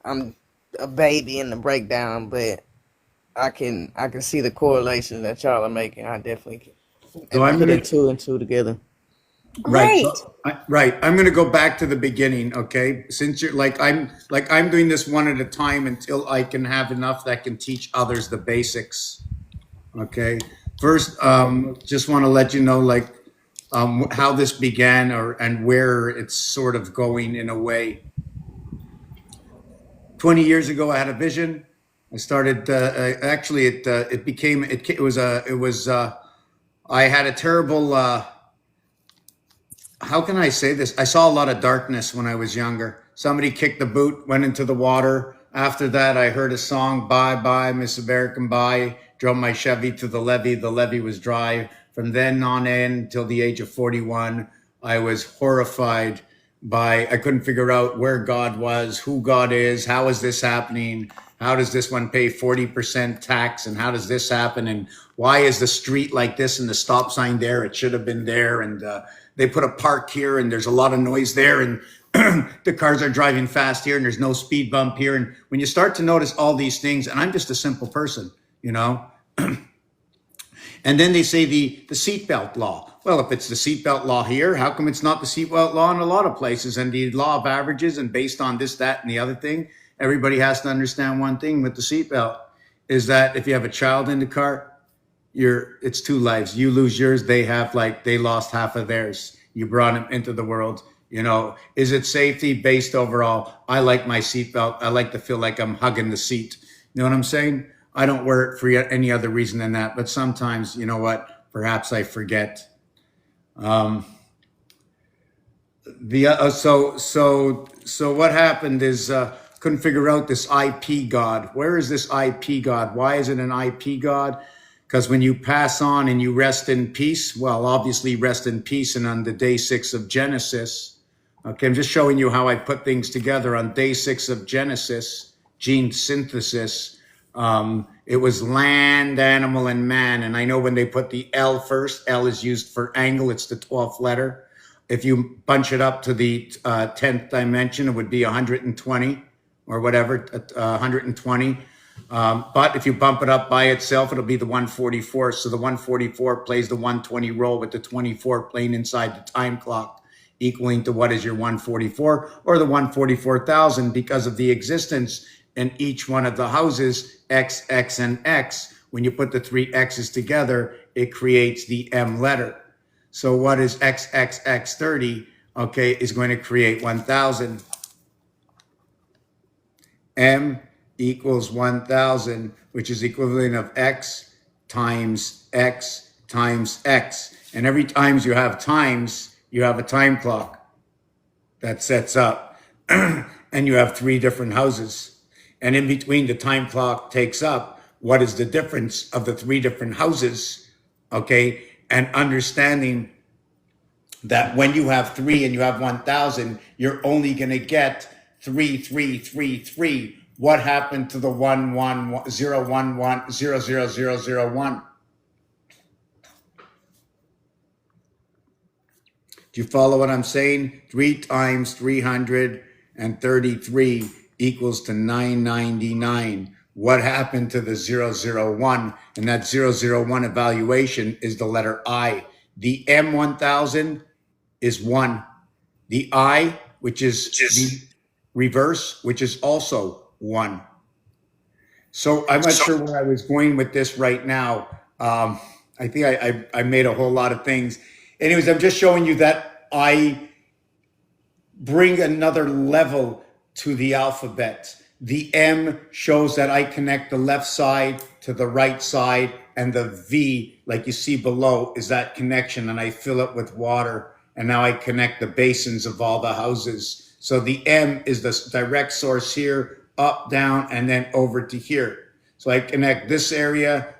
I'm a baby in the breakdown, but I can see the correlation that y'all are making. I definitely So am I'm putting gonna two and two together. right. Great. Right. I'm gonna go back to the beginning. Okay. Since you're I'm doing this one at a time until I can have enough that can teach others the basics. Okay. First, just want to let you know how this began or and where it's sort of going in a way. 20 years ago, I had a vision. I started. Actually, it became. It was a. It was. I had a terrible. How can I say this? I saw a lot of darkness when I was younger. Somebody kicked the boot, went into the water. After that, I heard a song, Bye Bye, Miss American Bye. Drove my Chevy to the levee. The levee was dry. From then on in till the age of 41, I was horrified I couldn't figure out where God was, who God is, how is this happening? How does this one pay 40% tax? And how does this happen? And why is the street like this and the stop sign there? It should have been there. And they put a park here and there's a lot of noise there. And the cars are driving fast here and there's no speed bump here. And when you start to notice all these things, and I'm just a simple person, you know, And then they say the seatbelt law. Well, if it's the seatbelt law here, how come it's not the seatbelt law in a lot of places? And the law of averages, and based on this, that, and the other thing, everybody has to understand one thing with the seatbelt is that if you have a child in the car, it's two lives. You lose yours, they lost half of theirs. You brought them into the world. Is it safety based overall? I like my seatbelt. I like to feel like I'm hugging the seat. You know what I'm saying? I don't wear it for any other reason than that. But sometimes, you know what? Perhaps I forget. So what happened is couldn't figure out this IP God. Where is this IP God? Why is it an IP God? Because when you pass on and you rest in peace, well, obviously rest in peace. And on the day 6 of Genesis, okay, I'm just showing you how I put things together. On day 6 of Genesis, gene synthesis, it was land, animal, and man. And I know when they put the L first, L is used for angle. It's the 12th letter. If you bunch it up to the 10th dimension, it would be 120 or whatever, 120. But if you bump it up by itself, it'll be the 144. So the 144 plays the 120 role with the 24 playing inside the time clock, equaling to what is your 144 or the 144,000 because of the existence in each one of the houses, X, X, and X. When you put the three X's together, it creates the M letter. So what is XXX30? Okay, is going to create 1,000. M equals 1,000, which is equivalent of X times X times X. And every time you have times, you have a time clock that sets up. And you have three different houses. And in between the time clock takes up, what is the difference of the three different houses? Okay, and understanding that when you have 3 and you have 1,000, you're only going to get 3333. What happened to the 11011000001? Do you follow what I'm saying? 3 times 333 equals to 999. What happened to the 001? And that 001 evaluation is the letter I. The M1000 is 1. The I, which is the reverse, which is also 1. So I'm not sure where I was going with this right now. I think I made a whole lot of things. Anyways, I'm just showing you that I bring another level to the alphabet. The M shows that I connect the left side to the right side, and the V, like you see below, is that connection, and I fill it with water, and now I connect the basins of all the houses. So the M is the direct source here, up, down, and then over to here. So I connect this area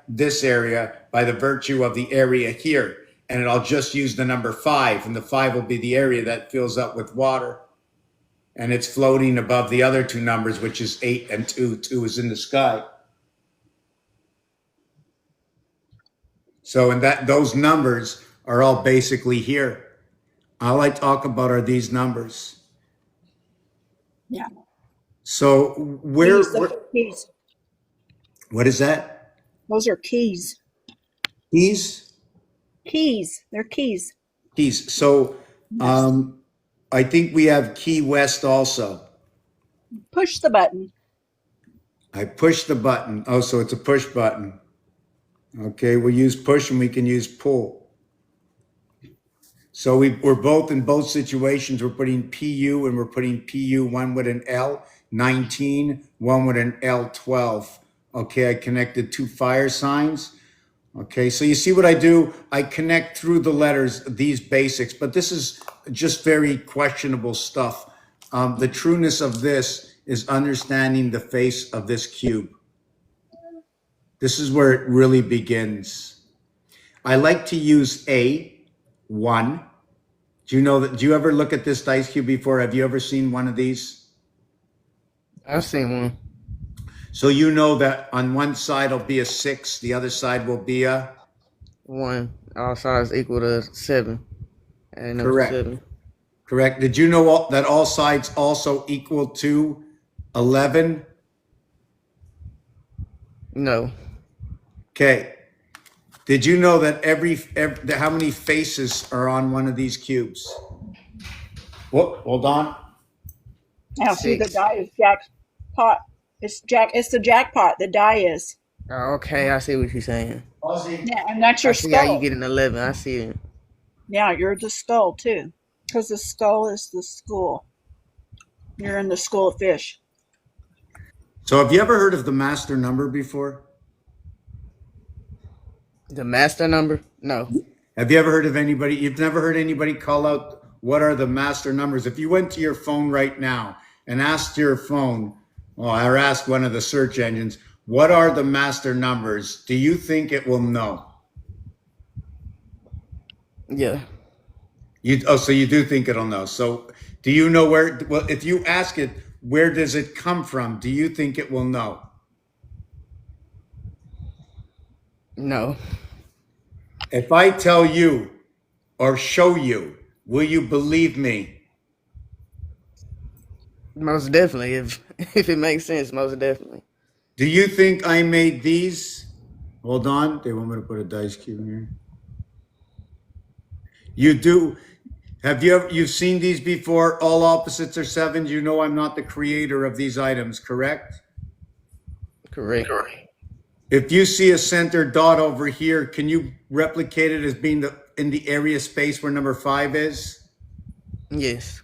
by the virtue of the area here, and I'll just use the number 5, and the 5 will be the area that fills up with water. And it's floating above the other two numbers, which is 8 and 2. 2 is in the sky. So those numbers are all basically here. All I talk about are these numbers. Yeah. So Keys. Those are keys. what is that? Those are keys. Keys? Keys. They're keys. Keys. So Yes. I think we have Key West also. Push the button. I push the button. Oh, so it's a push button. Okay, we'll use push and we can use pull. So we're both in both situations. We're putting PU and we're putting PU, one with an L 19, one with an L 12. Okay, I connected two fire signs. Okay, so you see what I do? I connect through the letters, these basics, but this is just very questionable stuff. The trueness of this is understanding the face of this cube. This is where it really begins. I like to use A1. Do you know that? Do you ever look at this dice cube before? Have you ever seen one of these? I've seen one. So you know that on one side will be a 6, the other side will be a 1. All sides equal to 7. And number correct. 7. Correct. Did you know that all sides also equal to 11? No. Okay. Did you know that how many faces are on one of these cubes? Whoop, hold on. Now, see, the 6. die is jackpot. It's the jackpot. The die is. Oh, okay, I see what you're saying. Aussie. Yeah, and that's I your see how you skull. get an 11. I see it. Yeah, you're the skull too, because the skull is the school. You're in the school of fish. So have you ever heard of the master number before? The master number? No. Have you ever heard of anybody? You've never heard anybody call out what are the master numbers? If you went to your phone right now and asked your phone, or asked one of the search engines, what are the master numbers? Do you think it will know? Yeah. So you do think it'll know. So do you know where? Well, if you ask it, where does it come from? Do you think it will know? No. If I tell you or show you, will you believe me? Most definitely. If if it makes sense, most definitely. Do you think I made these? Hold on. They want me to put a dice cube here. You do. Have you ever, you've seen these before? All opposites are sevens. You know I'm not the creator of these items, correct? Correct. If you see a center dot over here, can you replicate it as being in the area space where number 5 is? Yes.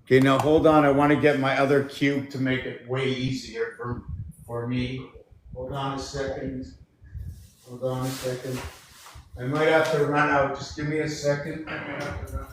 Okay, now hold on. I want to get my other cube to make it way easier for me. Hold on a second. Hold on a second. I might have to run out. Just give me a second. I might have to run out.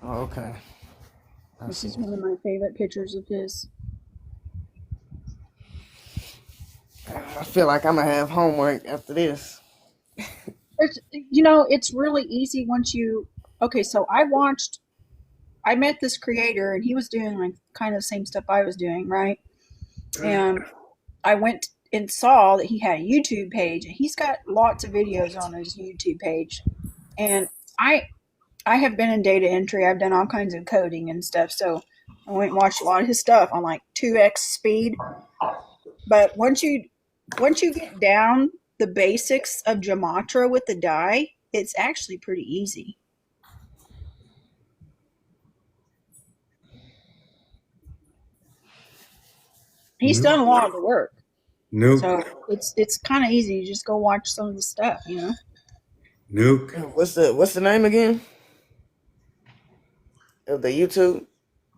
Oh, okay. I This see. is one of my favorite pictures of his. I feel like I'm gonna have homework after this. It's really easy once you. Okay, so I met this creator, and he was doing like kind of the same stuff I was doing, right? And I went and saw that he had a YouTube page, and he's got lots of videos on his YouTube page. And I I have been in data entry. I've done all kinds of coding and stuff. So I went and watched a lot of his stuff on like 2x speed. But once you get down the basics of Gematria with the die, it's actually pretty easy. He's done a Nuke. lot of the work. Nuke. So it's kind of easy. You just go watch some of the stuff. Nuke. What's the name again of the YouTube?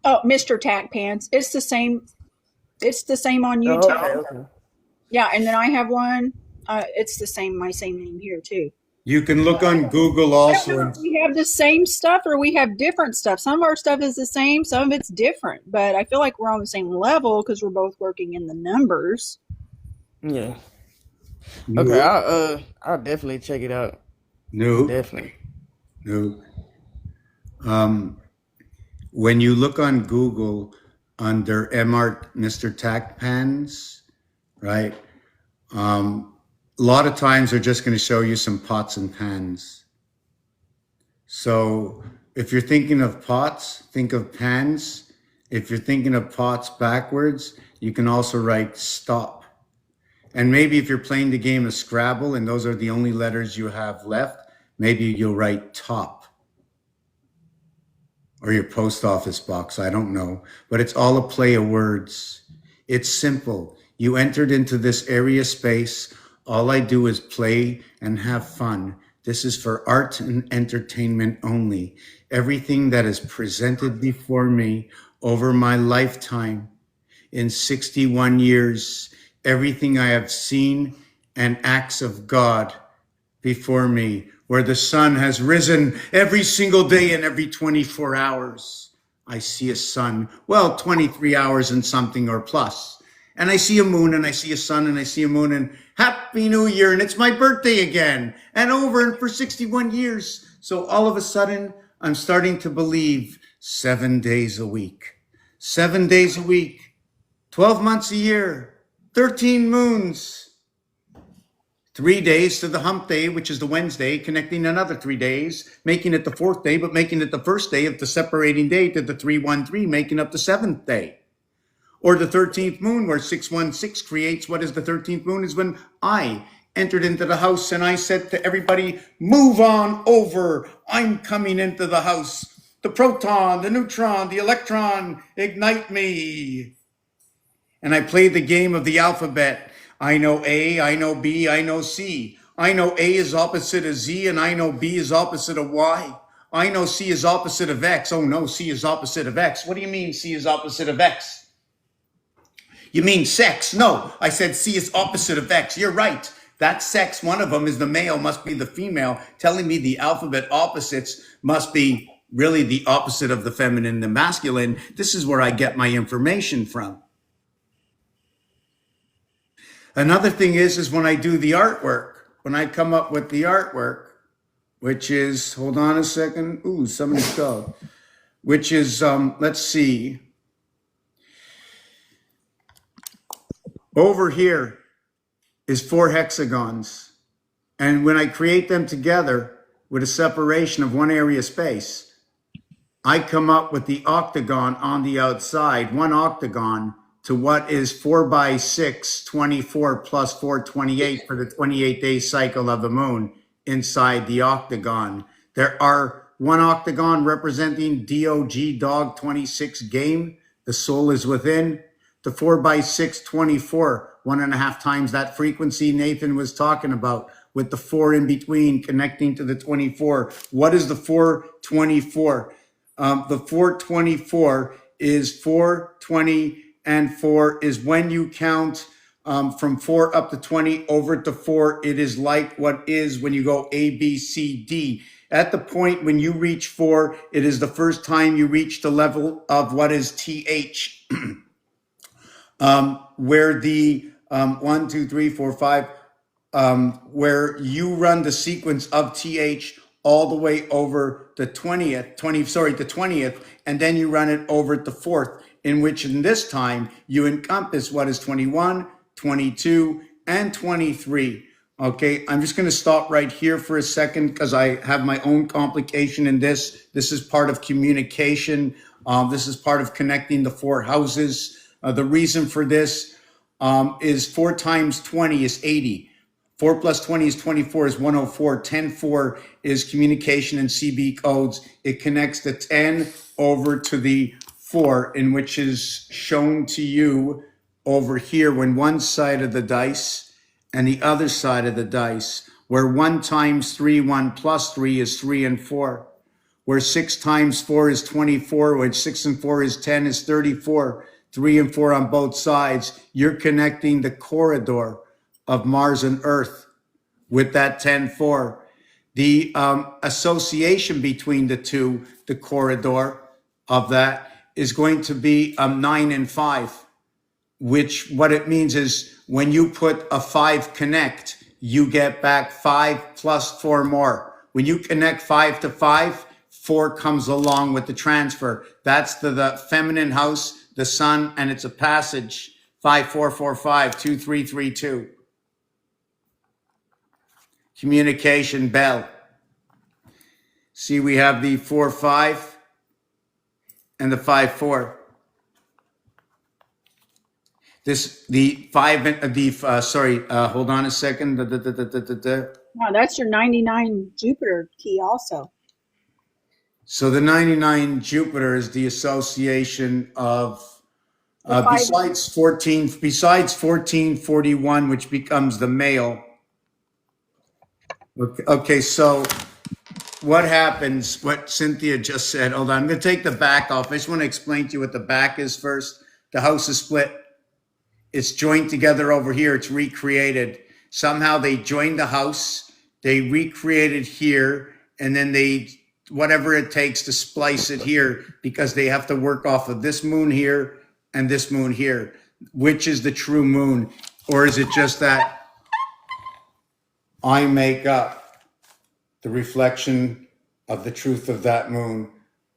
Oh, Mr. Tack Pants. It's the same. It's the same on Oh, YouTube. okay, okay. Yeah, and then I have one. It's the same. My same name here too. You can look I on don't, Google I don't also. know if we have the same stuff or we have different stuff. Some of our stuff is the same, some of it's different. But I feel like we're on the same level because we're both working in the numbers. Yeah. Okay, Nuke. I'll definitely check it out. Nuke. Definitely. Nuke. When you look on Google under Mr. Tack Pans, right? A lot of times they're just going to show you some pots and pans. So if you're thinking of pots, think of pans. If you're thinking of pots backwards, you can also write stop. And maybe if you're playing the game of Scrabble and those are the only letters you have left, maybe you'll write top or your post office box. I don't know. But it's all a play of words. It's simple. You entered into this area space. All I do is play and have fun. This is for art and entertainment only. Everything that is presented before me over my lifetime in 61 years, everything I have seen and acts of God before me where the sun has risen every single day and every 24 hours. I see a sun, well, 23 hours and something or plus. And I see a moon and I see a sun and I see a moon and Happy New Year and it's my birthday again and over and for 61 years. So all of a sudden, I'm starting to believe 7 days a week. 7 days a week, 12 months a year, 13 moons. 3 days to the hump day, which is the Wednesday, connecting another 3 days, making it the fourth day, but making it the first day of the separating day to the 313, making up the seventh day. Or the 13th moon, where 616 creates what is the 13th moon, is when I entered into the house and I said to everybody, move on over. I'm coming into the house. The proton, the neutron, the electron, ignite me. And I played the game of the alphabet. I know A, I know B, I know C. I know A is opposite of Z, and I know B is opposite of Y. I know C is opposite of X. Oh no, C is opposite of X. What do you mean C is opposite of X? You mean sex? No, I said C is opposite of X. You're right. That's sex. One of them is the male, must be the female, telling me the alphabet opposites must be really the opposite of the feminine and the masculine. This is where I get my information from. Another thing is when I do the artwork, when I come up with the artwork, which is, hold on a second. Ooh, somebody's called. Which is, let's see. Over here is 4 hexagons. And when I create them together with a separation of 1 area space, I come up with the octagon on the outside, 1 octagon to what is 4 by 6, 24 plus 4, 28 for the 28-day cycle of the moon inside the octagon. There are 1 octagon representing DOG, dog 26 game. The soul is within. The 4 by 6, 24, 1.5 times that frequency Nathan was talking about, with the 4 in between connecting to the 24. What is the 424? The 424 is 420 and 4 is when you count from 4 up to 20 over to 4. It is like what is when you go A, B, C, D. At the point when you reach 4, it is the first time you reach the level of what is TH. Where the 1, 2, 3, 4, 5, where you run the sequence of TH all the way over the 20th, and then you run it over the 4th, in which in this time you encompass what is 21, 22, and 23. Okay, I'm just going to stop right here for a second because I have my own complication in this. This is part of communication. This is part of connecting the 4 houses. The reason for this is 4 times 20 is 80. 4 plus 20 is 24 is 104. 10-4 is communication and CB codes. It connects the 10 over to the 4, in which is shown to you over here when one side of the dice and the other side of the dice, where 1 times 3, 1 plus 3 is 3 and 4. Where 6 times 4 is 24, which 6 and 4 is 10 is 34. 3 and 4 on both sides. You're connecting the corridor of Mars and Earth with that 10-4. The association between the two, the corridor of that, is going to be 9 and 5, which what it means is when you put a 5 connect, you get back 5 plus 4 more. When you connect 5 to 5, 4 comes along with the transfer. That's the feminine house, the sun, and it's a passage. 5, 4, 4, 5, 2, 3, 3, 2. Communication bell. See, we have the 4, 5 and the 5, 4. This, the 5, hold on a second. No, that's your 99 Jupiter key also. So the 99 Jupiter is the association of, besides 1441, which becomes the male. Okay, so what happens, what Cynthia just said, hold on, I'm going to take the back off. I just want to explain to you what the back is first. The house is split. It's joined together over here. It's recreated. Somehow they joined the house they recreate it here, and then they, whatever it takes to splice it here, because they have to work off of this moon here and this moon here. Which is the true moon? Or is it just that I make up the reflection of the truth of that moon?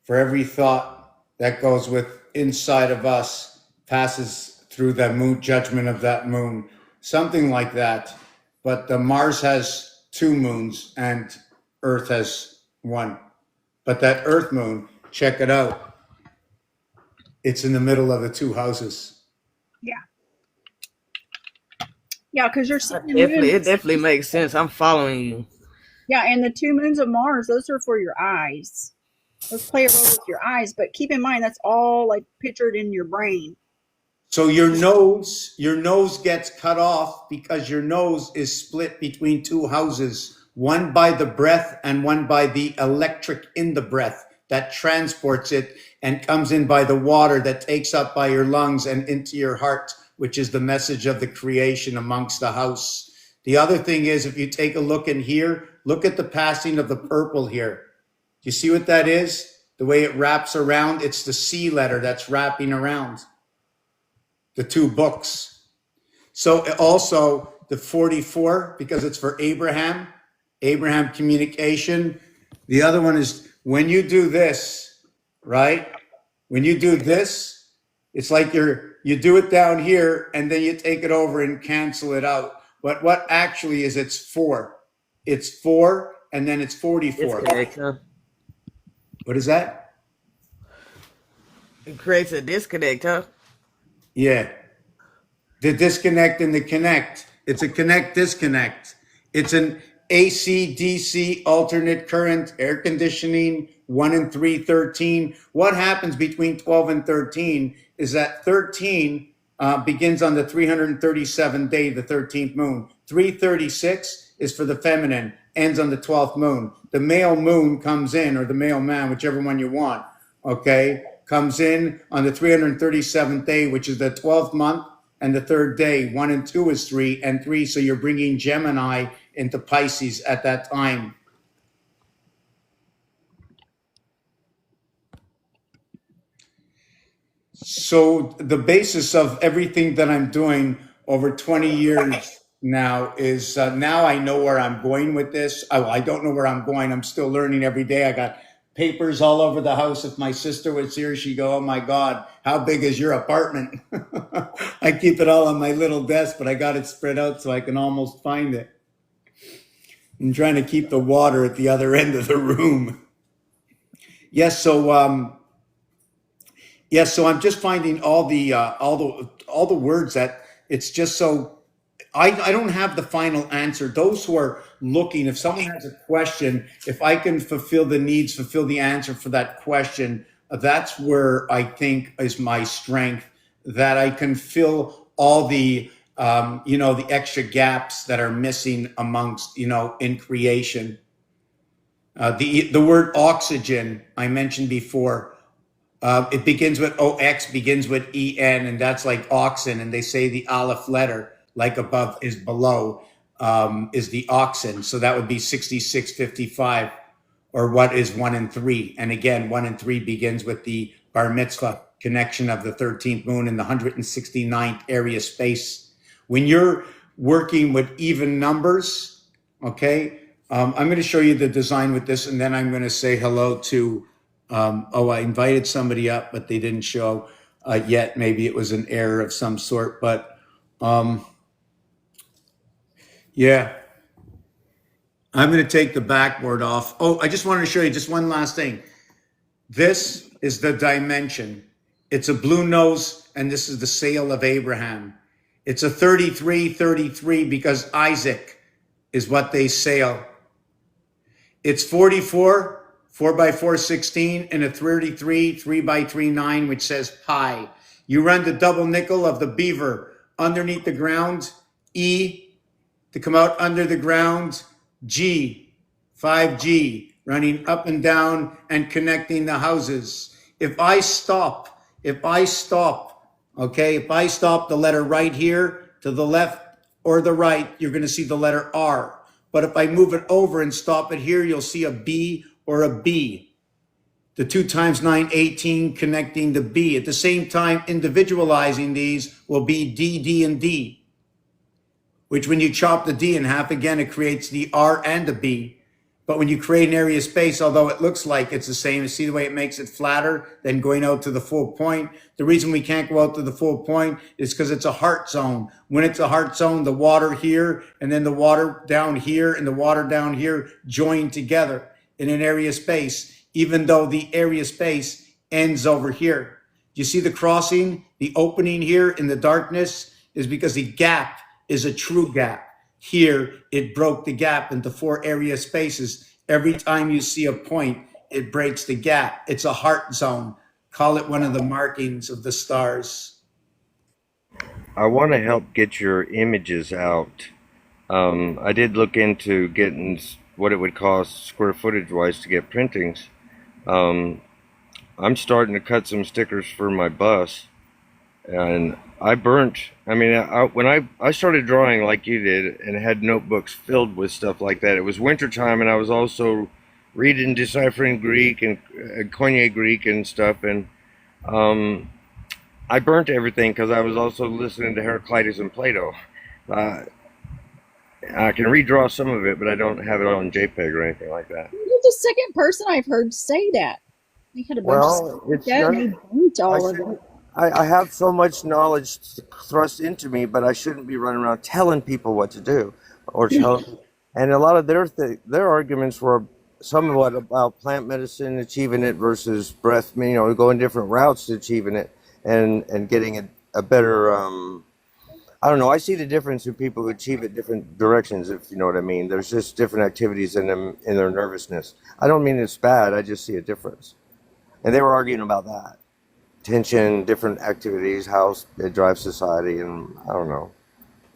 For every thought that goes with inside of us passes through the moon judgment of that moon, something like that. But the Mars has two moons and Earth has one. But that Earth moon, check it out. It's in the middle of the two houses. Yeah, because you're seeing the Definitely, it moons. definitely makes sense. I'm following you. Yeah, and the two moons of Mars, those are for your eyes. Those play a role with your eyes, but keep in mind that's all like pictured in your brain. So your nose gets cut off because your nose is split between two houses, one by the breath and one by the electric in the breath that transports it and comes in by the water that takes up by your lungs and into your heart, which is the message of the creation amongst the house. The other thing is, if you take a look in here, look at the passing of the purple here. Do you see what that is? The way it wraps around, it's the C letter that's wrapping around the two books. So also the 44, because it's for Abraham communication. The other one is when you do this, right? When you do this, it's like you do it down here and then you take it over and cancel it out. But what actually is it's 4. It's 4 and then it's 44. Disconnect, huh? What is that? It creates a disconnect, huh? Yeah. The disconnect and the connect. It's a connect disconnect. It's an AC DC alternate current air conditioning 1 and 3 13. What happens between 12 and 13 is that 13 begins on the 337th day, the 13th moon. 336 is for the feminine, ends on the 12th moon. The male moon comes in, or the male man, whichever one you want, okay, comes in on the 337th day, which is the 12th month and the third day. 1 and 2 is 3 and 3. So you're bringing Gemini into Pisces at that time. So the basis of everything that I'm doing over 20 years now is now I know where I'm going with this. I don't know where I'm going. I'm still learning every day. I got papers all over the house. If my sister was here, she'd go, "Oh my God, how big is your apartment?" I keep it all on my little desk, but I got it spread out so I can almost find it. I'm trying to keep the water at the other end of the room. Yes, so I'm just finding all the words that it's just so I don't have the final answer. Those who are looking, if someone has a question, if I can fulfill the needs, fulfill the answer for that question, that's where I think is my strength, that I can fill all the, the extra gaps that are missing amongst, in creation. The word oxygen I mentioned before. It begins with OX, begins with EN, and that's like oxen. And they say the aleph letter, like above is below, is the oxen. So that would be 6655, or what is 1 and 3. And again, 1 and 3 begins with the bar mitzvah connection of the 13th moon in the 169th area space. When you're working with even numbers, okay, I'm going to show you the design with this, and then I'm going to say hello to I invited somebody up, but they didn't show yet. Maybe it was an error of some sort, but yeah. I'm going to take the backboard off. Oh, I just wanted to show you just one last thing. This is the dimension. It's a blue nose, and this is the sail of Abraham. It's a 33-33 because Isaac is what they sail. It's 44, 4 by 4, 16, and a 33, 3 by 3, 9, which says pi. You run the double nickel of the beaver underneath the ground, E, to come out under the ground, G, 5G, running up and down and connecting the houses. If I stop, okay, if I stop the letter right here to the left or the right, you're going to see the letter R. But if I move it over and stop it here, you'll see a B or a B. The 2 times 9, 18, connecting the B. At the same time, individualizing these will be D, D, and D, which when you chop the D in half, again, it creates the R and the B. But when you create an area space, although it looks like it's the same, you see the way it makes it flatter than going out to the full point. The reason we can't go out to the full point is because it's a heart zone. When it's a heart zone, the water here and then the water down here and the water down here join together in an area space, even though the area space ends over here. You see the crossing, the opening here in the darkness is because the gap is a true gap. Here, it broke the gap into 4 area spaces. Every time you see a point, it breaks the gap. It's a heart zone. Call it one of the markings of the stars. I want to help get your images out. I did look into getting what it would cost square footage wise to get printings. I'm starting to cut some stickers for my bus, and I burnt. I mean, when I started drawing like you did and had notebooks filled with stuff like that, it was wintertime, and I was also reading, deciphering Greek and Koine Greek and stuff, and I burnt everything because I was also listening to Heraclitus and Plato. Uh, I can redraw some of it, but I don't have it on JPEG or anything like that. You're the second person I've heard say that. They had a bunch of stuff Well, like it's that, not. and they burnt I all of should. it. I have so much knowledge thrust into me, but I shouldn't be running around telling people what to do, or tell. And a lot of their arguments were somewhat about plant medicine achieving it versus breath. Going different routes to achieving it, and getting a better. I don't know. I see the difference in people who achieve it different directions, if you know what I mean. There's just different activities in them in their nervousness. I don't mean it's bad. I just see a difference, and they were arguing about that tension, different activities, how it drives society, and I don't know.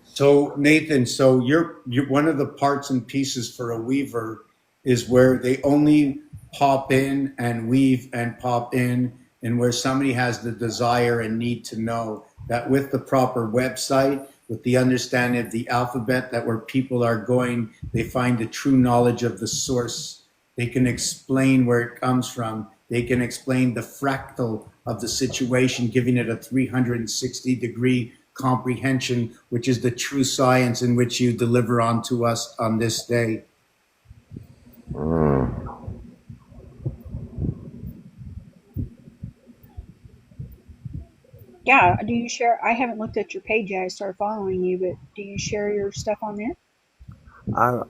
So Nathan, so you're one of the parts and pieces for a weaver is where they only pop in and weave and pop in, and where somebody has the desire and need to know that with the proper website, with the understanding of the alphabet, that where people are going, they find the true knowledge of the source. They can explain where it comes from. They can explain the fractal of the situation, giving it a 360-degree comprehension, which is the true science in which you deliver onto us on this day. Mm. Yeah, do you share? I haven't looked at your page yet. I started following you, but do you share your stuff on there?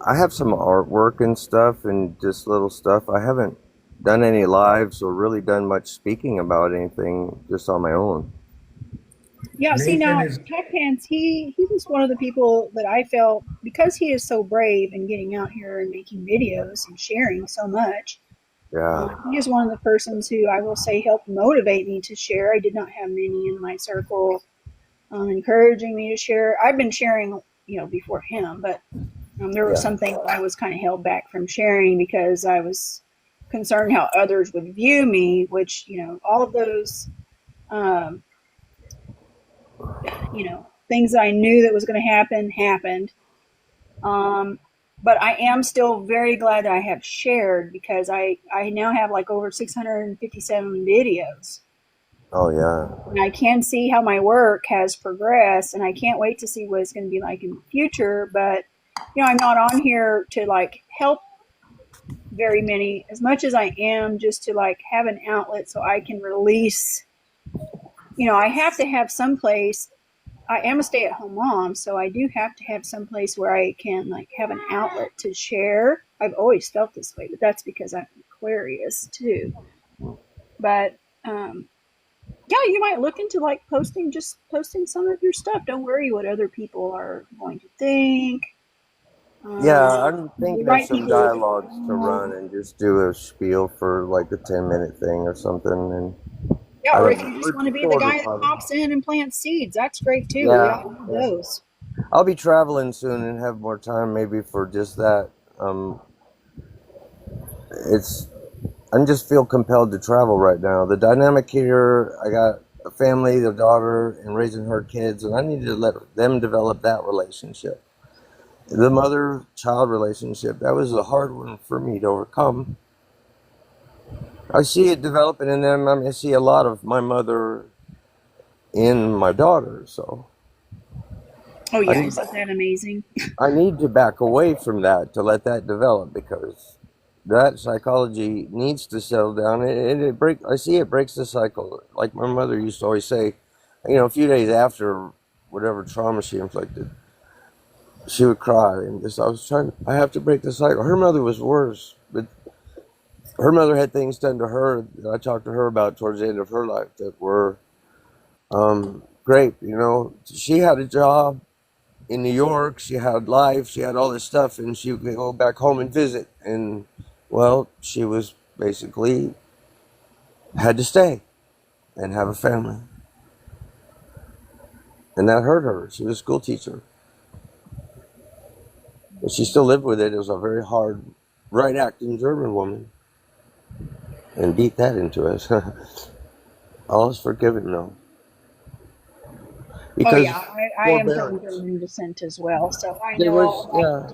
I have some artwork and stuff and just little stuff. I haven't done any lives or really done much speaking about anything just on my own. Yeah, see Nathan now, is Tech Pants, he was one of the people that I felt because he is so brave in getting out here and making videos and sharing so much. Yeah, He is one of the persons who I will say helped motivate me to share. I did not have many in my circle encouraging me to share. I've been sharing, before him, but there were yeah, some things I was kind of held back from sharing because I was concerned how others would view me, which, all of those, um, things that I knew that was going to happen happened. Um, but I am still very glad that I have shared because I now have like over 657 videos. oh yeah, And I can see how my work has progressed, and I can't wait to see what it's going to be like in the future. But I'm not on here to like help very many as much as I am just to like have an outlet so I can release. I have to have some place. I am a stay-at-home mom, so I do have to have some place where I can like have an outlet to share. I've always felt this way, but that's because I'm Aquarius too. But yeah, you might look into like posting some of your stuff. Don't worry what other people are going to think. yeah. Um, I'm the thinking of right some people will dialogues to run come. and just do a spiel for like a 10-minute thing or something, and Yeah, I or don't if know. you just Or want to be people the order guy that product. pops in and plants seeds, that's great too. We Yeah, all need yeah. those. I'll be traveling soon and have more time maybe for just that. It's I just feel compelled to travel right now. The dynamic here, I got a family, a daughter, and raising her kids, and I need to let them develop that relationship. the mother-child relationship, that was a hard one for me to overcome. I see it developing in them. I mean, I see a lot of my mother in my daughter, so Oh I yeah, need, isn't that amazing? I need to back away from that to let that develop, because that psychology needs to settle down. I see it breaks the cycle. Like my mother used to always say, a few days after whatever trauma she inflicted, she would cry and just, I have to break the cycle. Her mother was worse, but her mother had things done to her that I talked to her about towards the end of her life that were great. She had a job in New York, she had life, she had all this stuff, and she would go back home and visit. And, well, she was basically had to stay and have a family. And that hurt her. She was a school teacher. But she still lived with it. It was a very hard, right acting German woman. And beat that into us. All is forgiven, though. Oh Because yeah, I am from forbearance. German descent as well, so I There know. was, yeah,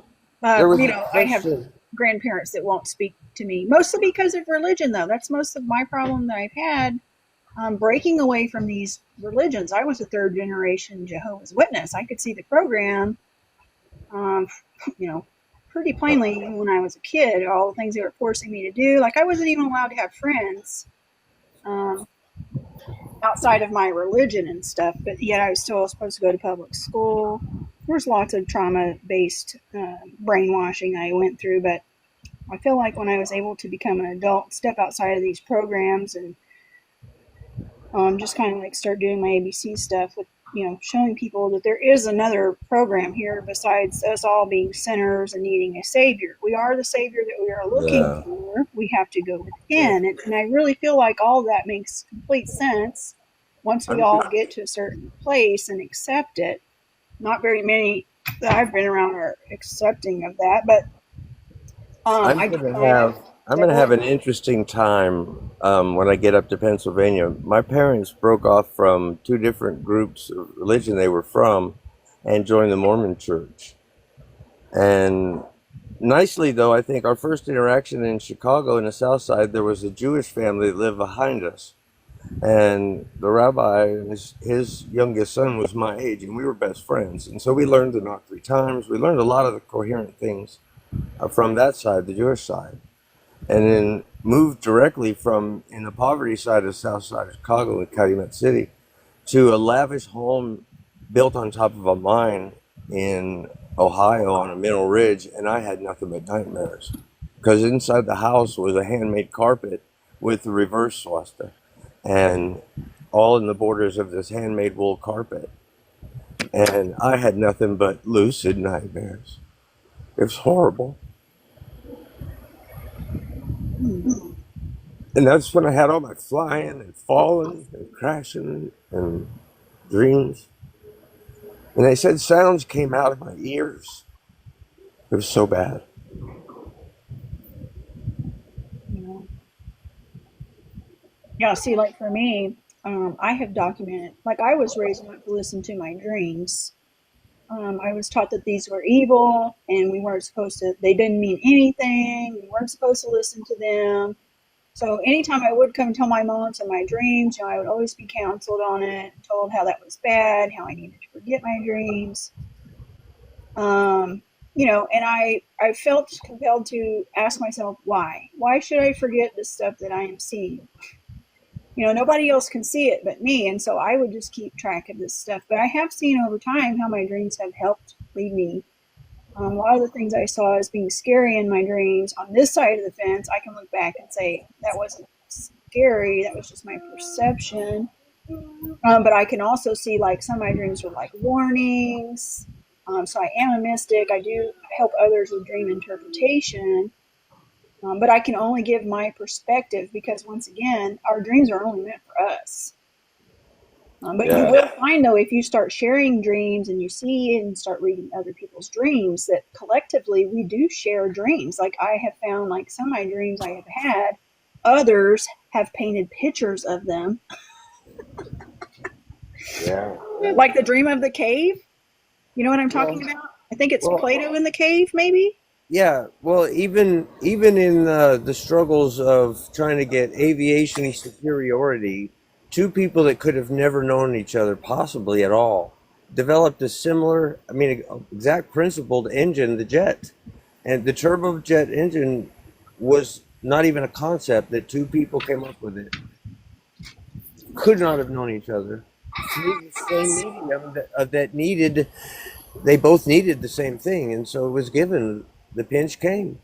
there was a I have question. grandparents that won't speak to me, mostly because of religion, though. That's most of my problem that I've had. Breaking away from these religions. I was a third generation Jehovah's Witness. I could see the program, um, you know, pretty plainly even when I was a kid. All the things they were forcing me to do. Like I wasn't even allowed to have friends um, outside of my religion and stuff. But yet I was still supposed to go to public school. There's lots of trauma-based brainwashing I went through, but I feel like when I was able to become an adult, step outside of these programs and just kind of like start doing my ABC stuff with, showing people that there is another program here besides us all being sinners and needing a savior. We are the savior that we are looking Yeah. for. We have to go within. And I really feel like all that makes complete sense once we all get to a certain place and accept it. Not very many that I've been around are accepting of that, but I'm I do gonna find have I'm yeah, gonna go have ahead. an interesting time when I get up to Pennsylvania. My parents broke off from two different groups of religion they were from, and joined the Mormon Church. And nicely, though, I think our first interaction in Chicago in the South Side, there was a Jewish family that lived behind us, and the rabbi and his youngest son was my age, and we were best friends. And so we learned to knock three times. We learned a lot of the coherent things from that side, the Jewish side, and then moved directly from in the poverty side of the south side of Chicago in Calumet City to a lavish home built on top of a mine in Ohio on a mineral ridge, and I had nothing but nightmares because inside the house was a handmade carpet with the reverse swastika, and all in the borders of this handmade wool carpet, and I had nothing but lucid nightmares. It was horrible. Hmm. And that's when I had all my flying and falling and crashing and dreams. And they said sounds came out of my ears. It was so bad. You know. Yeah, see, like for me, I have documented, like I was raised not to listen to my dreams. I was taught that these were evil and we weren't supposed to, they didn't mean anything. We weren't supposed to listen to them. So anytime I would come tell my mom some of my dreams, I would always be counseled on it, told how that was bad, how I needed to forget my dreams. Um, and I felt compelled to ask myself, why? Why should I forget the stuff that I am seeing? Nobody else can see it but me. And so I would just keep track of this stuff. But I have seen over time how my dreams have helped lead me. A lot of the things I saw as being scary in my dreams on this side of the fence, I can look back and say, that wasn't scary. That was just my perception. But I can also see like some of my dreams were like warnings. So I am a mystic. I do help others with dream interpretation. But I can only give my perspective because, once again, our dreams are only meant for us. But you Yeah. will find, though, if you start sharing dreams and you see and start reading other people's dreams, that collectively we do share dreams. Like I have found, like some of my dreams I have had, others have painted pictures of them. Yeah. Like the dream of the cave. You know what I'm Yeah. talking about? I think it's Well, Plato in the cave, maybe. yeah, well, even in the struggles of trying to get aviation superiority, two people that could have never known each other possibly at all developed a similar, I mean, exact principled engine, the jet, and the turbojet engine was not even a concept that two people came up with it. Could not have known each other through the same medium that needed. They both needed the same thing, and so it was given. The pinch came.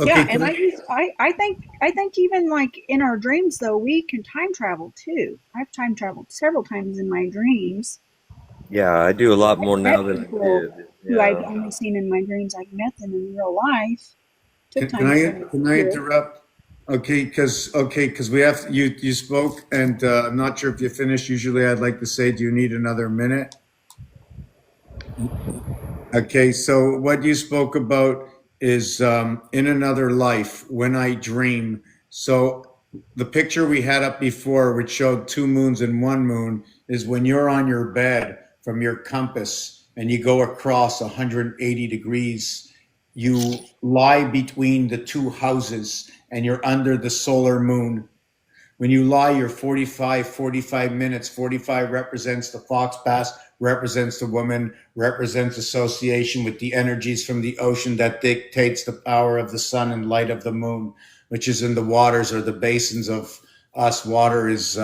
Yeah, Okay, and I think even like in our dreams though, we can time travel too. I've time traveled several times in my dreams. Yeah, I do a lot more I've now met than I people did. who I've Yeah. only seen in my dreams. I've met them in real life. Took can time I travel can to I do it. interrupt? Okay, because we have you spoke, and I'm not sure if you finished. Usually, I'd like to say, do you need another minute? Okay, so what you spoke about is in another life when I dream. So the picture we had up before, which showed two moons and one moon, is when you're on your bed from your compass and you go across 180 degrees. You lie between the two houses and you're under the solar moon. When you lie, you're 45 minutes. 45 represents the fox bass, represents the woman, represents association with the energies from the ocean that dictates the power of the sun and light of the moon, which is in the waters or the basins of us. Water is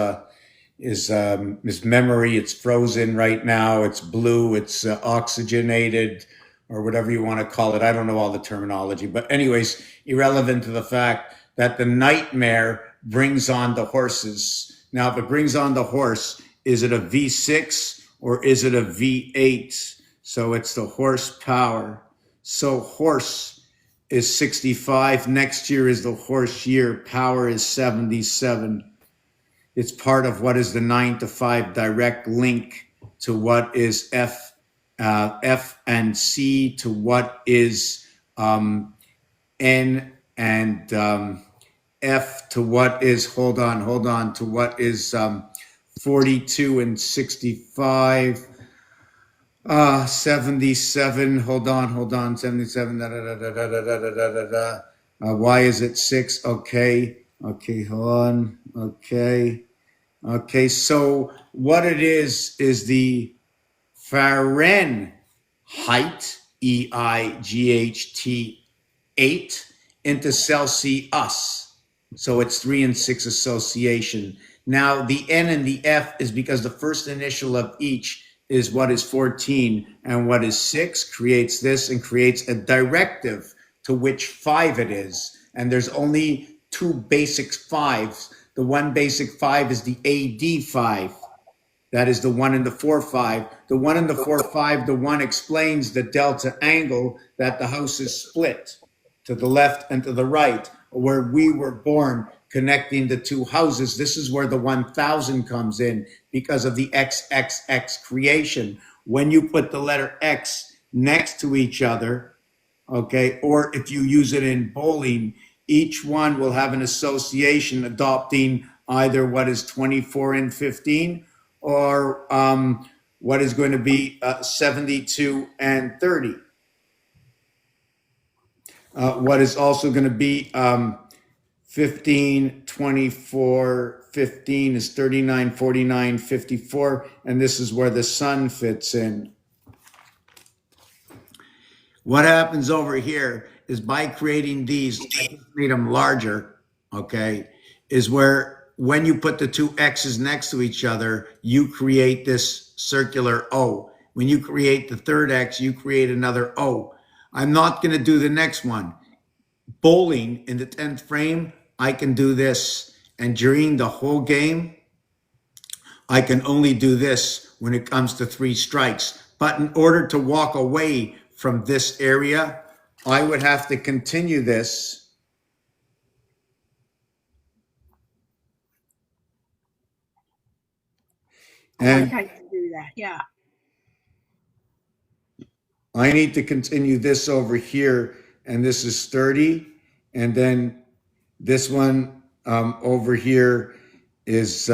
memory. It's frozen right now. It's blue. It's oxygenated, or whatever you want to call it. I don't know all the terminology, but anyways, irrelevant to the fact that the nightmare brings on the horses. Now, if it brings on the horse, is it a V6 or is it a V8? So it's the horsepower. So horse is 65. Next year is the horse year. Power is 77. It's part of what is the 9 to 5 direct link to what is F and C, to what is N and F, to what is, hold on, to what is 42 and 65. 77, hold on, 77, da, da, da, da, da, da, da, da, da, da. Why is it 6? Okay, hold on, okay, so what it is the Fahrenheit, Eight, 8 into Celsius. So it's 3 and 6 association. Now, the N and the F is because the first initial of each is what is 14, and what is 6 creates this and creates a directive to which 5 it is. And there's only two basic 5s. The one basic 5 is the AD5. That is the 1 in the 4-5. The 1 in the 4-5, the 1 explains the delta angle that the house is split to the left and to the right, where we were born, connecting the two houses. This is where the 1000 comes in because of the XXX creation. When you put the letter X next to each other, okay, or if you use it in bowling, each one will have an association adopting either what is 24 and 15 or what is going to be 72 and 30. What is also going to be 15, 24, 15 is 39, 49, 54, and this is where the sun fits in. What happens over here is by creating these, I just made them larger, okay, is where when you put the two X's next to each other, you create this circular O. When you create the third X, you create another O. I'm not going to do the next one. Bowling in the 10th frame, I can do this. And during the whole game, I can only do this when it comes to 3 strikes. But in order to walk away from this area, I would have to continue this. I like And how you do that. Yeah. I need to continue this over here. And this is 30. And then this one over here is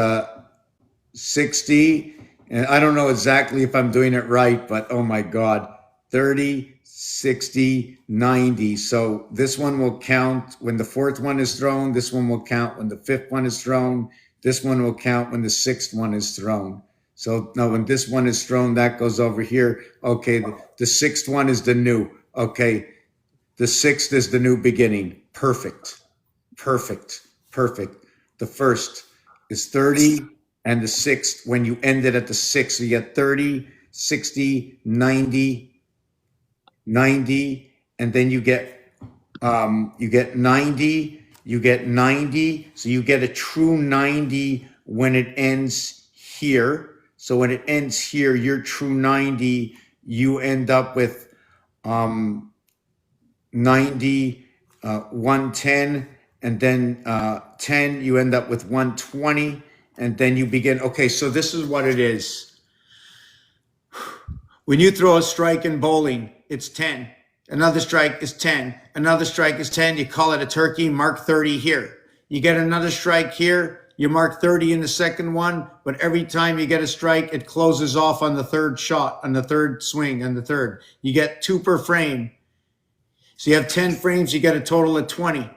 60. And I don't know exactly if I'm doing it right, but oh my God, 30, 60, 90. So this one will count when the fourth one is thrown. This one will count when the fifth one is thrown. This one will count when the sixth one is thrown. So now when this one is thrown, that goes over here. Okay, the sixth one is the new. Okay, the sixth is the new beginning. Perfect. Perfect. Perfect. The first is 30, and the sixth, when you end it at the sixth, you get 30, 60, 90, 90, and then you get 90, you get 90. So you get a true 90 when it ends here. So when it ends here, your true 90, you end up with 90, 110, and then 10, you end up with 120, and then you begin. Okay, so this is what it is. When you throw a strike in bowling, it's 10. Another strike is 10. Another strike is 10. You call it a turkey, mark 30 here. You get another strike here, you mark 30 in the second one, but every time you get a strike, it closes off on the third shot, on the third swing, on the third. You get 2 per frame. So you have 10 frames, you get a total of 20.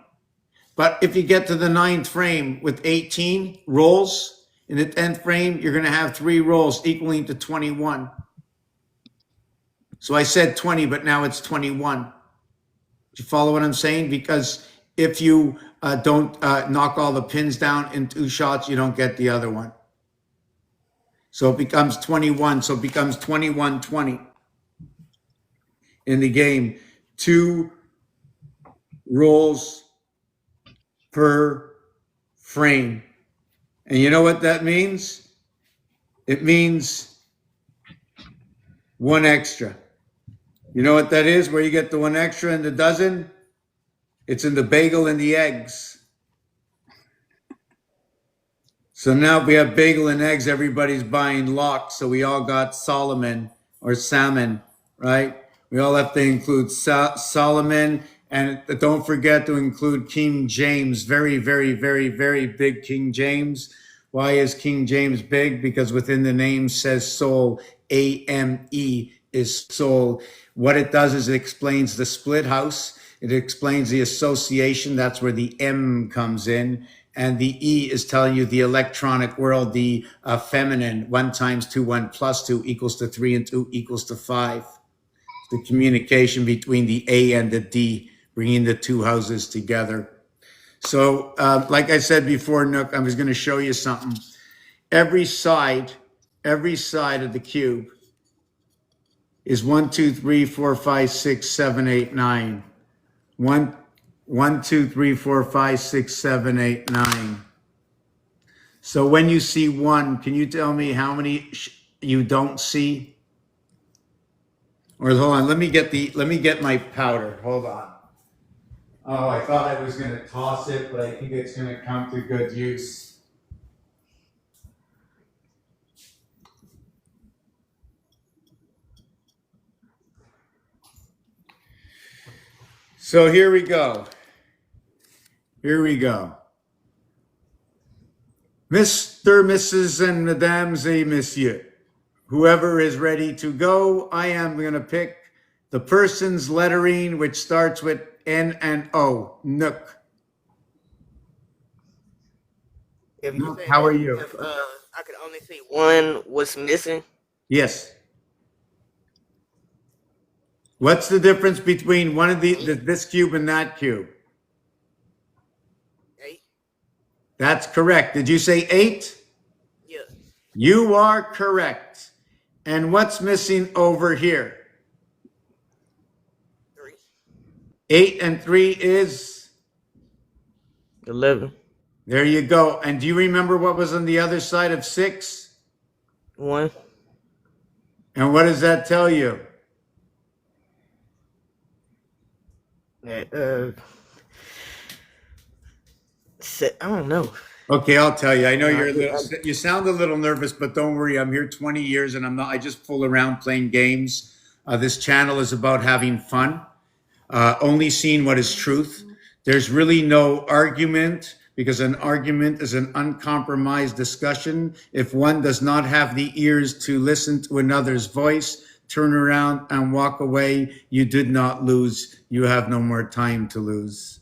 But if you get to the 9th frame with 18 rolls, in the 10th frame, you're going to have 3 rolls equaling to 21. So I said 20, but now it's 21. Do you follow what I'm saying? Because if you don't knock all the pins down in 2 shots, you don't get the other one. So it becomes 21. So it becomes 21-20 in the game. 2 rolls per frame. And you know what that means? It means 1 extra. You know what that is? Where you get the 1 extra in the dozen? It's in the bagel and the eggs. So now we have bagel and eggs. Everybody's buying lox. So we all got Solomon or salmon, right? We all have to include Solomon. And don't forget to include King James. Very, very, very, very big King James. Why is King James big? Because within the name says soul. A-M-E is soul. What it does is it explains the split house. It explains the association. That's where the M comes in. And the E is telling you the electronic world, the feminine. 1 times 2, 1 plus 2 equals to 3, and 2 equals to 5. The communication between the A and the D, bringing the 2 houses together. So, like I said before, Nook, I was going to show you something. Every side of the cube is 1, 2, 3, 4, 5, 6, 7, 8, 9. 1, 2, 3, 4, 5, 6, 7, 8, 9. So when you see 1, can you tell me how many you don't see? Or hold on, let me get my powder. Hold on. Oh, I thought I was going to toss it, but I think it's going to come to good use. So here we go. Here we go. Mr., Mrs., and Mesdames et Messieurs, whoever is ready to go, I am going to pick the person's lettering, which starts with N and O. Nook. If you Nook, say how that, are you? if I could only see one, what's missing? Yes. What's the difference between one of this cube and that cube? 8. That's correct. Did you say 8? Yeah. You are correct. And what's missing over here? 3. 8 and 3 is? 11. There you go. And do you remember what was on the other side of 6? 1. And what does that tell you? I don't know. Okay, I'll tell you. I know No, you sound a little nervous, but don't worry. I'm here 20 years and I just fool around playing games. This channel is about having fun. Only seeing what is truth. There's really no argument because an argument is an uncompromised discussion. If one does not have the ears to listen to another's voice, turn around and walk away, you did not lose. You have no more time to lose.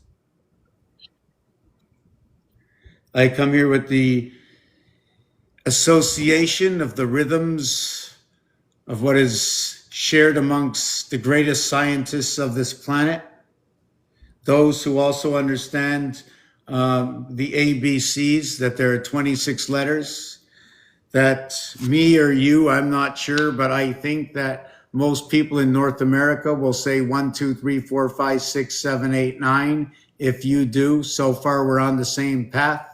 I come here with the association of the rhythms of what is shared amongst the greatest scientists of this planet, those who also understand the ABCs, that there are 26 letters, that me or you, I'm not sure, but I think that most people in North America will say 1, 2, 3, 4, 5, 6, 7, 8, 9. If you do, so far we're on the same path.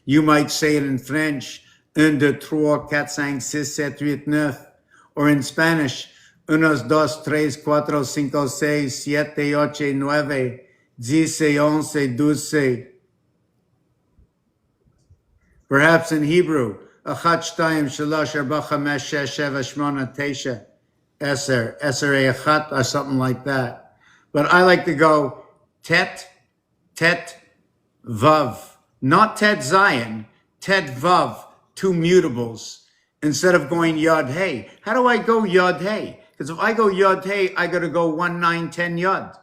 You might say it in French, 1, 2, 3, 4, 5, 6, 7, 8, 9. Or in Spanish, 1, 2, 3, 4, 5, 6, 7, 8, 9, 10, 11, 12. Perhaps in Hebrew, 1, 2, 3, 4, 5, 6, 7, 8, 9, 10, Eser Echat, or something like that. But I like to go Tet, Tet, Vav. Not Tet Zion, Tet Vav, two mutables. Instead of going Yod Hey. How do I go Yod Hey? Because if I go Yod Hey, I got to go 1, 9, 10 Yod.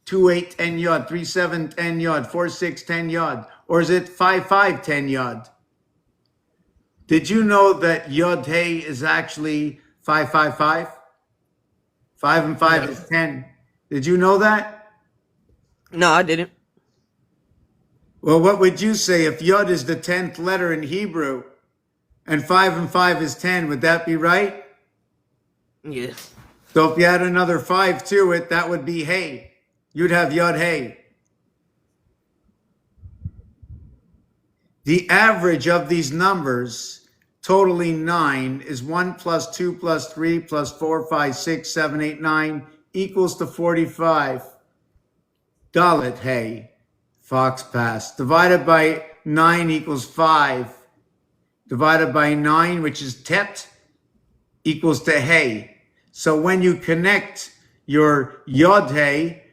2, 8, 10 Yod. 3, 7, 10 Yod. 4, 6, 10 Yod. Or is it 5, 5, 10 Yod? Did you know that Yod Hey is actually 5, 5, 5? 5 and 5 is 10. Did you know that? No, I didn't. Well, what would you say if Yod is the 10th letter in Hebrew and 5 and 5 is 10? Would that be right? Yes. So if you add another 5 to it, that would be Hey. You'd have Yod Hey. The average of these numbers, totaling 9, is 1 plus 2 plus 3 plus 4, 5, 6, 7, 8, 9 equals to 45. Dalet Hey. Fox pass. Divided by 9 equals 5. Divided by 9, which is Tet, equals to Hey. So when you connect your Yod Hey,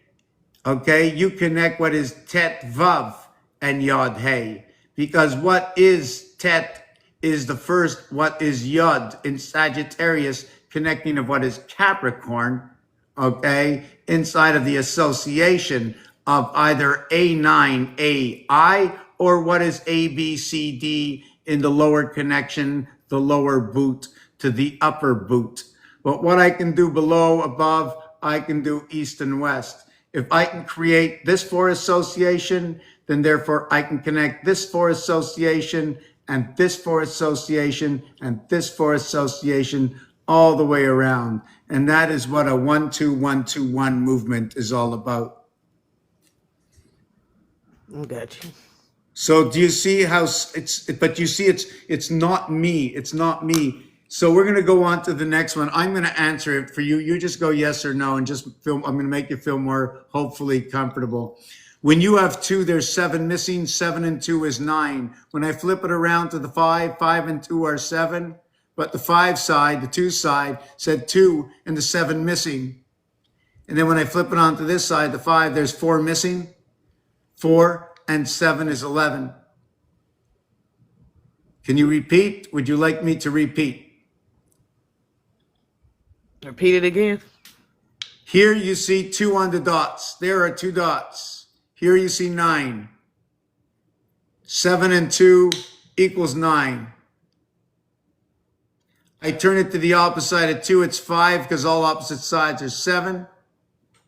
okay, you connect what is Tet Vav and Yod Hey. Because what is Tet is the first, what is Yod in Sagittarius, connecting of what is Capricorn, okay, inside of the association of either A9AI or what is ABCD in the lower connection, the lower boot to the upper boot. But what I can do below, above, I can do east and west. If I can create this 4 association, then therefore I can connect this 4 association and this 4 association and this 4 association all the way around. And that is what a 1-2-1-2-1 movement is all about. Got you. So do you see how but you see it's not me. It's not me. So we're going to go on to the next one. I'm going to answer it for you. You just go yes or no and just feel, I'm going to make you feel more hopefully comfortable. When you have 2, there's 7 missing. 7 and 2 is 9. When I flip it around to the 5, 5 and 2 are 7. But the 5 side, the 2 side, said 2 and the 7 missing. And then when I flip it onto this side, the 5, there's 4 missing. 4 and 7 is 11. Can you repeat? Would you like me to repeat? Repeat it again. Here you see 2 on the dots. There are 2 dots. Here you see 9. 7 and 2 equals 9. I turn it to the opposite side of 2. It's 5 because all opposite sides are 7.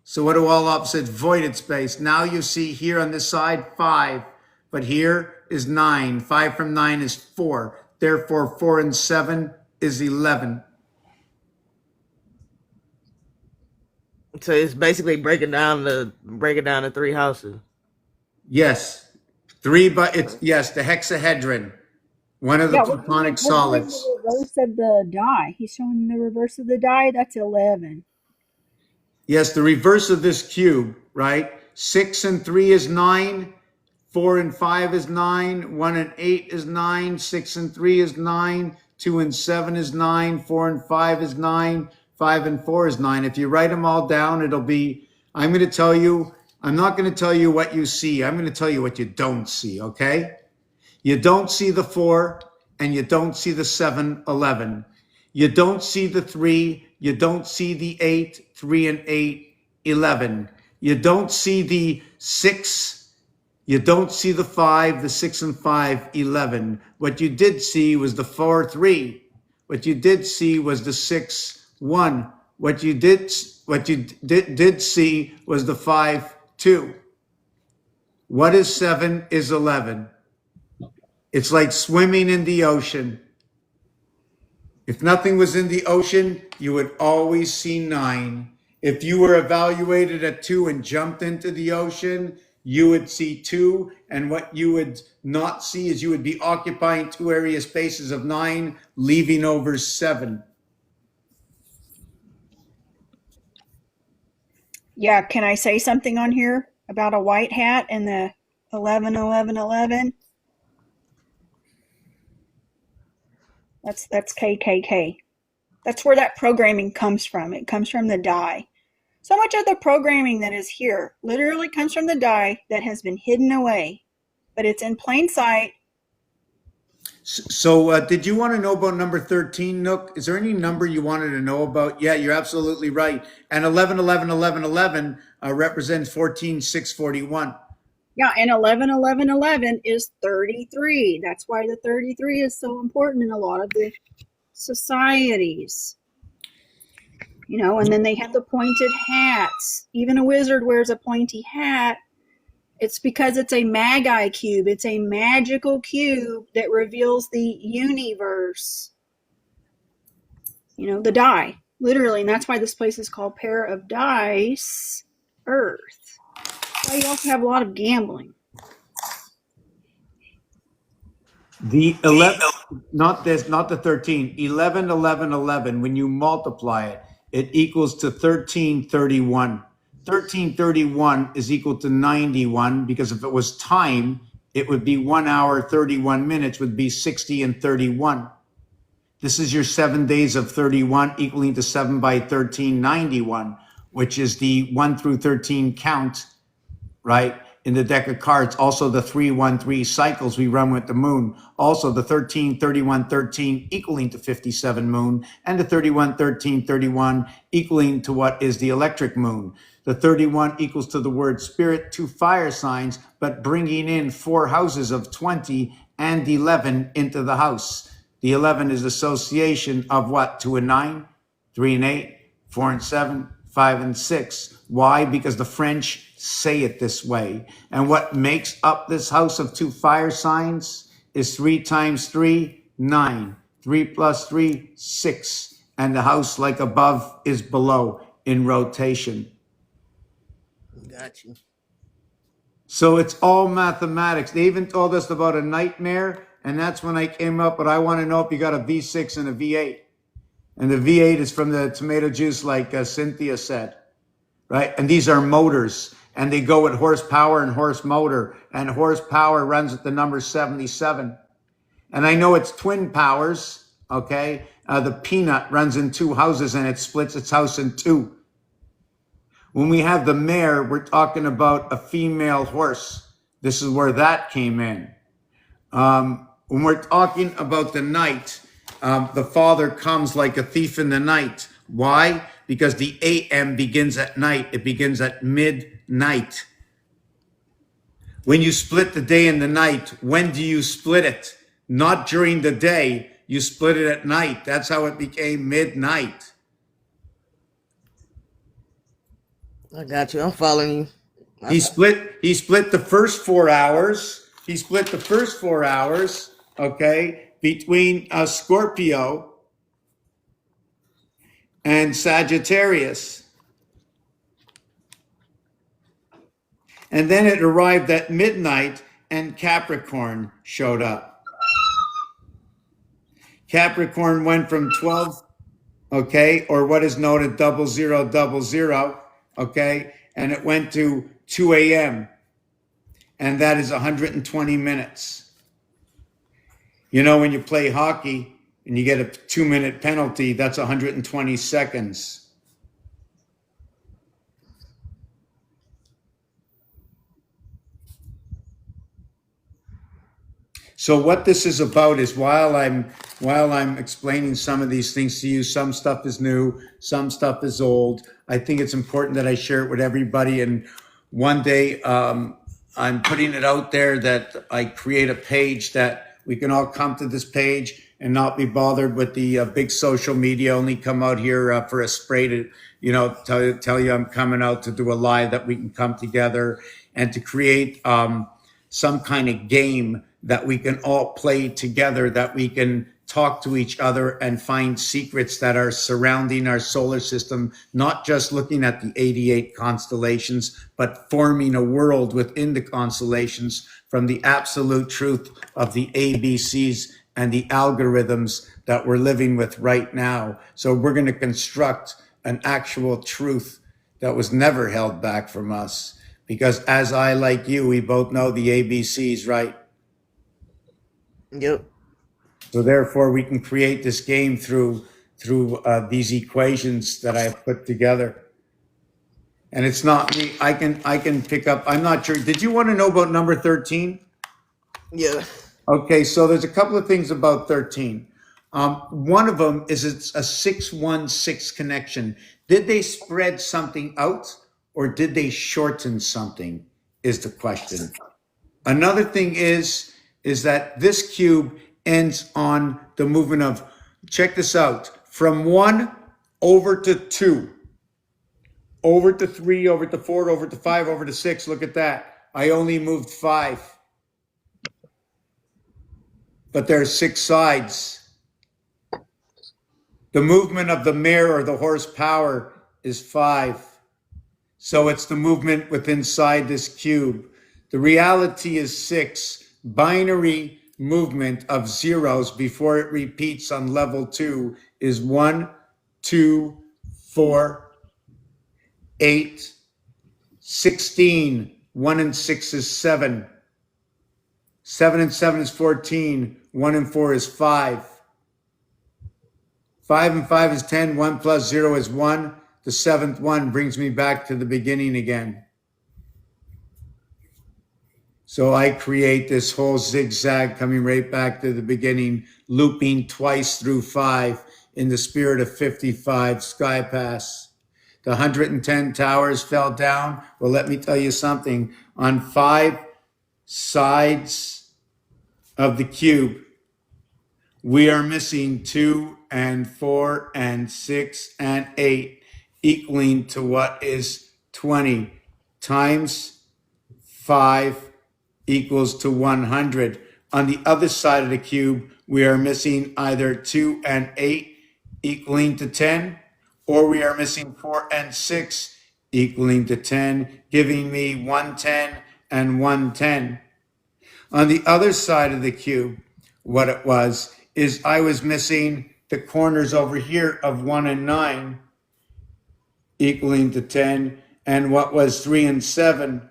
So what do all opposites? Voided space. Now you see here on this side 5. But here is 9. 5 from 9 is 4. Therefore 4 and 7 is 11. So it's basically breaking down the 3 houses. Yes. 3, but it's, yes, the hexahedron. One of the platonic solids. The reverse of the die. He's showing the reverse of the die. That's 11. Yes, the reverse of this cube, right? 6 and 3 is 9. 4 and 5 is 9. 1 and 8 is 9. 6 and 3 is 9. 2 and 7 is 9. 4 and 5 is 9. 5 and 4 is 9. If you write them all down, it'll be, I'm going to tell you, I'm not going to tell you what you see. I'm going to tell you what you don't see, okay? You don't see the 4 and you don't see the 7, 11. You don't see the 3. You don't see the 8, 3 and 8, 11. You don't see the 6. You don't see the 5, the 6 and 5, 11. What you did see was the 4, 3. What you did see was the 6, 1. What you did see was the 5, 2. What is 7 is 11. It's like swimming in the ocean. If nothing was in the ocean, you would always see 9. If you were evaluated at 2 and jumped into the ocean, you would see 2. And what you would not see is you would be occupying 2 area spaces of 9, leaving over 7. Yeah, can I say something on here about a white hat and the 11, 11, 11? That's KKK. That's where that programming comes from. It comes from the die. So much of the programming that is here literally comes from the die that has been hidden away, but it's in plain sight. So, did you want to know about number 13, Nook? Is there any number you wanted to know about? Yeah, you're absolutely right. And 11, 11, 11, 11 represents 14, 6, 41. Yeah, and 11, 11, 11 is 33. That's why the 33 is so important in a lot of the societies. You know, and then they have the pointed hats. Even a wizard wears a pointy hat. It's because it's a magi cube. It's a magical cube that reveals the universe. You know, the die, literally. And that's why this place is called Pair of Dice Earth. That's why you also have a lot of gambling. The 11, not this, not the 13, 11, 11, 11, when you multiply it, it equals to 1331. 1331 is equal to 91 because if it was time, it would be 1 hour, 31 minutes, would be 60 and 31. This is your 7 days of 31 equaling to 7 by 13, 91, which is the 1 through 13 count, right? In the deck of cards, also the 3-1-3 cycles we run with the moon, also the 13, 31, 13 equaling to 57 moon, and the 31, 13, 31 equaling to what is the electric moon. The 31 equals to the word spirit, 2 fire signs, but bringing in 4 houses of 20 and 11 into the house. The 11 is association of what? 2 and 9, 3 and 8, 4 and 7, 5 and 6. Why? Because the French say it this way. And what makes up this house of 2 fire signs is 3 times 3, 9. 3 plus 3, 6. And the house like above is below in rotation. Got you. So it's all mathematics. They even told us about a nightmare. And that's when I came up, but I want to know if you got a V6 and a V8. And the V8 is from the tomato juice, like Cynthia said, right? And these are motors, and they go with horsepower and horse motor, and horsepower runs at the number 77. And I know it's twin powers, okay? The peanut runs in 2 houses, and it splits its house in 2. When we have the mare, we're talking about a female horse. This is where that came in. When we're talking about the night, the Father comes like a thief in the night. Why? Because the AM begins at night. It begins at midnight. When you split the day and the night, when do you split it? Not during the day. You split it at night. That's how it became midnight. I got you. I'm following you. He split the first 4 hours. He split the first 4 hours, okay, between Scorpio and Sagittarius. And then it arrived at midnight and Capricorn showed up. Capricorn went from 12, okay, or what is known as 0000, okay, and it went to 2 a.m. And that is 120 minutes. You know, when you play hockey and you get a 2-minute penalty, that's 120 seconds. So what this is about is while I'm explaining some of these things to you, some stuff is new, some stuff is old. I think it's important that I share it with everybody. And one day, I'm putting it out there that I create a page that we can all come to this page and not be bothered with the big social media. Only come out here for a spray to, tell you I'm coming out to do a live, that we can come together and to create some kind of game that we can all play together, that we can talk to each other and find secrets that are surrounding our solar system, not just looking at the 88 constellations, but forming a world within the constellations from the absolute truth of the ABCs and the algorithms that we're living with right now. So we're going to construct an actual truth that was never held back from us. Because as I, like you, we both know the ABCs, right? Yep. So therefore, we can create this game through these equations that I have put together. And it's not me. I can pick up. I'm not sure. Did you want to know about number 13? Yeah. Okay, so there's a couple of things about 13. One of them is it's a 616 connection. Did they spread something out or did they shorten something? Is the question. Another thing is that this cube ends on the movement of, check this out, from 1 over to 2, over to 3, over to 4, over to 5, over to 6. Look at that. I only moved 5. But there are 6 sides. The movement of the mare or the horsepower is 5. So it's the movement within inside this cube. The reality is 6. Binary movement of zeros before it repeats on level 2 is 1, 2, 4, 8, 16. 1 and 6 is 7. 7 and 7 is 14. 1 and 4 is 5. 5 and 5 is 10. 1 plus 0 is 1. The 7th one brings me back to the beginning again. So I create this whole zigzag coming right back to the beginning, looping twice through 5 in the spirit of 55 Sky Pass. The 110 towers fell down. Well, let me tell you something. On 5 sides of the cube, we are missing 2 and 4 and 6 and 8, equaling to what is 20 times 5 equals to 100. On the other side of the cube, we are missing either 2 and 8 equaling to 10, or we are missing 4 and 6 equaling to 10, giving me 110 and 110. On the other side of the cube, what it was is I was missing the corners over here of 1 and 9 equaling to 10, and what was 3 and 7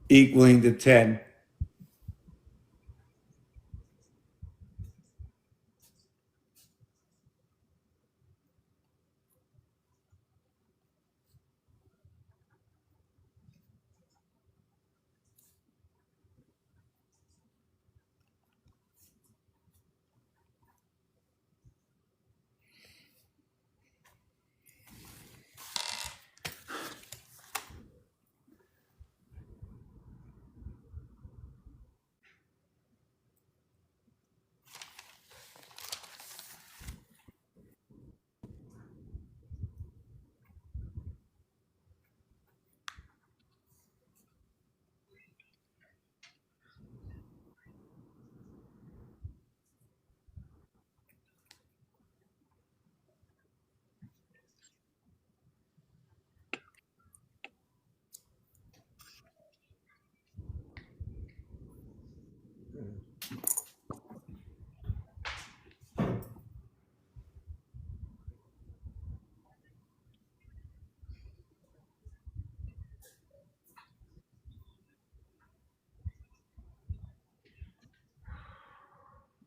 equaling to 10.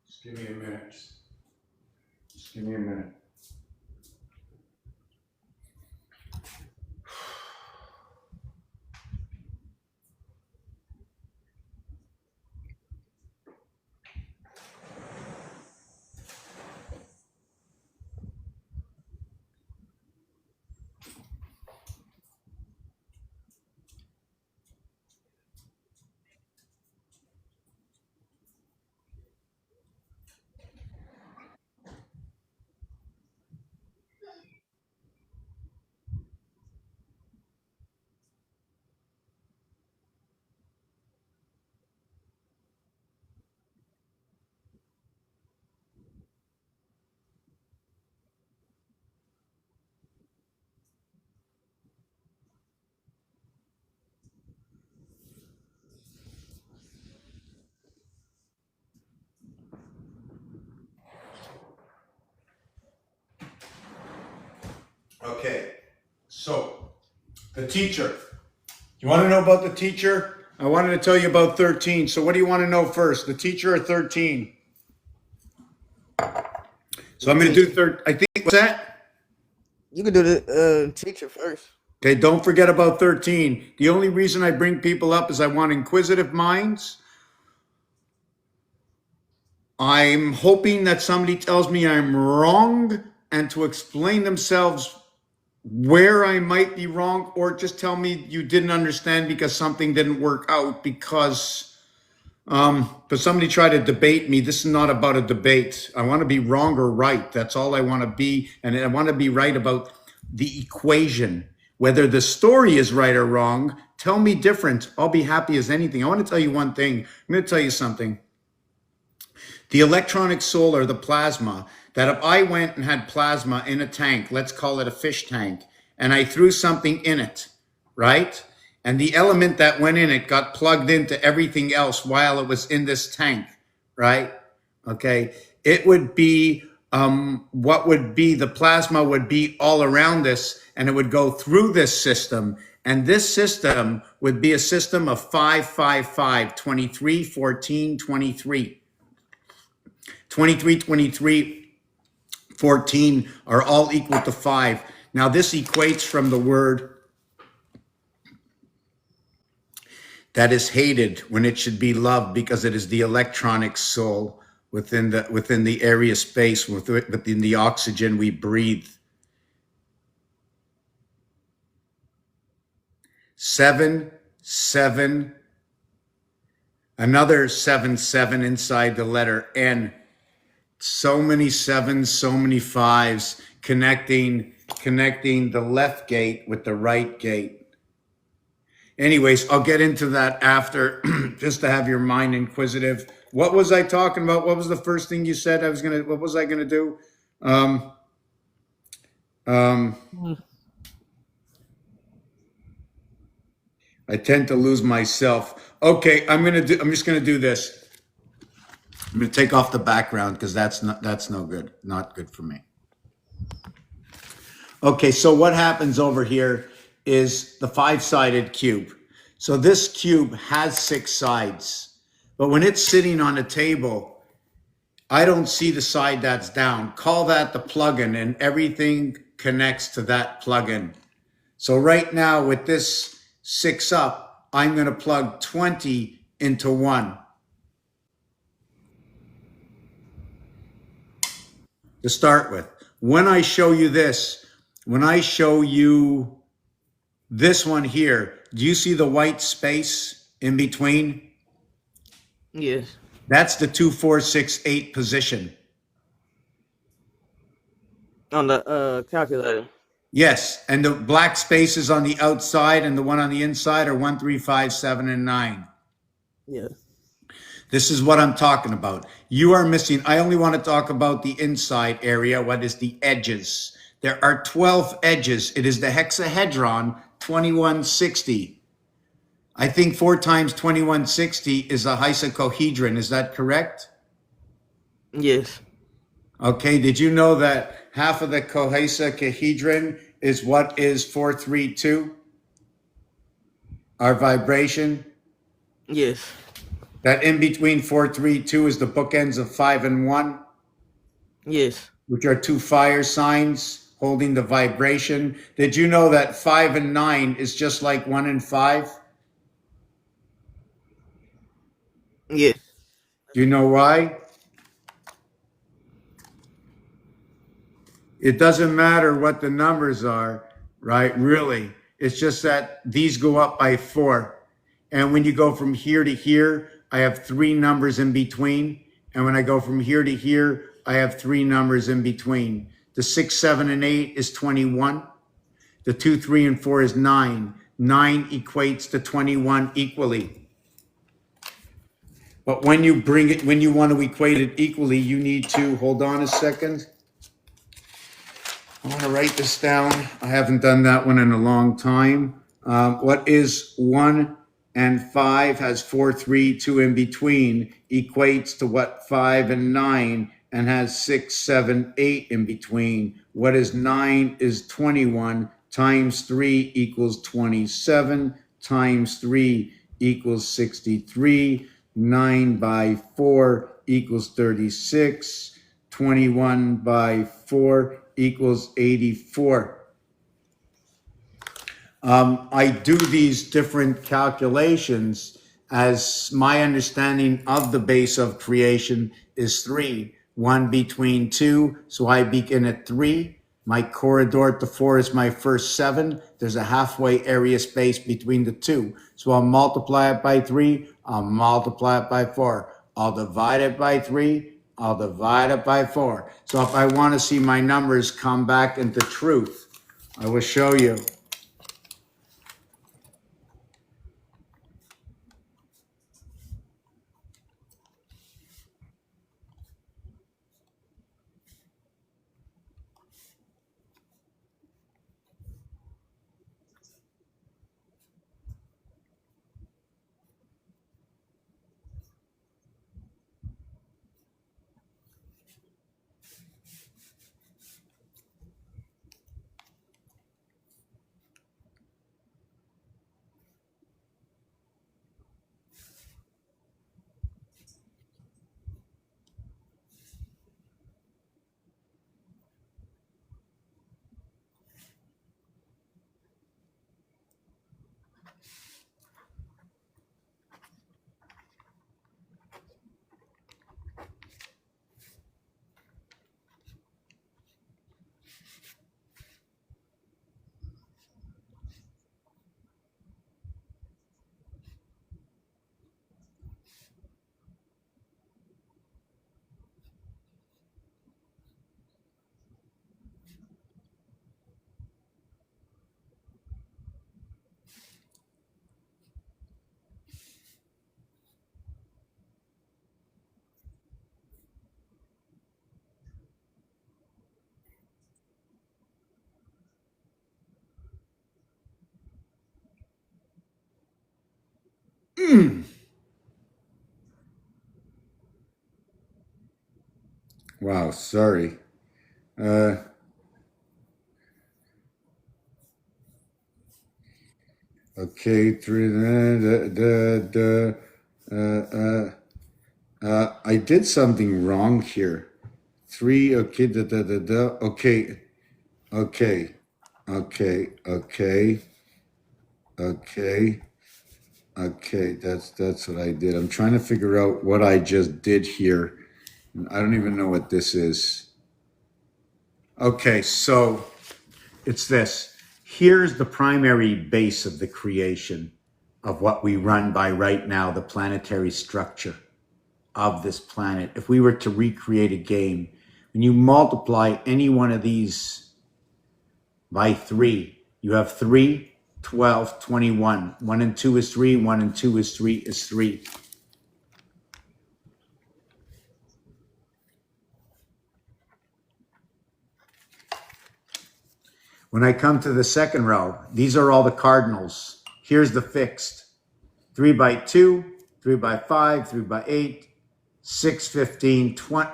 Just give me a minute. Just give me a minute. Okay, so the teacher. You want to know about the teacher? I wanted to tell you about 13. So what do you want to know first, the teacher or 13? So I'm going to do I think, what's that? You can do the teacher first. Okay, don't forget about 13. The only reason I bring people up is I want inquisitive minds. I'm hoping that somebody tells me I'm wrong and to explain themselves where I might be wrong, or just tell me you didn't understand because something didn't work out but somebody tried to debate me. This is not about a debate. I want to be wrong or right. That's all I want to be. And I want to be right about the equation. Whether the story is right or wrong, tell me different. I'll be happy as anything. I want to tell you one thing. I'm going to tell you something. The electronic soul or the plasma, that if I went and had plasma in a tank, let's call it a fish tank, and I threw something in it, right? And the element that went in it got plugged into everything else while it was in this tank, right? Okay. It would be, what would be, the plasma would be all around this and it would go through this system. And this system would be a system of 5, 5, 5, 23, 14, 23. 23, 23, 14 are all equal to 5. Now this equates from the word that is hated when it should be loved, because it is the electronic soul within the area space, within the oxygen we breathe. 7, 7, another 7, 7 inside the letter N. So many sevens, so many fives, connecting the left gate with the right gate. Anyways, I'll get into that after, just to have your mind inquisitive. What was I talking about? What was the first thing you said what was I gonna do? I tend to lose myself. Okay, I'm just gonna do this. I'm gonna take off the background because that's no good. Not good for me. Okay, so what happens over here is the 5-sided cube. So this cube has 6 sides, but when it's sitting on a table, I don't see the side that's down. Call that the plugin, and everything connects to that plugin. So right now with this 6 up, I'm going to plug 20 into 1. To start with, when I show you this, when I show you this one here, do you see the white space in between? Yes. That's the 2, 4, 6, 8 position. On the calculator. Yes, and the black spaces on the outside and the one on the inside are 1, 3, 5, 7, and 9. Yes. This is what I'm talking about. You are missing. I only want to talk about the inside area. What is the edges? There are 12 edges. It is the hexahedron 2160. I think 4 times 2160 is a isocohedron. Is that correct? Yes. Okay. Did you know that half of the cohesahedron is what is 432? Our vibration? Yes. That in between 432 is the bookends of 5 and 1, Yes. which are 2 fire signs holding the vibration. Did you know that 5 and 9 is just like 1 and 5? Yes. Do you know why? It doesn't matter what the numbers are, right? Really. It's just that these go up by 4. And when you go from here to here, I have 3 numbers in between. And when I go from here to here, I have 3 numbers in between. The 6, 7, and 8 is 21. The 2, 3, and 4 is 9. 9 equates to 21 equally. But when you want to equate it equally, you need to, hold on a second. I want to write this down. I haven't done that one in a long time. What is 1 and 5 has 4, 3, 2 in between, equates to what 5 and 9 and has 6, 7, 8 in between. What is 9 is 21 times 3 equals 27 times 3 equals 63. 9 by 4 equals 36. 21 by 4 equals 84. I do these different calculations as my understanding of the base of creation is 3. 1 between 2, so I begin at 3. My corridor to 4 is my first 7. There's a halfway area space between the two. So I'll multiply it by 3. I'll multiply it by 4. I'll divide it by 3. I'll divide it by 4. So if I want to see my numbers come back into truth, I will show you. Wow, sorry. Uh, okay, three. I did something wrong here. 3. Okay. Okay. Okay. Okay. Okay. Okay. Okay. That's what I did. I'm trying to figure out what I just did here. I don't even know what this is. Okay, so it's this. Here's the primary base of the creation of what we run by right now, the planetary structure of this planet. If we were to recreate a game, when you multiply any one of these by 3, you have 3, 12, 21. 1 and 2 is 3, 1 and 2 is 3 is 3. When I come to the second row, these are all the cardinals. Here's the fixed. 3 by 2, 3 by 5, 3 by 8, 6, 15, 20.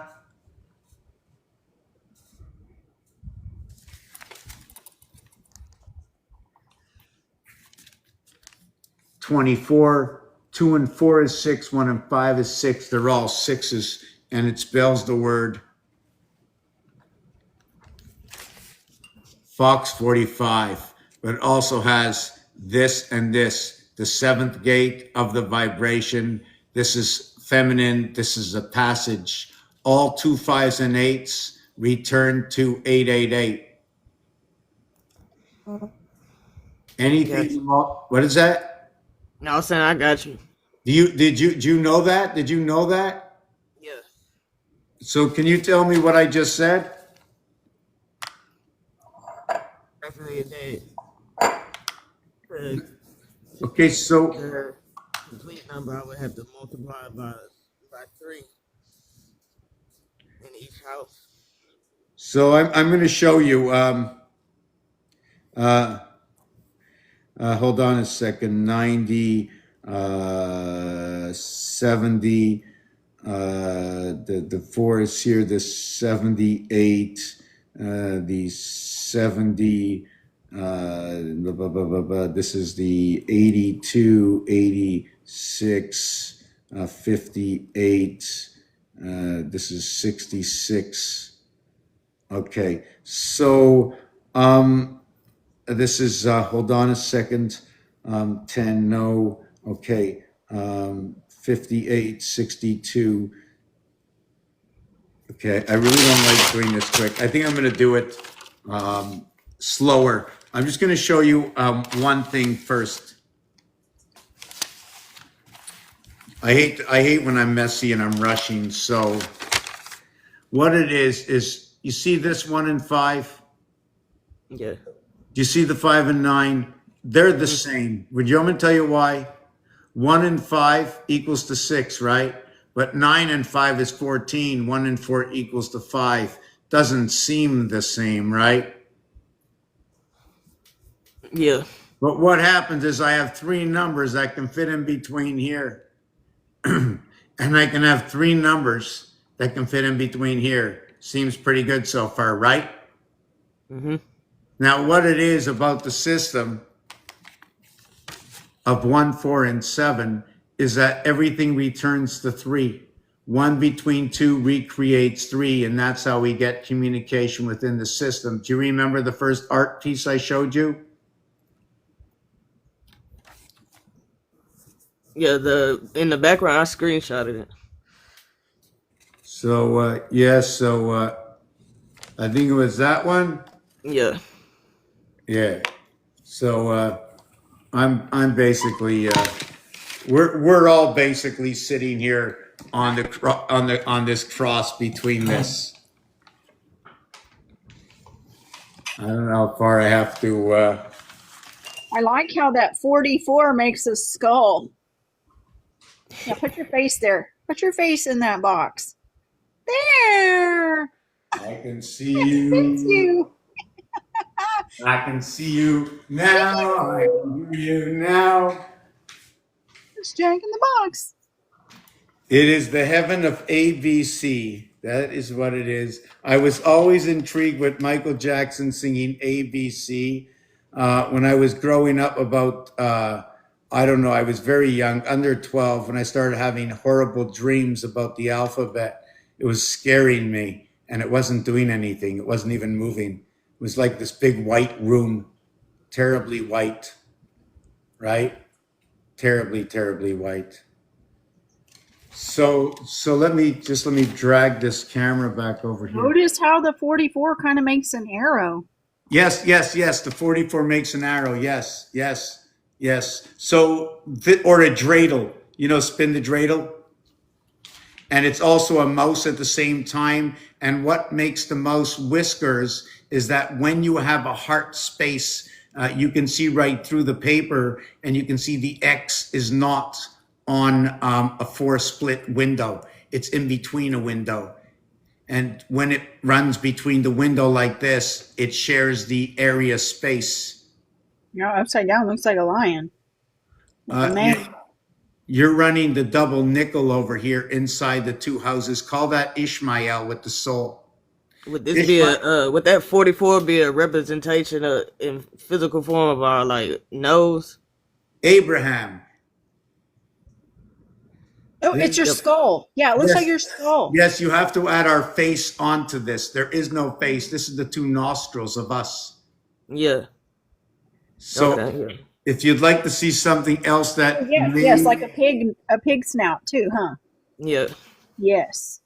24, 2 and 4 is 6, 1 and 5 is 6. They're all sixes, and it spells the word Fox 45, but it also has this and this, the seventh gate of the vibration. This is feminine. This is a passage. All 2 5s and 8s return to 888. Anything, Gotcha. what is that? No, I'm saying I got you. Do you know that? Did you know that? Yeah. So can you tell me what I just said? Definitely did. Okay, so The complete number I would have to multiply by 3 in each house. I'm going to show you. Uh, Hold on a second. 90, 70. The 4 is here, the 78, the 70, this is the 82, 86, 58, this is 66. Okay, so this is, hold on a second, 10, no, okay, 58, 62. Okay, I really don't like doing this quick. I think I'm going to do it slower. I'm just going to show you one thing first. I hate when I'm messy and I'm rushing. So what it is you see this 1 and 5? Yeah. Do you see the 5 and 9? They're the same. Would you want me to tell you why? 1 and 5 equals to 6, right? But 9 and 5 is 14. 1 and 4 equals to 5. Doesn't seem the same, right? Yeah. But what happens is I have 3 numbers that can fit in between here. And I can have 3 numbers that can fit in between here. Seems pretty good so far, right? Mm-hmm. Now, what it is about the system of 1, 4, and 7 is that everything returns to 3. 1 between 2 recreates 3, and that's how we get communication within the system. Do you remember the first art piece I showed you? Yeah. In the background, I screenshotted it. So, I think it was that one. Yeah. Yeah. So, I'm basically, we're all basically sitting here on on this cross between this. I don't know how far I have to. I like how that 44 makes a skull. Now put your face there. Put your face in that box. There. I can see Thank you. you. I can see you now. I can hear you now. There's Jack in the box. It is the heaven of ABC. That is what it is. I was always intrigued with Michael Jackson singing ABC. When I was growing up, I don't know, I was very young, under 12, when I started having horrible dreams about the alphabet. It was scaring me, and it wasn't doing anything. It wasn't even moving. It was like this big white room, terribly white, right? Terribly, terribly white. So let me drag this camera back over here. Notice how the 44 kind of makes an arrow. Yes. The 44 makes an arrow. Yes. So or a dreidel. You know, spin the dreidel. And it's also a mouse at the same time. And what makes the mouse whiskers is that when you have a heart space, you can see right through the paper, and you can see the X is not on a 4 split window. It's in between a window. And when it runs between the window like this, it shares the area space. Yeah, upside down looks like a lion. With a Uh, man. you're running the double nickel over here inside the 2 houses. Call that Ishmael with the soul. Would this be would that 44 be a representation of in physical form of our like nose? Abraham. Oh, it's your Yep. skull. Yeah, it looks like Yes. your skull. Yes, you have to add our face onto this. There is no face. This is the 2 nostrils of us. Yeah. So Okay. Yeah. if you'd like to see something else Oh, that yes, like a pig snout too, huh? Yeah. Yes.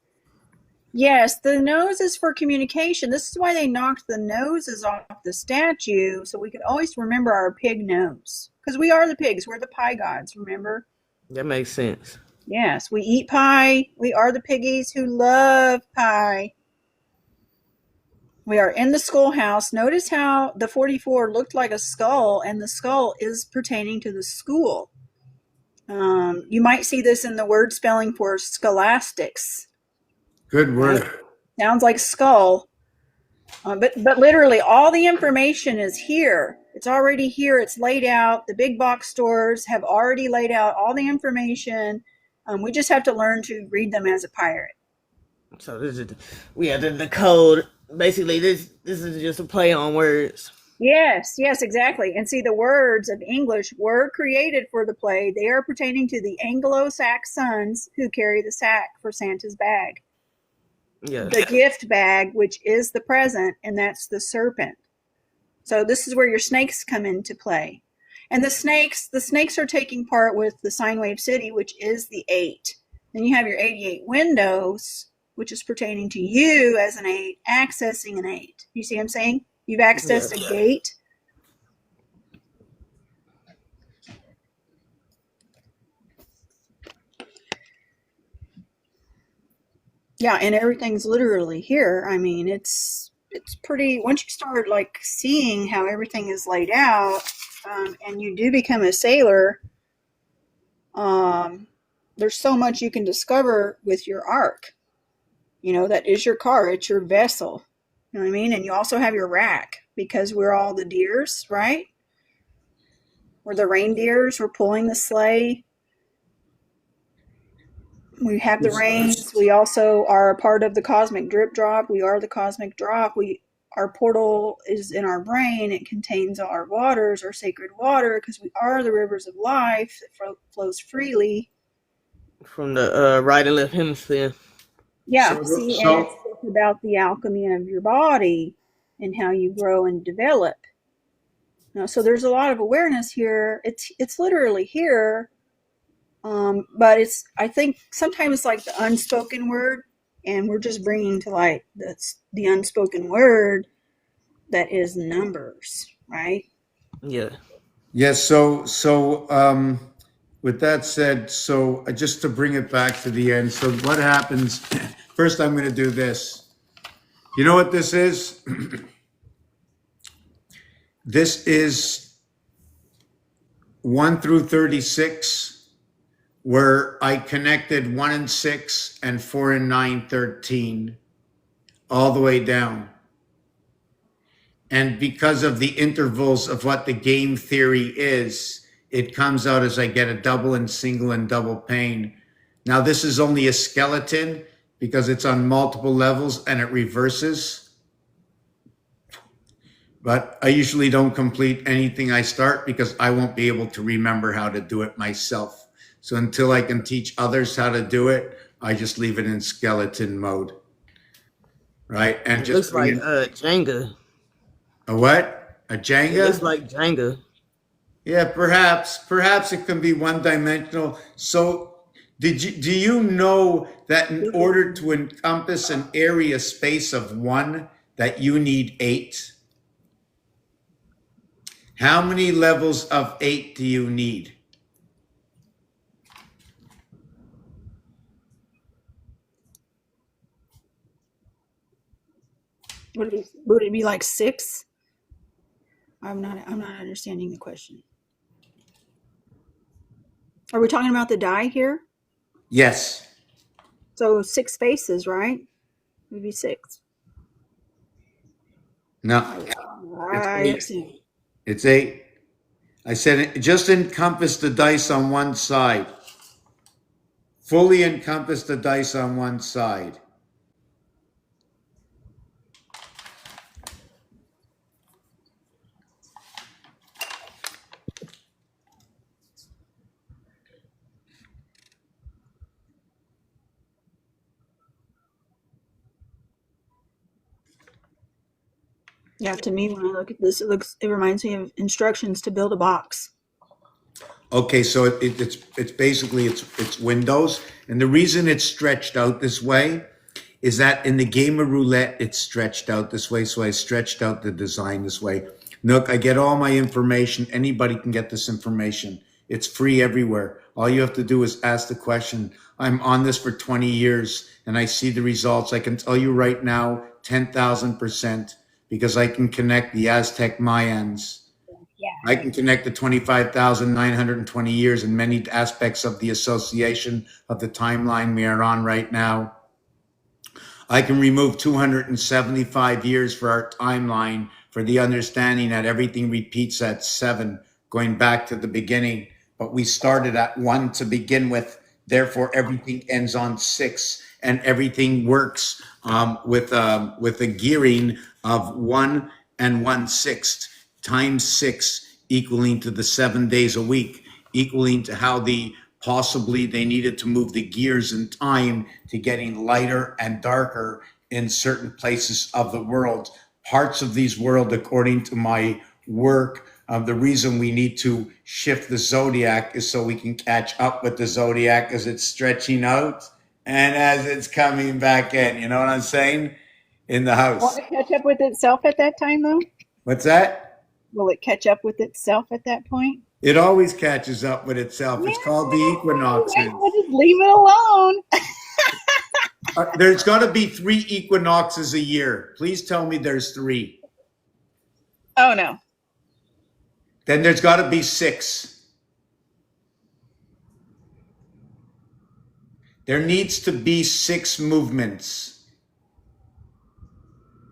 Yes, the nose is for communication. This is why they knocked the noses off the statue, so we could always remember our pig nose. Because we are the pigs. We're the pie gods, remember? That makes sense. Yes, we eat pie. We are the piggies who love pie. We are in the schoolhouse. Notice how the 44 looked like a skull, and the skull is pertaining to the school. You might see this in the word spelling for scholastics. good word. Sounds like skull. But literally all the information is here. It's already here. It's laid out. The big box stores have already laid out all the information. We just have to learn to read them as a pirate. So this is the code. Basically, this is just a play on words. Yes, yes, exactly. And see, the words of English were created for the play. They are pertaining to the Anglo-Saxons who carry the sack for Santa's bag. Yeah. The gift bag, which is the present, and that's the serpent. So this is where your snakes come into play. And the snakes are taking part with the sine wave city, which is the 8. Then you have your 88 windows, which is pertaining to you as an 8, accessing an 8. You see what I'm saying? You've accessed a gate. Yeah, and everything's literally here. I mean, it's pretty. Once you start like seeing how everything is laid out, and you do become a sailor, there's so much you can discover with your ark. You know, that is your car. It's your vessel. You know what I mean? And you also have your rack because we're all the deers, right? We're the reindeers. We're pulling the sleigh. We have the reins. We also are a part of the cosmic drip drop. We are the cosmic drop. Our portal is in our brain. It contains our waters, our sacred water, because we are the rivers of life that flows freely. From the right and left hemisphere. Yeah, see, and it's about the alchemy of your body and how you grow and develop. You know, so there's a lot of awareness here. It's literally here. But I think sometimes like the unspoken word, and we're just bringing to light the unspoken word that is numbers, right? Yeah. Yes. With that said, so just to bring it back to the end. So what happens? First, I'm going to do this. You know what this is? This is 1 through 36. Where I connected 1 and 6 and 4 and 9, 13, all the way down. And because of the intervals of what the game theory is, it comes out as I get a double and single and double pane. Now, this is only a skeleton because it's on multiple levels and it reverses. But I usually don't complete anything I start because I won't be able to remember how to do it myself. So until I can teach others how to do it, I just leave it in skeleton mode. Right? And It just looks bring like in Jenga. a what? A It looks Jenga? like Jenga. Yeah, perhaps it can be one dimensional. So do you know that in order to encompass an area space of 1 that you need 8? How many levels of 8 do you need? Would it be like 6? I'm not understanding the question. Are we talking about the die here? Yes. So 6 faces, right? Would be 6. No. It's I 8. assume. It's 8. I said just encompass the dice on one side. Fully encompass the dice on one side. Yeah, to me, when I look at this, it reminds me of instructions to build a box. Okay, so it's basically it's windows, and the reason it's stretched out this way is that in the game of roulette it's stretched out this way. So I stretched out the design this way. Look, I get all my information. Anybody can get this information. It's free everywhere. All you have to do is ask the question. I'm on this for 20 years and I see the results. I can tell you right now, 10,000%, because I can connect the Aztec Mayans. I can connect the 25,920 years and many aspects of the association of the timeline we are on right now. I can remove 275 years for our timeline for the understanding that everything repeats at 7, going back to the beginning. But we started at 1 to begin with Therefore, everything ends on 6, and everything works with a gearing of 1 and 1/6 times 6, equaling to the 7 days a week, equaling to how possibly they needed to move the gears in time to getting lighter and darker in certain places of the world. Parts of these world, according to my work, the reason we need to shift the zodiac is so we can catch up with the zodiac as it's stretching out and as it's coming back in. You know what I'm saying? In the Will house. it catch up with itself at that time, though? What's that? Will it catch up with itself at that point? It always catches up with itself. Yeah, It's called the equinoxes. we'll just leave it alone. There's got to be 3 equinoxes a year. Please tell me there's 3. Oh no. Then there's got to be 6. There needs to be 6 movements.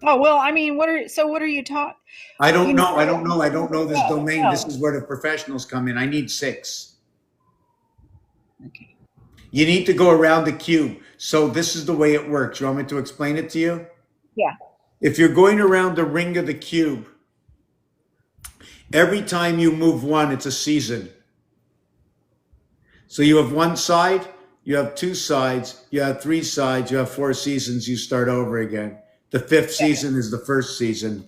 Oh well, I mean, what are you taught? I don't You know. know- I don't know. I don't know this No, domain. no. This is where the professionals come in. I need 6. Okay. You need to go around the cube. So this is the way it works. You want me to explain it to you? Yeah. If you're going around the ring of the cube, every time you move 1, it's a season. So you have 1 side, you have 2 sides, you have 3 sides, you have 4 seasons, you start over again. The 5th season is the first season.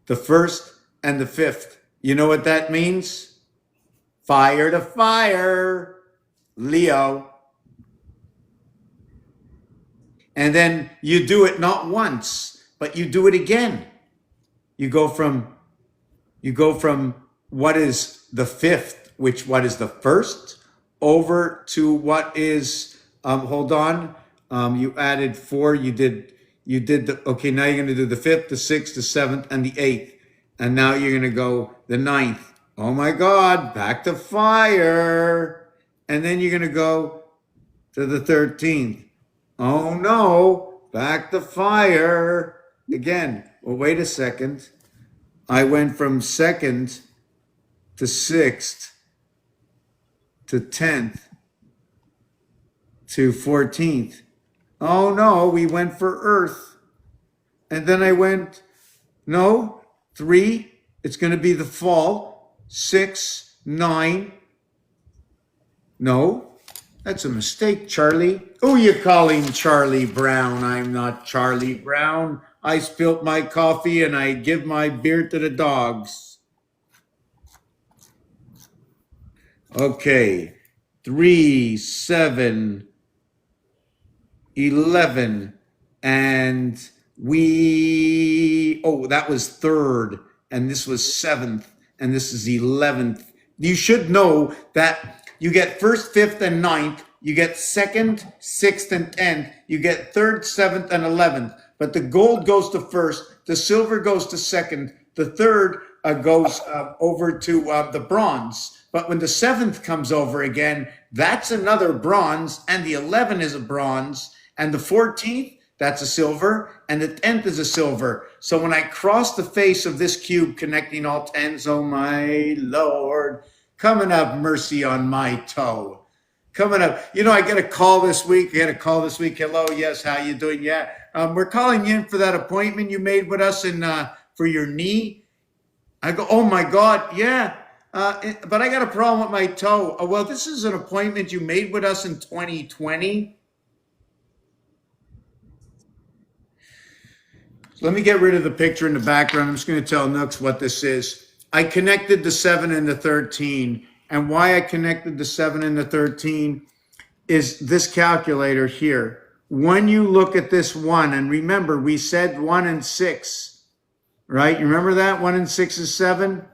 The 1st and the 5th. You know what that means? Fire to fire, Leo. And then you do it not once, but you do it again. You go from what is the 5th, what is the 1st, over to what is hold on. You added 4, you did okay, now you're gonna do the 5th, the 6th, the 7th, and the 8th. And now you're gonna go the 9th. Oh my God, back to fire. And then you're gonna go to the 13th. Oh no, back to fire again. Well, wait a second. I went from 2nd to 6th to 10th to 14th. Oh no, we went for Earth. And then I went, no, 3, it's going to be the fall. 6, 9. No, that's a mistake, Charlie. Oh, you're calling Charlie Brown. I'm not Charlie Brown. I spilt my coffee and I give my beer to the dogs. Okay, 3, 7, 11, and that was 3rd, and this was 7th, and this is 11th. You should know that you get 1st, 5th, and 9th. You get 2nd, 6th, and 10th. You get 3rd, 7th, and 11th. But the gold goes to 1st, the silver goes to 2nd, the 3rd goes over to the bronze. But when the 7th comes over again, that's another bronze, and the 11 is a bronze, and the 14th, that's a silver, and the 10th is a silver. So when I cross the face of this cube connecting all 10s, oh my Lord, come and have mercy on my toe. Coming up, I get a call this week. Hello, yes, how you doing? Yeah, we're calling you in for that appointment you made with us for your knee. I go, oh my God, yeah, but I got a problem with my toe. Oh, well, this is an appointment you made with us in 2020. So let me get rid of the picture in the background. I'm just going to tell Nooks what this is. I connected the 7 and the 13. And why I connected the 7 and the 13 is this calculator here. When you look at this 1, and remember, we said 1 and 6, right? You remember that? 1 and 6 is 7?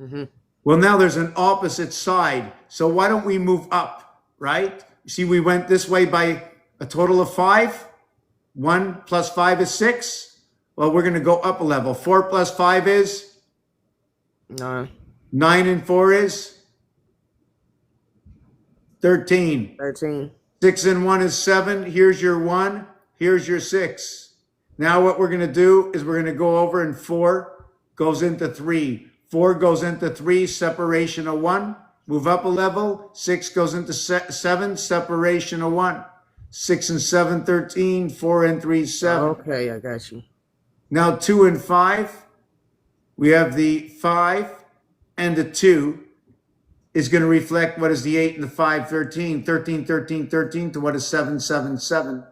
Mm-hmm. Well, now there's an opposite side. So why don't we move up, right? You see, we went this way by a total of 5. 1 plus 5 is 6. Well, we're going to go up a level. 4 plus 5 is? 9. 9 and 4 is? 13. 13. 6 and 1 is 7. Here's your 1. Here's your 6. Now what we're going to do is we're going to go over, and 4 goes into 3. 4 goes into 3, separation of 1. move up a level. 6 goes into 7, separation of 1. 6 and 7, 13. 4 and 3, 7. Okay, I got you. Now 2 and 5, we have the 5 and the 2 is going to reflect what is the 8 and the 5, 13. 13, 13, 13 to what is 7, 7, 7.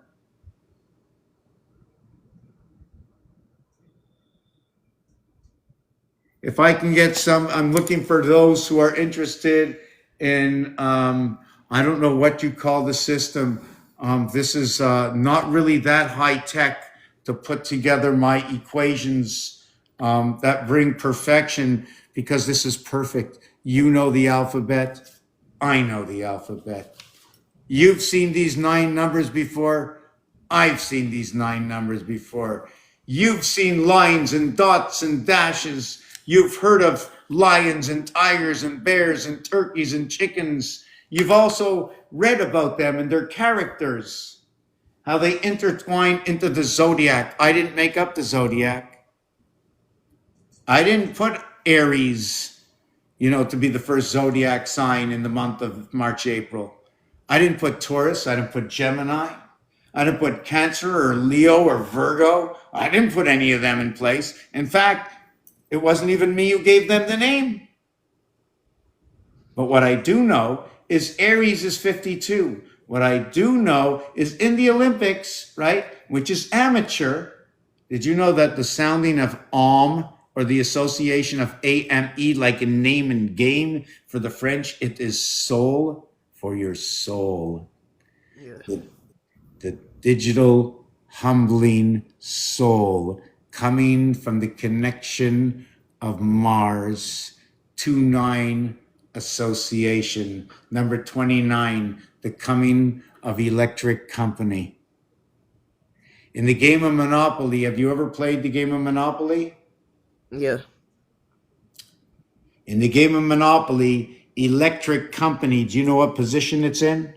If I can get some, I'm looking for those who are interested in, I don't know what you call the system. This is not really that high tech to put together my equations that bring perfection, because this is perfect. You know the alphabet. I know the alphabet. You've seen these 9 numbers before. I've seen these 9 numbers before. You've seen lines and dots and dashes. You've heard of lions and tigers and bears and turkeys and chickens. You've also read about them and their characters, how they intertwine into the zodiac. I didn't make up the zodiac. I didn't put Aries, to be the first zodiac sign in the month of March, April. I didn't put Taurus. I didn't put Gemini. I didn't put Cancer or Leo or Virgo. I didn't put any of them in place. In fact, it wasn't even me who gave them the name. But what I do know is Aries is 52. What I do know is in the Olympics, right, which is amateur, did you know that the sounding of Om, or the association of AME, like in name and game for the French, it is soul for your soul. Yeah. The digital humbling soul coming from the connection of Mars. 29 association. Number 29, the coming of electric company. In the game of Monopoly, have you ever played the game of Monopoly? Yeah. In the game of Monopoly, electric company, do you know what position it's in?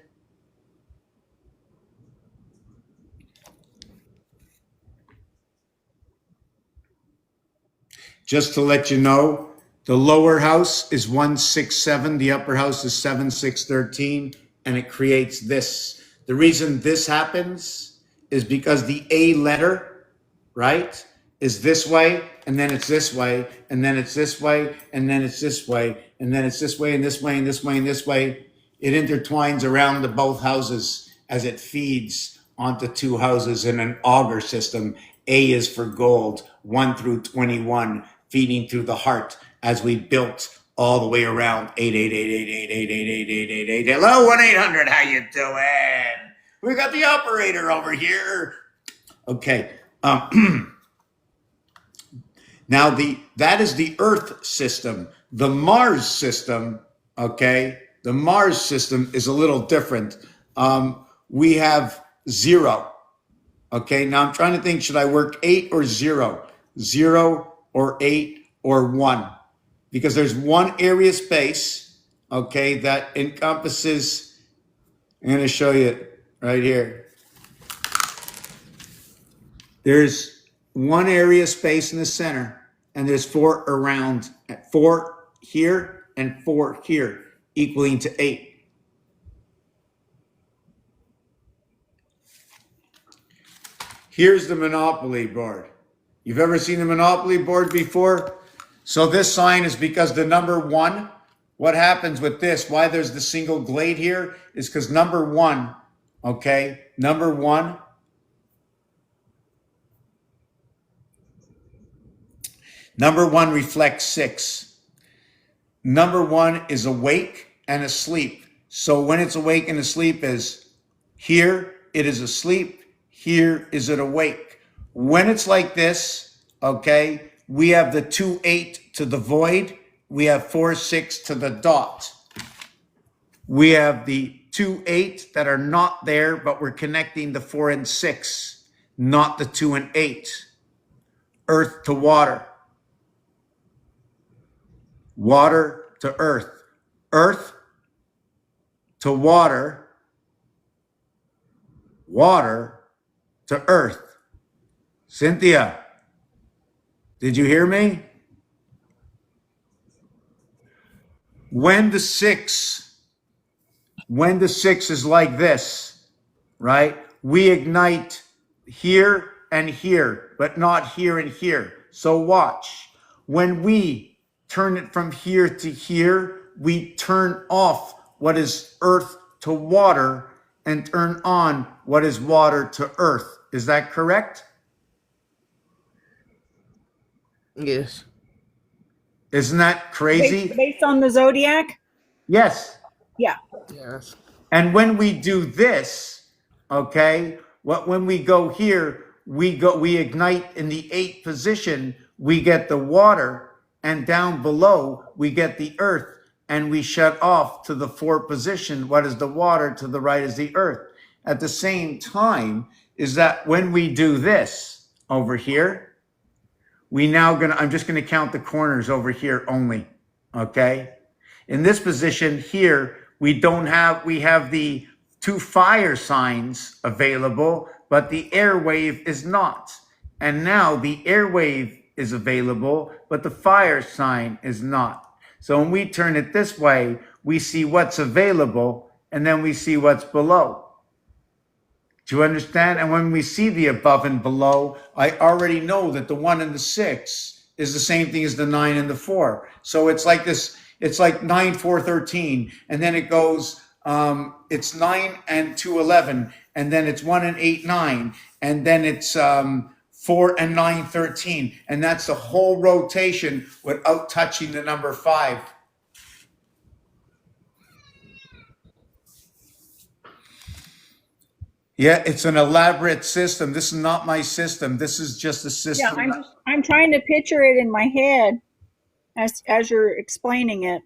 Just to let you know, the lower house is 167, the upper house is 7613, and it creates this. The reason this happens is because the A letter, right, is this way, and then it's this way, and then it's this way, and then it's this way, and then it's this way, and this way, and this way, and this way. It intertwines around the both houses as it feeds onto 2 houses in an auger system. A is for gold, 1 through 21, feeding through the heart as we built all the way around 888-888-888-888. Hello, 1-800, how you doing? We got the operator over here. Okay. Now that is the Earth system. The Mars system, okay? The Mars system is a little different. We have 0. Okay, now I'm trying to think, should I work 8 or 0? 0 or 8 or 1? Because there's one area space, okay, that encompasses, I'm going to show you it right here. There's one area space in the center, and there's 4 around, 4 here and 4 here, equaling to 8. Here's the Monopoly board. You've ever seen the Monopoly board before? So this sign is because the number 1, what happens with this, why there's the single glade here, is because number 1, okay, number 1, reflects 6. Number 1 is awake and asleep. So when it's awake and asleep is here, it is asleep. Here is it awake. When it's like this, okay, we have the 2-8 to the void. We have 4-6 to the dot. We have the 2-8 that are not there, but we're connecting the 4 and 6, not the 2 and 8. Earth to water. Water to earth. Earth to water. Water to earth. Cynthia, did you hear me? When the six is like this, right? We ignite here and here, but not here and here. So watch. When we turn it from here to here, we turn off what is earth to water and turn on what is water to earth. Is that correct? Yes. Isn't that crazy? Based on the zodiac? Yes. Yeah. Yes. And when we do this, okay, when we go here, we ignite in the 8th position, we get the water, and down below we get the earth, and we shut off to the 4th position. What is the water? To the right is the earth. At the same time, is that when we do this over here, I'm just gonna count the corners over here only, okay? In this position here, we have the 2 fire signs available, but the air wave is not. And now the air wave is available, but the fire sign is not. So when we turn it this way, we see what's available, and then we see what's below. Do you understand? And when we see the above and below, I already know that the 1 and the 6 is the same thing as the 9 and the 4. So it's like this, it's like 9, 4, 13. And then it goes, it's 9 and 2, 11. And then it's 1 and 8, 9. And then it's 4 and 9, 13. And that's the whole rotation without touching the number 5. Yeah, it's an elaborate system. This is not my system. This is just a Yeah, system. I'm trying to picture it in my head as you're explaining it.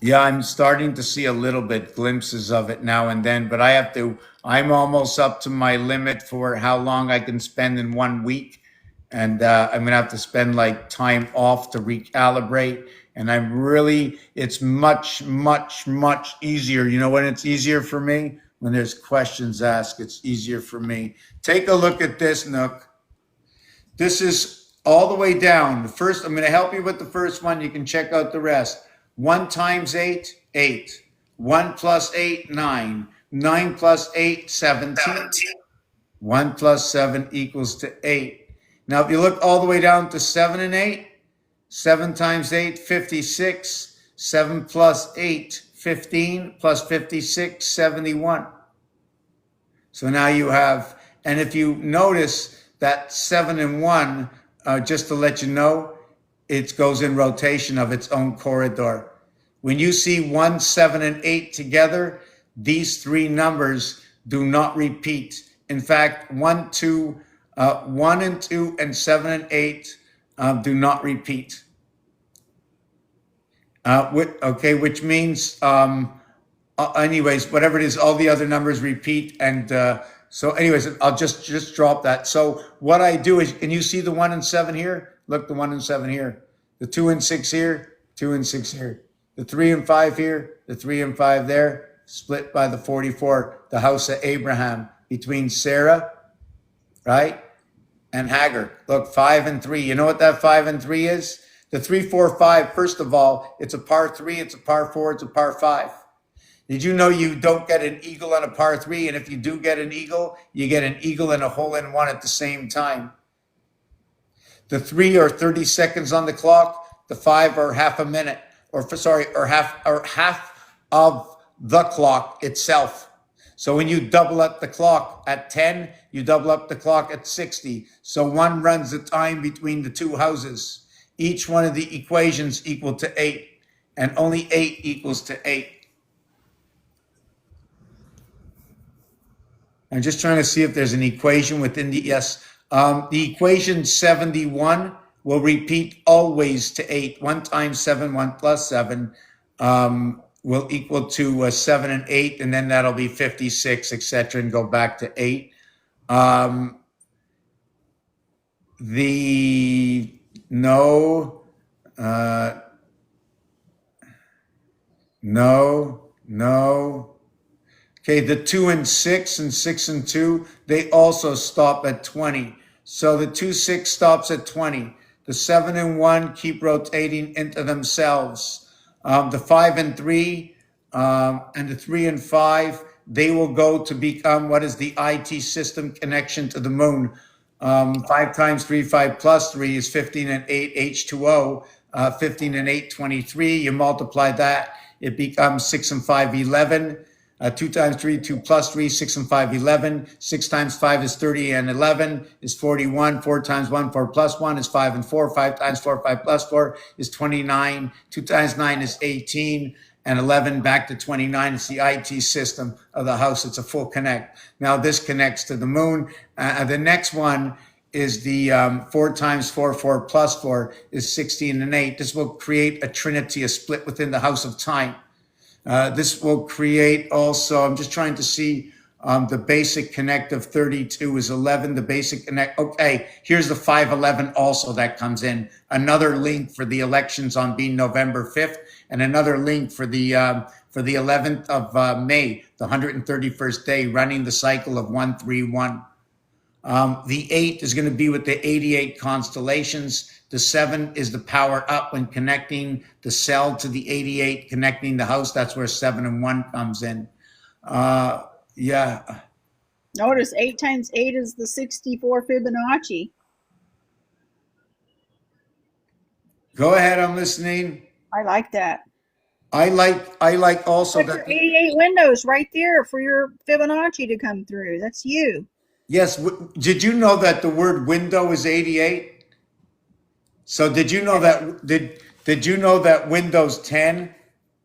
Yeah, I'm starting to see a little bit glimpses of it now and then, but I'm almost up to my limit for how long I can spend in 1 week. And I'm going to have to spend like time off to recalibrate. And it's much, much, much easier. You know when it's easier for me? When there's questions asked, it's easier for me. Take a look at this, Nook. This is all the way down. The first, I'm going to help you with the first one. You can check out the rest. 1 times 8, 8. 1 plus 8, 9. 9 plus 8, 17. 1 plus 7 equals to 8. Now, if you look all the way down to 7 and 8, 7 times 8, 56. 7 plus 8, 15. Plus 56, 71. So now you have, and if you notice that 7 and 1, just to let you know, it goes in rotation of its own corridor. When you see 1, 7, and 8 together, these 3 numbers do not repeat. In fact, 1 and 2, and 7 and 8 do not repeat. Which means, anyways, whatever it is, all the other numbers repeat. And so anyways, I'll just drop that. So what I do is, can you see the 1 and 7 here? Look, the 1 and 7 here. The 2 and 6 here, 2 and 6 here. The 3 and 5 here, the 3 and 5 there, split by the 44, the house of Abraham, between Sarah, right, and Hagar. Look, 5 and 3. You know what that 5 and 3 is? The 3, 4, 5, first of all, it's a par 3, it's a par 4, it's a par 5. Did you know you don't get an eagle on a par 3? And if you do get an eagle, you get an eagle and a hole-in-one at the same time. The 3 are 30 seconds on the clock. The 5 are half a minute, or half of the clock itself. So when you double up the clock at 10, you double up the clock at 60. So 1 runs the time between the 2 houses. Each one of the equations equal to 8, and only 8 equals to 8. I'm just trying to see if there's an equation within the, yes. The equation 71 will repeat always to 8. 1 times 7, 1 plus 7 will equal to 7 and 8, and then that'll be 56, etc., and go back to 8. No. Okay, the 2 and 6 and 6 and 2, they also stop at 20. So the 2, 6 stops at 20. The 7 and 1 keep rotating into themselves. The 5 and 3, and the 3 and 5, they will go to become what is the IT system connection to the moon. 5 times 3, 5 plus 3 is 15 and 8 H2O. 15 and 8, 23. You multiply that, it becomes 6 and 5, 11. 2 times 3, 2 plus 3, 6 and 5, 11. 6 times 5 is 30 and 11 is 41. 4 times 1, 4 plus 1 is 5 and 4. 5 times 4, 5 plus 4 is 29. 2 times 9 is 18. And 11 back to 29. It's the IT system of the house. It's a full connect. Now this connects to the moon. The next one is the 4 times 4, 4 plus 4 is 16 and 8. This will create a trinity, a split within the house of time. This will create also, I'm just trying to see, the basic connect of 32 is 11. The basic connect, okay, here's the 511 also that comes in. Another link for the elections on being November 5th, and another link for the 11th of May, the 131st day, running the cycle of 131. The 8 is going to be with the 88 constellations. The 7 is the power up when connecting the cell to the 88, connecting the house. That's where 7 and 1 comes in. Yeah. Notice 8 times 8 is the 64 Fibonacci. Go ahead, I'm listening. I like that. I like also That's your that. 88 windows right there for your Fibonacci to come through. That's you. Yes. Did you know that the word window is 88? So did you know that did you know that Windows 10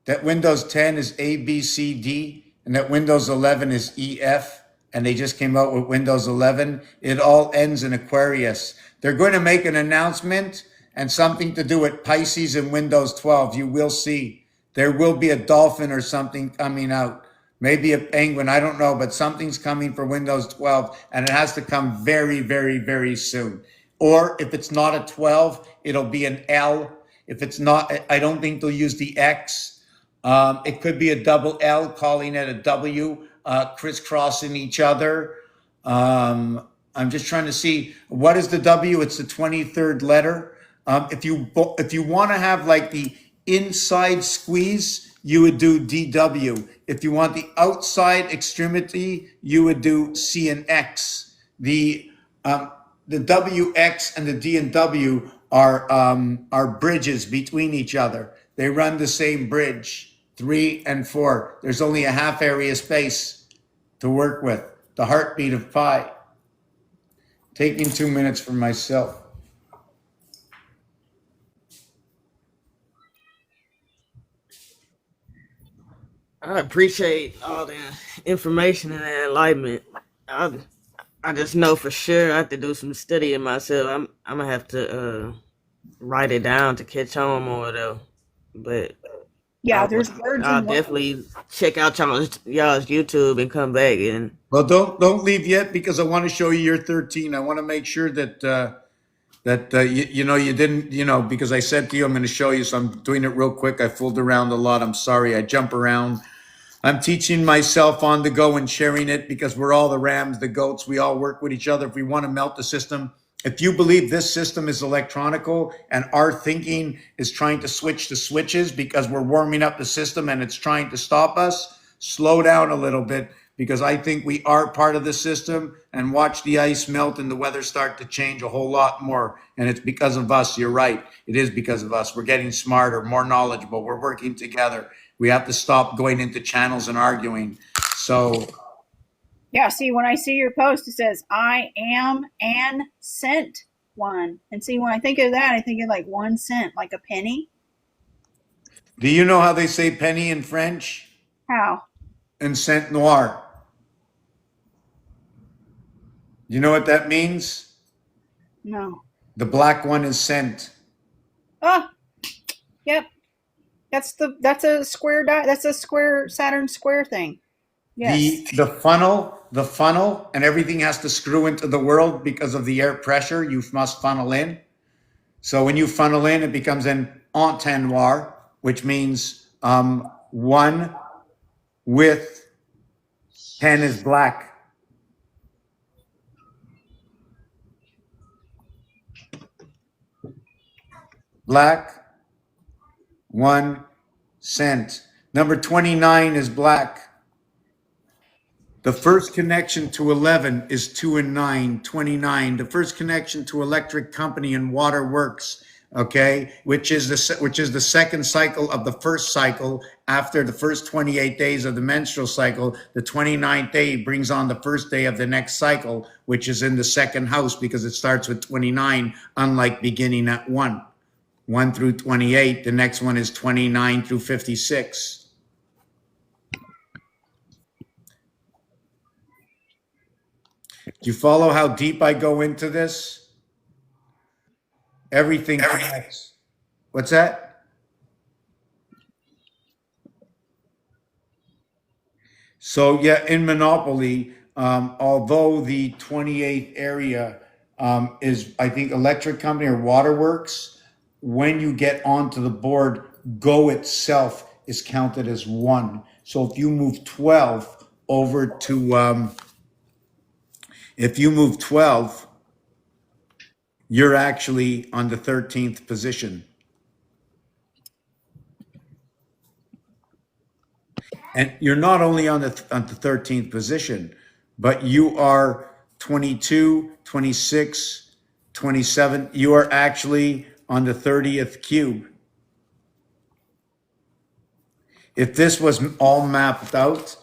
is A, B, C, D, and that Windows 11 is E, F, and they just came out with Windows 11. It all ends in Aquarius. They're going to make an announcement and something to do with Pisces and Windows 12. You will see. There will be a dolphin or something coming out. Maybe a penguin, I don't know, but something's coming for Windows 12, and it has to come very, very, very soon. Or if it's not a 12, it'll be an L. If it's not, I don't think they'll use the X. It could be a double L, calling it a W, crisscrossing each other. I'm just trying to see, what is the W? It's the 23rd letter. If you want to have like the inside squeeze, you would do DW. If you want the outside extremity, you would do C and X. The WX and the D and W are bridges between each other. They run the same bridge, 3 and 4. There's only a half area space to work with. The heartbeat of pi. Taking 2 minutes for myself. I appreciate all the information and the enlightenment. I I just know for sure I have to do some studying myself. I'm gonna have to write it down to catch on more though. But Yeah, I will, there's words I'll and words. definitely check out y'all's YouTube and come back and Well, don't leave yet, because I want to show you your 13. I want to make sure that you didn't, because I said to you I'm going to show you, so I'm doing it real quick. I fooled around a lot. I'm sorry. I jump around. I'm teaching myself on the go and sharing it, because we're all the rams, the goats. We all work with each other if we want to melt the system. If you believe this system is electronical and our thinking is trying to switch the switches because we're warming up the system and it's trying to stop us, slow down a little bit, because I think we are part of the system, and watch the ice melt and the weather start to change a whole lot more. And it's because of us. You're right. It is because of us. We're getting smarter, more knowledgeable. We're working together. We have to stop going into channels and arguing. So Yeah, see, when I see your post, it says, I am an cent one. And see, when I think of that, I think of like 1 cent, like a penny. do you know how they say penny in French? How? And cent noir. You know what that means? No. The black one is cent. Oh, yep. That's a square that's a square Saturn square thing. Yes. The funnel, and everything has to screw into the world because of the air pressure. You must funnel in. So when you funnel in, it becomes an entonnoir, which means one with 10 is black. Black, one Sent. Number 29 is black. The first connection to 11 is 2 and 9, 29. The first connection to electric company and water works, okay, which is the second cycle of the first cycle after the first 28 days of the menstrual cycle. The 29th day brings on the first day of the next cycle, which is in the second house because it starts with 29, unlike beginning at 1 through 28. The next one is 29 through 56. Do you follow how deep I go into this? Everything connects. What's that? So yeah, in Monopoly, although the 28th area is, I think, electric company or waterworks, when you get onto the board, go itself is counted as 1. So if you move 12, you're actually on the 13th position. And you're not only on the 13th position, but you are 22, 26, 27. You are actually on the 30th cube. If this was all mapped out,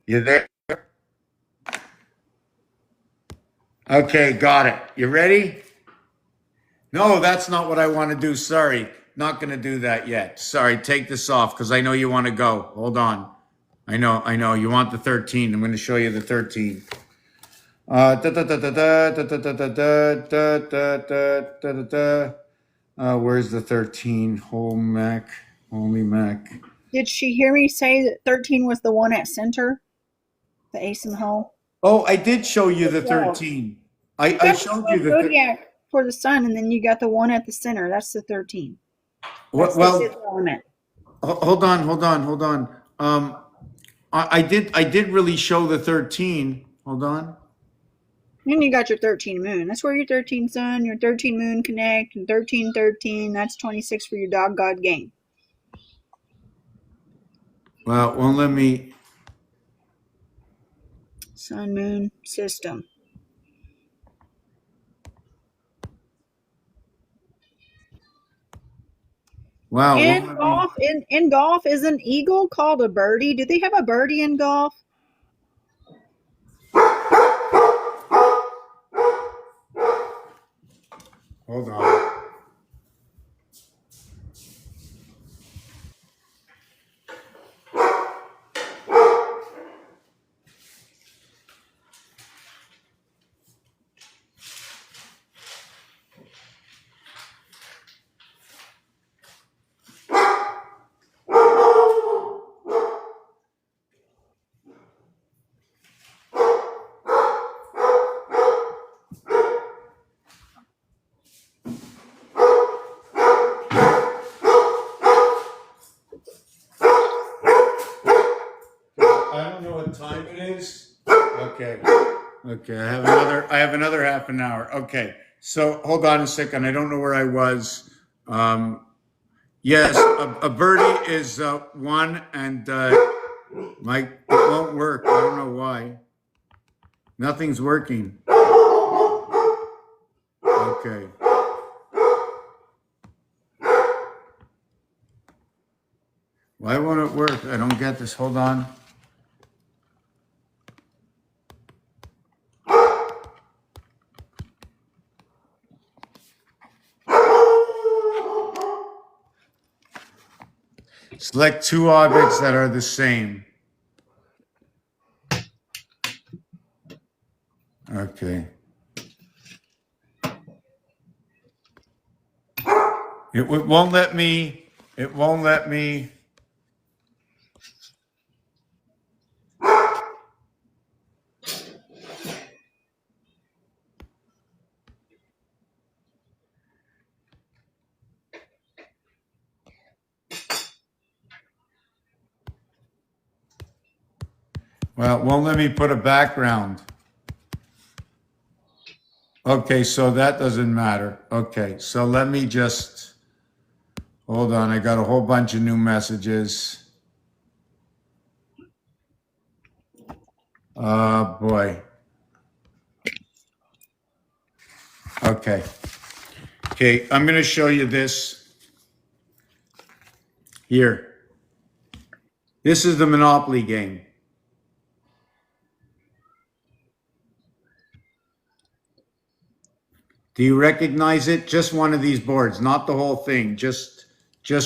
you there? Okay, got it. You ready? No, that's not what I want to do. Sorry. Not going to do that yet. Sorry. Take this off because I know you want to go. Hold on. I know. You want the 13. I'm going to show you the 13. Where's the 13? Holy Mac. Did she hear me say that 13 was the one at center? The ace in the hole? Oh, I did show you the Yeah. 13. You I got showed the you the. zodiac for the sun, and then you got the one at the center. That's the 13. That's the Well, fifth element. hold on. I did really show the 13. Hold on. Then you got your 13 moon. That's where your 13 sun, your 13 moon connect, and 13, 13. That's 26 for your dog god game. Well, won't let me. Sun moon system. Wow, won't In let me. golf, in golf, is an eagle called a birdie? Do they have a birdie in golf? Hold on. I don't know what time it is. Okay. Okay. I have another half an hour. Okay. So hold on a second. I don't know where I was. Yes, a birdie is one, and Mike, it won't work. I don't know why. Nothing's working. Okay. Why won't it work? I don't get this. Hold on. Select two objects that are the same. Okay. It won't let me. It won't let me. Well, it won't let me put a background. Okay, so that doesn't matter. Okay, so let me just hold on. I got a whole bunch of new messages. Oh boy. Okay. Okay, I'm going to show you this here. This is the Monopoly game. Do you recognize it? Just one of these boards, not the whole thing, just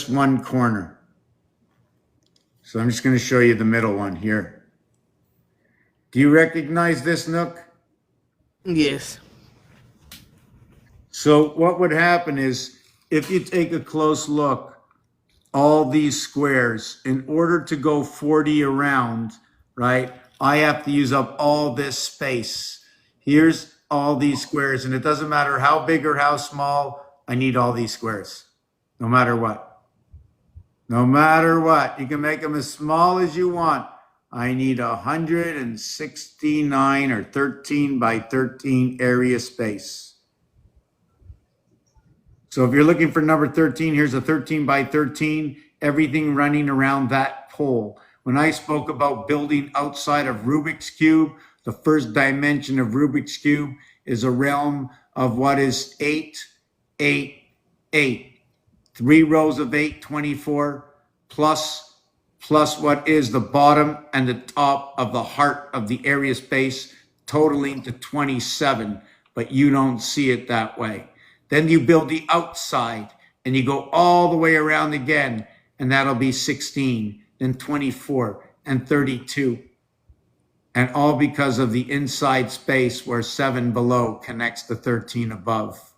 one corner. So I'm just going to show you the middle one here. Do you recognize this, Nook? Yes. So what would happen is if you take a close look, all these squares, in order to go 40 around, right, I have to use up all this space. Here's all these squares, and it doesn't matter how big or how small, I need all these squares, no matter what. No matter what, you can make them as small as you want. I need 169 or 13 by 13 area space. So if you're looking for number 13, here's a 13 by 13, everything running around that pole. When I spoke about building outside of Rubik's Cube, the first dimension of Rubik's Cube is a realm of what is 8, 8, 8. 3 rows of 8, 24, plus what is the bottom and the top of the heart of the area space, totaling to 27, but you don't see it that way. Then you build the outside and you go all the way around again, and that'll be 16, then 24, and 32. And all because of the inside space where 7 below connects to 13 above.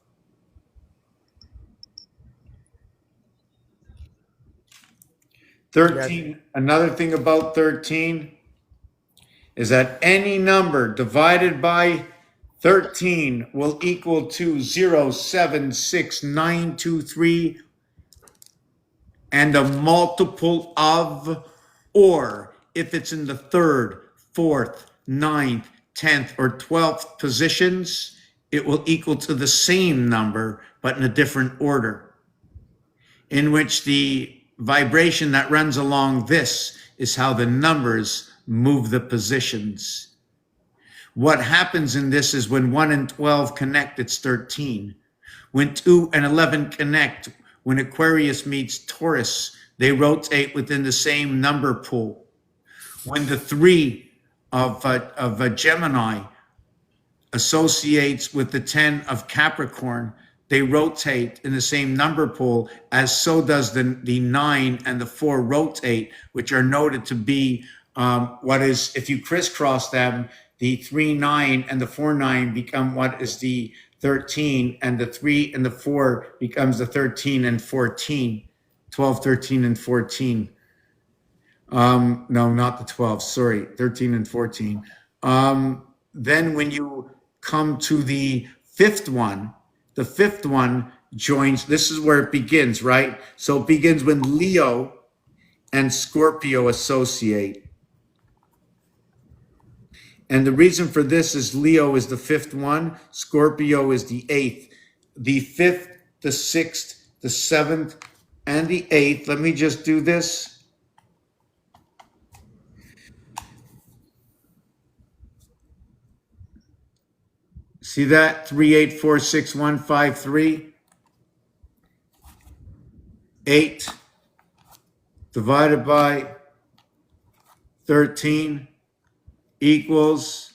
Gotcha. 13, another thing about 13 is that any number divided by 13 will equal to 0.76923 and a multiple of, or if it's in the 3rd, 4th, 9th, 10th, or 12th positions, it will equal to the same number, but in a different order, in which the vibration that runs along this is how the numbers move the positions. What happens in this is when 1 and 12 connect, it's 13. When 2 and 11 connect, when Aquarius meets Taurus, they rotate within the same number pool. When the 3 of a Gemini associates with the 10 of Capricorn, they rotate in the same number pool, as so does the 9 and the 4 rotate, which are noted to be what is, if you crisscross them, the 3, 9 and the 4, 9 become what is the 13, and the 3 and the 4 becomes the 13 and 14, 12, 13, and 14. No, not the 12, sorry, 13 and 14. Then when you come to the fifth one joins, this is where it begins, right? So it begins when Leo and Scorpio associate. And the reason for this is Leo is the 5th one, Scorpio is the 8th. The 5th, the 6th, the 7th, and the 8th. Let me just do this. See that? 3, 8, 4, 6, 1, 5, 3. 8, divided by 13 equals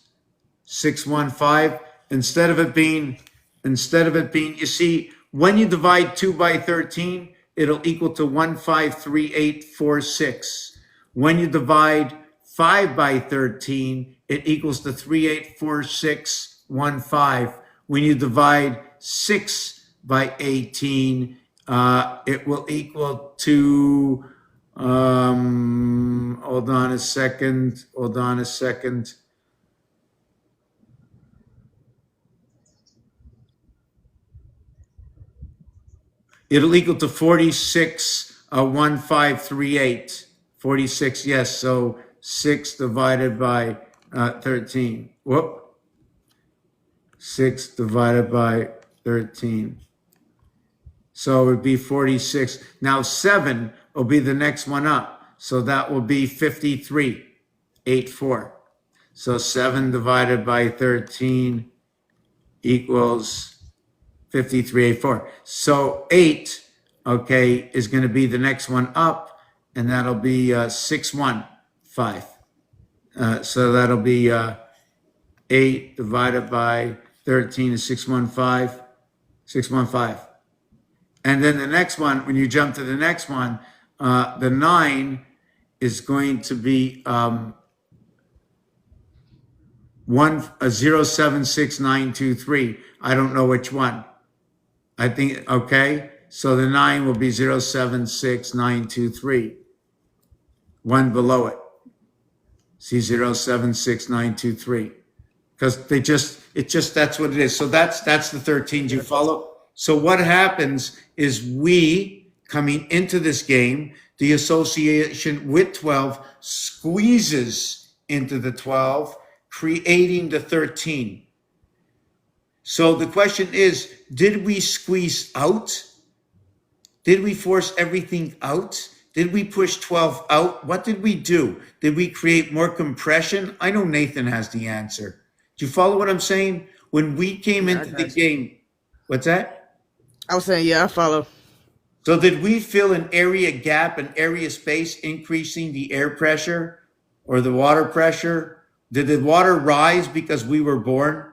615. Instead of it being, you see, when you divide 2 by 13, it'll equal to 153846. When you divide 5 by 13, it equals to 384615. When you divide 6 by 18, it will equal to, hold on a second. It'll equal to 46, 1538. 46, yes. So 6 divided by 13. Whoop. 6 divided by 13. So it would be 46. Now 7 will be the next one up. So that will be 53, 84. So 7 divided by 13 equals 5384. So 8, okay, is going to be the next one up, and that'll be 615. So that'll be 8 divided by 13 is 615. 615. And then the next one, when you jump to the next one, the 9 is going to be 076923. I don't know which one. I think, okay, so the 9 will be 076923. One below it. See 076923. Because that's what it is. So that's the 13. Do you follow? So what happens is we, coming into this game, the association with 12 squeezes into the 12, creating the 13. So the question is, did we squeeze out? Did we force everything out? Did we push 12 out? What did we do? Did we create more compression? I know Nathan has the answer. Do you follow what I'm saying? When we came into the game, what's that? I was saying, yeah, I follow. So did we fill an area gap, an area space, increasing the air pressure or the water pressure? Did the water rise because we were born?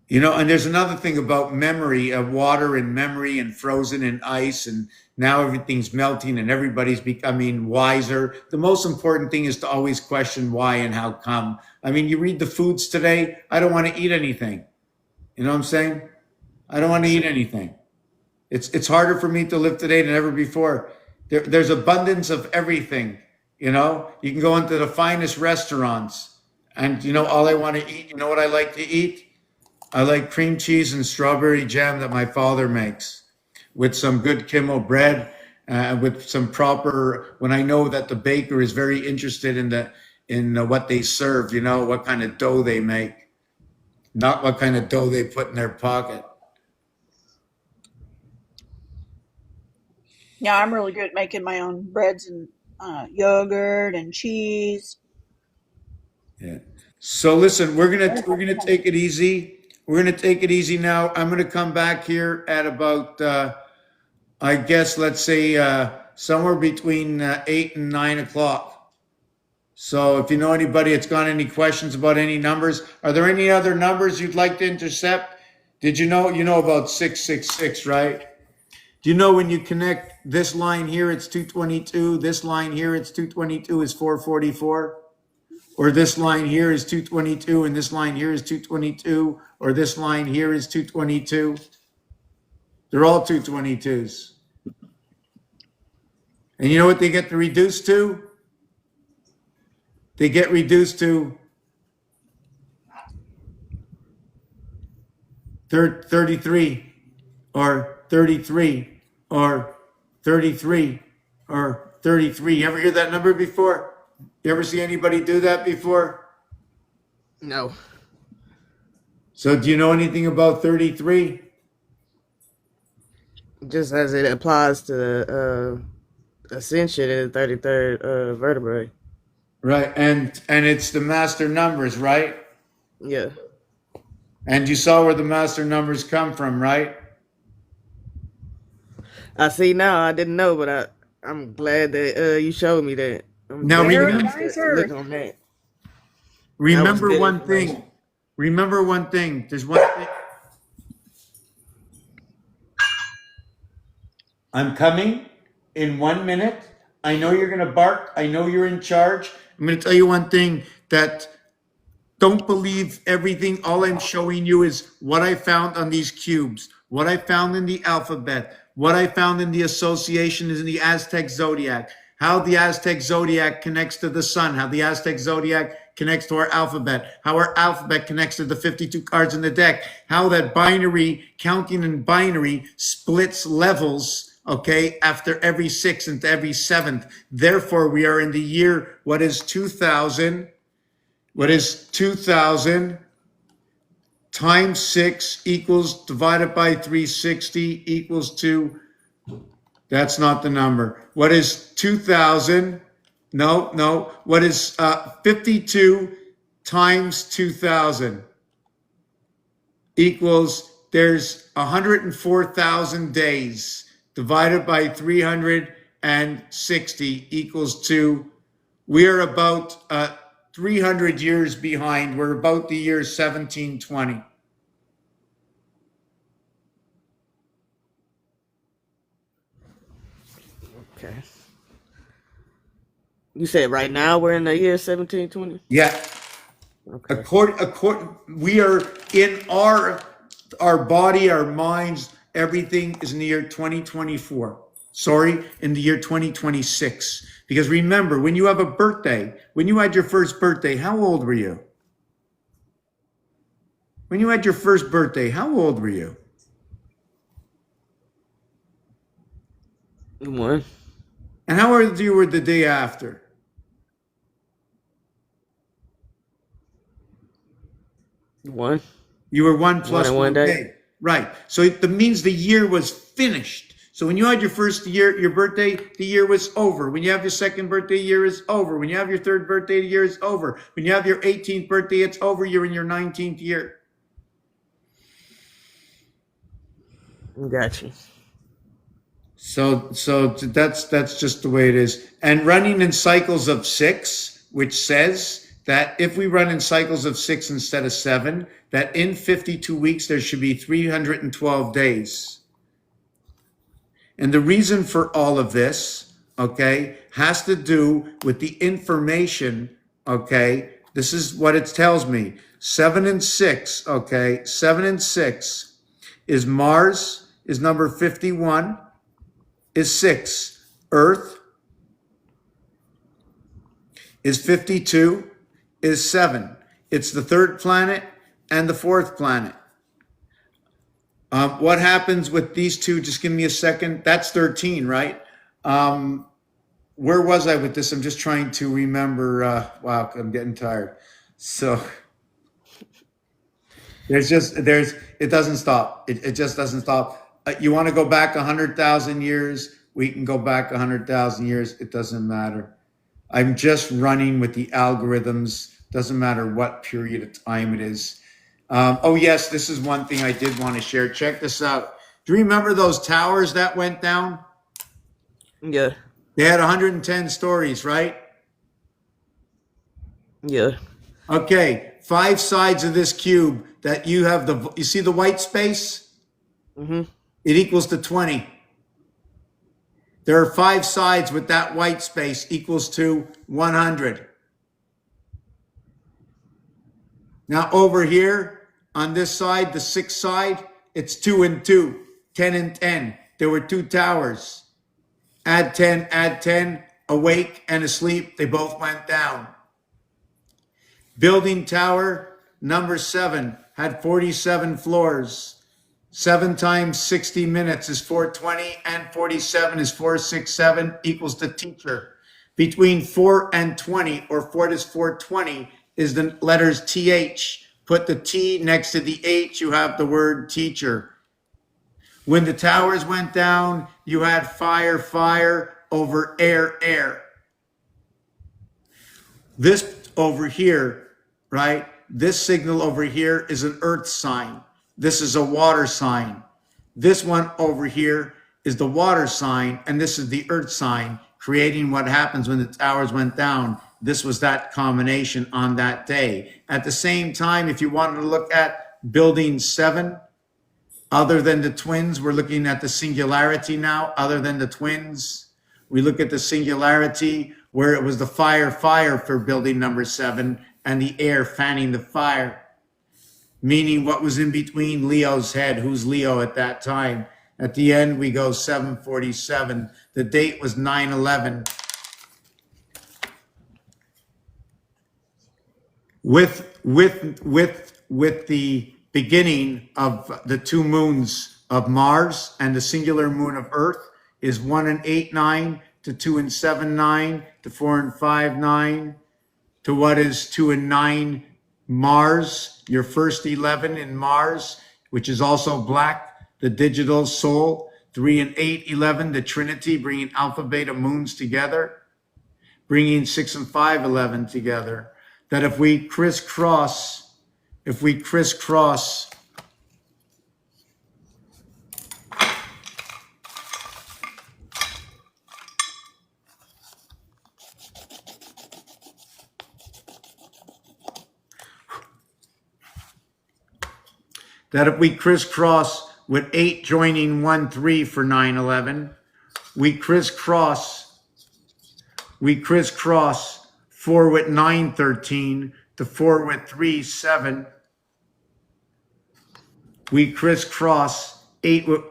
You know, and there's another thing about memory of water and memory and frozen in ice, and now everything's melting and everybody's becoming wiser. The most important thing is to always question why and how come. I mean, you read the foods today, I don't want to eat anything. You know what I'm saying? I don't want to eat anything. It's harder for me to live today than ever before. There's abundance of everything. You know, you can go into the finest restaurants, and you know, all I want to eat, you know what I like to eat? I like cream cheese and strawberry jam that my father makes with some good Kimmel bread, with some proper, when I know that the baker is very interested in what they serve, you know, what kind of dough they make, not what kind of dough they put in their pocket. Yeah, I'm really good at making my own breads and yogurt and cheese. Yeah. So listen, we're gonna take it easy. We're gonna take it easy now. I'm gonna come back here at about I guess let's say somewhere between 8 and 9 o'clock. So if you know anybody that's got any questions about any numbers, are there any other numbers you'd like to intercept? Did you know about 666, right? Do you know when you connect this line here, it's 222, this line here, it's 222 is 444? Or this line here is 222 and this line here is 222, or this line here is 222. They're all 222s. And you know what they get to reduce to? They get reduced to 33 or 33 or 33 or 33. You ever hear that number before? You ever see anybody do that before? No. So do you know anything about 33? Just as it applies to ascension in the 33rd vertebrae. Right, and it's the master numbers, right? Yeah. And you saw where the master numbers come from, right? I see now. I didn't know, but I'm glad that you showed me that. I'm Now definitely Earth, gonna remember, guys, look Earth. on that. That was remember good one information. thing. Remember one thing. There's one thing. I'm coming in 1 minute. I know you're going to bark. I know you're in charge. I'm going to tell you one thing that don't believe everything. All I'm showing you is what I found on these cubes, what I found in the alphabet, what I found in the association is in the Aztec zodiac, how the Aztec zodiac connects to the sun, how the Aztec zodiac connects to our alphabet, how our alphabet connects to the 52 cards in the deck, how that binary, counting in binary, splits levels. Okay, after every sixth and every seventh. Therefore, we are in the year, what is 2000? What is 2000 times 6 equals divided by 360 equals to, that's not the number. What is 2000? No. What is 52 times 2000 equals, there's 104,000 days divided by 360 equals to, we are about 300 years behind. We're about the year 1720. Okay. You said right now we're in the year 1720. Yeah. Okay. We are in our body, our minds, everything is in the year 2024. Sorry, in the year 2026. Because remember, when you have a birthday, when you had your first birthday, how old were you? When you had your first birthday, how old were you? One. And how old you were the day after? One. You were one One plus in one one day. day. Right. So that means the year was finished. So when you had your first year, your birthday, the year was over. When you have your second birthday, the year is over. When you have your third birthday, the year is over. When you have your 18th birthday, it's over. You're in your 19th year. Got you. So that's just the way it is. And running in cycles of 6, which says that if we run in cycles of 6 instead of 7, that in 52 weeks there should be 312 days. And the reason for all of this, okay, has to do with the information, okay? This is what it tells me. 7 and 6, okay? 7 and 6 is Mars is number 51, is 6. Earth is 52, is 7. It's the third planet and the fourth planet. What happens with these two? Just give me a second. That's 13, right? Where was I with this? I'm just trying to remember. Wow, I'm getting tired. So it doesn't stop. It just doesn't stop. You want to go back 100,000 years? We can go back 100,000 years. It doesn't matter. I'm just running with the algorithms. Doesn't matter what period of time it is. Oh yes, this is one thing I did want to share. Check this out. Do you remember those towers that went down? Yeah. They had 110 stories, right? Yeah. Okay, 5 sides of this cube that you have you see the white space? Mhm. It equals to 20. There are 5 sides with that white space equals to 100. Now over here on this side, the 6th side, it's 2 and 2, 10 and 10. There were 2 towers. Add 10, awake and asleep, they both went down. Building tower number 7 had 47 floors. 7 times 60 minutes is 420 and 47 is 467 equals the teacher. Between 4 and 20 or 4 is 420 is the letters TH. Put the T next to the H, you have the word teacher. When the towers went down, you had fire over air. This over here, right? This signal over here is an earth sign. This is a water sign. This one over here is the water sign, and this is the earth sign, creating what happens when the towers went down. This was that combination on that day. At the same time, if you wanted to look at building 7, other than the twins, we're looking at the singularity now, other than the twins. We look at the singularity where it was the fire for building number 7 and the air fanning the fire, meaning what was in between Leo's head. Who's Leo at that time? At the end, we go 747. The date was 9/11. With the beginning of the 2 moons of Mars and the singular moon of Earth is 1 and 8 9 to 2 and 7 9 to 4 and 5 9 to what is 2 and 9 Mars, your first 11 in Mars, which is also black, the digital soul. 3 and 8 11, the Trinity, bringing alpha beta moons together, bringing 6 and 5 11 together. That if we crisscross with 8 joining 1 3 for 9/11, we crisscross 4 with 9 13 to 4 with 3 7. We crisscross 8 with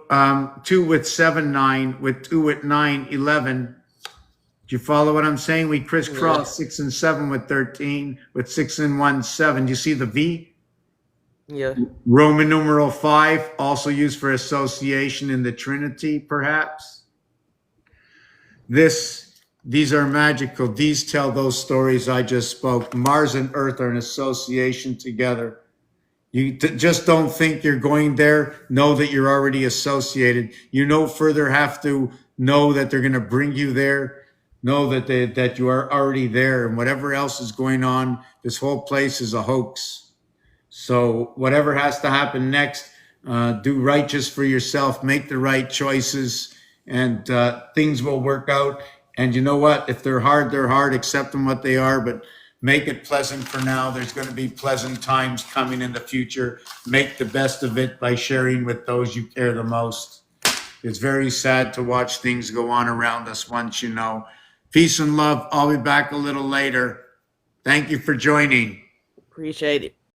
2 with 7 9 with 2 with 9 11. Do you follow what I'm saying? We crisscross 6 and 7 with 13 with 6 and 1 7. Do you see the V? Yeah. Roman numeral 5, also used for association in the Trinity, perhaps. These are magical. These tell those stories I just spoke. Mars and Earth are an association together. You just don't think you're going there. Know that you're already associated. You no further have to know that they're going to bring you there. Know that you are already there, and whatever else is going on, this whole place is a hoax. So whatever has to happen next, do right just for yourself. Make the right choices, and things will work out. And you know what? If they're hard, they're hard. Accept them what they are, but make it pleasant for now. There's going to be pleasant times coming in the future. Make the best of it by sharing with those you care the most. It's very sad to watch things go on around us once you know. Peace and love. I'll be back a little later. Thank you for joining. Appreciate it.